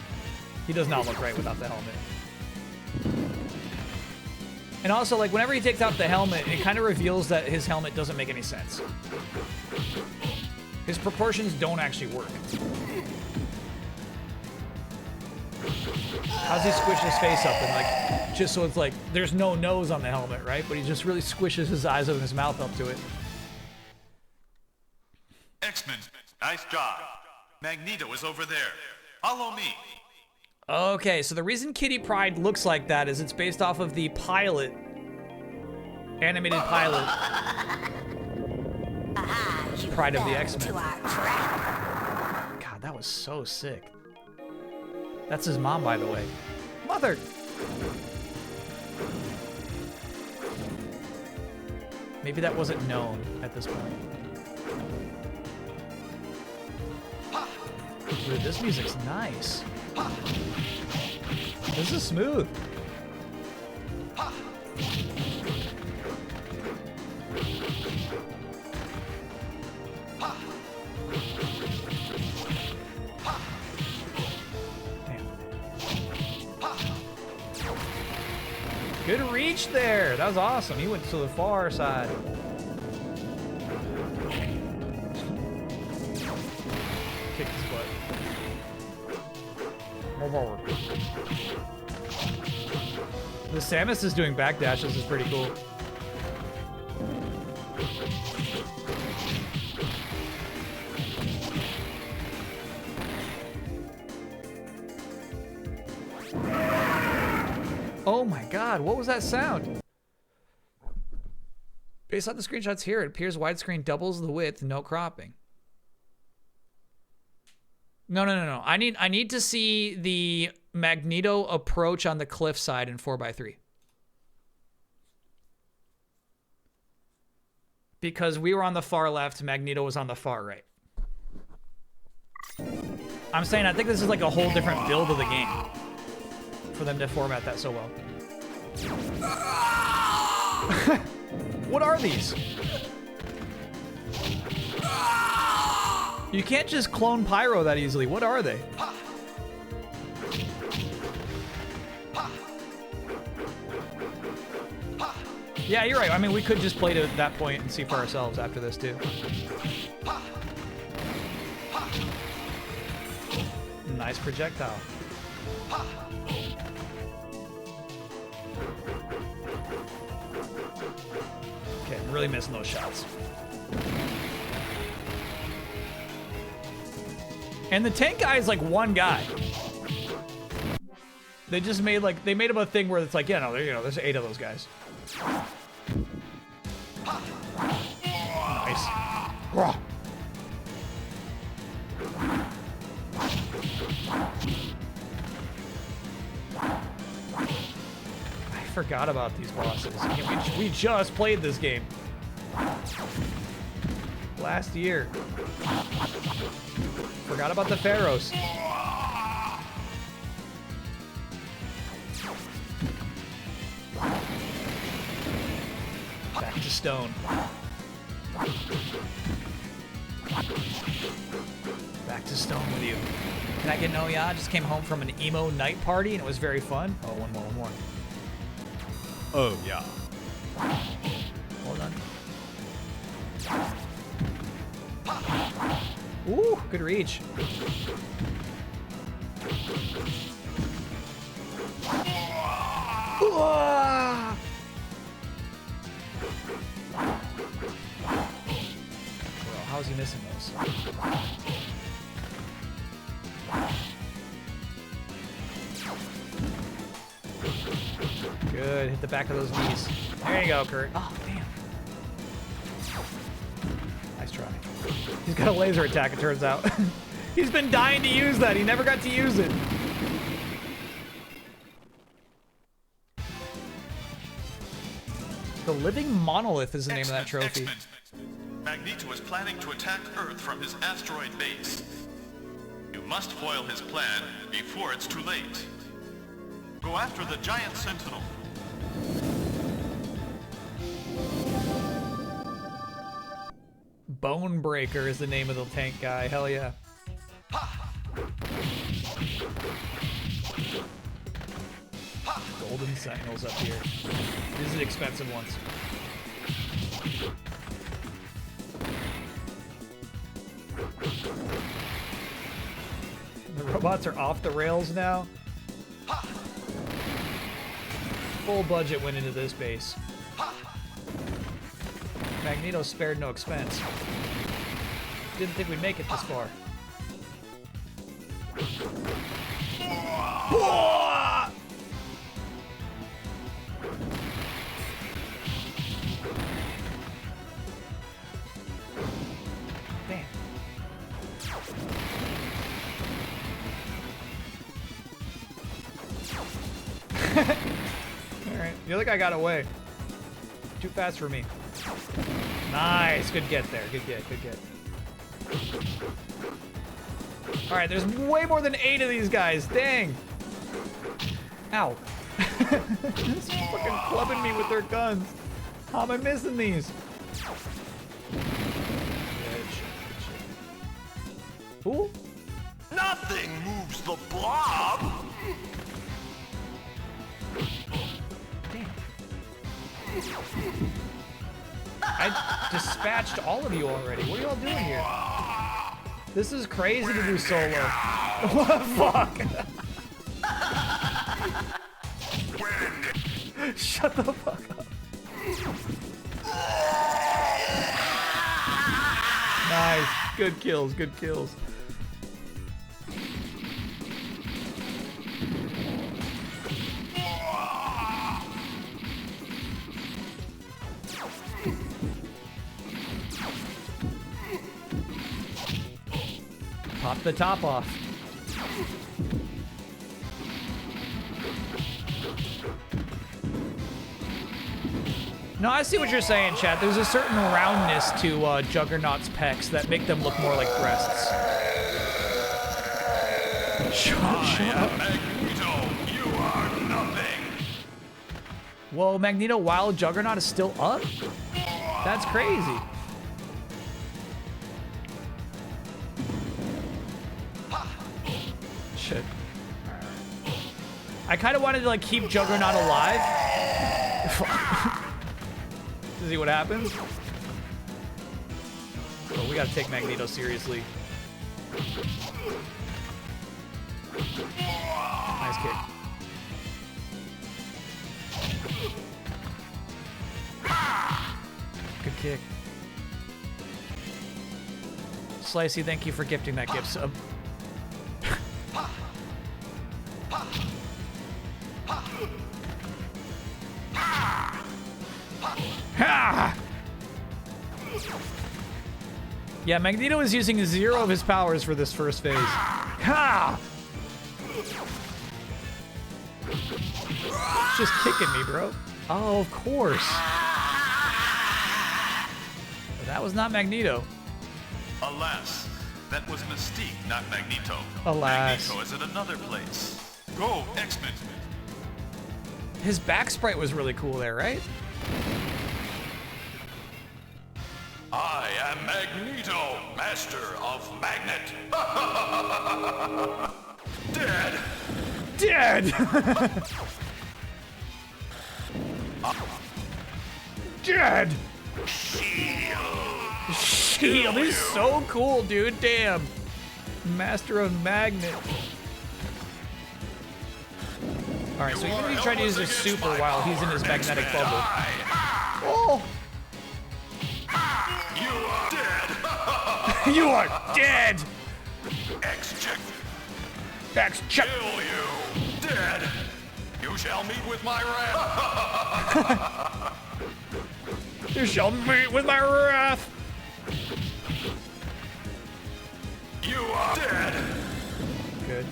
He does not look right without the helmet. And also, like, whenever he takes out the helmet, it kind of reveals that his helmet doesn't make any sense. His proportions don't actually work. How's he squish his face up and, like, just so it's like, there's no nose on the helmet, right? But he just really squishes his eyes and his mouth up to it. X-Men, nice job. Magneto is over there. Follow me. Okay, so the reason Kitty Pryde looks like that is it's based off of the pilot, animated pilot, Pride of the X-Men. God, that was so sick. That's his mom, by the way. Mother! Maybe that wasn't known at this point. Dude, this music's nice. This is smooth. Good reach there. That was awesome. He went to the far side. Kicked his butt. More forward. The Samus is doing backdashes is pretty cool. Oh my god, what was that sound? Based on the screenshots here, it appears widescreen doubles the width, no cropping. No. I need to see the Magneto approach on the cliffside in 4x3. Because we were on the far left, Magneto was on the far right. I'm saying I think this is like a whole different build of the game for them to format that so well. What are these? You can't just clone Pyro that easily. What are they? Yeah, you're right. I mean, we could just play to that point and see for ourselves after this, too. Nice projectile. Okay, I'm really missing those shots. And the tank guy is like one guy. They just made like, they made him a thing where it's like, yeah, no, there, you know, there's 8 of those guys. Nice. I forgot about these bosses. We just played this game last year. Forgot about the Pharaohs. Back to stone. Back to stone with you. Can I get no yeah? I just came home from an emo night party and it was very fun. Oh, one more. Oh, yeah. Hold on. Ooh, good reach. Bro, how is he missing those? Good, hit the back of those knees. There you go, Kurt. Oh, damn. Nice try. He's got a laser attack, it turns out. He's been dying to use that. He never got to use it. The Living Monolith is the name of that trophy. X-Men. Magneto is planning to attack Earth from his asteroid base. You must foil his plan before it's too late. Go after the giant sentinel. Bonebreaker is the name of the tank guy. Hell yeah. Golden Sentinels up here. These are the expensive ones. The robots are off the rails now. Full budget went into this base. Magneto spared no expense. Didn't think we'd make it this far. Damn. Alright, the other guy got away. Too fast for me. Nice, good get there. Good get, good get. Alright, there's way more than 8 of these guys. Dang. Ow. This is fucking clubbing me with their guns. How am I missing these? Ooh. Nothing moves the blob! Damn. I dispatched all of you already. What are y'all doing here? This is crazy to do solo. What the fuck? Shut the fuck up. Nice. Good kills, good kills. Pop the top off. No, I see what you're saying, chat. There's a certain roundness to Juggernaut's pecs that make them look more like breasts. Shut up. Magneto, you are nothing. Whoa, Magneto while Juggernaut is still up? That's crazy. Shit. I kind of wanted to like keep Juggernaut alive. To see what happens. But we gotta take Magneto seriously. Nice kick. Good kick. Slicey, thank you for gifting that gift sub. Ha! Yeah, Magneto is using 0 of his powers for this first phase. Ha! Just kicking me, bro. Oh, of course. But that was not Magneto. Alas, that was Mystique, not Magneto. Alas. Magneto is at another place. Go, X-Men. His back sprite was really cool there, right? I am Magneto, master of magnet. Dead. Dead! Dead! Shield. He's so cool, dude. Damn. Master of magnet. Alright, so he's gonna be trying to use his super while he's in his magnetic bubble. Oh! You are dead. You are dead! X-check. X-check. Kill you. Dead. You shall meet with my wrath. You shall meet with my wrath. You are dead. Good.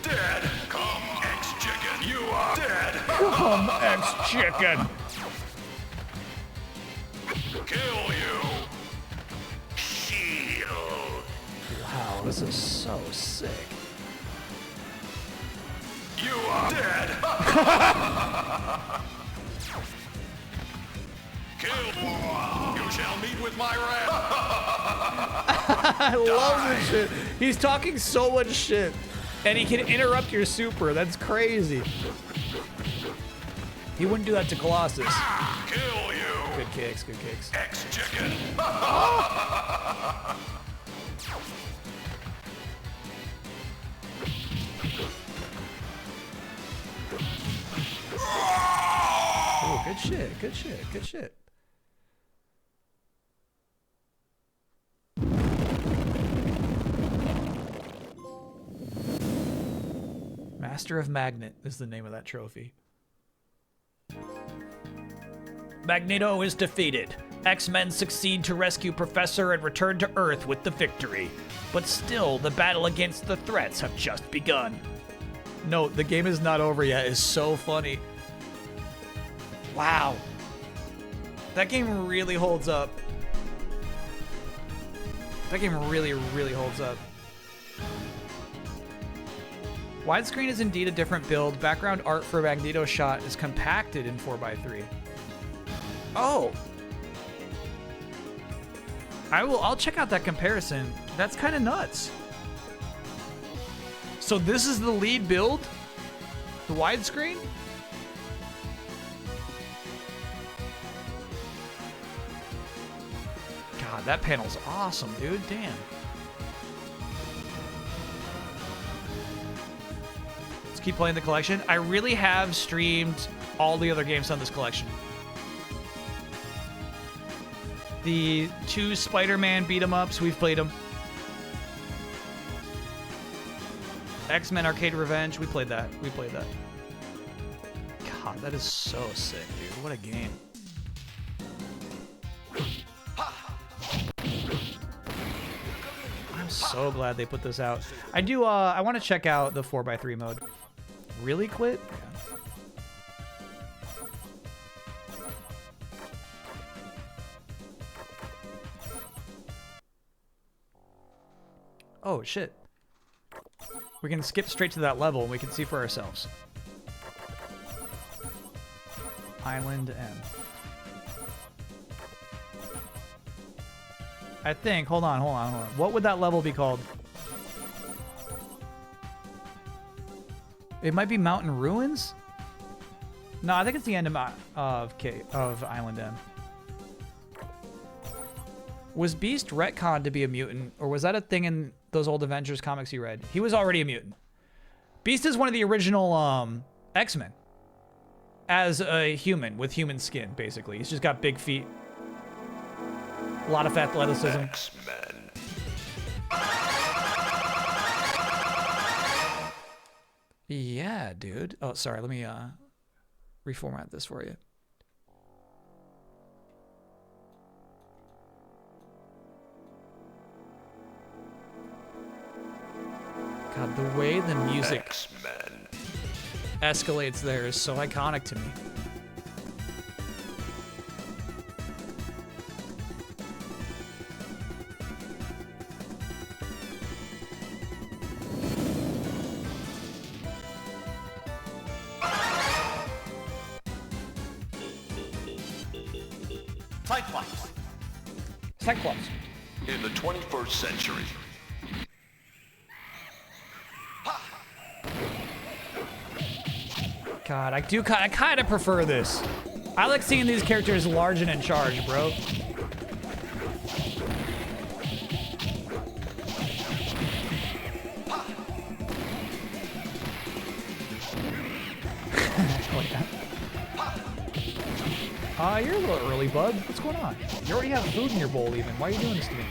Dead. Come, ex-chicken. You are dead. Come, ex-chicken. Kill you. Shield. Wow, this is so sick. You are dead. Kill. You shall meet with my wrath. I love this shit. He's talking so much shit. And he can interrupt your super. That's crazy. He wouldn't do that to Colossus. Kill you. Good kicks, good kicks. Ex-chicken. Oh, good shit, good shit, good shit. Master of Magnet is the name of that trophy. Magneto is defeated. X-Men succeed to rescue Professor and return to Earth with the victory. But still, the battle against the threats have just begun. Note, the game is not over yet is so funny. Wow. That game really holds up. That game really, really holds up. Widescreen is indeed a different build. Background art for Magneto shot is compacted in 4x3. Oh. I'll check out that comparison. That's kind of nuts. So this is the lead build? The widescreen? God, that panel's awesome, dude. Damn. Let's keep playing the collection. I really have streamed all the other games on this collection. The 2 Spider-Man beat-em-ups, we've played them. X-Men Arcade Revenge, we played that. We played that. God, that is so sick, dude. What a game. I'm so glad they put this out. I do, I want to check out the 4x3 mode. Really quit? Oh, shit. We can skip straight to that level and we can see for ourselves. Island M. I think, hold on. What would that level be called? It might be Mountain Ruins? No, I think it's the end of Island M. Was Beast retconned to be a mutant, or was that a thing in those old Avengers comics you read? He was already a mutant. Beast is one of the original X-Men. As a human, with human skin, basically. He's just got big feet. A lot of athleticism. X-Men. Yeah, dude. Oh, sorry. Let me reformat this for you. God, the way the music X-Men. escalates there is so iconic to me. Cyclops. In the 21st century. God, I kind of prefer this. I like seeing these characters large and in charge, bro. You're a little early, bud. What's going on? You already have food in your bowl, even. Why are you doing this to me?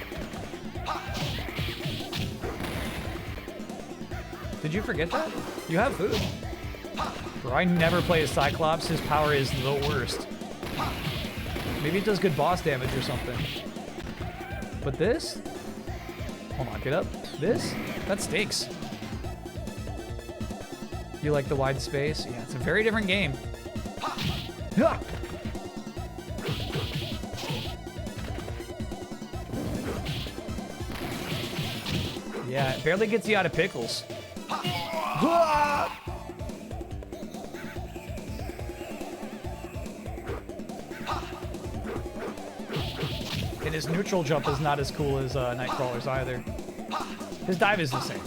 Did you forget that? You have food. Bro, I never play as Cyclops. His power is the worst. Maybe it does good boss damage or something. But this? Hold on, get up. This? That stinks. You like the wide space? Yeah, it's a very different game. Ah! Yeah, it barely gets you out of pickles. Ah! And his neutral jump is not as cool as Nightcrawler's either. His dive is the same.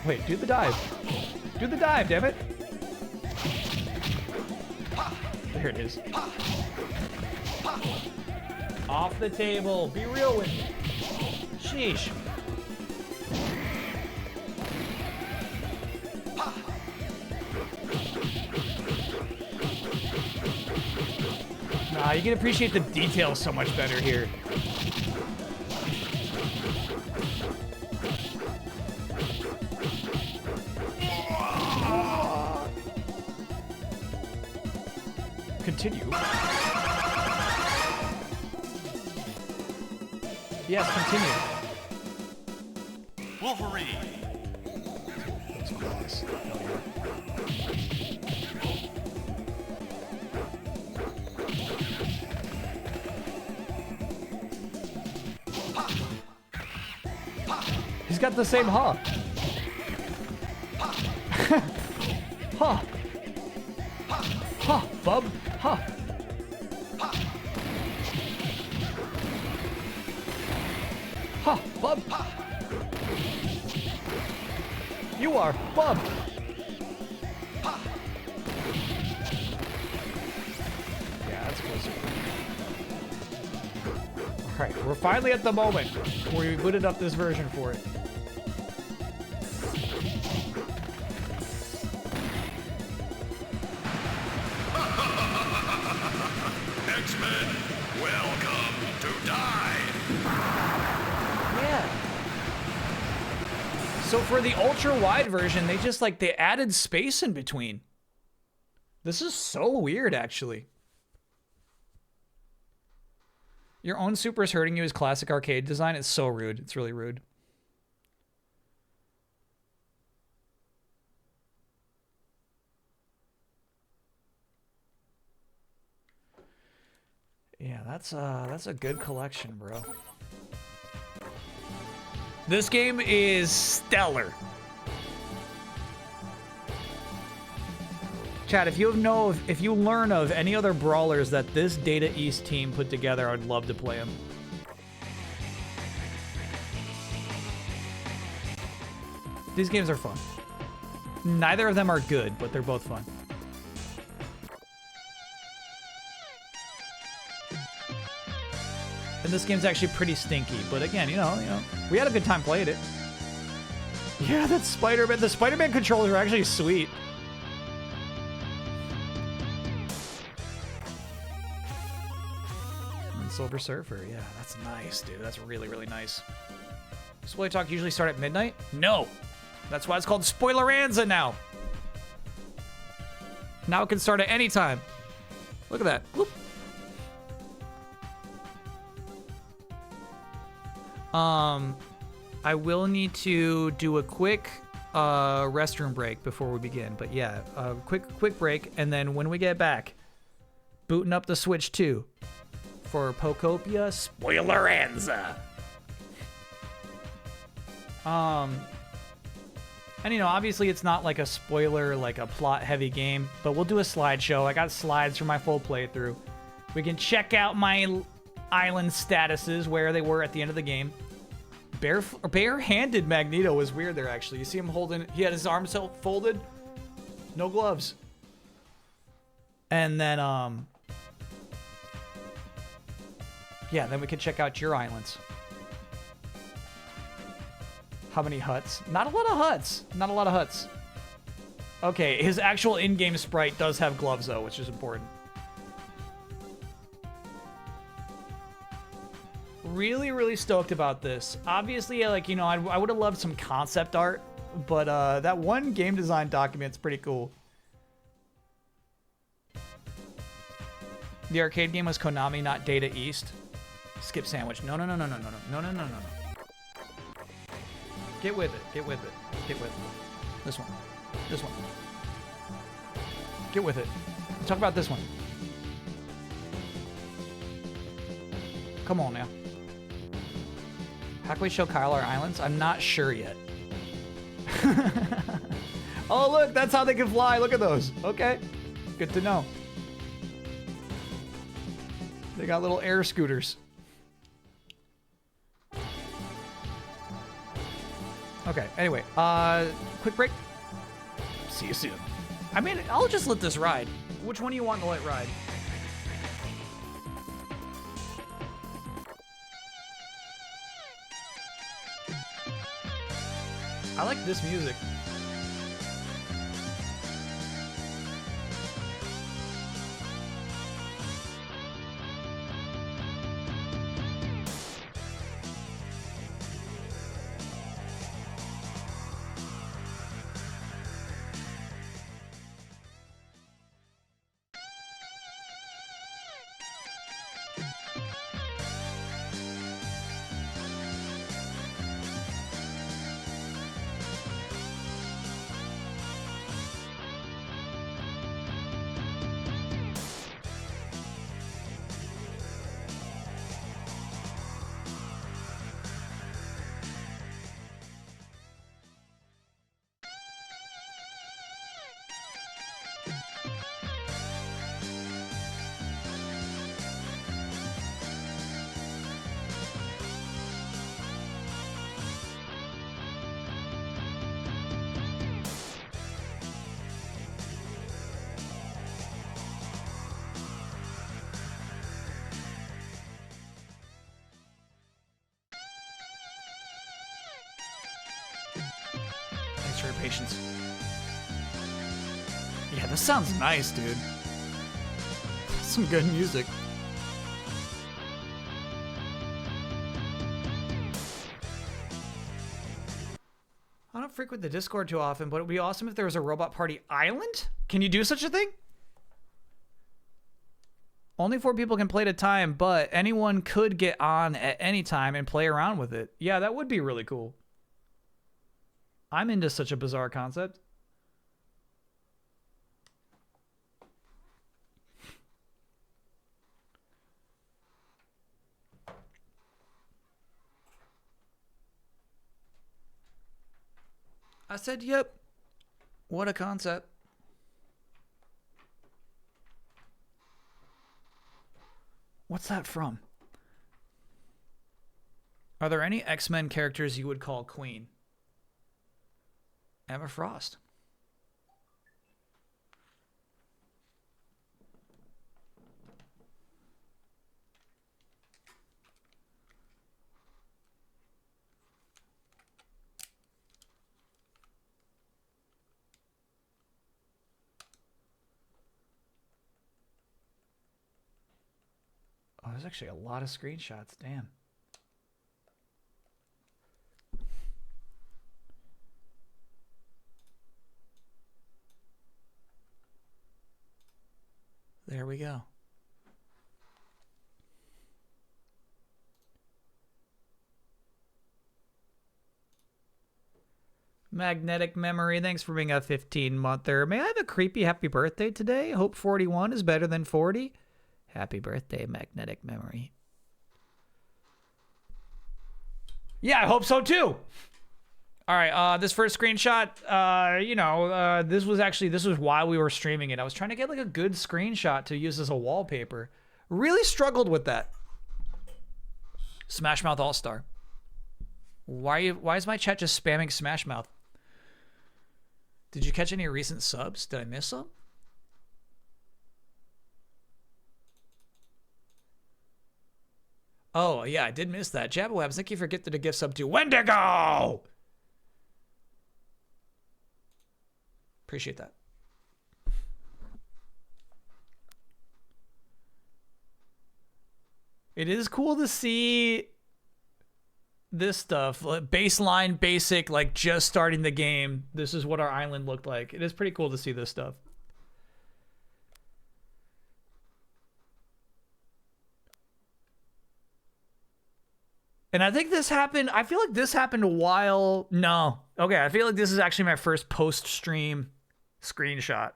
Wait, do the dive. Do the dive, damn it. There it is. Off the table. Be real with me. Sheesh. Nah, you can appreciate the details so much better here. Continue. Yes, continue. Wolverine. Those claws. He's got the same huh. Huh. Huh, bub. Huh. Huh, bub. You are bub. Yeah, that's closer. Alright, we're finally at the moment where we booted up this version for it. X-Men, welcome to die. Yeah. So for the ultra wide version, they just they added space in between. This is so weird, actually. Your own super is hurting you as classic arcade design. It's so rude. It's really rude. Yeah, that's a good collection, bro. This game is stellar. Chad, if you learn of any other brawlers that this Data East team put together, I'd love to play them. These games are fun. Neither of them are good, but they're both fun. And this game's actually pretty stinky, but again, you know, we had a good time playing it. Yeah, that's Spider-Man. The Spider-Man controllers are actually sweet. And Silver Surfer, yeah, that's nice, dude. That's really, really nice. Spoiler Talk usually start at midnight? No. That's why it's called Spoileranza now. Now it can start at any time. Look at that. Whoop. I will need to do a quick restroom break before we begin, but yeah, quick break, and then when we get back, booting up the Switch 2 for Pokopia Spoileranza. And you know, obviously it's not like a spoiler, like a plot-heavy game, but we'll do a slideshow. I got slides for my full playthrough. We can check out my island statuses, where they were at the end of the game. Bare-handed Magneto was weird there, actually. You see him holding... He had his arms folded. No gloves. And then, yeah, then we can check out your islands. How many huts? Not a lot of huts. Not a lot of huts. Okay, his actual in-game sprite does have gloves, though, which is important. Really, really stoked about this. Obviously, like, you know, I would have loved some concept art, but that one game design document's pretty cool. The arcade game was Konami, not Data East. Skip sandwich. No. Get with it. Get with it. Get with it. This one. This one. Get with it. Talk about this one. Come on now. How can we show Kyle our islands? I'm not sure yet. Oh, look, that's how they can fly. Look at those. Okay. Good to know. They got little air scooters. Okay, anyway, quick break. See you soon. I mean, I'll just let this ride. Which one do you want to let ride? I like this music. Thanks for your patience. Yeah, this sounds nice, dude. Some good music. I don't frequent the Discord too often, but it would be awesome if there was a Robot Party Island? Can you do such a thing? Only 4 people can play at a time, but anyone could get on at any time and play around with it. Yeah, that would be really cool. I'm into such a bizarre concept. I said, yep. What a concept. What's that from? Are there any X-Men characters you would call Queen? Emma Frost. Oh, there's actually a lot of screenshots. Damn. There we go. Magnetic Memory, thanks for being a 15-monther. May I have a creepy happy birthday today? Hope 41 is better than 40. Happy birthday, Magnetic Memory. Yeah, I hope so too. All right, this first screenshot, this was while we were streaming it. I was trying to get like a good screenshot to use as a wallpaper. Really struggled with that. Smash Mouth All-Star. Why is my chat just spamming Smash Mouth? Did you catch any recent subs? Did I miss some? Oh, yeah, I did miss that. Jabberwabs, thank you for getting the gift sub to Wendigo! Appreciate that. It is cool to see this stuff. Baseline, basic, like just starting the game. This is what our island looked like. It is pretty cool to see this stuff. And I think this happened, I feel like this happened while, no. Okay, I feel like this is actually my first post-stream screenshot.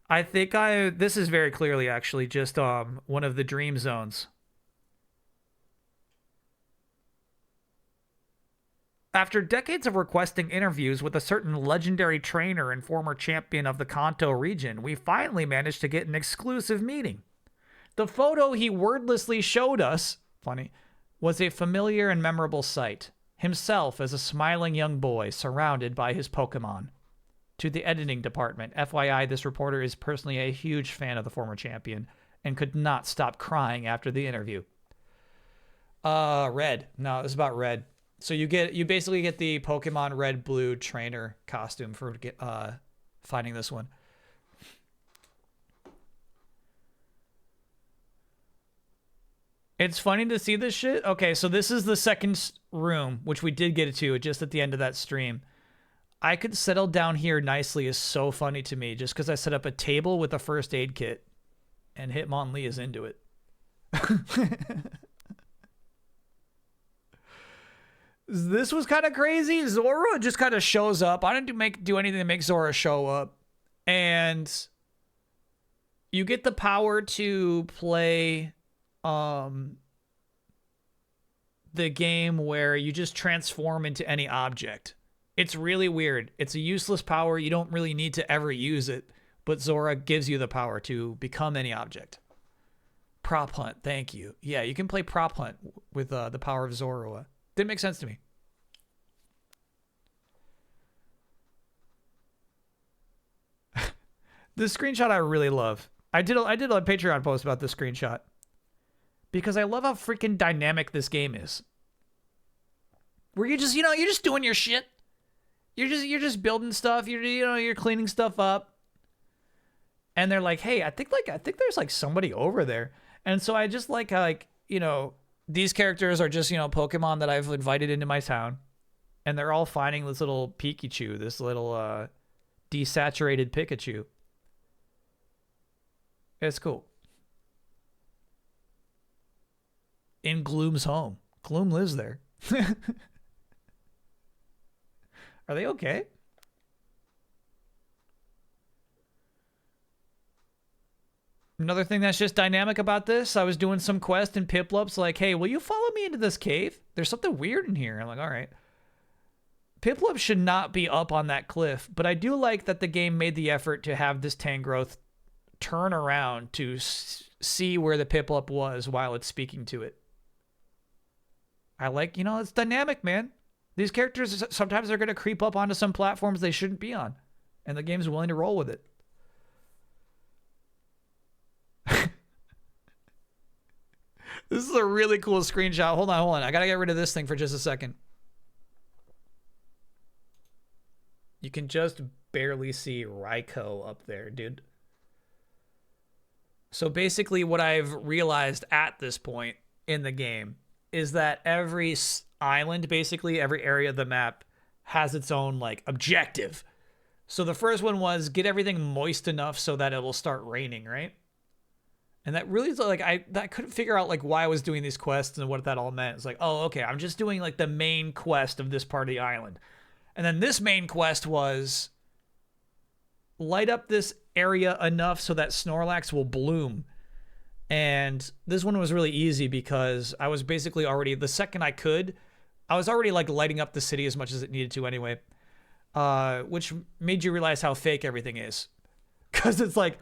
I think this is very clearly actually just one of the dream zones. After decades of requesting interviews with a certain legendary trainer and former champion of the Kanto region, we finally managed to get an exclusive meeting. The photo he wordlessly showed us, funny, was a familiar and memorable sight. Himself as a smiling young boy surrounded by his Pokemon. To the editing department, FYI, this reporter is personally a huge fan of the former champion and could not stop crying after the interview. Red. No, it's about Red. So you basically get the Pokemon Red Blue trainer costume for finding this one. It's funny to see this shit. Okay, so this is the second room, which we did get to just at the end of that stream. I could settle down here nicely is so funny to me just because I set up a table with a first aid kit and Hitmonlee is into it. This was kind of crazy. Zora just kind of shows up. I didn't do anything to make Zora show up. And you get the power to play the game where you just transform into any object. It's really weird. It's a useless power. You don't really need to ever use it. But Zora gives you the power to become any object. Prop hunt. Thank you. Yeah, you can play prop hunt with the power of Zora. Didn't make sense to me. This screenshot I really love. I did a Patreon post about this screenshot because I love how freaking dynamic this game is. Where you just, you're just doing your shit. You're just building stuff. You're cleaning stuff up. And they're like, "Hey, I think there's like somebody over there." And so I just like how these characters are just, Pokemon that I've invited into my town. And they're all finding this little Pikachu, this little desaturated Pikachu. It's cool. In Gloom's home. Gloom lives there. Are they okay? Another thing that's just dynamic about this, I was doing some quest and Piplup's like, "Hey, will you follow me into this cave? There's something weird in here." I'm like, "All right." Piplup should not be up on that cliff, but I do like that the game made the effort to have this Tangrowth turn around to see where the Piplup was while it's speaking to it. I like, it's dynamic, man. These characters, sometimes they're going to creep up onto some platforms they shouldn't be on, and the game's willing to roll with it. This is a really cool screenshot. Hold on. I got to get rid of this thing for just a second. You can just barely see Raikou up there, dude. So basically what I've realized at this point in the game is that every island, basically every area of the map has its own like objective. So the first one was get everything moist enough so that it will start raining, right? And that really is like, I couldn't figure out like why I was doing these quests and what that all meant. It's like, oh, okay, I'm just doing like the main quest of this part of the island. And then this main quest was light up this area enough so that Snorlax will bloom. And this one was really easy because I was basically already, the second I could, I was already like lighting up the city as much as it needed to anyway. Which made you realize how fake everything is. Because it's like,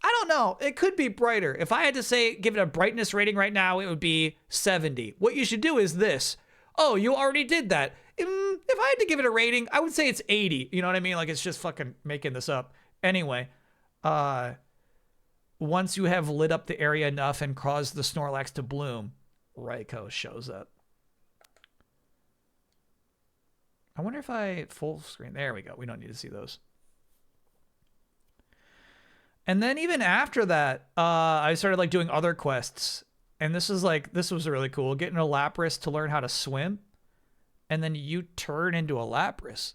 I don't know. It could be brighter. If I had to say, give it a brightness rating right now, it would be 70. What you should do is this. Oh, you already did that. If I had to give it a rating, I would say it's 80. You know what I mean? Like, it's just fucking making this up. Anyway, once you have lit up the area enough and caused the Snorlax to bloom, Raikou shows up. I wonder if I full screen. There we go. We don't need to see those. And then even after that, I started like doing other quests. And this was really cool. Getting a Lapras to learn how to swim. And then you turn into a Lapras.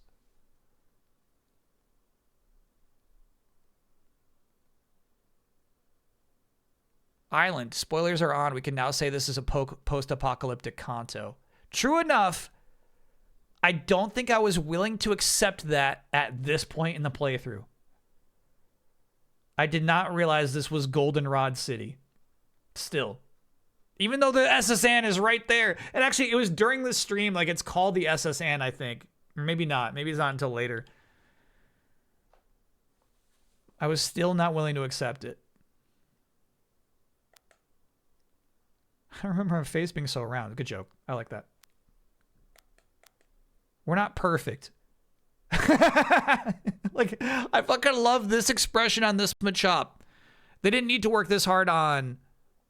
Island. Spoilers are on. We can now say this is a post-apocalyptic Kanto. True enough, I don't think I was willing to accept that at this point in the playthrough. I did not realize this was Goldenrod City. Still. Even though the SSN is right there. And actually, it was during the stream, like it's called the SSN, I think. Or maybe not. Maybe it's not until later. I was still not willing to accept it. I remember her face being so round. Good joke. I like that. We're not perfect. Like, I fucking love this expression on this Machop. They didn't need to work this hard on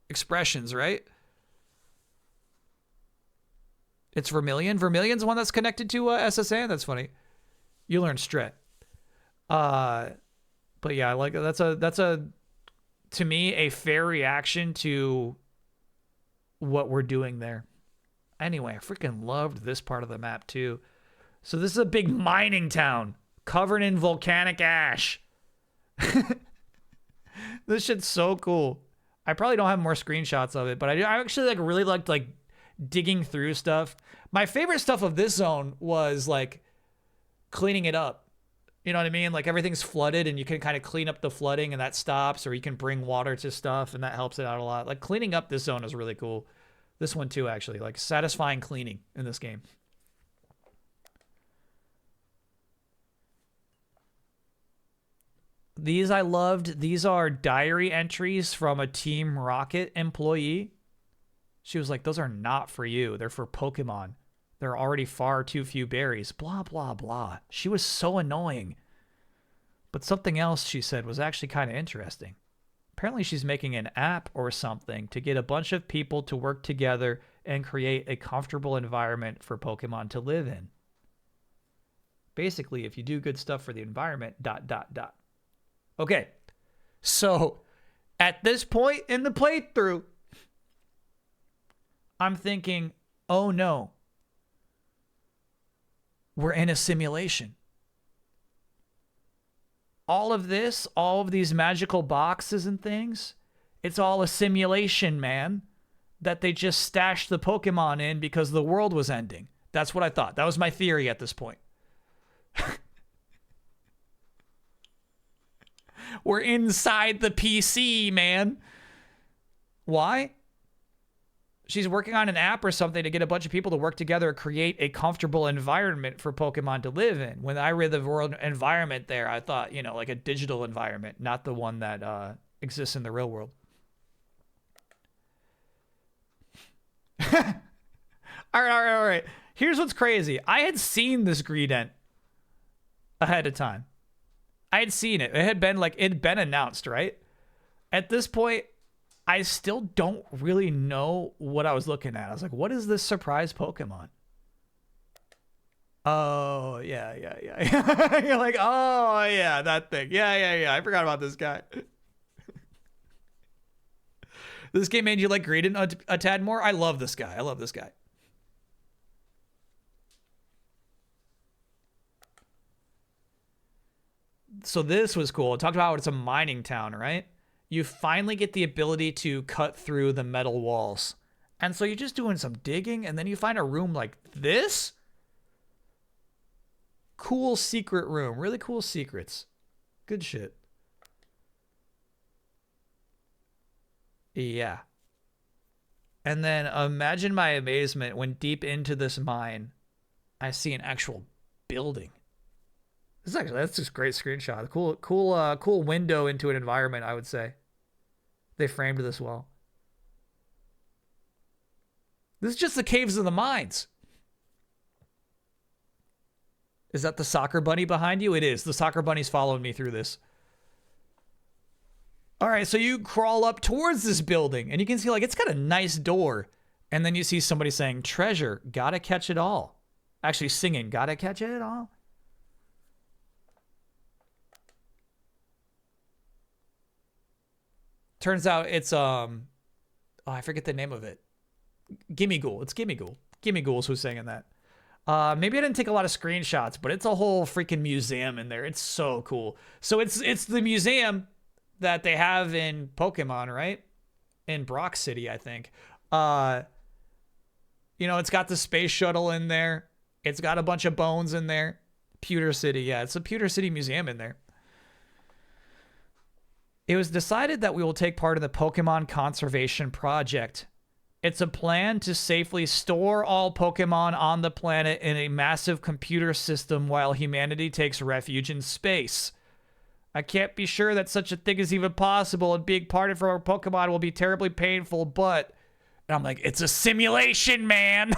expressions, right? It's Vermilion. Vermilion's the one that's connected to SSN. That's funny. You learn Stret. But yeah, I like that's a to me a fair reaction to what we're doing there. Anyway, I freaking loved this part of the map too. So this is a big mining town covered in volcanic ash. This shit's so cool. I probably don't have more screenshots of it, but I actually like really liked like digging through stuff. My favorite stuff of this zone was like cleaning it up. You know what I mean? Like everything's flooded and you can kind of clean up the flooding and that stops, or you can bring water to stuff and that helps it out a lot. Like cleaning up this zone is really cool. This one too, actually, like satisfying cleaning in this game. These I loved. These are diary entries from a Team Rocket employee. She was like, those are not for you. They're for Pokemon. There are already far too few berries. Blah, blah, blah. She was so annoying. But something else she said was actually kind of interesting. Apparently she's making an app or something to get a bunch of people to work together and create a comfortable environment for Pokemon to live in. Basically, if you do good stuff for the environment, ... Okay, so at this point in the playthrough, I'm thinking, oh no, we're in a simulation. All of this, all of these magical boxes and things, it's all a simulation, man, that they just stashed the Pokemon in because the world was ending. That's what I thought. That was my theory at this point. We're inside the PC, man. Why? She's working on an app or something to get a bunch of people to work together and create a comfortable environment for Pokemon to live in. When I read the word environment there, I thought, you know, like a digital environment, not the one that exists in the real world. All right. Here's what's crazy. I had seen this Greedent ahead of time. I had seen it. It had been announced, right? At this point, I still don't really know what I was looking at. I was like, what is this surprise Pokemon? Oh, yeah. You're like, oh, yeah, that thing. Yeah. I forgot about this guy. This game made you like Greedent a tad more? I love this guy. So this was cool. It talked about how it's a mining town, right? You finally get the ability to cut through the metal walls. And so you're just doing some digging, and then you find a room like this. Cool secret room. Really cool secrets. Good shit. Yeah. And then imagine my amazement when deep into this mine, I see an actual building. That's just a great screenshot. Cool window into an environment, I would say. They framed this well. This is just the caves of the mines. Is that the soccer bunny behind you? It is. The soccer bunny's following me through this. All right, so you crawl up towards this building, and you can see, like, it's got a nice door. And then you see somebody saying, treasure, gotta catch it all. Actually singing, gotta catch it all. Turns out it's I forget the name of it. Gimme Ghoul. It's Gimme Ghoul. Gimme Ghoul's who's saying that. Maybe I didn't take a lot of screenshots, but it's a whole freaking museum in there. It's so cool. So it's the museum that they have in Pokemon, right? in Brock City, I think. You know, it's got the space shuttle in there. It's got a bunch of bones in there. Pewter City, yeah, it's a Pewter City museum in there. It was decided that we will take part in the Pokemon Conservation Project. It's a plan to safely store all Pokemon on the planet in a massive computer system while humanity takes refuge in space. I can't be sure that such a thing is even possible, and being part of our Pokemon will be terribly painful, but... And I'm like, it's a simulation, man!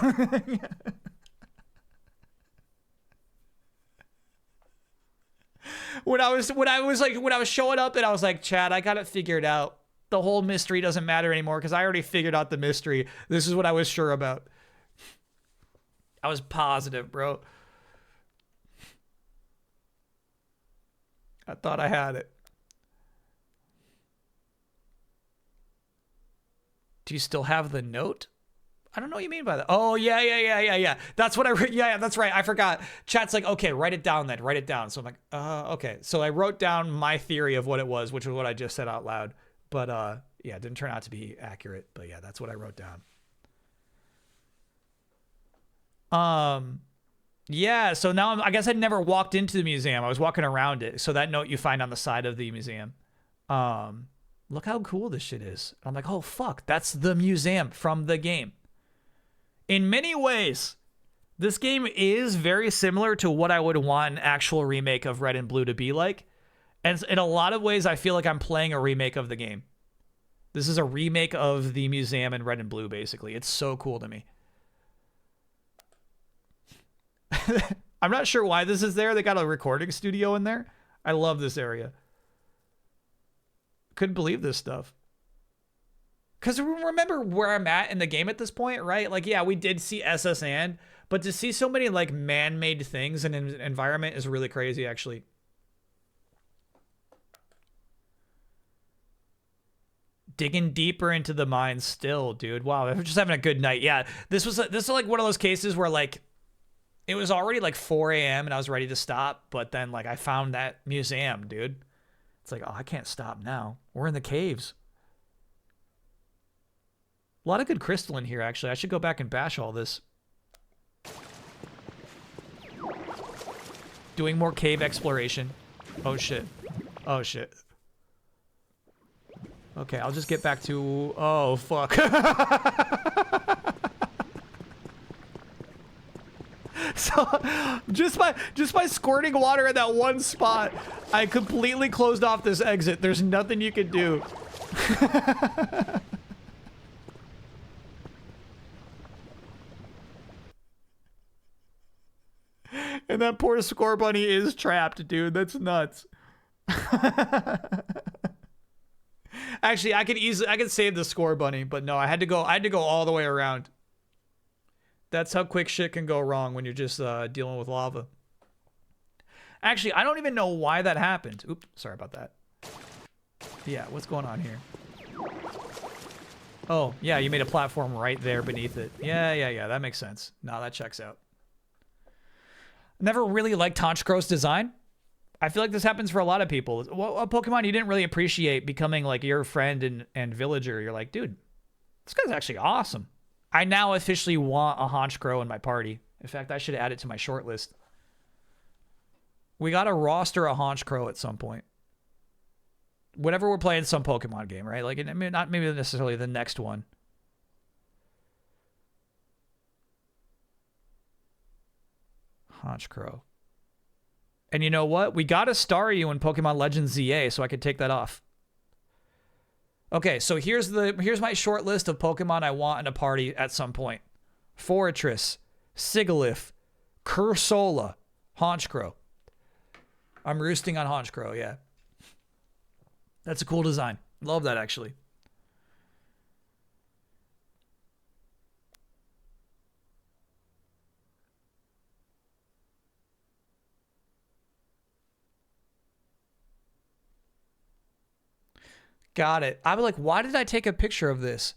When I was showing up and I was like, Chad, I got it figured out. The whole mystery doesn't matter anymore because I already figured out the mystery. This is what I was sure about. I was positive, bro. I thought I had it. Do you still have the note? I don't know what you mean by that. Oh, yeah. That's what yeah, that's right. I forgot. Chat's like, okay, write it down then. Write it down. So I'm like, okay. So I wrote down my theory of what it was, which was what I just said out loud. But yeah, it didn't turn out to be accurate. But yeah, that's what I wrote down. Yeah, so now I guess I'd never walked into the museum. I was walking around it. So that note you find on the side of the museum. Look how cool this shit is. I'm like, oh, fuck. That's the museum from the game. In many ways, this game is very similar to what I would want an actual remake of Red and Blue to be like. And in a lot of ways, I feel like I'm playing a remake of the game. This is a remake of the museum in Red and Blue, basically. It's so cool to me. I'm not sure why this is there. They got a recording studio in there. I love this area. Couldn't believe this stuff. Because remember where I'm at in the game at this point, right? Like, yeah, we did see SS and, but to see so many, like, man-made things in an environment is really crazy, actually. Digging deeper into the mine still, dude. Wow, I'm just having a good night. Yeah, this is like one of those cases where, like, it was already, like, 4 a.m. and I was ready to stop, but then, like, I found that museum, dude. It's like, oh, I can't stop now. We're in the caves. A lot of good crystal in here, actually. I should go back and bash all this. Doing more cave exploration. Oh, shit. Oh, shit. Okay, I'll just get back to... Oh, fuck. So, just by squirting water in that one spot, I completely closed off this exit. There's nothing you can do. And that poor score bunny is trapped, dude. That's nuts. Actually, I could save the score bunny, but no, I had to go all the way around. That's how quick shit can go wrong when you're just dealing with lava. Actually, I don't even know why that happened. Oops, sorry about that. Yeah, what's going on here? Oh, yeah, you made a platform right there beneath it. Yeah, that makes sense. No, that checks out. Never really liked Honchkro's design. I feel like this happens for a lot of people. Well, a Pokemon you didn't really appreciate becoming like your friend and villager. You're like, dude, this guy's actually awesome. I now officially want a Honchkrow in my party. In fact, I should add it to my short list. We got to roster a Honchkrow at some point. Whenever we're playing some Pokemon game, right? Like, I mean, not maybe necessarily the next one. Honchkrow. And you know what? We got to star you in Pokemon Legends ZA, so I could take that off. Okay, so here's my short list of Pokemon I want in a party at some point. Forretress, Sigilyph, Cursola, Honchkrow. I'm roosting on Honchkrow, yeah. That's a cool design. Love that, actually. Got it. I'm like, why did I take a picture of this?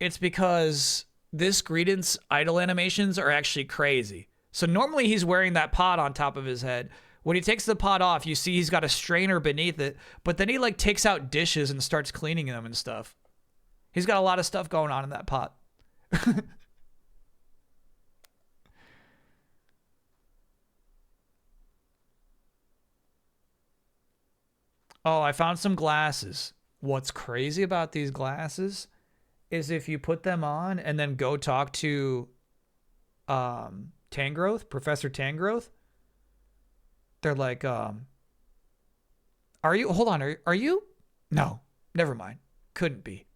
It's because this Greedent's idle animations are actually crazy. So normally he's wearing that pot on top of his head. When he takes the pot off, you see he's got a strainer beneath it, but then he like takes out dishes and starts cleaning them and stuff. He's got a lot of stuff going on in that pot. Oh, I found some glasses. What's crazy about these glasses is if you put them on and then go talk to Tangrowth, Professor Tangrowth, they're like, are you, hold on, are you? No, never mind. Couldn't be.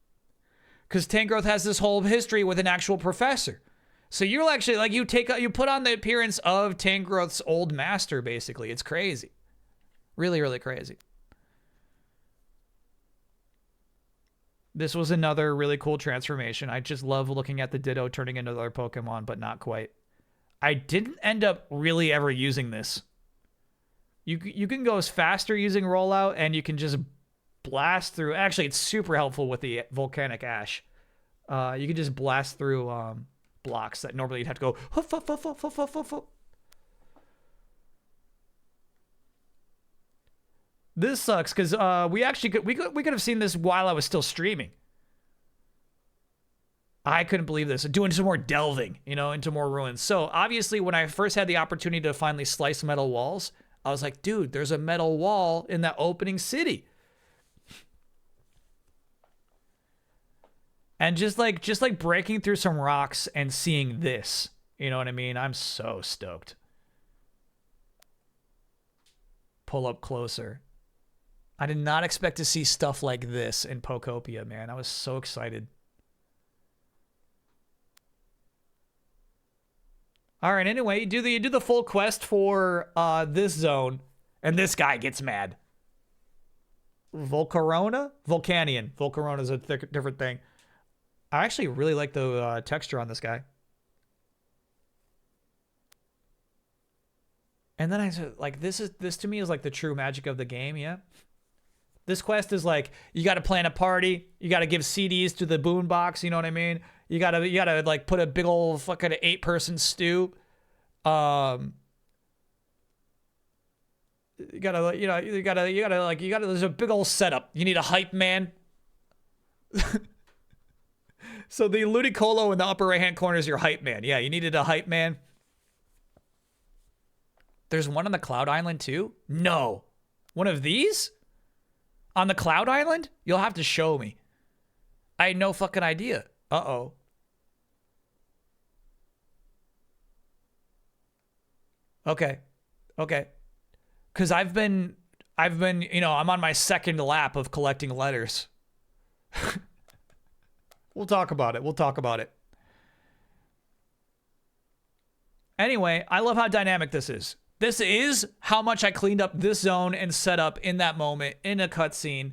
Because Tangrowth has this whole history with an actual professor. So you're actually, like, you put on the appearance of Tangrowth's old master, basically. It's crazy. Really, really crazy. This was another really cool transformation. I just love looking at the Ditto turning into other Pokemon, but not quite. I didn't end up really ever using this. You can go faster using Rollout, and you can just blast through. Actually, it's super helpful with the Volcanic Ash. You can just blast through blocks that normally you'd have to go. Hoof, hoof, hoof, hoof, hoof, hoof, hoof, hoof. This sucks because we could have seen this while I was still streaming. I couldn't believe this. Doing some more delving, you know, into more ruins. So obviously, when I first had the opportunity to finally slice metal walls, I was like, dude, there's a metal wall in that opening city. And just like breaking through some rocks and seeing this, you know what I mean? I'm so stoked. Pull up closer. I did not expect to see stuff like this in Pokopia, man. I was so excited. All right, anyway, you do the full quest for this zone, and this guy gets mad. Volcarona? Volcanion. Volcarona's a different thing. I actually really like the texture on this guy. And then I said, like, this to me is like the true magic of the game, yeah? This quest is like, you got to plan a party. You got to give CDs to the boombox. You know what I mean? You gotta like put a big old fucking 8-person stew. You gotta, there's a big old setup. You need a hype man. So the Ludicolo in the upper right-hand corner is your hype man. Yeah, you needed a hype man. There's one on the Cloud Island too? No. One of these? On the Cloud Island? You'll have to show me. I had no fucking idea. Uh-oh. Okay. Okay. Because I've been, you know, I'm on my second lap of collecting letters. We'll talk about it. We'll talk about it. Anyway, I love how dynamic this is. This is how much I cleaned up this zone and set up in that moment in a cutscene.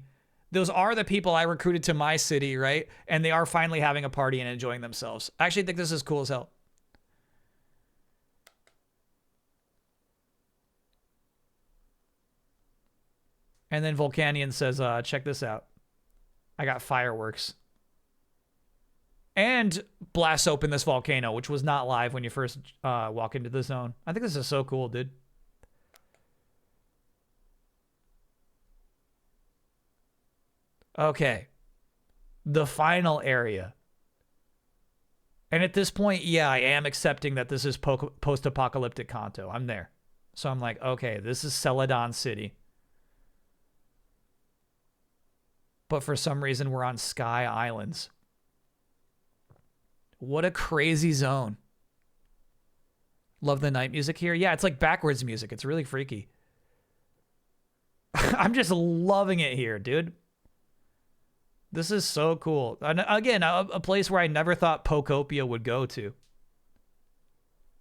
Those are the people I recruited to my city, right? And they are finally having a party and enjoying themselves. I actually think this is cool as hell. And then Volcanion says, check this out. I got fireworks. And blasts open this volcano, which was not live when you first walk into the zone. I think this is so cool, dude. Okay. The final area. And at this point, yeah, I am accepting that this is post-apocalyptic Kanto. I'm there. So I'm like, okay, this is Celadon City. But for some reason, we're on Sky Islands. What a crazy zone. Love the night music here. Yeah, it's like backwards music. It's really freaky. I'm just loving it here, dude. This is so cool. And again, a place where I never thought Pokopia would go to.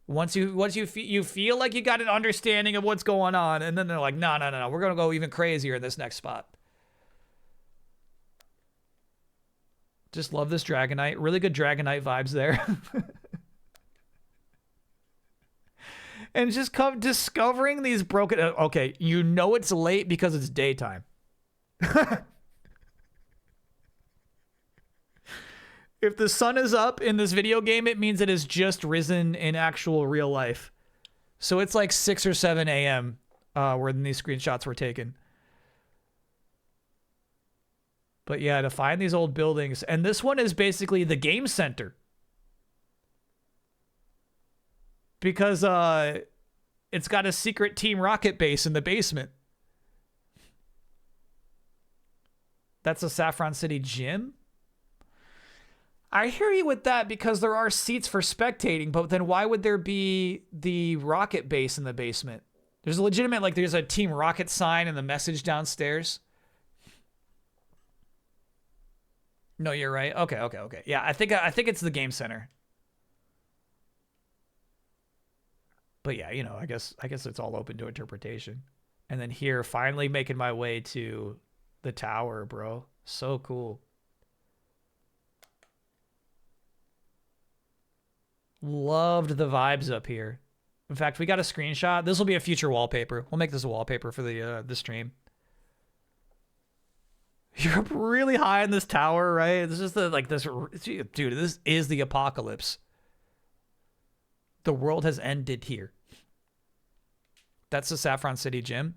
Once you feel like you got an understanding of what's going on, and then they're like, no, we're gonna go even crazier in this next spot. Just love this Dragonite. Really good Dragonite vibes there. And just discovering these broken... Okay, you know it's late because it's daytime. If the sun is up in this video game, it means it has just risen in actual real life. So it's like 6 or 7 a.m. When these screenshots were taken. But yeah, to find these old buildings. And this one is basically the game center. Because it's got a secret Team Rocket base in the basement. That's a Saffron City gym? I hear you with that because there are seats for spectating, but then why would there be the rocket base in the basement? There's a legitimate, like, there's a Team Rocket sign and the message downstairs. No, you're right. Okay. Yeah, I think it's the game center. But yeah, you know, I guess it's all open to interpretation. And then here, finally making my way to the tower, bro. So cool. Loved the vibes up here. In fact, we got a screenshot. This will be a future wallpaper. We'll make this a wallpaper for the stream. You're up really high in this tower, right? This is dude, this is the apocalypse. The world has ended here. That's the Saffron City gym.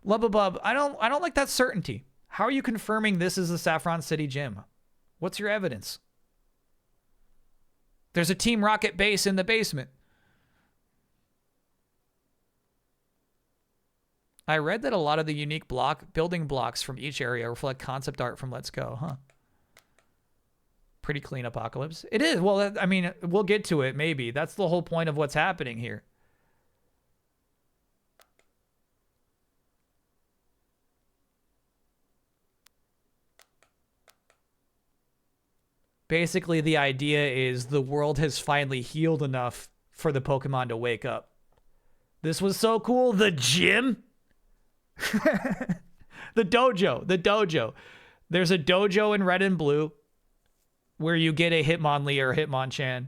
Lubbabub, I don't like that certainty. How are you confirming this is the Saffron City gym? What's your evidence? There's a Team Rocket base in the basement. I read that a lot of the unique building blocks from each area reflect concept art from Let's Go, huh? Pretty clean apocalypse. It is. Well, I mean, we'll get to it, maybe. That's the whole point of what's happening here. Basically, the idea is the world has finally healed enough for the Pokemon to wake up. This was so cool. The gym? The dojo. There's a dojo in red and blue where you get a Hitmonlee or Hitmonchan.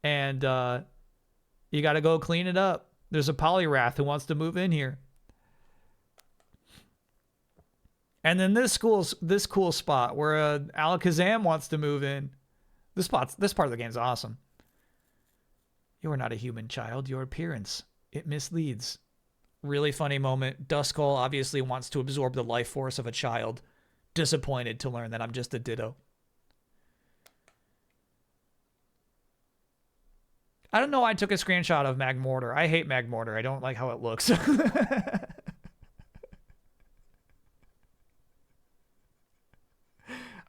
And you got to go clean it up. There's a Poliwrath who wants to move in here. And then this cool spot where Alakazam wants to move in. This part of the game's awesome. You are not a human child. Your appearance, it misleads. Really funny moment. Duskull obviously wants to absorb the life force of a child. Disappointed to learn that I'm just a Ditto. I don't know why I took a screenshot of Magmortar. I hate Magmortar. I don't like how it looks.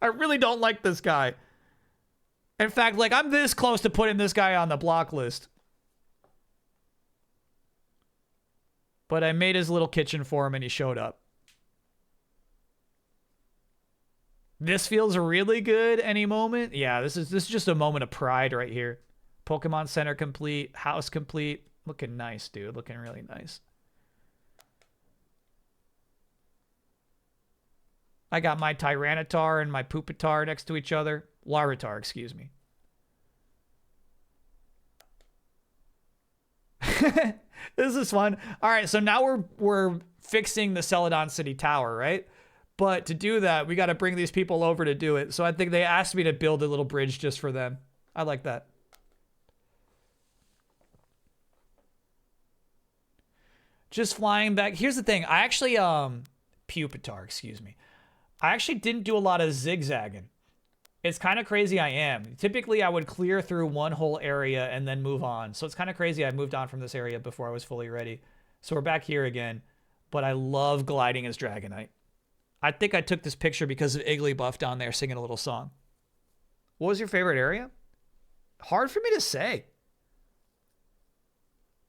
I really don't like this guy. In fact, like, I'm this close to putting this guy on the block list. But I made his little kitchen for him and he showed up. This feels really good any moment. Yeah, this is just a moment of pride right here. Pokemon Center complete, house complete. Looking nice, dude. Looking really nice. I got my Tyranitar and my Pupitar next to each other. Larvitar, excuse me. This is fun. All right, so now we're fixing the Celadon City Tower, right? But to do that, we got to bring these people over to do it. So I think they asked me to build a little bridge just for them. I like that. Just flying back. Here's the thing. I actually, Pupitar, excuse me. I actually didn't do a lot of zigzagging. It's kind of crazy I am. Typically, I would clear through one whole area and then move on. So it's kind of crazy I moved on from this area before I was fully ready. So we're back here again. But I love gliding as Dragonite. I think I took this picture because of Igglybuff down there singing a little song. What was your favorite area? Hard for me to say.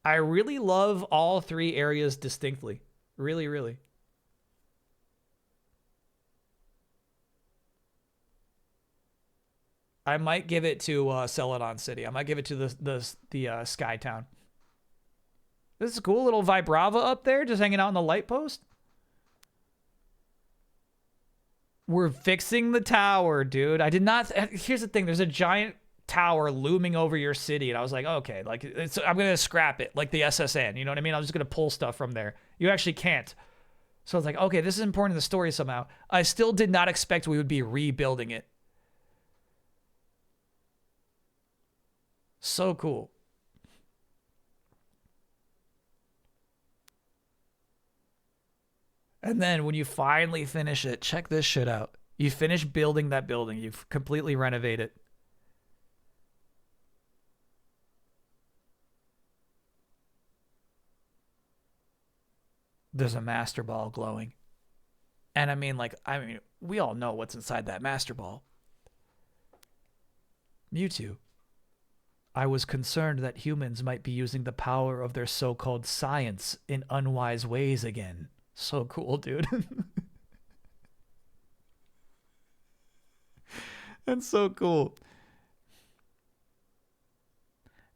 I really love all three areas distinctly. Really, really. I might give it to Celadon City. I might give it to the Sky Town. This is a cool little Vibrava up there, just hanging out on the light post. We're fixing the tower, dude. I did not. Here's the thing. There's a giant tower looming over your city, and I was like, okay, like I'm gonna scrap it, like the SSN. You know what I mean? I'm just gonna pull stuff from there. You actually can't. So I was like, okay, this is important to the story somehow. I still did not expect we would be rebuilding it. So cool. And then when you finally finish it, check this shit out. You finish building that building. You've completely renovated. There's a master ball glowing. And I mean, we all know what's inside that master ball. Mewtwo. I was concerned that humans might be using the power of their so-called science in unwise ways again. So cool, dude. That's so cool.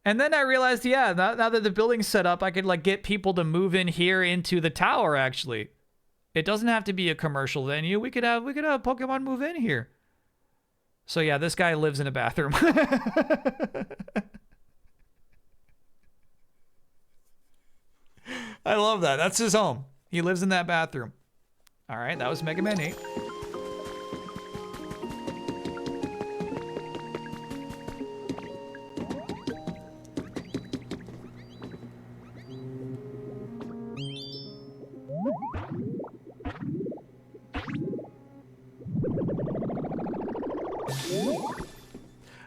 And then I realized, yeah, now that the building's set up, I could like get people to move in here into the tower, actually. It doesn't have to be a commercial venue. We could have Pokemon move in here. So yeah, this guy lives in a bathroom. I love that. That's his home. He lives in that bathroom. All right, that was Mega Man 8.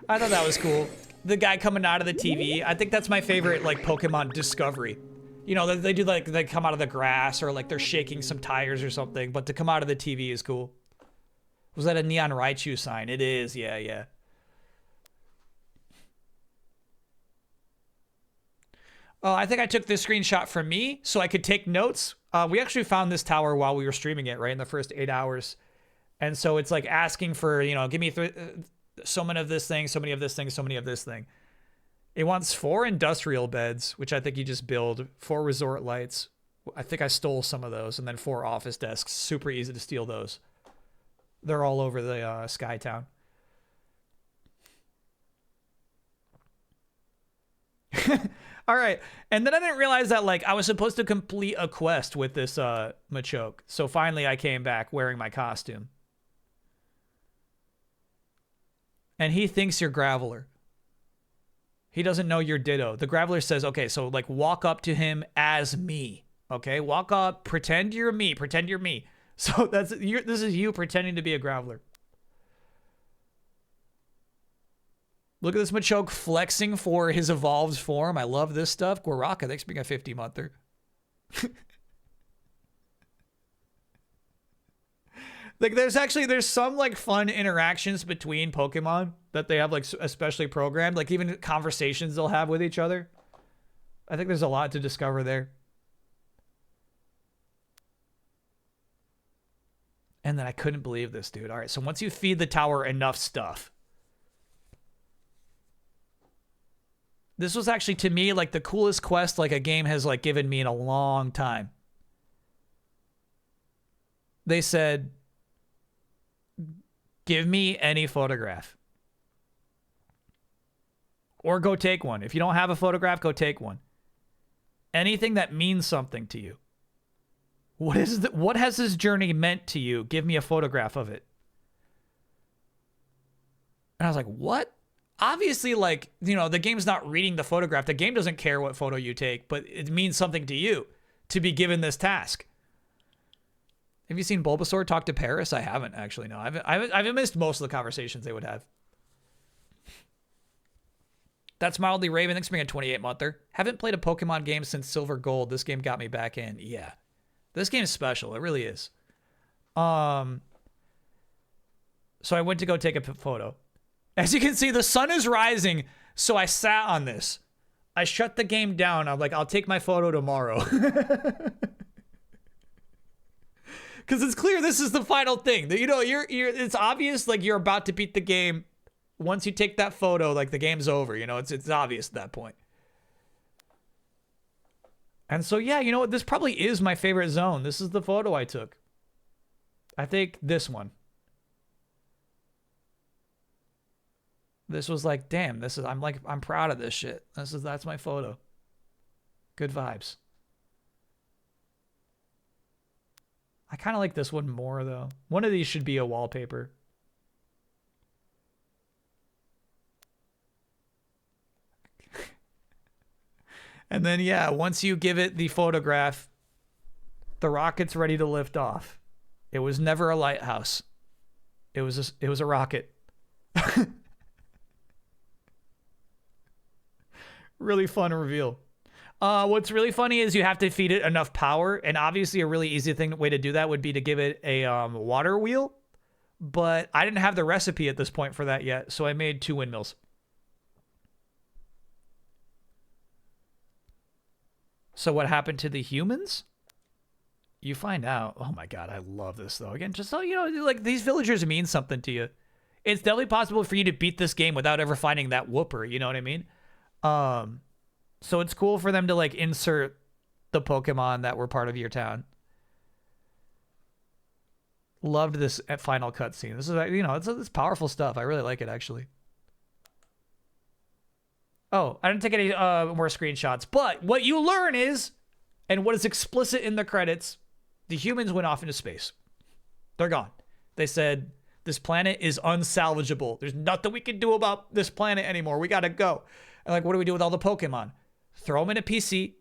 I thought that was cool. The guy coming out of the TV. I think that's my favorite, like, Pokemon discovery. You know, they do, like, they come out of the grass or, like, they're shaking some tires or something. But to come out of the TV is cool. Was that a Neon Raichu sign? It is, yeah, yeah. I think I took this screenshot for me so I could take notes. We actually found this tower while we were streaming it, right, in the first 8 hours. And so it's, like, asking for, you know, give me so many of this thing, so many of this thing, so many of this thing. It wants 4 industrial beds, which I think you just build, 4 resort lights. I think I stole some of those, and then 4 office desks. Super easy to steal those. They're all over the Skytown. All right, and then I didn't realize that like I was supposed to complete a quest with this Machoke. So finally I came back wearing my costume. And he thinks you're Graveler. He doesn't know you're Ditto. The Graveler says, okay, so like walk up to him as me. Okay, walk up, pretend you're me, pretend you're me. So this is you pretending to be a Graveler. Look at this Machoke flexing for his evolved form. I love this stuff. Guaraka, thanks for being a 50-monther. Like there's some like fun interactions between Pokemon that they have like especially programmed, like even conversations they'll have with each other. I think there's a lot to discover there. And then I couldn't believe this, dude. All right, so once you feed the tower enough stuff. This was actually to me like the coolest quest like a game has like given me in a long time. They said, give me any photograph. Or go take one. If you don't have a photograph, go take one. Anything that means something to you. What has this journey meant to you? Give me a photograph of it. And I was like, what? Obviously, like, you know, the game's not reading the photograph. The game doesn't care what photo you take, but it means something to you to be given this task. Have you seen Bulbasaur talk to Paris? I haven't, actually, no. I've missed most of the conversations they would have. That's Mildly Raven. Thanks for being a 28-monther. Haven't played a Pokemon game since Silver Gold. This game got me back in. Yeah. This game is special. It really is. So I went to go take a photo. As you can see, the sun is rising, so I sat on this. I shut the game down. I'm like, I'll take my photo tomorrow. Because it's clear this is the final thing. You know, it's obvious, like, you're about to beat the game. Once you take that photo, like, the game's over. You know, it's obvious at that point. And so, yeah, you know what? This probably is my favorite zone. This is the photo I took. I think this one. This was like, damn, I'm proud of this shit. That's my photo. Good vibes. I kind of like this one more, though. One of these should be a wallpaper. And then, yeah, once you give it the photograph, The rocket's ready to lift off. It was never a lighthouse. It was a rocket. Really fun reveal. What's really funny is you have to feed it enough power, and obviously a really easy way to do that would be to give it a water wheel. But I didn't have the recipe at this point for that yet, so I made 2 windmills. So what happened to the humans? You find out. Oh my god, I love this though. Again, just so you know, like these villagers mean something to you. It's definitely possible for you to beat this game without ever finding that whooper, you know what I mean? So it's cool for them to like insert the Pokemon that were part of your town. Loved this final cutscene. This is, you know, it's powerful stuff. I really like it actually. Oh, I didn't take any more screenshots, but what you learn is, and what is explicit in the credits, the humans went off into space. They're gone. They said, this planet is unsalvageable. There's nothing we can do about this planet anymore. We gotta go. And like, what do we do with all the Pokemon? Throw them in a PC,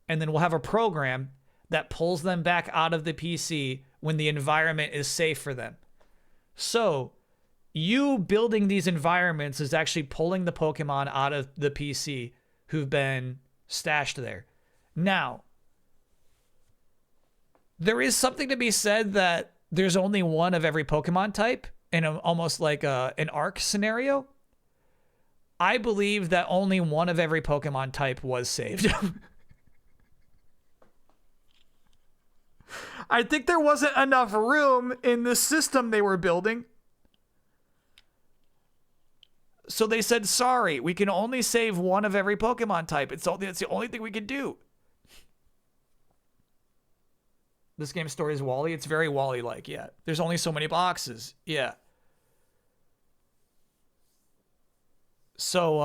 and then we'll have a program that pulls them back out of the PC when the environment is safe for them. So, you building these environments is actually pulling the Pokemon out of the PC who've been stashed there. Now, there is something to be said that there's only one of every Pokemon type in almost like an Arc scenario. I believe that only one of every Pokemon type was saved. I think there wasn't enough room in the system they were building. So they said, sorry, we can only save one of every Pokemon type. It's the only thing we can do. This game's story is Wall-E. It's very Wall-E-like, yeah. There's only so many boxes, yeah. So,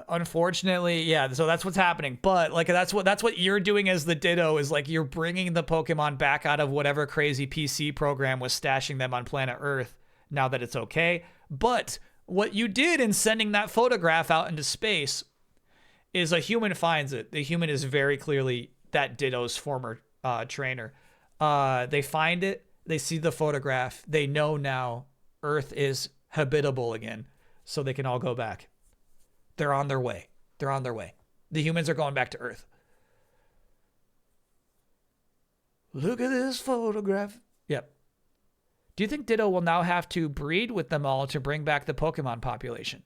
unfortunately, yeah, so that's what's happening. But, like, that's what you're doing as the Ditto is, like, you're bringing the Pokemon back out of whatever crazy PC program was stashing them on planet Earth now that it's okay. But what you did in sending that photograph out into space is a human finds it. The human is very clearly that Ditto's former trainer. They find it. They see the photograph. They know now Earth is habitable again, so they can all go back. They're on their way. They're on their way. The humans are going back to Earth. Look at this photograph. Yep. Do you think Ditto will now have to breed with them all to bring back the Pokemon population?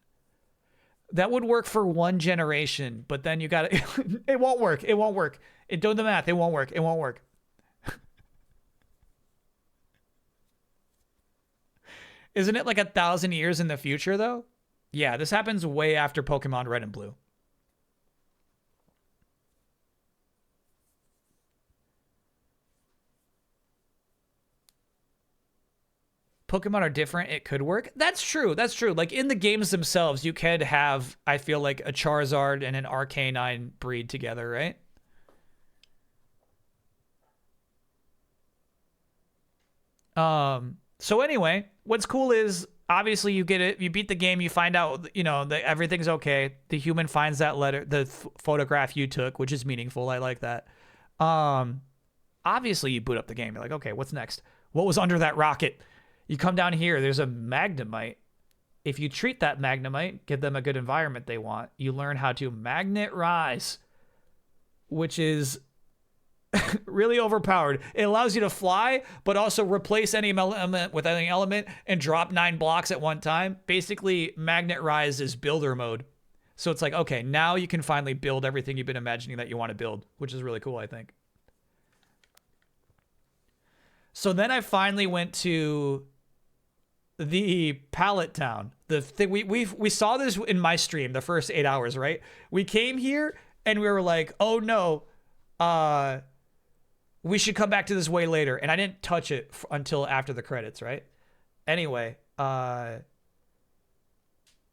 That would work for one generation, but then you gotta... it won't work. It won't work. Do the math. It won't work. It won't work. Isn't it like 1,000 years in the future, though? Yeah, this happens way after Pokemon Red and Blue. Pokemon are different. It could work. That's true. That's true. Like, in the games themselves, you could have, I feel like, a Charizard and an Arcanine breed together, right? So anyway, what's cool is obviously you get it, you beat the game, you find out, you know, that everything's okay. The human finds that letter, the photograph you took, which is meaningful. I like that. Obviously you boot up the game. You're like, okay, what's next? What was under that rocket? You come down here, there's a Magnemite. If you treat that Magnemite, give them a good environment they want, you learn how to Magnet Rise, which is really overpowered. It allows you to fly, but also replace any element with any element and drop 9 blocks at one time. Basically, Magnet Rise is builder mode. So it's like, okay, now you can finally build everything you've been imagining that you want to build, which is really cool, I think. So then I finally went to the Pallet Town. The thing we saw this in my stream, the first 8 hours, right? We came here and we were like, oh no, we should come back to this way later. And I didn't touch it until after the credits, right? Anyway,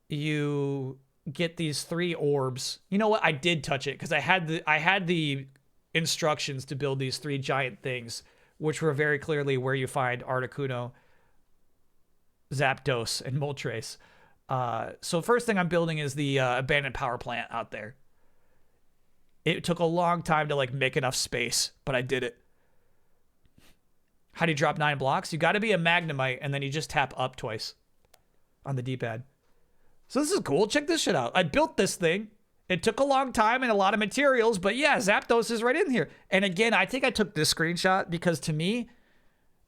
you get these 3 orbs. You know what? I did touch it because I had the instructions to build these 3 giant things, which were very clearly where you find Articuno, Zapdos, and Moltres. So first thing I'm building is the abandoned power plant out there. It took a long time to like make enough space, but I did it. How do you drop 9 blocks? You got to be a Magnemite, and then you just tap up twice on the D-pad. So this is cool. Check this shit out. I built this thing. It took a long time and a lot of materials, but yeah, Zapdos is right in here. And again, I think I took this screenshot because to me,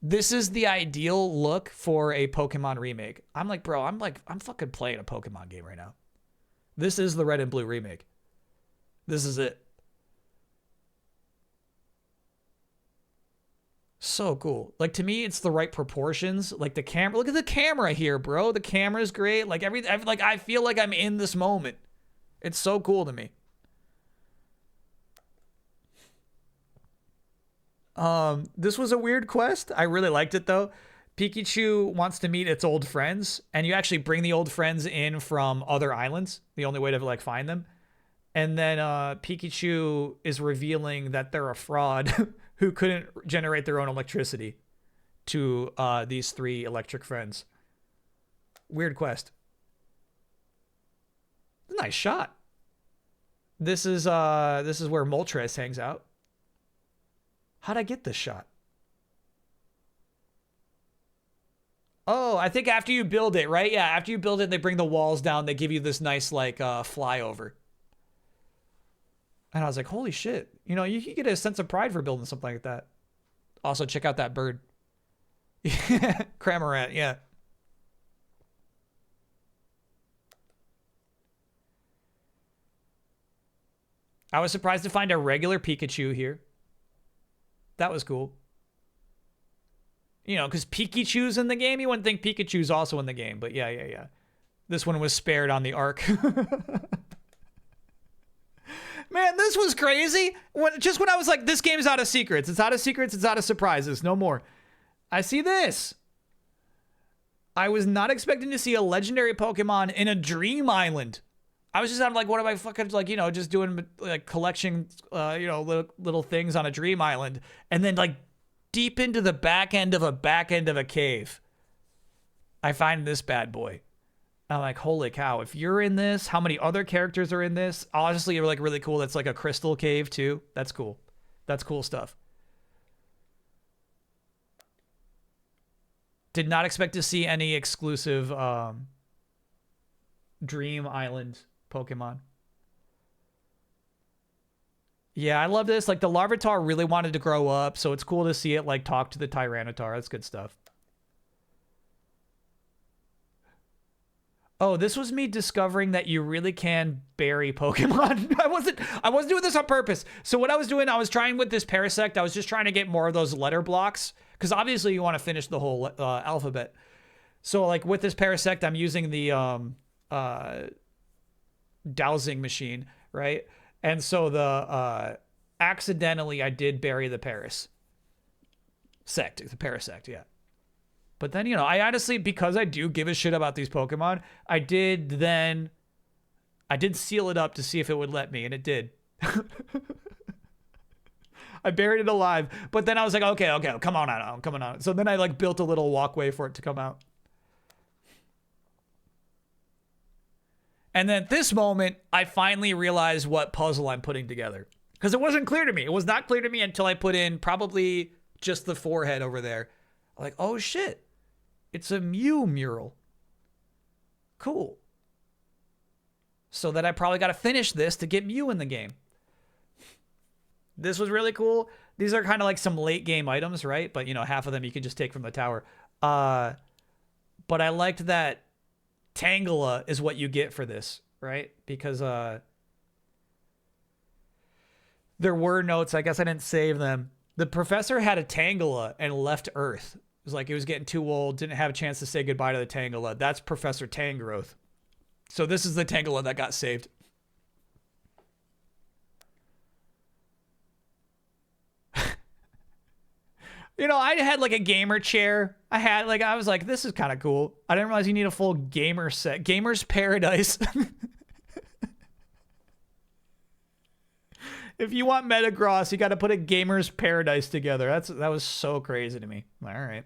this is the ideal look for a Pokemon remake. I'm like, bro, I'm fucking playing a Pokemon game right now. This is the Red and Blue remake. This is it. So cool. Like, to me, it's the right proportions. Like, the camera, look at the camera here, bro. The camera's great. Like, like, I feel like I'm in this moment. It's so cool to me. This was a weird quest. I really liked it, though. Pikachu wants to meet its old friends, and you actually bring the old friends in from other islands. The only way to, like, find them. And then Pikachu is revealing that they're a fraud who couldn't generate their own electricity to these 3 electric friends. Weird quest. Nice shot. This is where Moltres hangs out. How'd I get this shot? Oh, I think after you build it, right? Yeah, after you build it, they bring the walls down. They give you this nice, like, flyover. And I was like, holy shit. You know, you can get a sense of pride for building something like that. Also, check out that bird. Cramorant, yeah. I was surprised to find a regular Pikachu here. That was cool. You know, because Pikachu's in the game. You wouldn't think Pikachu's also in the game. But yeah. This one was spared on the Ark. Man, this was crazy. Just when I was like, this game's out of secrets. It's out of secrets. It's out of surprises. No more. I see this. I was not expecting to see a legendary Pokemon in a Dream Island. I was just having like, what am I fucking like, you know, just doing like collection, you know, little things on a Dream Island. And then like deep into the back end of a cave, I find this bad boy. I'm like, holy cow, if you're in this, how many other characters are in this? Honestly, you're like really cool. That's like a crystal cave too. That's cool. That's cool stuff. Did not expect to see any exclusive Dream Island Pokemon. Yeah, I love this. Like the Larvitar really wanted to grow up, so it's cool to see it like talk to the Tyranitar. That's good stuff. Oh, this was me discovering that you really can bury Pokemon. I wasn't doing this on purpose. So what I was doing, I was trying with this Parasect. I was just trying to get more of those letter blocks because obviously you want to finish the whole alphabet. So like with this Parasect, I'm using the dowsing machine, right? And so the accidentally I did bury the Parasect, yeah. But then, you know, I honestly, because I do give a shit about these Pokemon, I did seal it up to see if it would let me, and it did. I buried it alive, but then I was like, okay, come on out. So then I like built a little walkway for it to come out. And then at this moment, I finally realized what puzzle I'm putting together. Because it wasn't clear to me. It was not clear to me until I put in probably just the forehead over there. I'm like, oh shit. It's a Mew mural. Cool. So that I probably got to finish this to get Mew in the game. This was really cool. These are kind of like some late game items, right? But, you know, half of them you can just take from the tower. But I liked that Tangela is what you get for this, right? Because there were notes. I guess I didn't save them. The professor had a Tangela and left Earth. It was like he was getting too old, didn't have a chance to say goodbye to the Tangela. That's Professor Tangrowth. So this is the Tangela that got saved. You know, I had like a gamer chair. I was like, this is kind of cool. I didn't realize you need a full gamer set. Gamer's Paradise. If you want Metagross, you got to put a Gamer's Paradise together. That was so crazy to me. All right.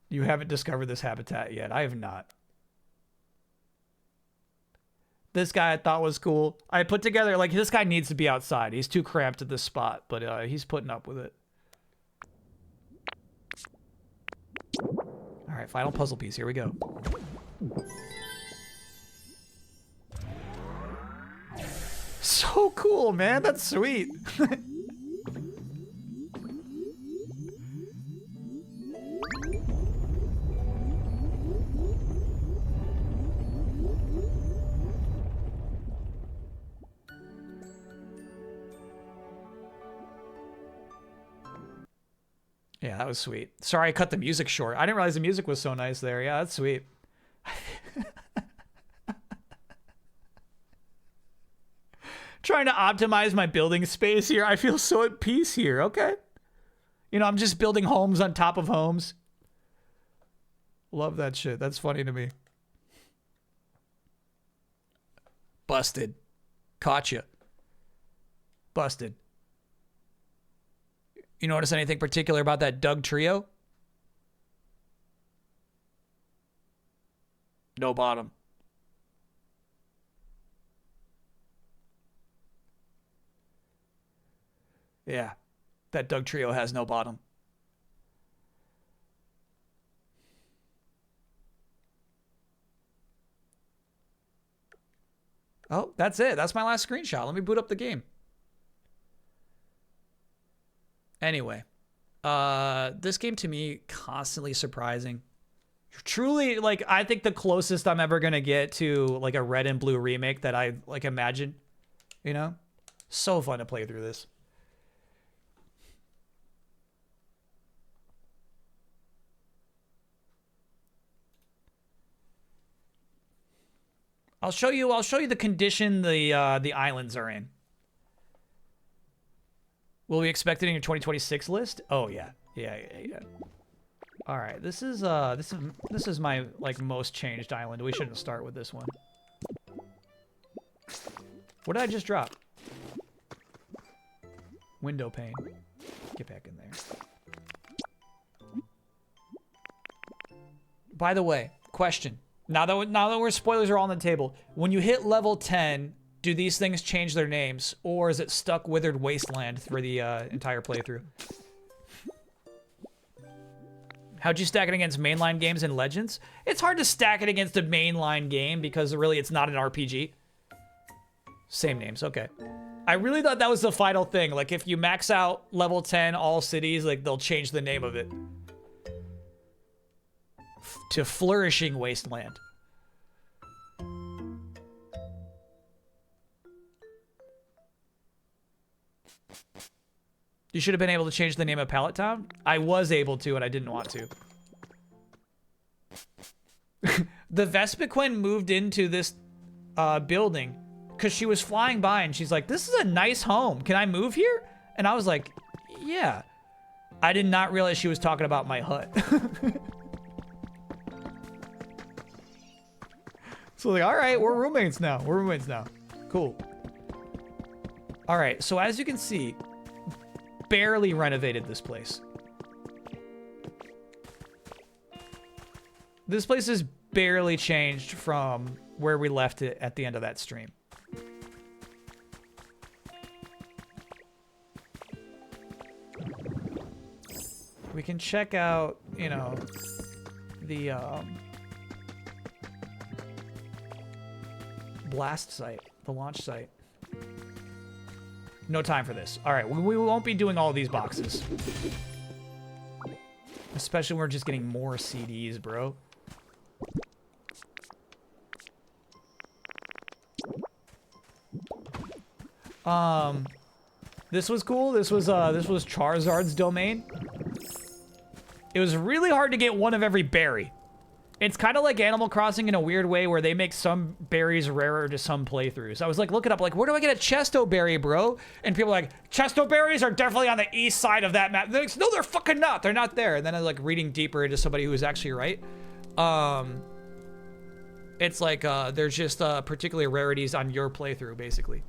You haven't discovered this habitat yet. I have not. This guy I thought was cool. I put together, like, this guy needs to be outside. He's too cramped at this spot, but he's putting up with it. All right, final puzzle piece. Here we go. So cool, man. That's sweet. Yeah, that was sweet. Sorry I cut the music short. I didn't realize the music was so nice there. Yeah, that's sweet. Trying to optimize my building space here. I feel so at peace here. Okay. You know, I'm just building homes on top of homes. Love that shit. That's funny to me. Busted. Caught you. Busted. You notice anything particular about that Doug trio? No bottom. Yeah, that Doug trio has no bottom. Oh, that's it. That's my last screenshot. Let me boot up the game. Anyway, this game to me constantly surprising. Truly, like, I think the closest I'm ever gonna get to like a red and blue remake that I like imagine. You know, so fun to play through this. I'll show you the condition the islands are in. Will we expect it in your 2026 list? Oh yeah. Yeah. All right, this is my like most changed island. We shouldn't start with this one. What did I just drop? Window pane. Get back in there. By the way, question. Now that we're spoilers are all on the table, when you hit level 10, do these things change their names, or is it stuck withered wasteland for the entire playthrough? How'd you stack it against mainline games and Legends? It's hard to stack it against a mainline game because really it's not an RPG. Same names, okay. I really thought that was the final thing. Like if you max out level 10 all cities, like they'll change the name of it to Flourishing Wasteland. You should have been able to change the name of Pallet Town. I was able to, and I didn't want to. The Vespiquen moved into this building because she was flying by, and she's like, "This is a nice home. Can I move here?" And I was like, "Yeah." I did not realize she was talking about my hut. So like, all right, we're roommates now. We're roommates now. Cool. All right, so as you can see, barely renovated this place. This place is barely changed from where we left it at the end of that stream. We can check out, you know, the blast site, the launch site. No time for this. All right, we won't be doing all these boxes. Especially when we're just getting more CDs, bro. This was cool. This was Charizard's domain. It was really hard to get one of every berry. It's kind of like Animal Crossing in a weird way where they make some berries rarer to some playthroughs. I was like, look it up, like, where do I get a Chesto berry, bro? And people are like, Chesto berries are definitely on the east side of that map. They're like, no, they're fucking not. They're not there. And then I was like reading deeper into somebody who was actually right. It's like there's just particular rarities on your playthrough, basically.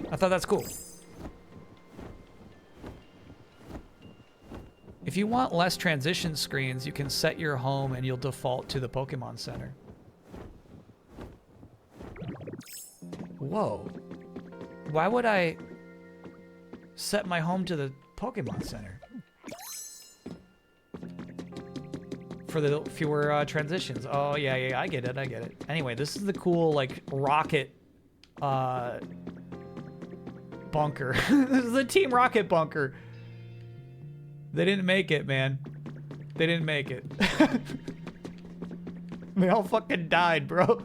I thought that's cool. If If you want less transition screens, you can set your home and you'll default to the Pokemon Center. Whoa. Why would I set my home to the Pokemon Center? For the fewer transitions. Oh, yeah, yeah, I get it, I get it. Anyway, this is the cool, like, rocket bunker. This is the Team Rocket bunker. They didn't make it, man. They didn't make it. They all fucking died, bro.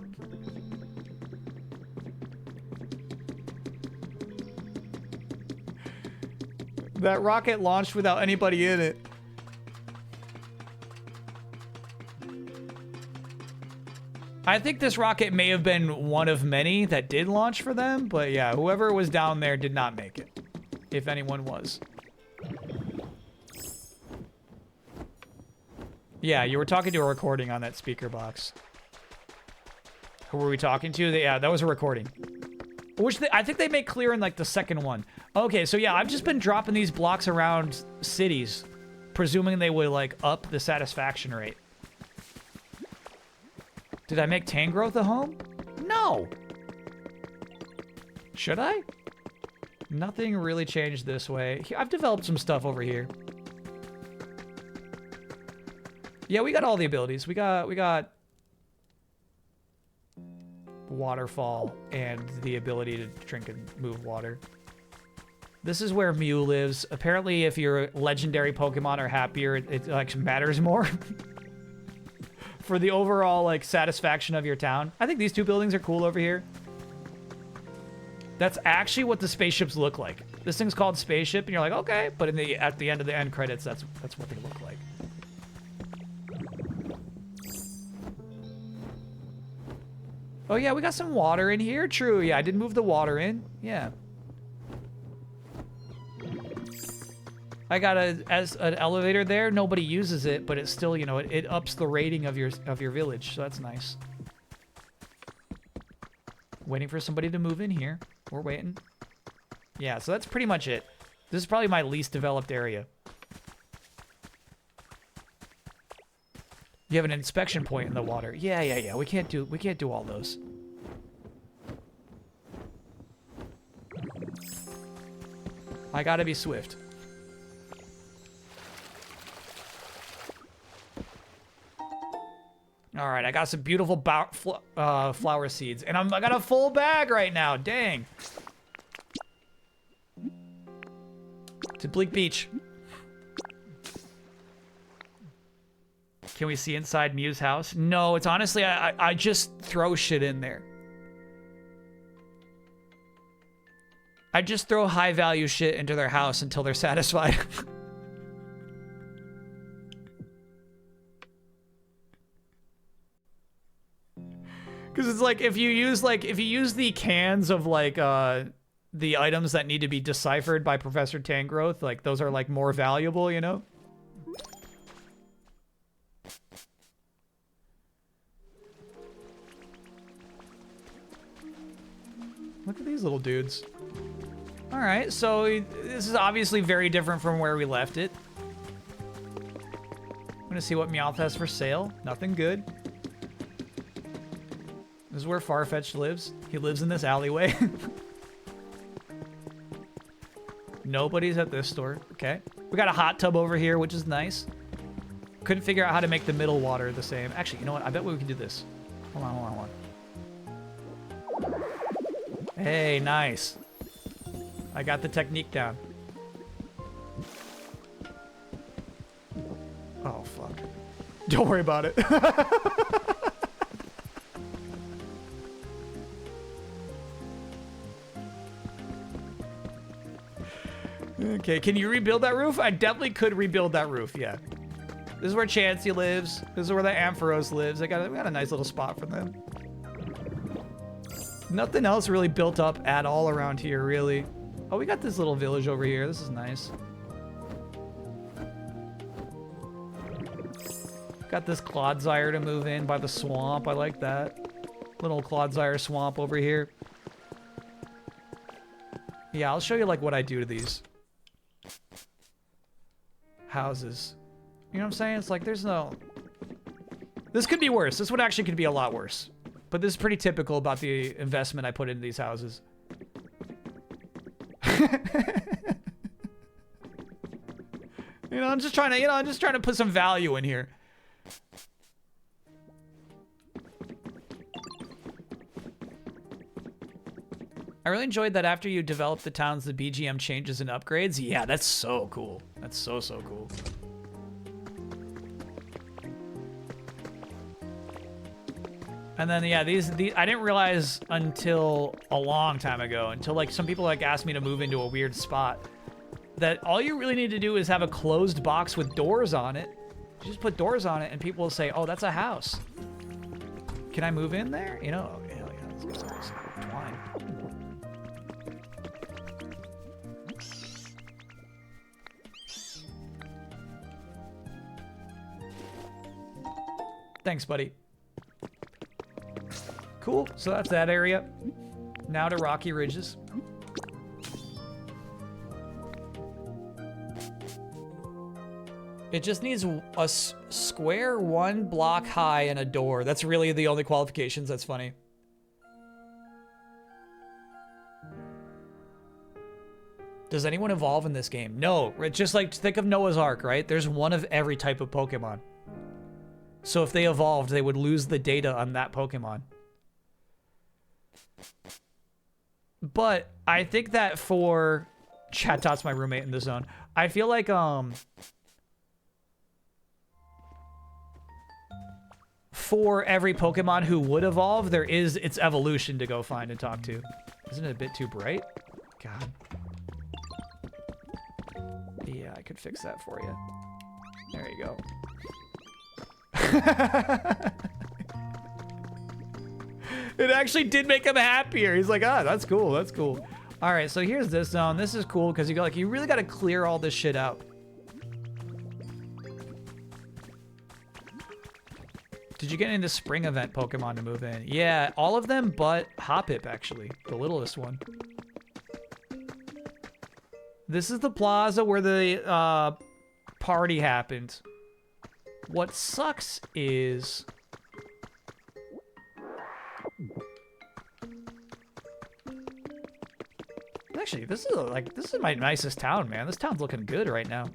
That rocket launched without anybody in it. I think this rocket may have been one of many that did launch for them, but yeah, whoever was down there did not make it. If anyone was. Yeah, you were talking to a recording on that speaker box. Who were we talking to? Yeah, that was a recording. Which I think they make clear in like the second one. Okay, so yeah, I've just been dropping these blocks around cities, presuming they would like up the satisfaction rate. Did I make Tangrowth a home? No. Should I? Nothing really changed this way. I've developed some stuff over here. Yeah, we got all the abilities. We got waterfall and the ability to drink and move water. This is where Mew lives. Apparently, if your legendary Pokemon are happier, it like matters more for the overall like satisfaction of your town. I think these two buildings are cool over here. That's actually what the spaceships look like. This thing's called Spaceship, and you're like, okay, but at the end of the end credits, that's what they look like. Oh yeah, we got some water in here. True, yeah, I did move the water in. Yeah. I got as an elevator there. Nobody uses it, but it's still, you know, it ups the rating of your village, so that's nice. Waiting for somebody to move in here. We're waiting. Yeah, so that's pretty much it. This is probably my least developed area. You have an inspection point in the water. Yeah. We can't do all those. I gotta be swift. All right, I got some beautiful flower seeds, and I got a full bag right now. Dang. To Bleak Beach. Can we see inside Mew's house? No, it's honestly, I just throw shit in there. I just throw high value shit into their house until they're satisfied. Because it's like, if you use the cans of like, the items that need to be deciphered by Professor Tangrowth, like those are like more valuable, you know? Look at these little dudes. All right, so this is obviously very different from where we left it. I'm gonna see what Meowth has for sale. Nothing good. This is where Farfetch'd lives. He lives in this alleyway. Nobody's at this store. Okay. We got a hot tub over here, which is nice. Couldn't figure out how to make the middle water the same. Actually, you know what? I bet we can do this. Hold on. Hey, nice. I got the technique down. Oh, fuck. Don't worry about it. Okay, can you rebuild that roof? I definitely could rebuild that roof, yeah. This is where Chansey lives. This is where the Ampharos lives. We got a nice little spot for them. Nothing else really built up at all around here, really. Oh, we got this little village over here. This is nice. Got this Clodsire to move in by the swamp. I like that. Little Clodsire swamp over here. Yeah, I'll show you like what I do to these houses. You know what I'm saying? It's like, there's no... This could be worse. This one actually could be a lot worse. But this is pretty typical about the investment I put into these houses. You know, I'm just trying to put some value in here. I really enjoyed that after you develop the towns, the BGM changes and upgrades. Yeah, that's so cool. That's so cool. And then, yeah, these I didn't realize until a long time ago, until like some people like asked me to move into a weird spot, that all you really need to do is have a closed box with doors on it. You just put doors on it and people will say, oh, that's a house. Can I move in there? You know, hell yeah, let's go. Twine. Thanks, buddy. Cool, so that's that area. Now to Rocky Ridges. It just needs a square 1 block high and a door. That's really the only qualifications. That's funny. Does anyone evolve in this game? No, it's just like, think of Noah's Ark, right? There's one of every type of Pokemon. So if they evolved, they would lose the data on that Pokemon. But I think that for... Chatot's my roommate in the zone. I feel like, for every Pokemon who would evolve, there is its evolution to go find and talk to. Isn't it a bit too bright? God. Yeah, I could fix that for you. There you go. It actually did make him happier. He's like, ah, that's cool, that's cool. All right, so here's this zone. This is cool because you really got to clear all this shit out. Did you get any of the spring event Pokemon to move in? Yeah, all of them but Hoppip, actually. The littlest one. This is the plaza where the party happened. What sucks is... Actually, this is my nicest town, man. This town's looking good right now.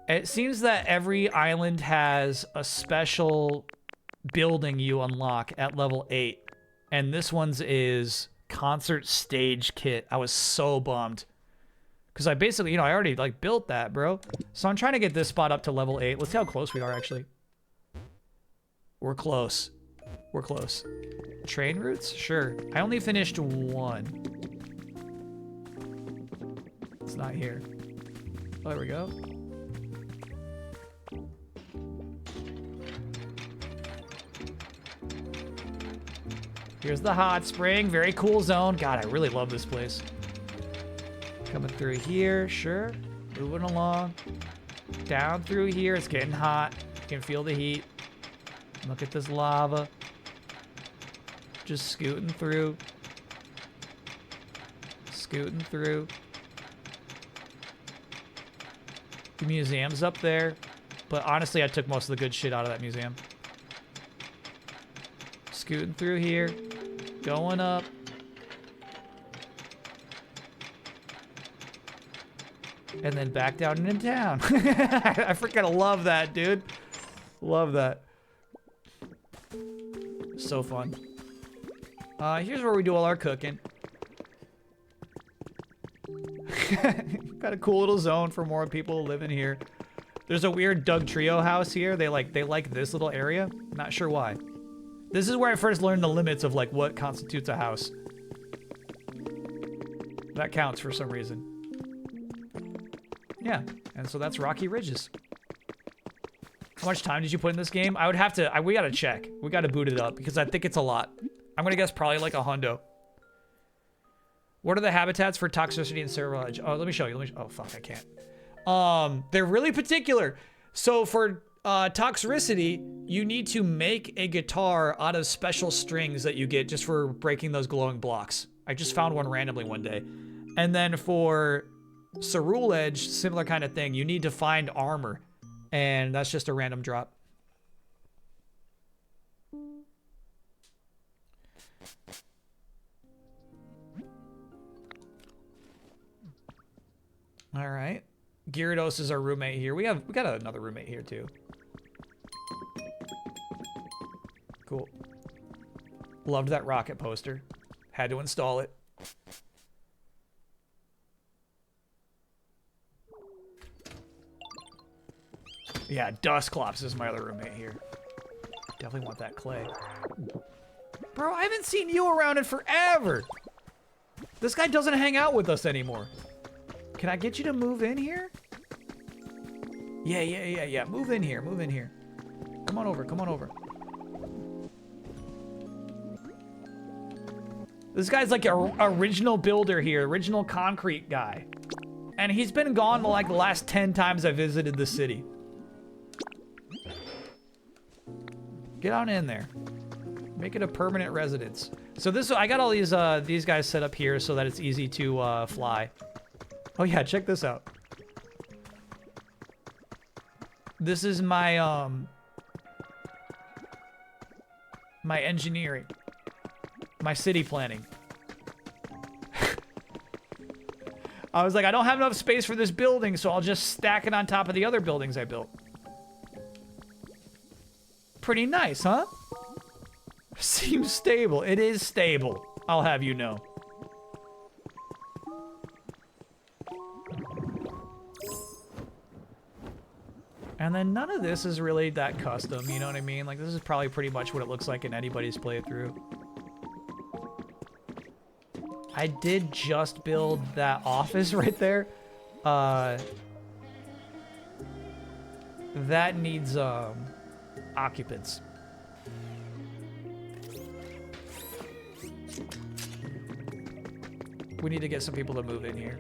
It seems that every island has a special building you unlock at level 8. And this one's is concert stage kit. I was so bummed. Because I basically, I already like built that, bro. So I'm trying to get this spot up to level 8. Let's see how close we are, actually. We're close. We're close. Train routes? Sure. I only finished 1. It's not here. Oh, there we go. Here's the hot spring. Very cool zone. God, I really love this place. Coming through here. Sure. Moving along. Down through here. It's getting hot. You can feel the heat. Look at this lava. Just scooting through. Scooting through. The museum's up there. But honestly, I took most of the good shit out of that museum. Scooting through here. Going up. And then back down into town. I freaking love that, dude. Love that. So fun. Here's where we do all our cooking. Got a cool little zone for more people living here. There's a weird Doug Trio house here. They like this little area. Not sure why. This is where I first learned the limits of like what constitutes a house. That counts for some reason. Yeah, and so that's Rocky Ridges. How much time did you put in this game? I would have to, we gotta check. We gotta boot it up because I think it's a lot. I'm gonna guess probably like a hundo. What are the habitats for toxicity and serology? Oh, let me show you. Oh, fuck, I can't. They're really particular. So for toxicity, you need to make a guitar out of special strings that you get just for breaking those glowing blocks. I just found one randomly one day. And then for Cerule Edge, similar kind of thing. You need to find armor. And that's just a random drop. All right. Gyarados is our roommate here. We got another roommate here too. Cool. Loved that rocket poster. Had to install it. Yeah, Dusclops is my other roommate here. Definitely want that clay. Bro, I haven't seen you around in forever. This guy doesn't hang out with us anymore. Can I get you to move in here? Yeah. Move in here. Move in here. Come on over. Come on over. This guy's like an original builder here. Original concrete guy. And he's been gone like the last 10 times I visited the city. Get on in there. Make it a permanent residence. So this, I got all these guys set up here so that it's easy to fly. Oh yeah, check this out. This is my my engineering, my city planning. I was like, I don't have enough space for this building, so I'll just stack it on top of the other buildings I built. Pretty nice, huh? Seems stable. It is stable, I'll have you know. And then none of this is really that custom, you know what I mean? Like, this is probably pretty much what it looks like in anybody's playthrough. I did just build that office right there. That needs, occupants. We need to get some people to move in here.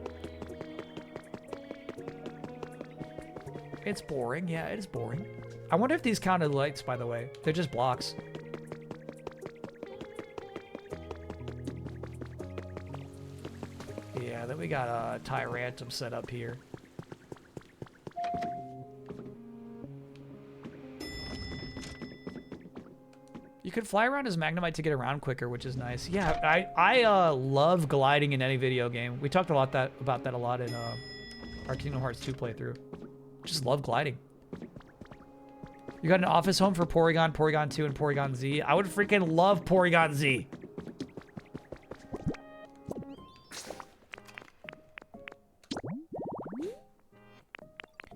It's boring. Yeah, it is boring. I wonder if these counted lights, by the way. They're just blocks. Yeah, then we got a Tyrantum set up here. You can fly around as Magnemite to get around quicker, which is nice. Yeah, I love gliding in any video game. We talked about that a lot in our Kingdom Hearts 2 playthrough. Just love gliding. You got an office home for Porygon, Porygon 2, and Porygon Z. I would freaking love Porygon Z.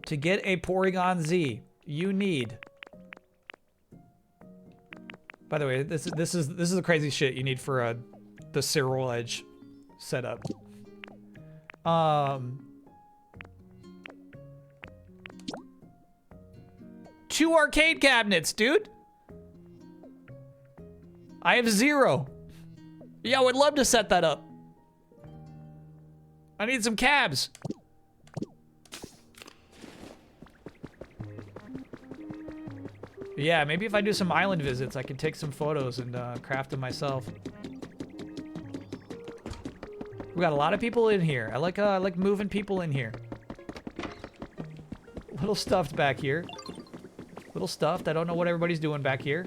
To get a Porygon Z, you need... By the way, this is the crazy shit you need for the Cerule Edge setup. 2 arcade cabinets, dude. I have 0. Yeah, I would love to set that up. I need some cabs. Yeah, maybe if I do some island visits, I can take some photos and craft them myself. We got a lot of people in here. I like moving people in here. Little stuffed back here. Little stuffed. I don't know what everybody's doing back here.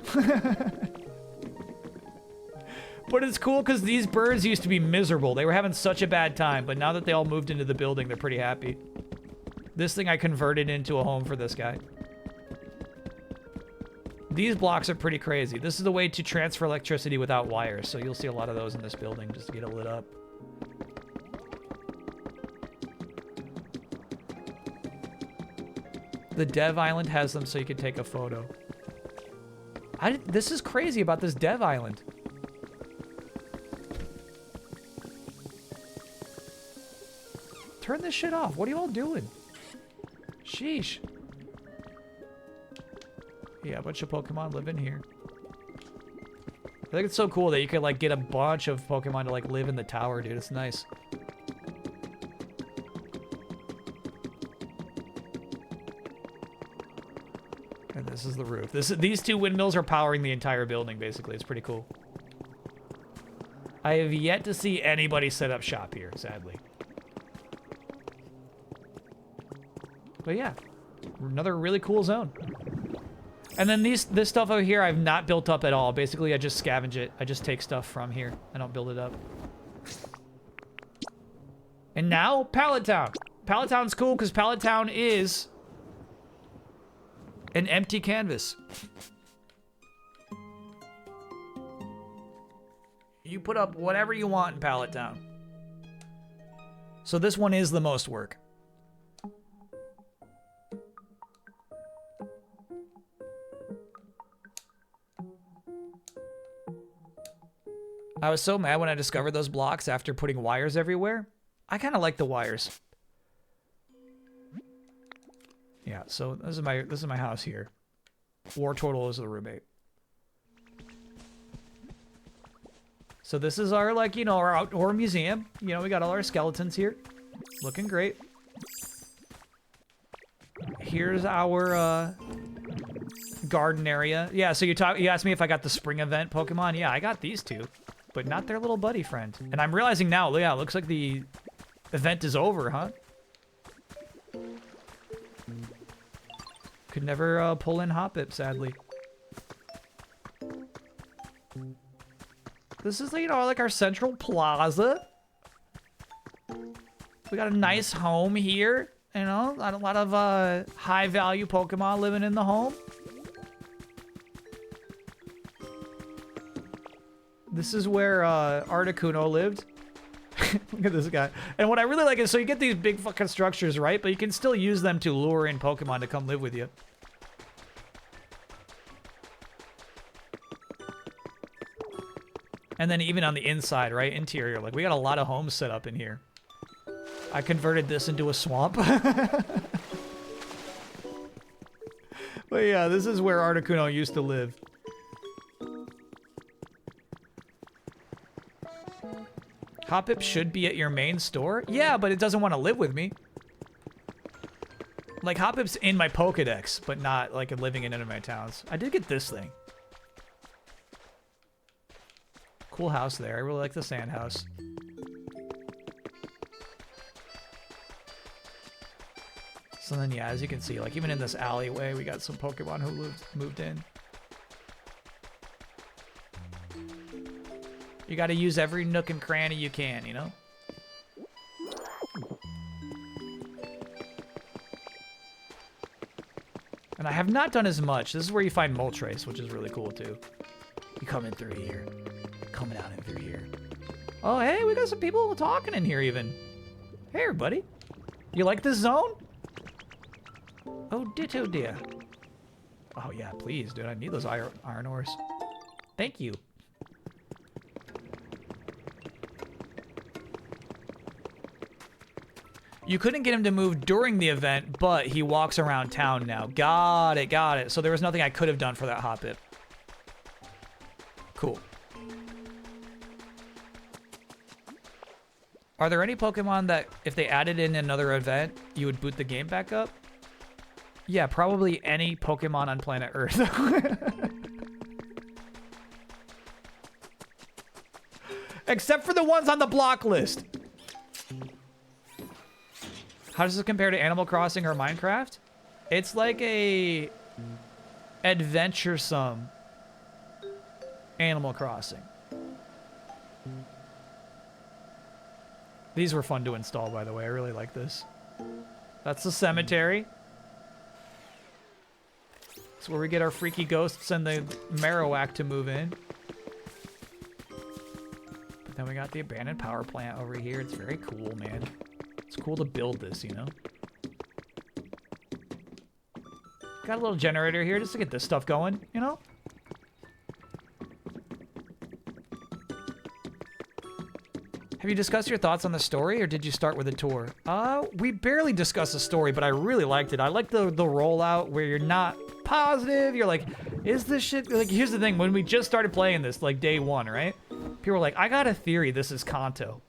But it's cool because these birds used to be miserable. They were having such a bad time, but now that they all moved into the building, they're pretty happy. This thing I converted into a home for this guy. These blocks are pretty crazy. This is the way to transfer electricity without wires, so you'll see a lot of those in this building just to get it lit up. The Dev Island has them so you can take a photo. This is crazy about this Dev Island. Turn this shit off. What are you all doing? Sheesh. Yeah, a bunch of Pokemon live in here. I think it's so cool that you could like get a bunch of Pokemon to like live in the tower, dude. It's nice. And this is the roof. These 2 windmills are powering the entire building, basically. It's pretty cool. I have yet to see anybody set up shop here, sadly. But yeah, another really cool zone. And then this stuff over here I've not built up at all. Basically, I just scavenge it. I just take stuff from here. I don't build it up. And now, Pallet Town. Pallet Town's cool because Pallet Town is an empty canvas. You put up whatever you want in Pallet Town. So this one is the most work. I was so mad when I discovered those blocks after putting wires everywhere. I kind of like the wires. Yeah, so this is my house here. War Turtle is the roommate. So this is our, like, you know, our outdoor museum. You know, we got all our skeletons here. Looking great. Here's our garden area. Yeah, so you asked me if I got the spring event Pokemon. Yeah, I got these two, but not their little buddy friend. And I'm realizing now, yeah, it looks like the event is over, huh? Could never pull in Hoppip, sadly. This is, you know, like our central plaza. We got a nice home here, you know, a lot of high-value Pokemon living in the home. This is where Articuno lived. Look at this guy. And what I really like is, so you get these big fucking structures, right? But you can still use them to lure in Pokemon to come live with you. And then even on the inside, right? Interior. Like, we got a lot of homes set up in here. I converted this into a swamp. But yeah, this is where Articuno used to live. Hoppip should be at your main store? Yeah, but it doesn't want to live with me. Like, Hoppip's in my Pokedex, but not, like, living in any of my towns. I did get this thing. Cool house there. I really like the sand house. So then, yeah, as you can see, like, even in this alleyway, we got some Pokemon who moved in. You gotta use every nook and cranny you can, you know? And I have not done as much. This is where you find Moltres, which is really cool, too. You come in through here. Coming out in through here. Oh, hey, we got some people talking in here, even. Hey, everybody. You like this zone? Oh, ditto, dear. Oh, yeah, please, dude. I need those iron ores. Thank you. You couldn't get him to move during the event, but he walks around town now. Got it, got it. So there was nothing I could have done for that Hoppip. Cool. Are there any Pokemon that, if they added in another event, you would boot the game back up? Yeah, probably any Pokemon on planet Earth. Except for the ones on the block list. How does this compare to Animal Crossing or Minecraft? It's like a adventuresome Animal Crossing. These were fun to install, by the way. I really like this. That's the cemetery. It's where we get our freaky ghosts and the Marowak to move in. But then we got the abandoned power plant over here. It's very cool, man. It's cool to build this, you know? Got a little generator here just to get this stuff going, you know? Have you discussed your thoughts on the story, or did you start with a tour? We barely discussed the story, but I really liked it. I like the rollout where you're not positive. You're like, is this shit... Like, here's the thing. When we just started playing this, like, day one, right? People were like, I got a theory this is Kanto.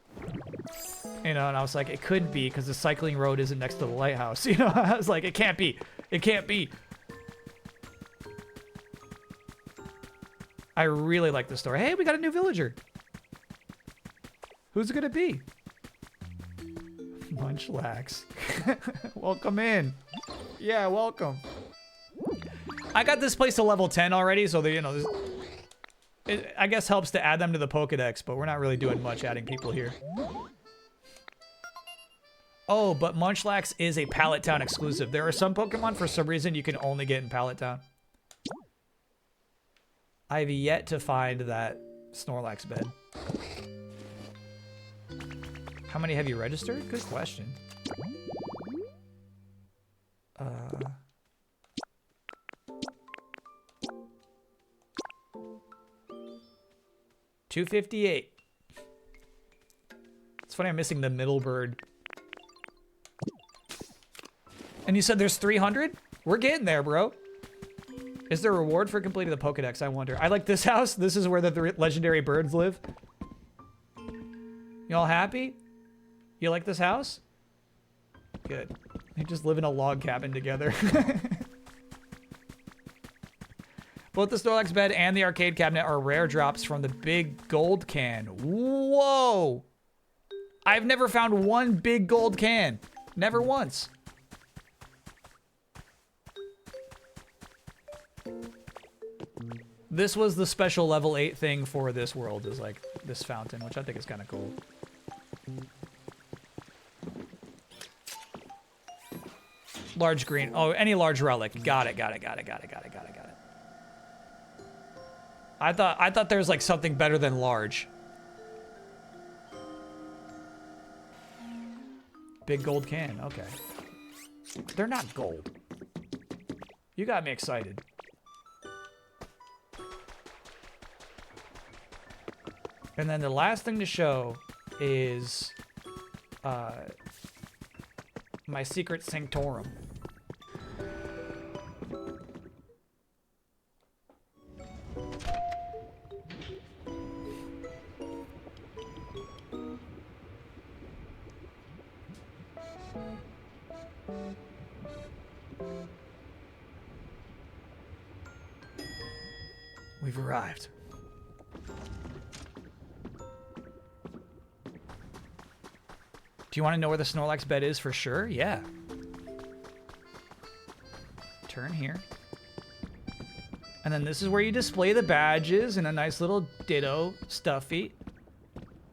You know, and I was like, it could be, because the cycling road isn't next to the lighthouse. You know, I was like, it can't be. It can't be. I really like the story. Hey, we got a new villager. Who's it gonna be? Munchlax. Welcome in. Yeah, welcome. I got this place to level 10 already, so you know, it, I guess helps to add them to the Pokedex, but we're not really doing much adding people here. Oh, but Munchlax is a Pallet Town exclusive. There are some Pokemon, for some reason, you can only get in Pallet Town. I've yet to find that Snorlax bed. How many have you registered? Good question. 258. It's funny I'm missing the middle bird. And you said there's 300? We're getting there, bro. Is there a reward for completing the Pokedex? I wonder. I like this house. This is where the legendary birds live. You all happy? You like this house? Good. They just live in a log cabin together. Both the Snorlax bed and the arcade cabinet are rare drops from the big gold can. Whoa! I've never found one big gold can. Never once. This was the special level 8 thing for this world, is like this fountain, which I think is kind of cool. Large green. Oh, any large relic. Got it. I thought there was like something better than large. Big gold can. Okay. They're not gold. You got me excited. And then the last thing to show is my secret sanctorum. We've arrived. Do you want to know where the Snorlax bed is for sure? Yeah. Turn here. And then this is where you display the badges and a nice little Ditto Stuffy.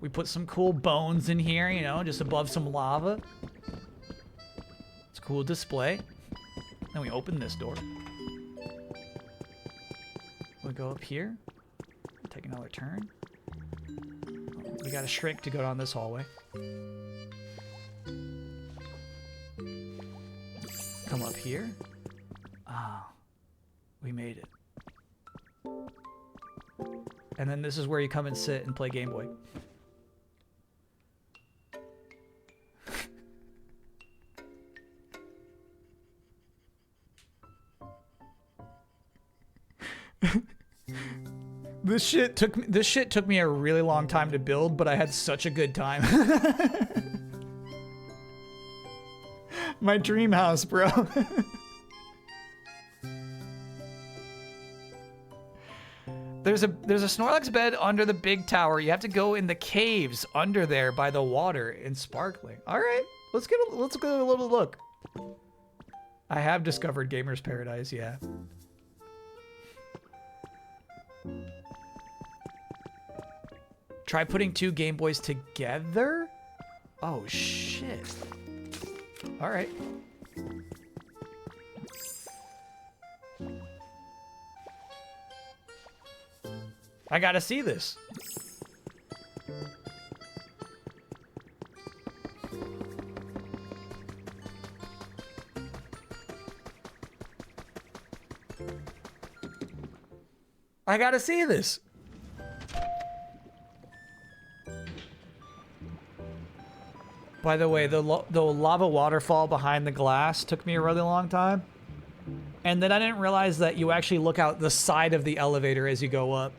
We put some cool bones in here, you know, just above some lava. It's a cool display. Then we open this door. We go up here. Take another turn. We got a shrink to go down this hallway. Come up here. Ah, we made it. And then this is where you come and sit and play Game Boy. This shit took me a really long time to build, but I had such a good time. My dream house, bro. There's a Snorlax bed under the big tower. You have to go in the caves under there by the water in Sparkling. All right, let's get a little look. I have discovered Gamer's Paradise, yeah. Try putting two Game Boys together? Oh, shit. All right. I gotta see this. I gotta see this. By the way, the lava waterfall behind the glass took me a really long time. And then I didn't realize that you actually look out the side of the elevator as you go up.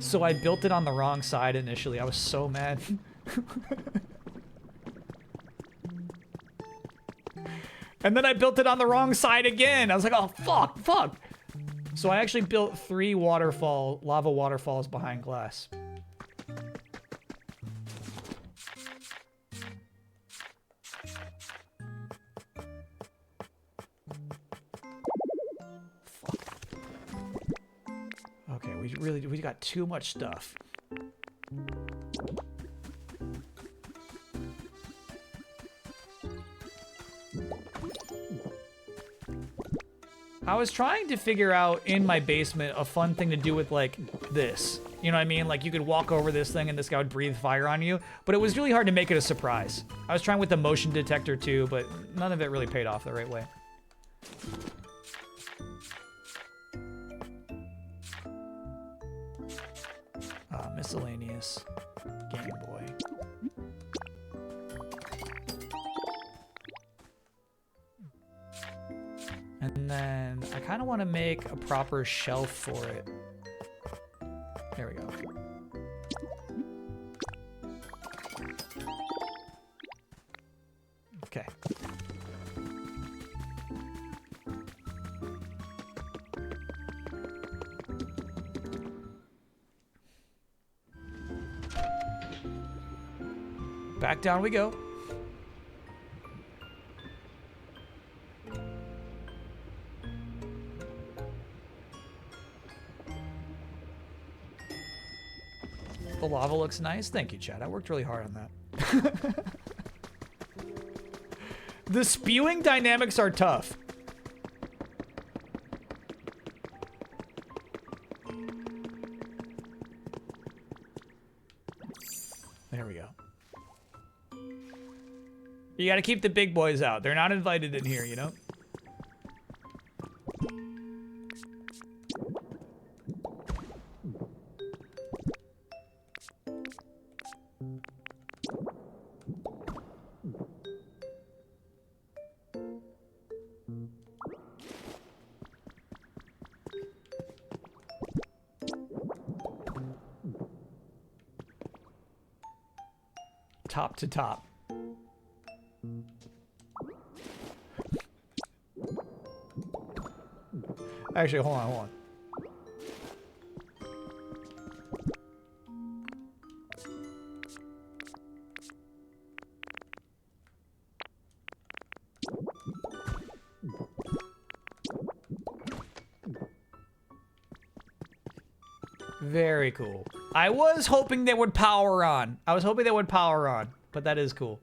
So I built it on the wrong side initially. I was so mad. And then I built it on the wrong side again. I was like, oh, fuck. So I actually built 3 lava waterfalls behind glass. we got too much stuff. I was trying to figure out in my basement a fun thing to do with like this. You know what I mean? Like you could walk over this thing and this guy would breathe fire on you, but it was really hard to make it a surprise. I was trying with the motion detector too, but none of it really paid off the right way. Miscellaneous. Game Boy. And then I kind of want to make a proper shelf for it. There we go. Okay. Back down we go. The lava looks nice. Thank you, Chad. I worked really hard on that. The spewing dynamics are tough. There we go. You gotta keep the big boys out. They're not invited in here, you know? Top to top. Actually, hold on. Very cool. I was hoping they would power on. But that is cool.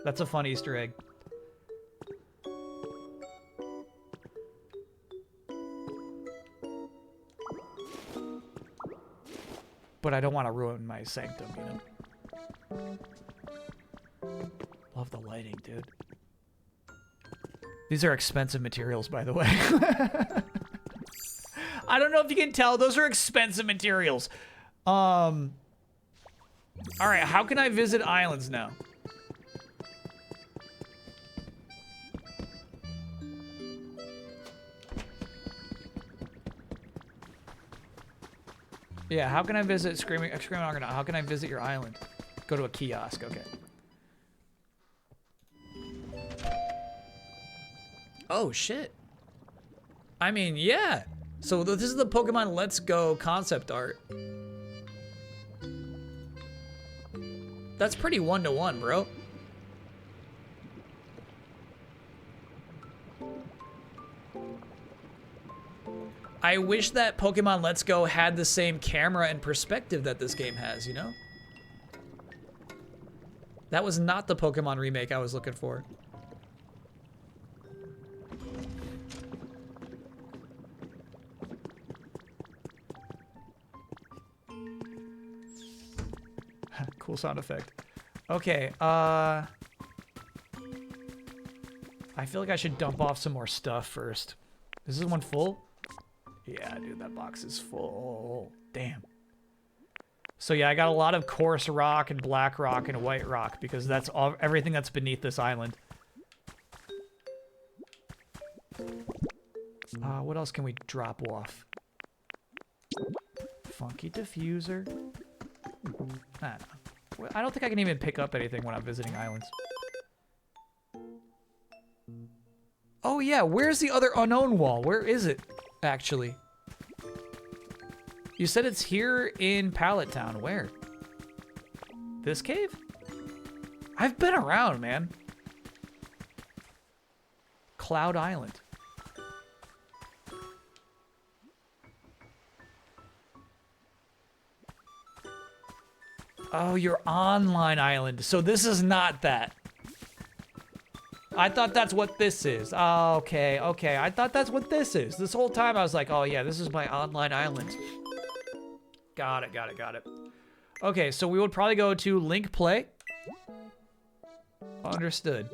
That's a fun Easter egg. But I don't want to ruin my sanctum, you know? Love the lighting, dude. These are expensive materials, by the way. I don't know if you can tell. Those are expensive materials. All right, how can I visit islands now? Yeah, how can I visit Screaming Argonaut? How can I visit your island? Go to a kiosk, okay. Oh, shit. I mean, yeah. So this is the Pokemon Let's Go concept art. That's pretty one-to-one, bro. I wish that Pokemon Let's Go had the same camera and perspective that this game has, you know? That was not the Pokemon remake I was looking for. Cool sound effect. Okay, I feel like I should dump off some more stuff first. Is this one full? Yeah, dude, that box is full. Damn. So yeah, I got a lot of coarse rock and black rock and white rock because that's all everything that's beneath this island. What else can we drop off? Funky diffuser. I don't think I can even pick up anything when I'm visiting islands. Oh yeah, where's the other unknown wall? Where is it, actually? You said it's here in Pallet Town. Where? This cave? I've been around, man. Cloud Island. Oh, your online island. So this is not that. I thought that's what this is. Oh, okay, okay. I thought that's what this is. This whole time I was like, oh yeah, this is my online island. Got it, got it, got it. Okay, so we would probably go to link play. Understood.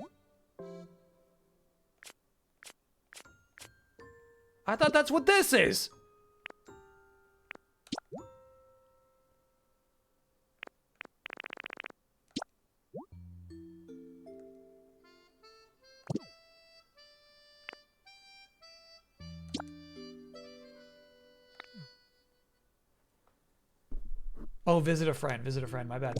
I thought that's what this is. Oh, visit a friend, my bad.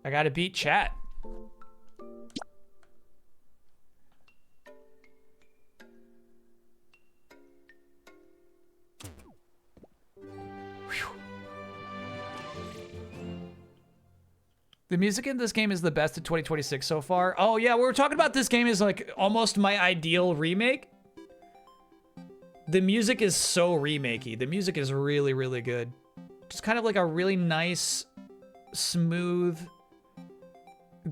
I gotta beat chat. The music in this game is the best of 2026 so far. Oh yeah, we were talking about this game is like almost my ideal remake. The music is so remakey. The music is really, really good. Just kind of like a really nice, smooth,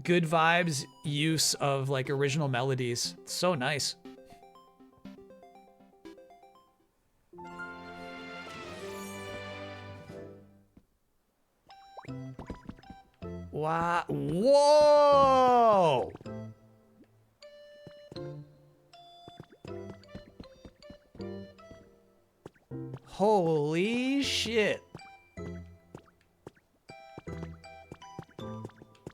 good vibes use of like original melodies. It's so nice. Wow. Whoa! Holy shit.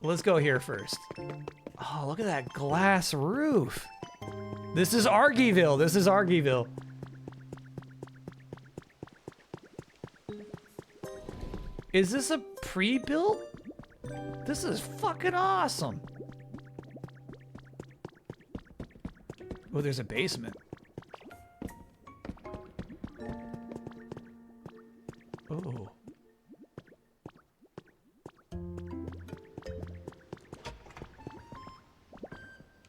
Let's go here first. Oh, look at that glass roof. This is Argyville. This is Argyville. Is this a pre-built? This is fucking awesome. Oh, there's a basement. Oh.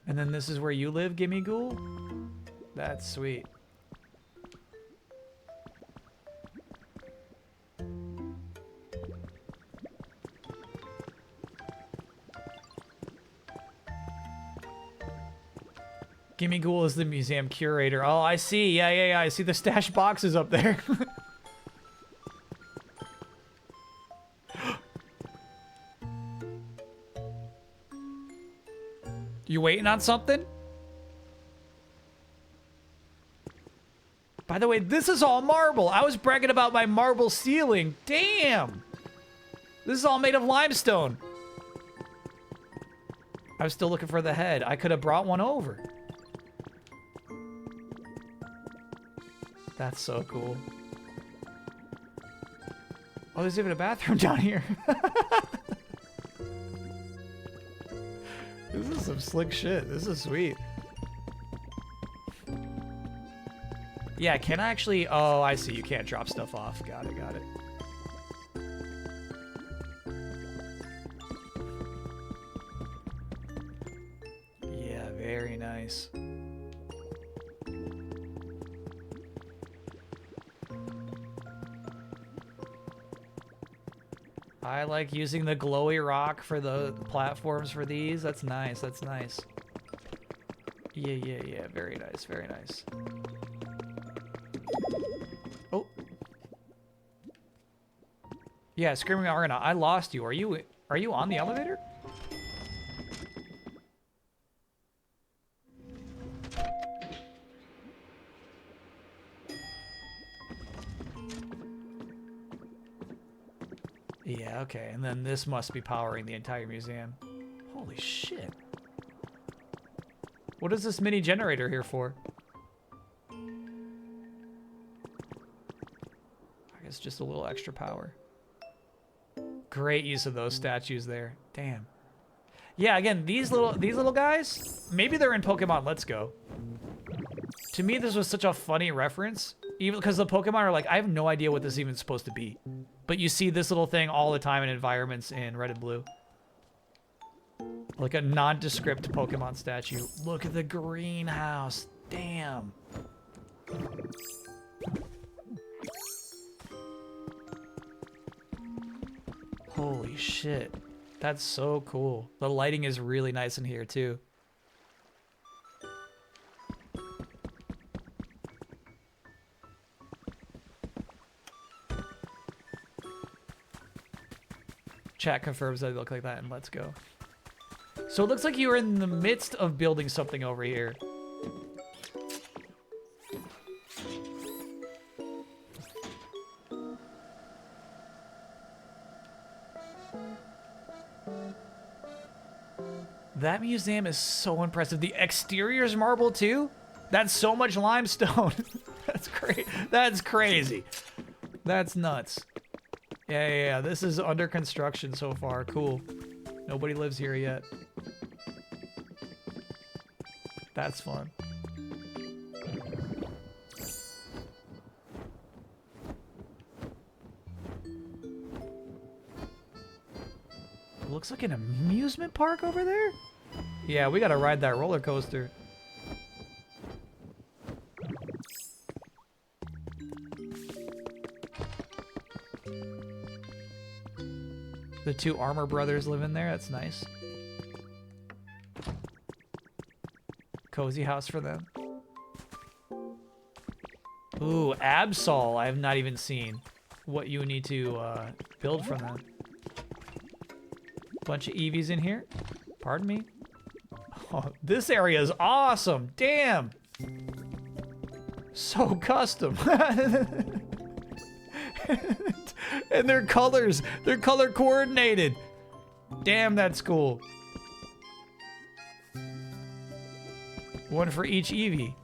And then this is where you live, Gimme Ghoul? That's sweet. Gimme Ghoul is the museum curator. Oh, I see. Yeah, yeah, yeah. I see the stash boxes up there. You waiting on something? By the way, this is all marble. I was bragging about my marble ceiling. Damn. This is all made of limestone. I was still looking for the head. I could have brought one over. That's so cool. Oh, there's even a bathroom down here. This is some slick shit. This is sweet. Yeah, can I actually... Oh, I see. You can't drop stuff off. Got it, got it. Yeah, very nice. I like using the glowy rock for the platforms for these. That's nice. That's nice. Yeah, yeah, yeah. Very nice. Very nice. Oh. Yeah, Screaming Arena. I lost you. Are you on the elevator? Yeah, okay. And then this must be powering the entire museum. Holy shit. What is this mini generator here for? I guess just a little extra power. Great use of those statues there. Damn. Yeah, again, these little guys, maybe they're in Pokemon Let's Go. To me, this was such a funny reference, even because the Pokemon are like, I have no idea what this is even supposed to be. But you see this little thing all the time in environments in Red and Blue. Like a nondescript Pokemon statue. Look at the greenhouse. Damn. Holy shit. That's so cool. The lighting is really nice in here, too. Chat confirms that they look like that, and let's go. So it looks like you are in the midst of building something over here. That museum is so impressive. The exterior's marble too? That's so much limestone. That's great. That's crazy. That's nuts. Yeah. This is under construction so far. Cool. Nobody lives here yet. That's fun. Looks like an amusement park over there? Yeah, we gotta ride that roller coaster. The two Armor brothers live in there. That's nice. Cozy house for them. Ooh, Absol. I have not even seen what you need to build from them. Bunch of Eevees in here. Pardon me. Oh, this area is awesome. Damn. So custom. And their colors. They're color coordinated. Damn, that's cool. One for each Eevee.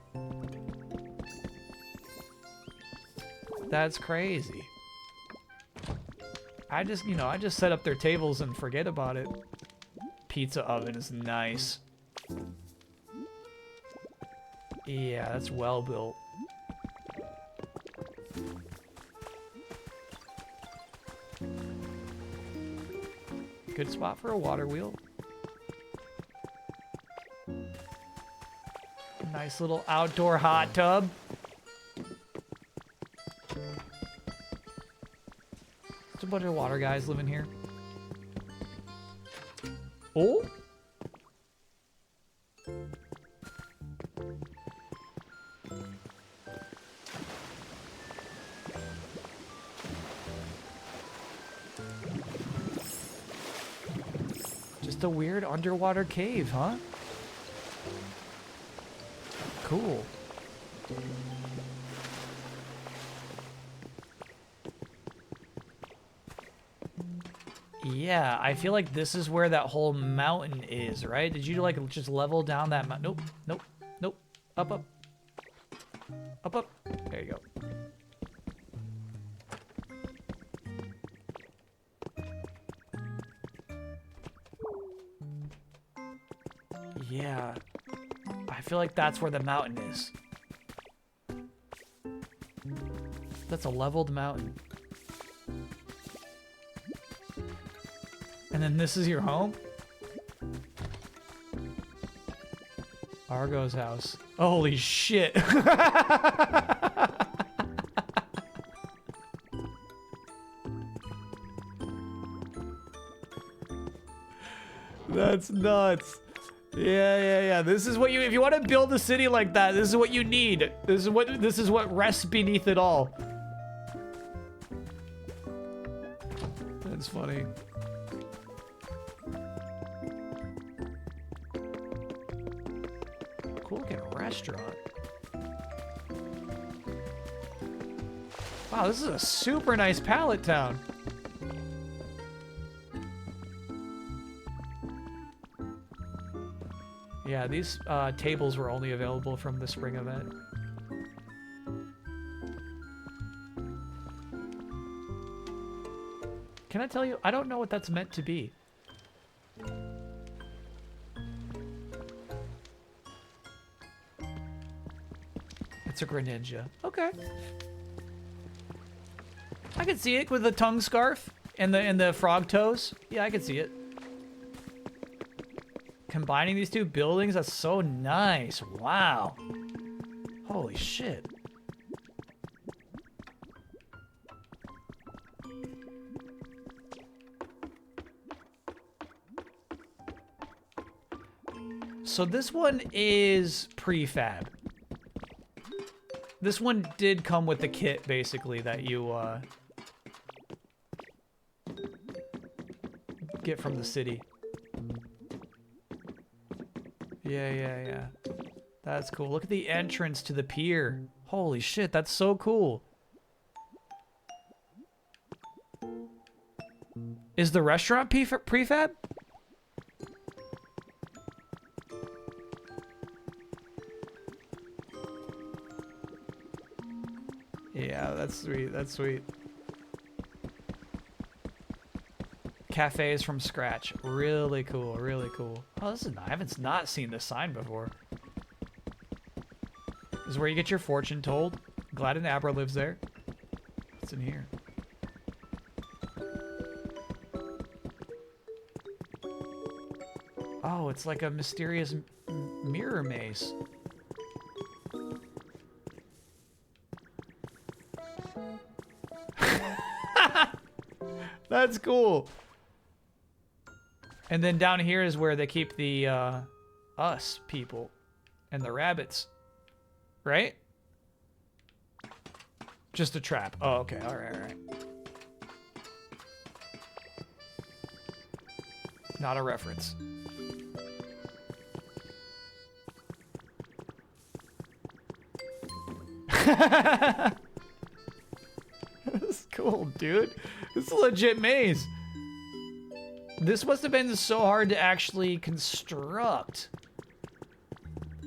That's crazy. I just set up their tables and forget about it. Pizza oven is nice. Yeah, that's well built. Good spot for a water wheel. Nice little outdoor hot tub. There's a bunch of water guys living here. Oh? Just a weird underwater cave, huh? Cool. Yeah, I feel like this is where that whole mountain is, right? Did you like just level down that mountain? Nope, nope, nope. Up, up. Up, up. There you go. Yeah. I feel like that's where the mountain is. That's a leveled mountain. And then this is your home? Argo's house. Holy shit. That's nuts. Yeah. This is what you, if you want to build a city like that, this is what you need. This is what rests beneath it all. That's funny. Cool looking restaurant. Wow, this is a super nice pallet town. Yeah, these tables were only available from the spring event. Can I tell you? I don't know what that's meant to be. It's a Greninja. Okay. I can see it with the tongue scarf and the frog toes. Yeah, I can see it. Combining these two buildings, that's so nice. Wow. Holy shit. So this one is prefab. This one did come with the kit, basically, that you get from the city. Yeah. That's cool. Look at the entrance to the pier. Holy shit, that's so cool. Is the restaurant prefab? Yeah, that's sweet. That's sweet. Cafes from scratch. Really cool. Really cool. Oh, this is I haven't not seen this sign before. This is where you get your fortune told. Glad and Abra lives there. What's in here? Oh, it's like a mysterious mirror maze. That's cool. And then down here is where they keep the us people and the rabbits, right? Just a trap. Oh, okay. All right. Not a reference. This is cool, dude. This is a legit maze. This must have been so hard to actually construct.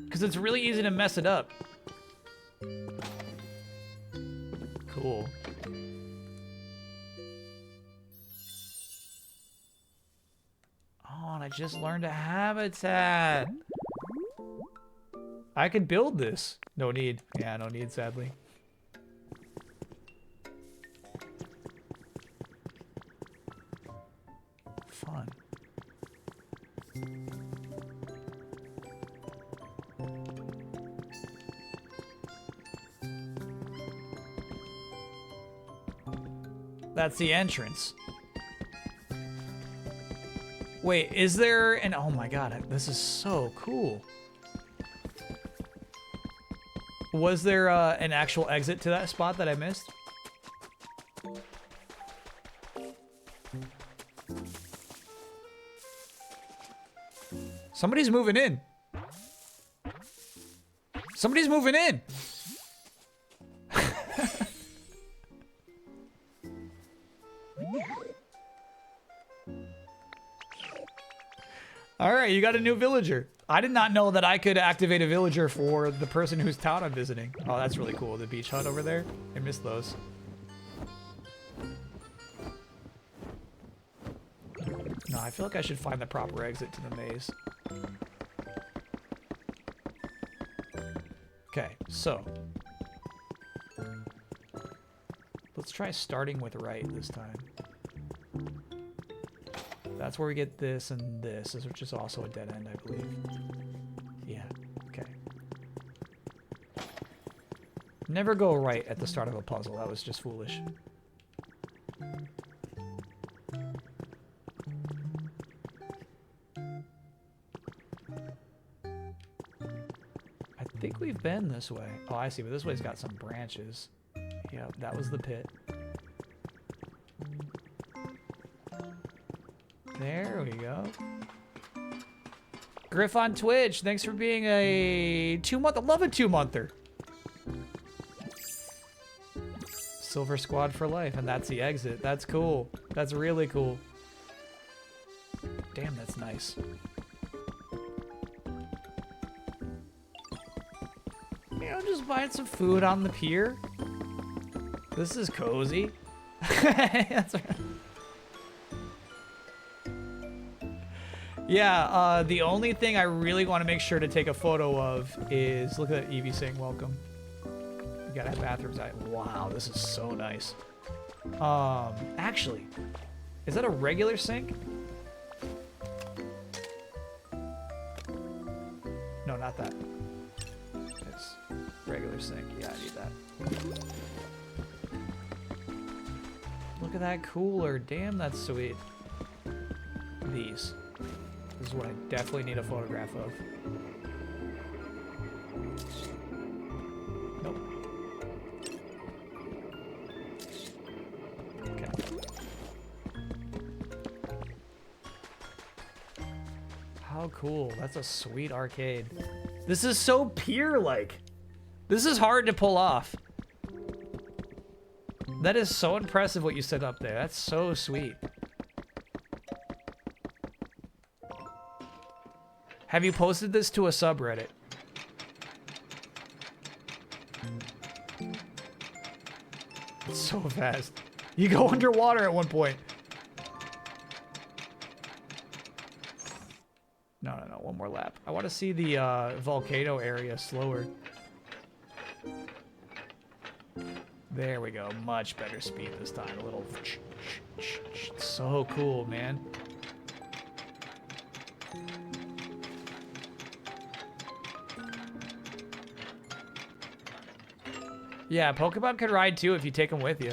Because it's really easy to mess it up. Cool. Oh, and I just learned a habitat. I could build this. No need. Yeah, no need, sadly. Fun. That's the entrance. Wait, is there an... Oh my god, this is so cool. Was there an actual exit to that spot that I missed? Somebody's moving in. Somebody's moving in. All right, you got a new villager. I did not know that I could activate a villager for the person whose town I'm visiting. Oh, that's really cool. The beach hut over there. I missed those. No, I feel like I should find the proper exit to the maze. Okay, so. Let's try starting with right this time. That's where we get this and this, which is also a dead end, I believe. Yeah, okay. Never go right at the start of a puzzle. That was just foolish. I think we've been this way. Oh, I see, but this way's got some branches. Yep, that was the pit. There we go. Griff on Twitch, thanks for being a 2-month. Love a 2-monther. Silver Squad for life, and that's the exit. That's cool. That's really cool. Damn, that's nice. You know, just buying some food on the pier. This is cozy. That's right. Yeah, the only thing I really want to make sure to take a photo of is, look at that, Evie saying welcome. You gotta have bathrooms. Wow, this is so nice. Actually, is that a regular sink? No, not that. It's regular sink. Yeah, I need that. Look at that cooler. Damn, that's sweet. These. This is what I definitely need a photograph of. Nope. Okay. How cool. That's a sweet arcade. This is so pier-like. This is hard to pull off. That is so impressive what you set up there. That's so sweet. Have you posted this to a subreddit? It's so fast. You go underwater at one point. No, one more lap. I want to see the volcano area slower. There we go. Much better speed this time. A little... So cool, man. Yeah, Pokemon could ride too if you take them with you.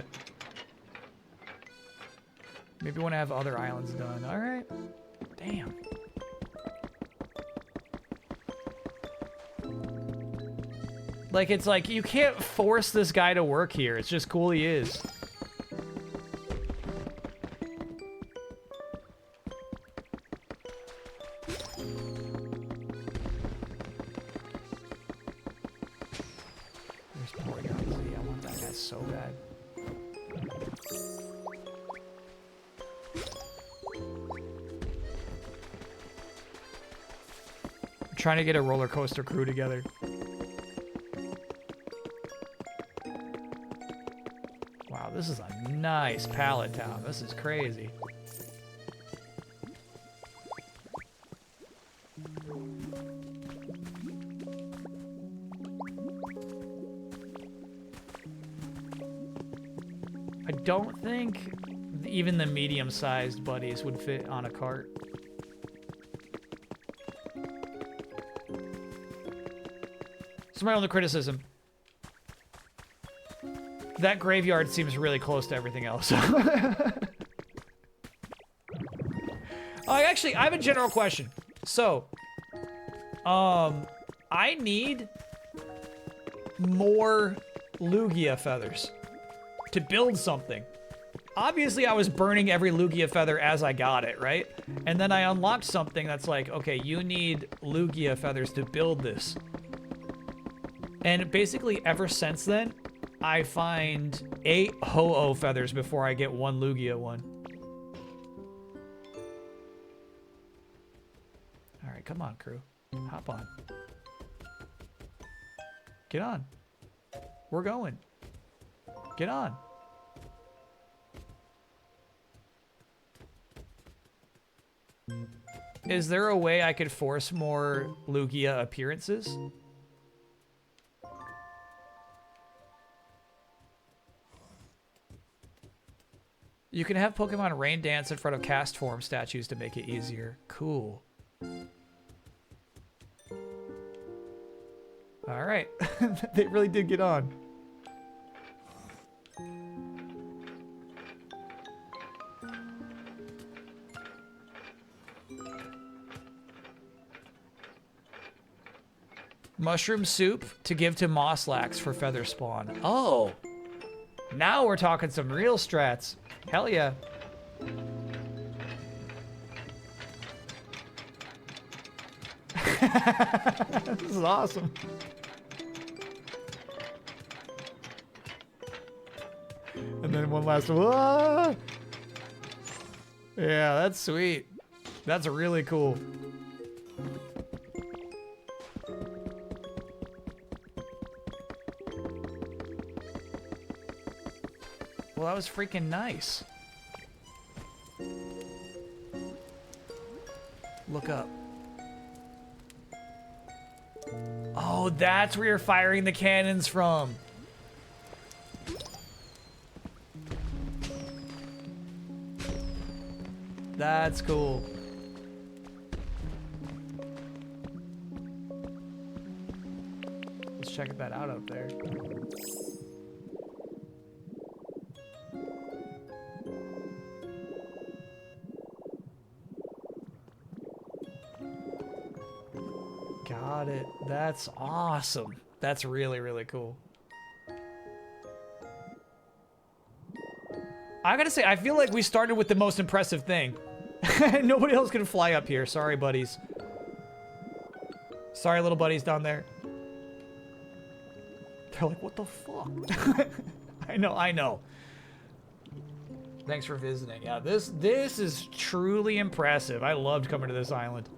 Maybe want to have other islands done. All right. Damn. Like, it's like, you can't force this guy to work here. It's just cool he is. There's Porygon Z. I want that guy so bad. I'm trying to get a roller coaster crew together. Wow, this is a nice pallet town. This is crazy. I don't think even the medium-sized buddies would fit on a cart. It's my only criticism. That graveyard seems really close to everything else. Actually, I have a general question. So, I need more Lugia feathers to build something. Obviously, I was burning every Lugia feather as I got it, right? And then I unlocked something that's like, okay, you need Lugia feathers to build this. And basically, ever since then, I find 8 Ho-Oh feathers before I get 1 Lugia one. Alright, come on, crew. Hop on. Get on. We're going. Get on. Is there a way I could force more Lugia appearances? You can have Pokemon rain dance in front of cast form statues to make it easier. Cool. All right. They really did get on. Mushroom soup to give to Mosslax for feather spawn. Oh. Now we're talking some real strats. Hell yeah. This is awesome. And then one last one. Yeah, that's sweet. That's really cool. Well, that was freaking nice. Look up. Oh, that's where you're firing the cannons from. That's cool. Let's check that out up there. Got it. That's awesome. That's really, really cool. I gotta say, I feel like we started with the most impressive thing. Nobody else can fly up here. Sorry, buddies. Sorry, little buddies down there. They're like, what the fuck? I know. Thanks for visiting. Yeah, this is truly impressive. I loved coming to this island.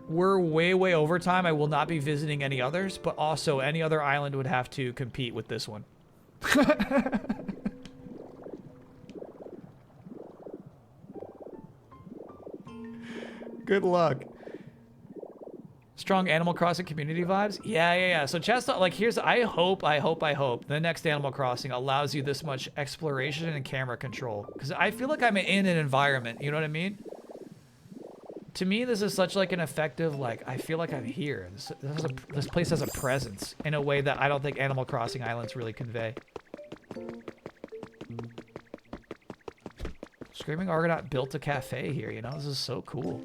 We're way over time. I will not be visiting any others, but also any other island would have to compete with this one. Good luck. Strong Animal Crossing community vibes? Yeah. So Chester, like, here's, I hope the next Animal Crossing allows you this much exploration and camera control. Because I feel like I'm in an environment, you know what I mean? To me, this is such like an effective, like, I feel like I'm here. This place has a presence in a way that I don't think Animal Crossing Islands really convey. Screaming Argonaut built a cafe here, you know? This is so cool.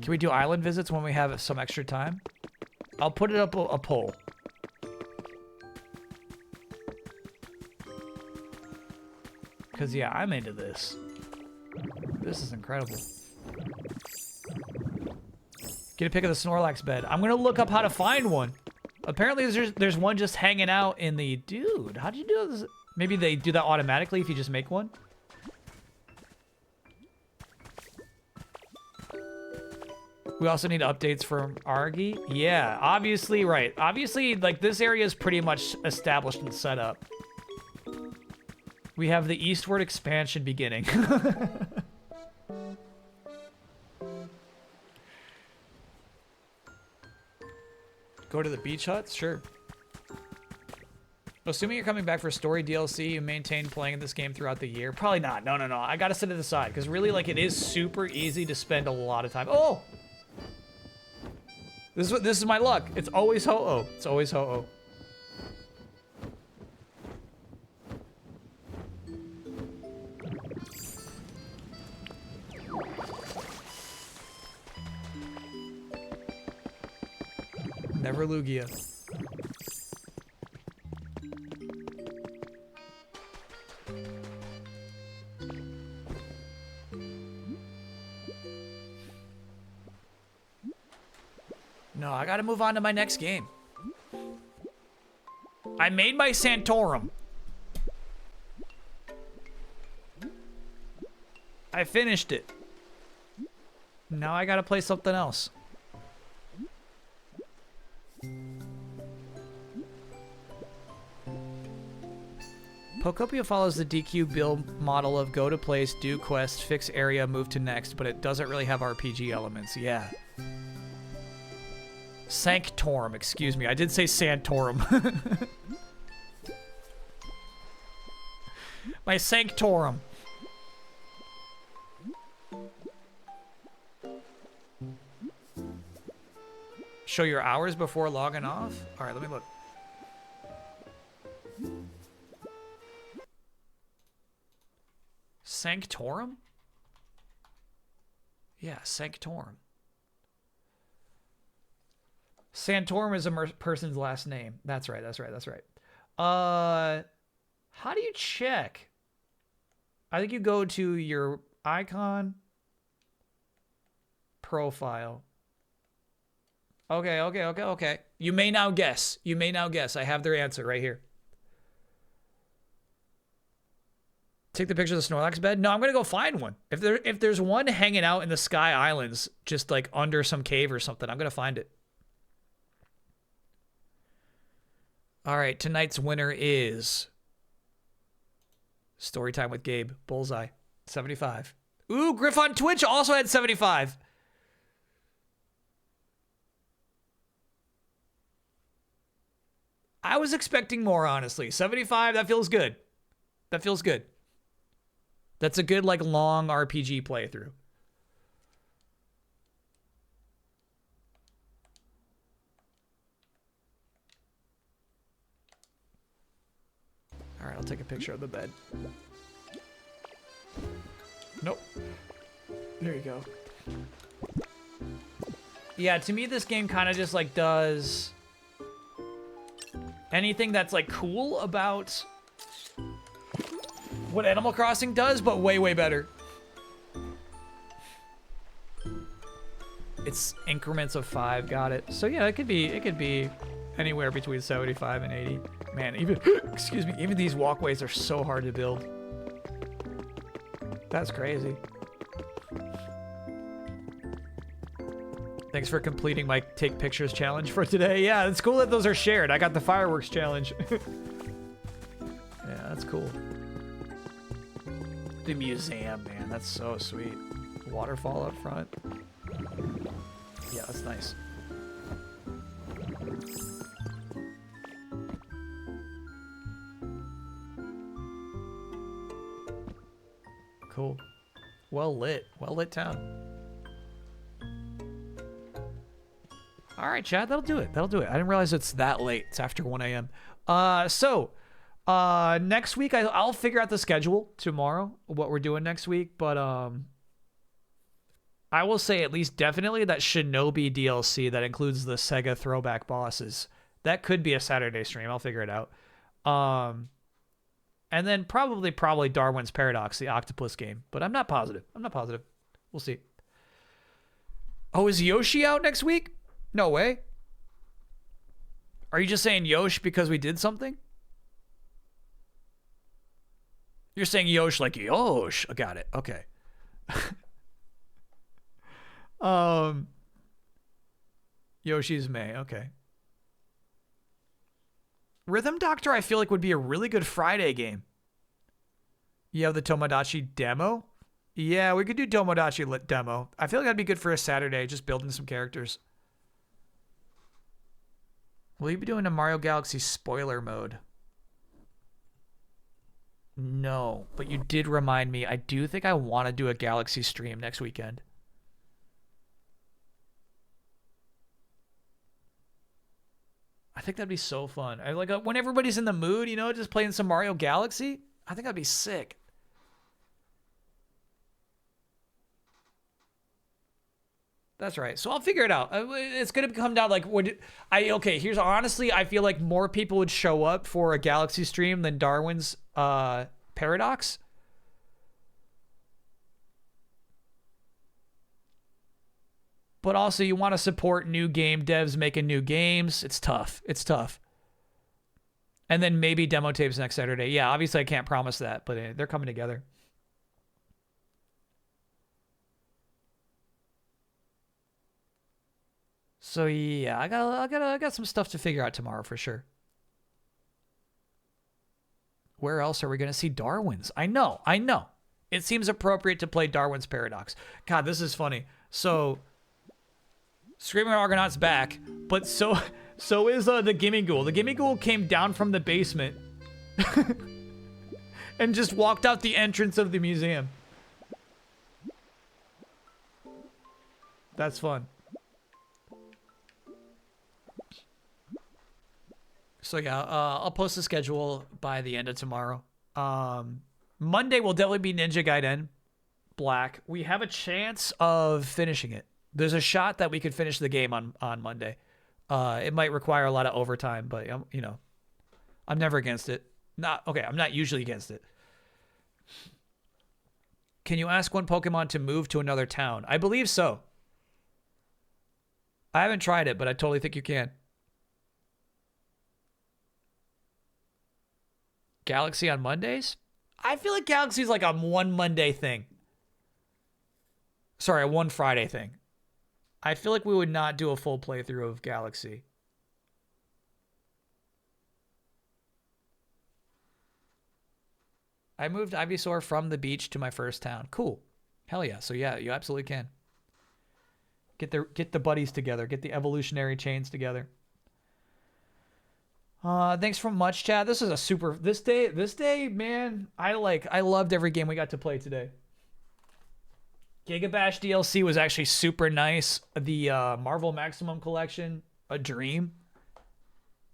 Can we do island visits when we have some extra time? I'll put it up a poll. Because, yeah, I'm into this. This is incredible. Get a pic of the Snorlax bed. I'm going to look up how to find one. Apparently, there's one just hanging out in the... Dude, how do you do this? Maybe they do that automatically if you just make one? We also need updates from Argy. Yeah, obviously, right. Obviously, like, this area is pretty much established and set up. We have the eastward expansion beginning. Go to the beach huts? Sure. Assuming you're coming back for story DLC, you maintain playing this game throughout the year? Probably not. No. I gotta set it aside, because really, like, it is super easy to spend a lot of time. Oh! This is my luck. It's always Ho-Oh. It's always Ho-Oh. Never Lugia. No, I gotta move on to my next game. I made my Santorum. I finished it. Now I gotta play something else. Pokopia follows the DQ build model of go to place, do quest, fix area, move to next, but it doesn't really have RPG elements. Yeah. Sanctorum, excuse me. I did say Santorum. My Sanctorum. Show your hours before logging off? All right, let me look. Sanctorum? Yeah, Sanctorum. Santorum is a person's last name. That's right. How do you check? I think you go to your icon profile. Okay. You may now guess. I have their answer right here. Take the picture of the Snorlax bed? No, I'm going to go find one. If there's one hanging out in the Sky Islands, just like under some cave or something, I'm going to find it. All right, tonight's winner is Storytime with Gabe. Bullseye. 75. Ooh, Griff on Twitch also had 75. I was expecting more, honestly. 75, that feels good. That feels good. That's a good, like, long RPG playthrough. All right, I'll take a picture of the bed. Nope. There you go. Yeah, to me, this game kind of just, like, does anything that's, like, cool about what Animal Crossing does, but way, way better. It's increments of 5, got it. So, yeah, it could be anywhere between 75 and 80. Man, even, excuse me, even these walkways are so hard to build. That's crazy. Thanks for completing my take pictures challenge for today. Yeah, it's cool that those are shared. I got the fireworks challenge. Yeah, that's cool. The museum, man, that's so sweet. Waterfall up front. Yeah, that's nice. Cool. Well lit town. All right, Chad, that'll do it. That'll do it. I didn't realize it's that late. It's after 1 a.m. Next week, I'll figure out the schedule tomorrow, what we're doing next week. But I will say at least definitely that Shinobi DLC that includes the Sega throwback bosses. That could be a Saturday stream. I'll figure it out. And then probably Darwin's Paradox, the octopus game. But I'm not positive. We'll see. Oh, is Yoshi out next week? No way. Are you just saying Yosh because we did something? You're saying Yosh like Yosh. I got it. Okay. Yoshi's May. Okay. Rhythm Doctor, I feel like would be a really good Friday game. You have the Tomodachi demo? Yeah, we could do Tomodachi lit demo. I feel like that'd be good for a Saturday, just building some characters. Will you be doing a Mario Galaxy spoiler mode? No, but you did remind me. I do think I want to do a Galaxy stream next weekend. I think that'd be so fun. I like when everybody's in the mood, you know, just playing some Mario Galaxy. I think that'd be sick. That's right. So I'll figure it out. It's going to come down like, okay, here's honestly, I feel like more people would show up for a Galaxy stream than Darwin's Paradox. But also you want to support new game devs making new games. It's tough. And then maybe demo tapes next Saturday. Yeah, obviously I can't promise that, but they're coming together. So yeah, I got some stuff to figure out tomorrow for sure. Where else are we going to see Darwin's? I know. It seems appropriate to play Darwin's Paradox. God, this is funny. So Screaming Argonaut's back, but so is the Gimme Ghoul. The Gimme Ghoul came down from the basement and just walked out the entrance of the museum. That's fun. So yeah, I'll post the schedule by the end of tomorrow. Monday will definitely be Ninja Gaiden Black. We have a chance of finishing it. There's a shot that we could finish the game on Monday. It might require a lot of overtime, but you know, I'm never against it. I'm not usually against it. Can you ask one Pokemon to move to another town? I believe so. I haven't tried it, but I totally think you can. Galaxy on Mondays? I feel like Galaxy's like a one Monday thing. Sorry, a one Friday thing. I feel like we would not do a full playthrough of Galaxy. I moved Ivysaur from the beach to my first town. Cool. Hell yeah. So yeah, you absolutely can. Get the buddies together. Get the evolutionary chains together. Thanks for much, Chad. This is a super this day, man. I loved every game we got to play today. GigaBash DLC was actually super nice. The Marvel MaXimum collection, a dream.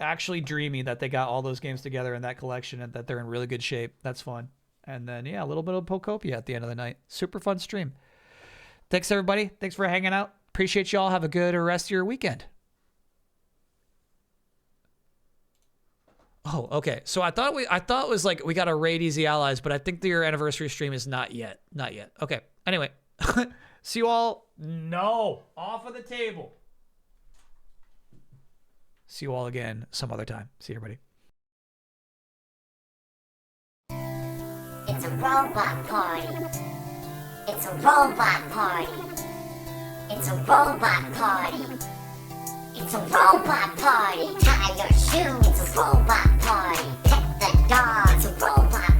Actually dreamy that they got all those games together in that collection and that they're in really good shape. That's fun. And then yeah, a little bit of Pokopia at the end of the night. Super fun stream. Thanks everybody. Thanks for hanging out. Appreciate y'all. Have a good rest of your weekend. Oh, okay. So I thought it was like we got to raid Easy Allies, but I think your anniversary stream is not yet. Not yet. Okay. Anyway, see you all. No, off of the table. See you all again some other time. See you, everybody. It's a robot party. It's a robot party. It's a robot party. It's a robot party. Tie your shoes. It's a robot party. Pet the dog. It's a robot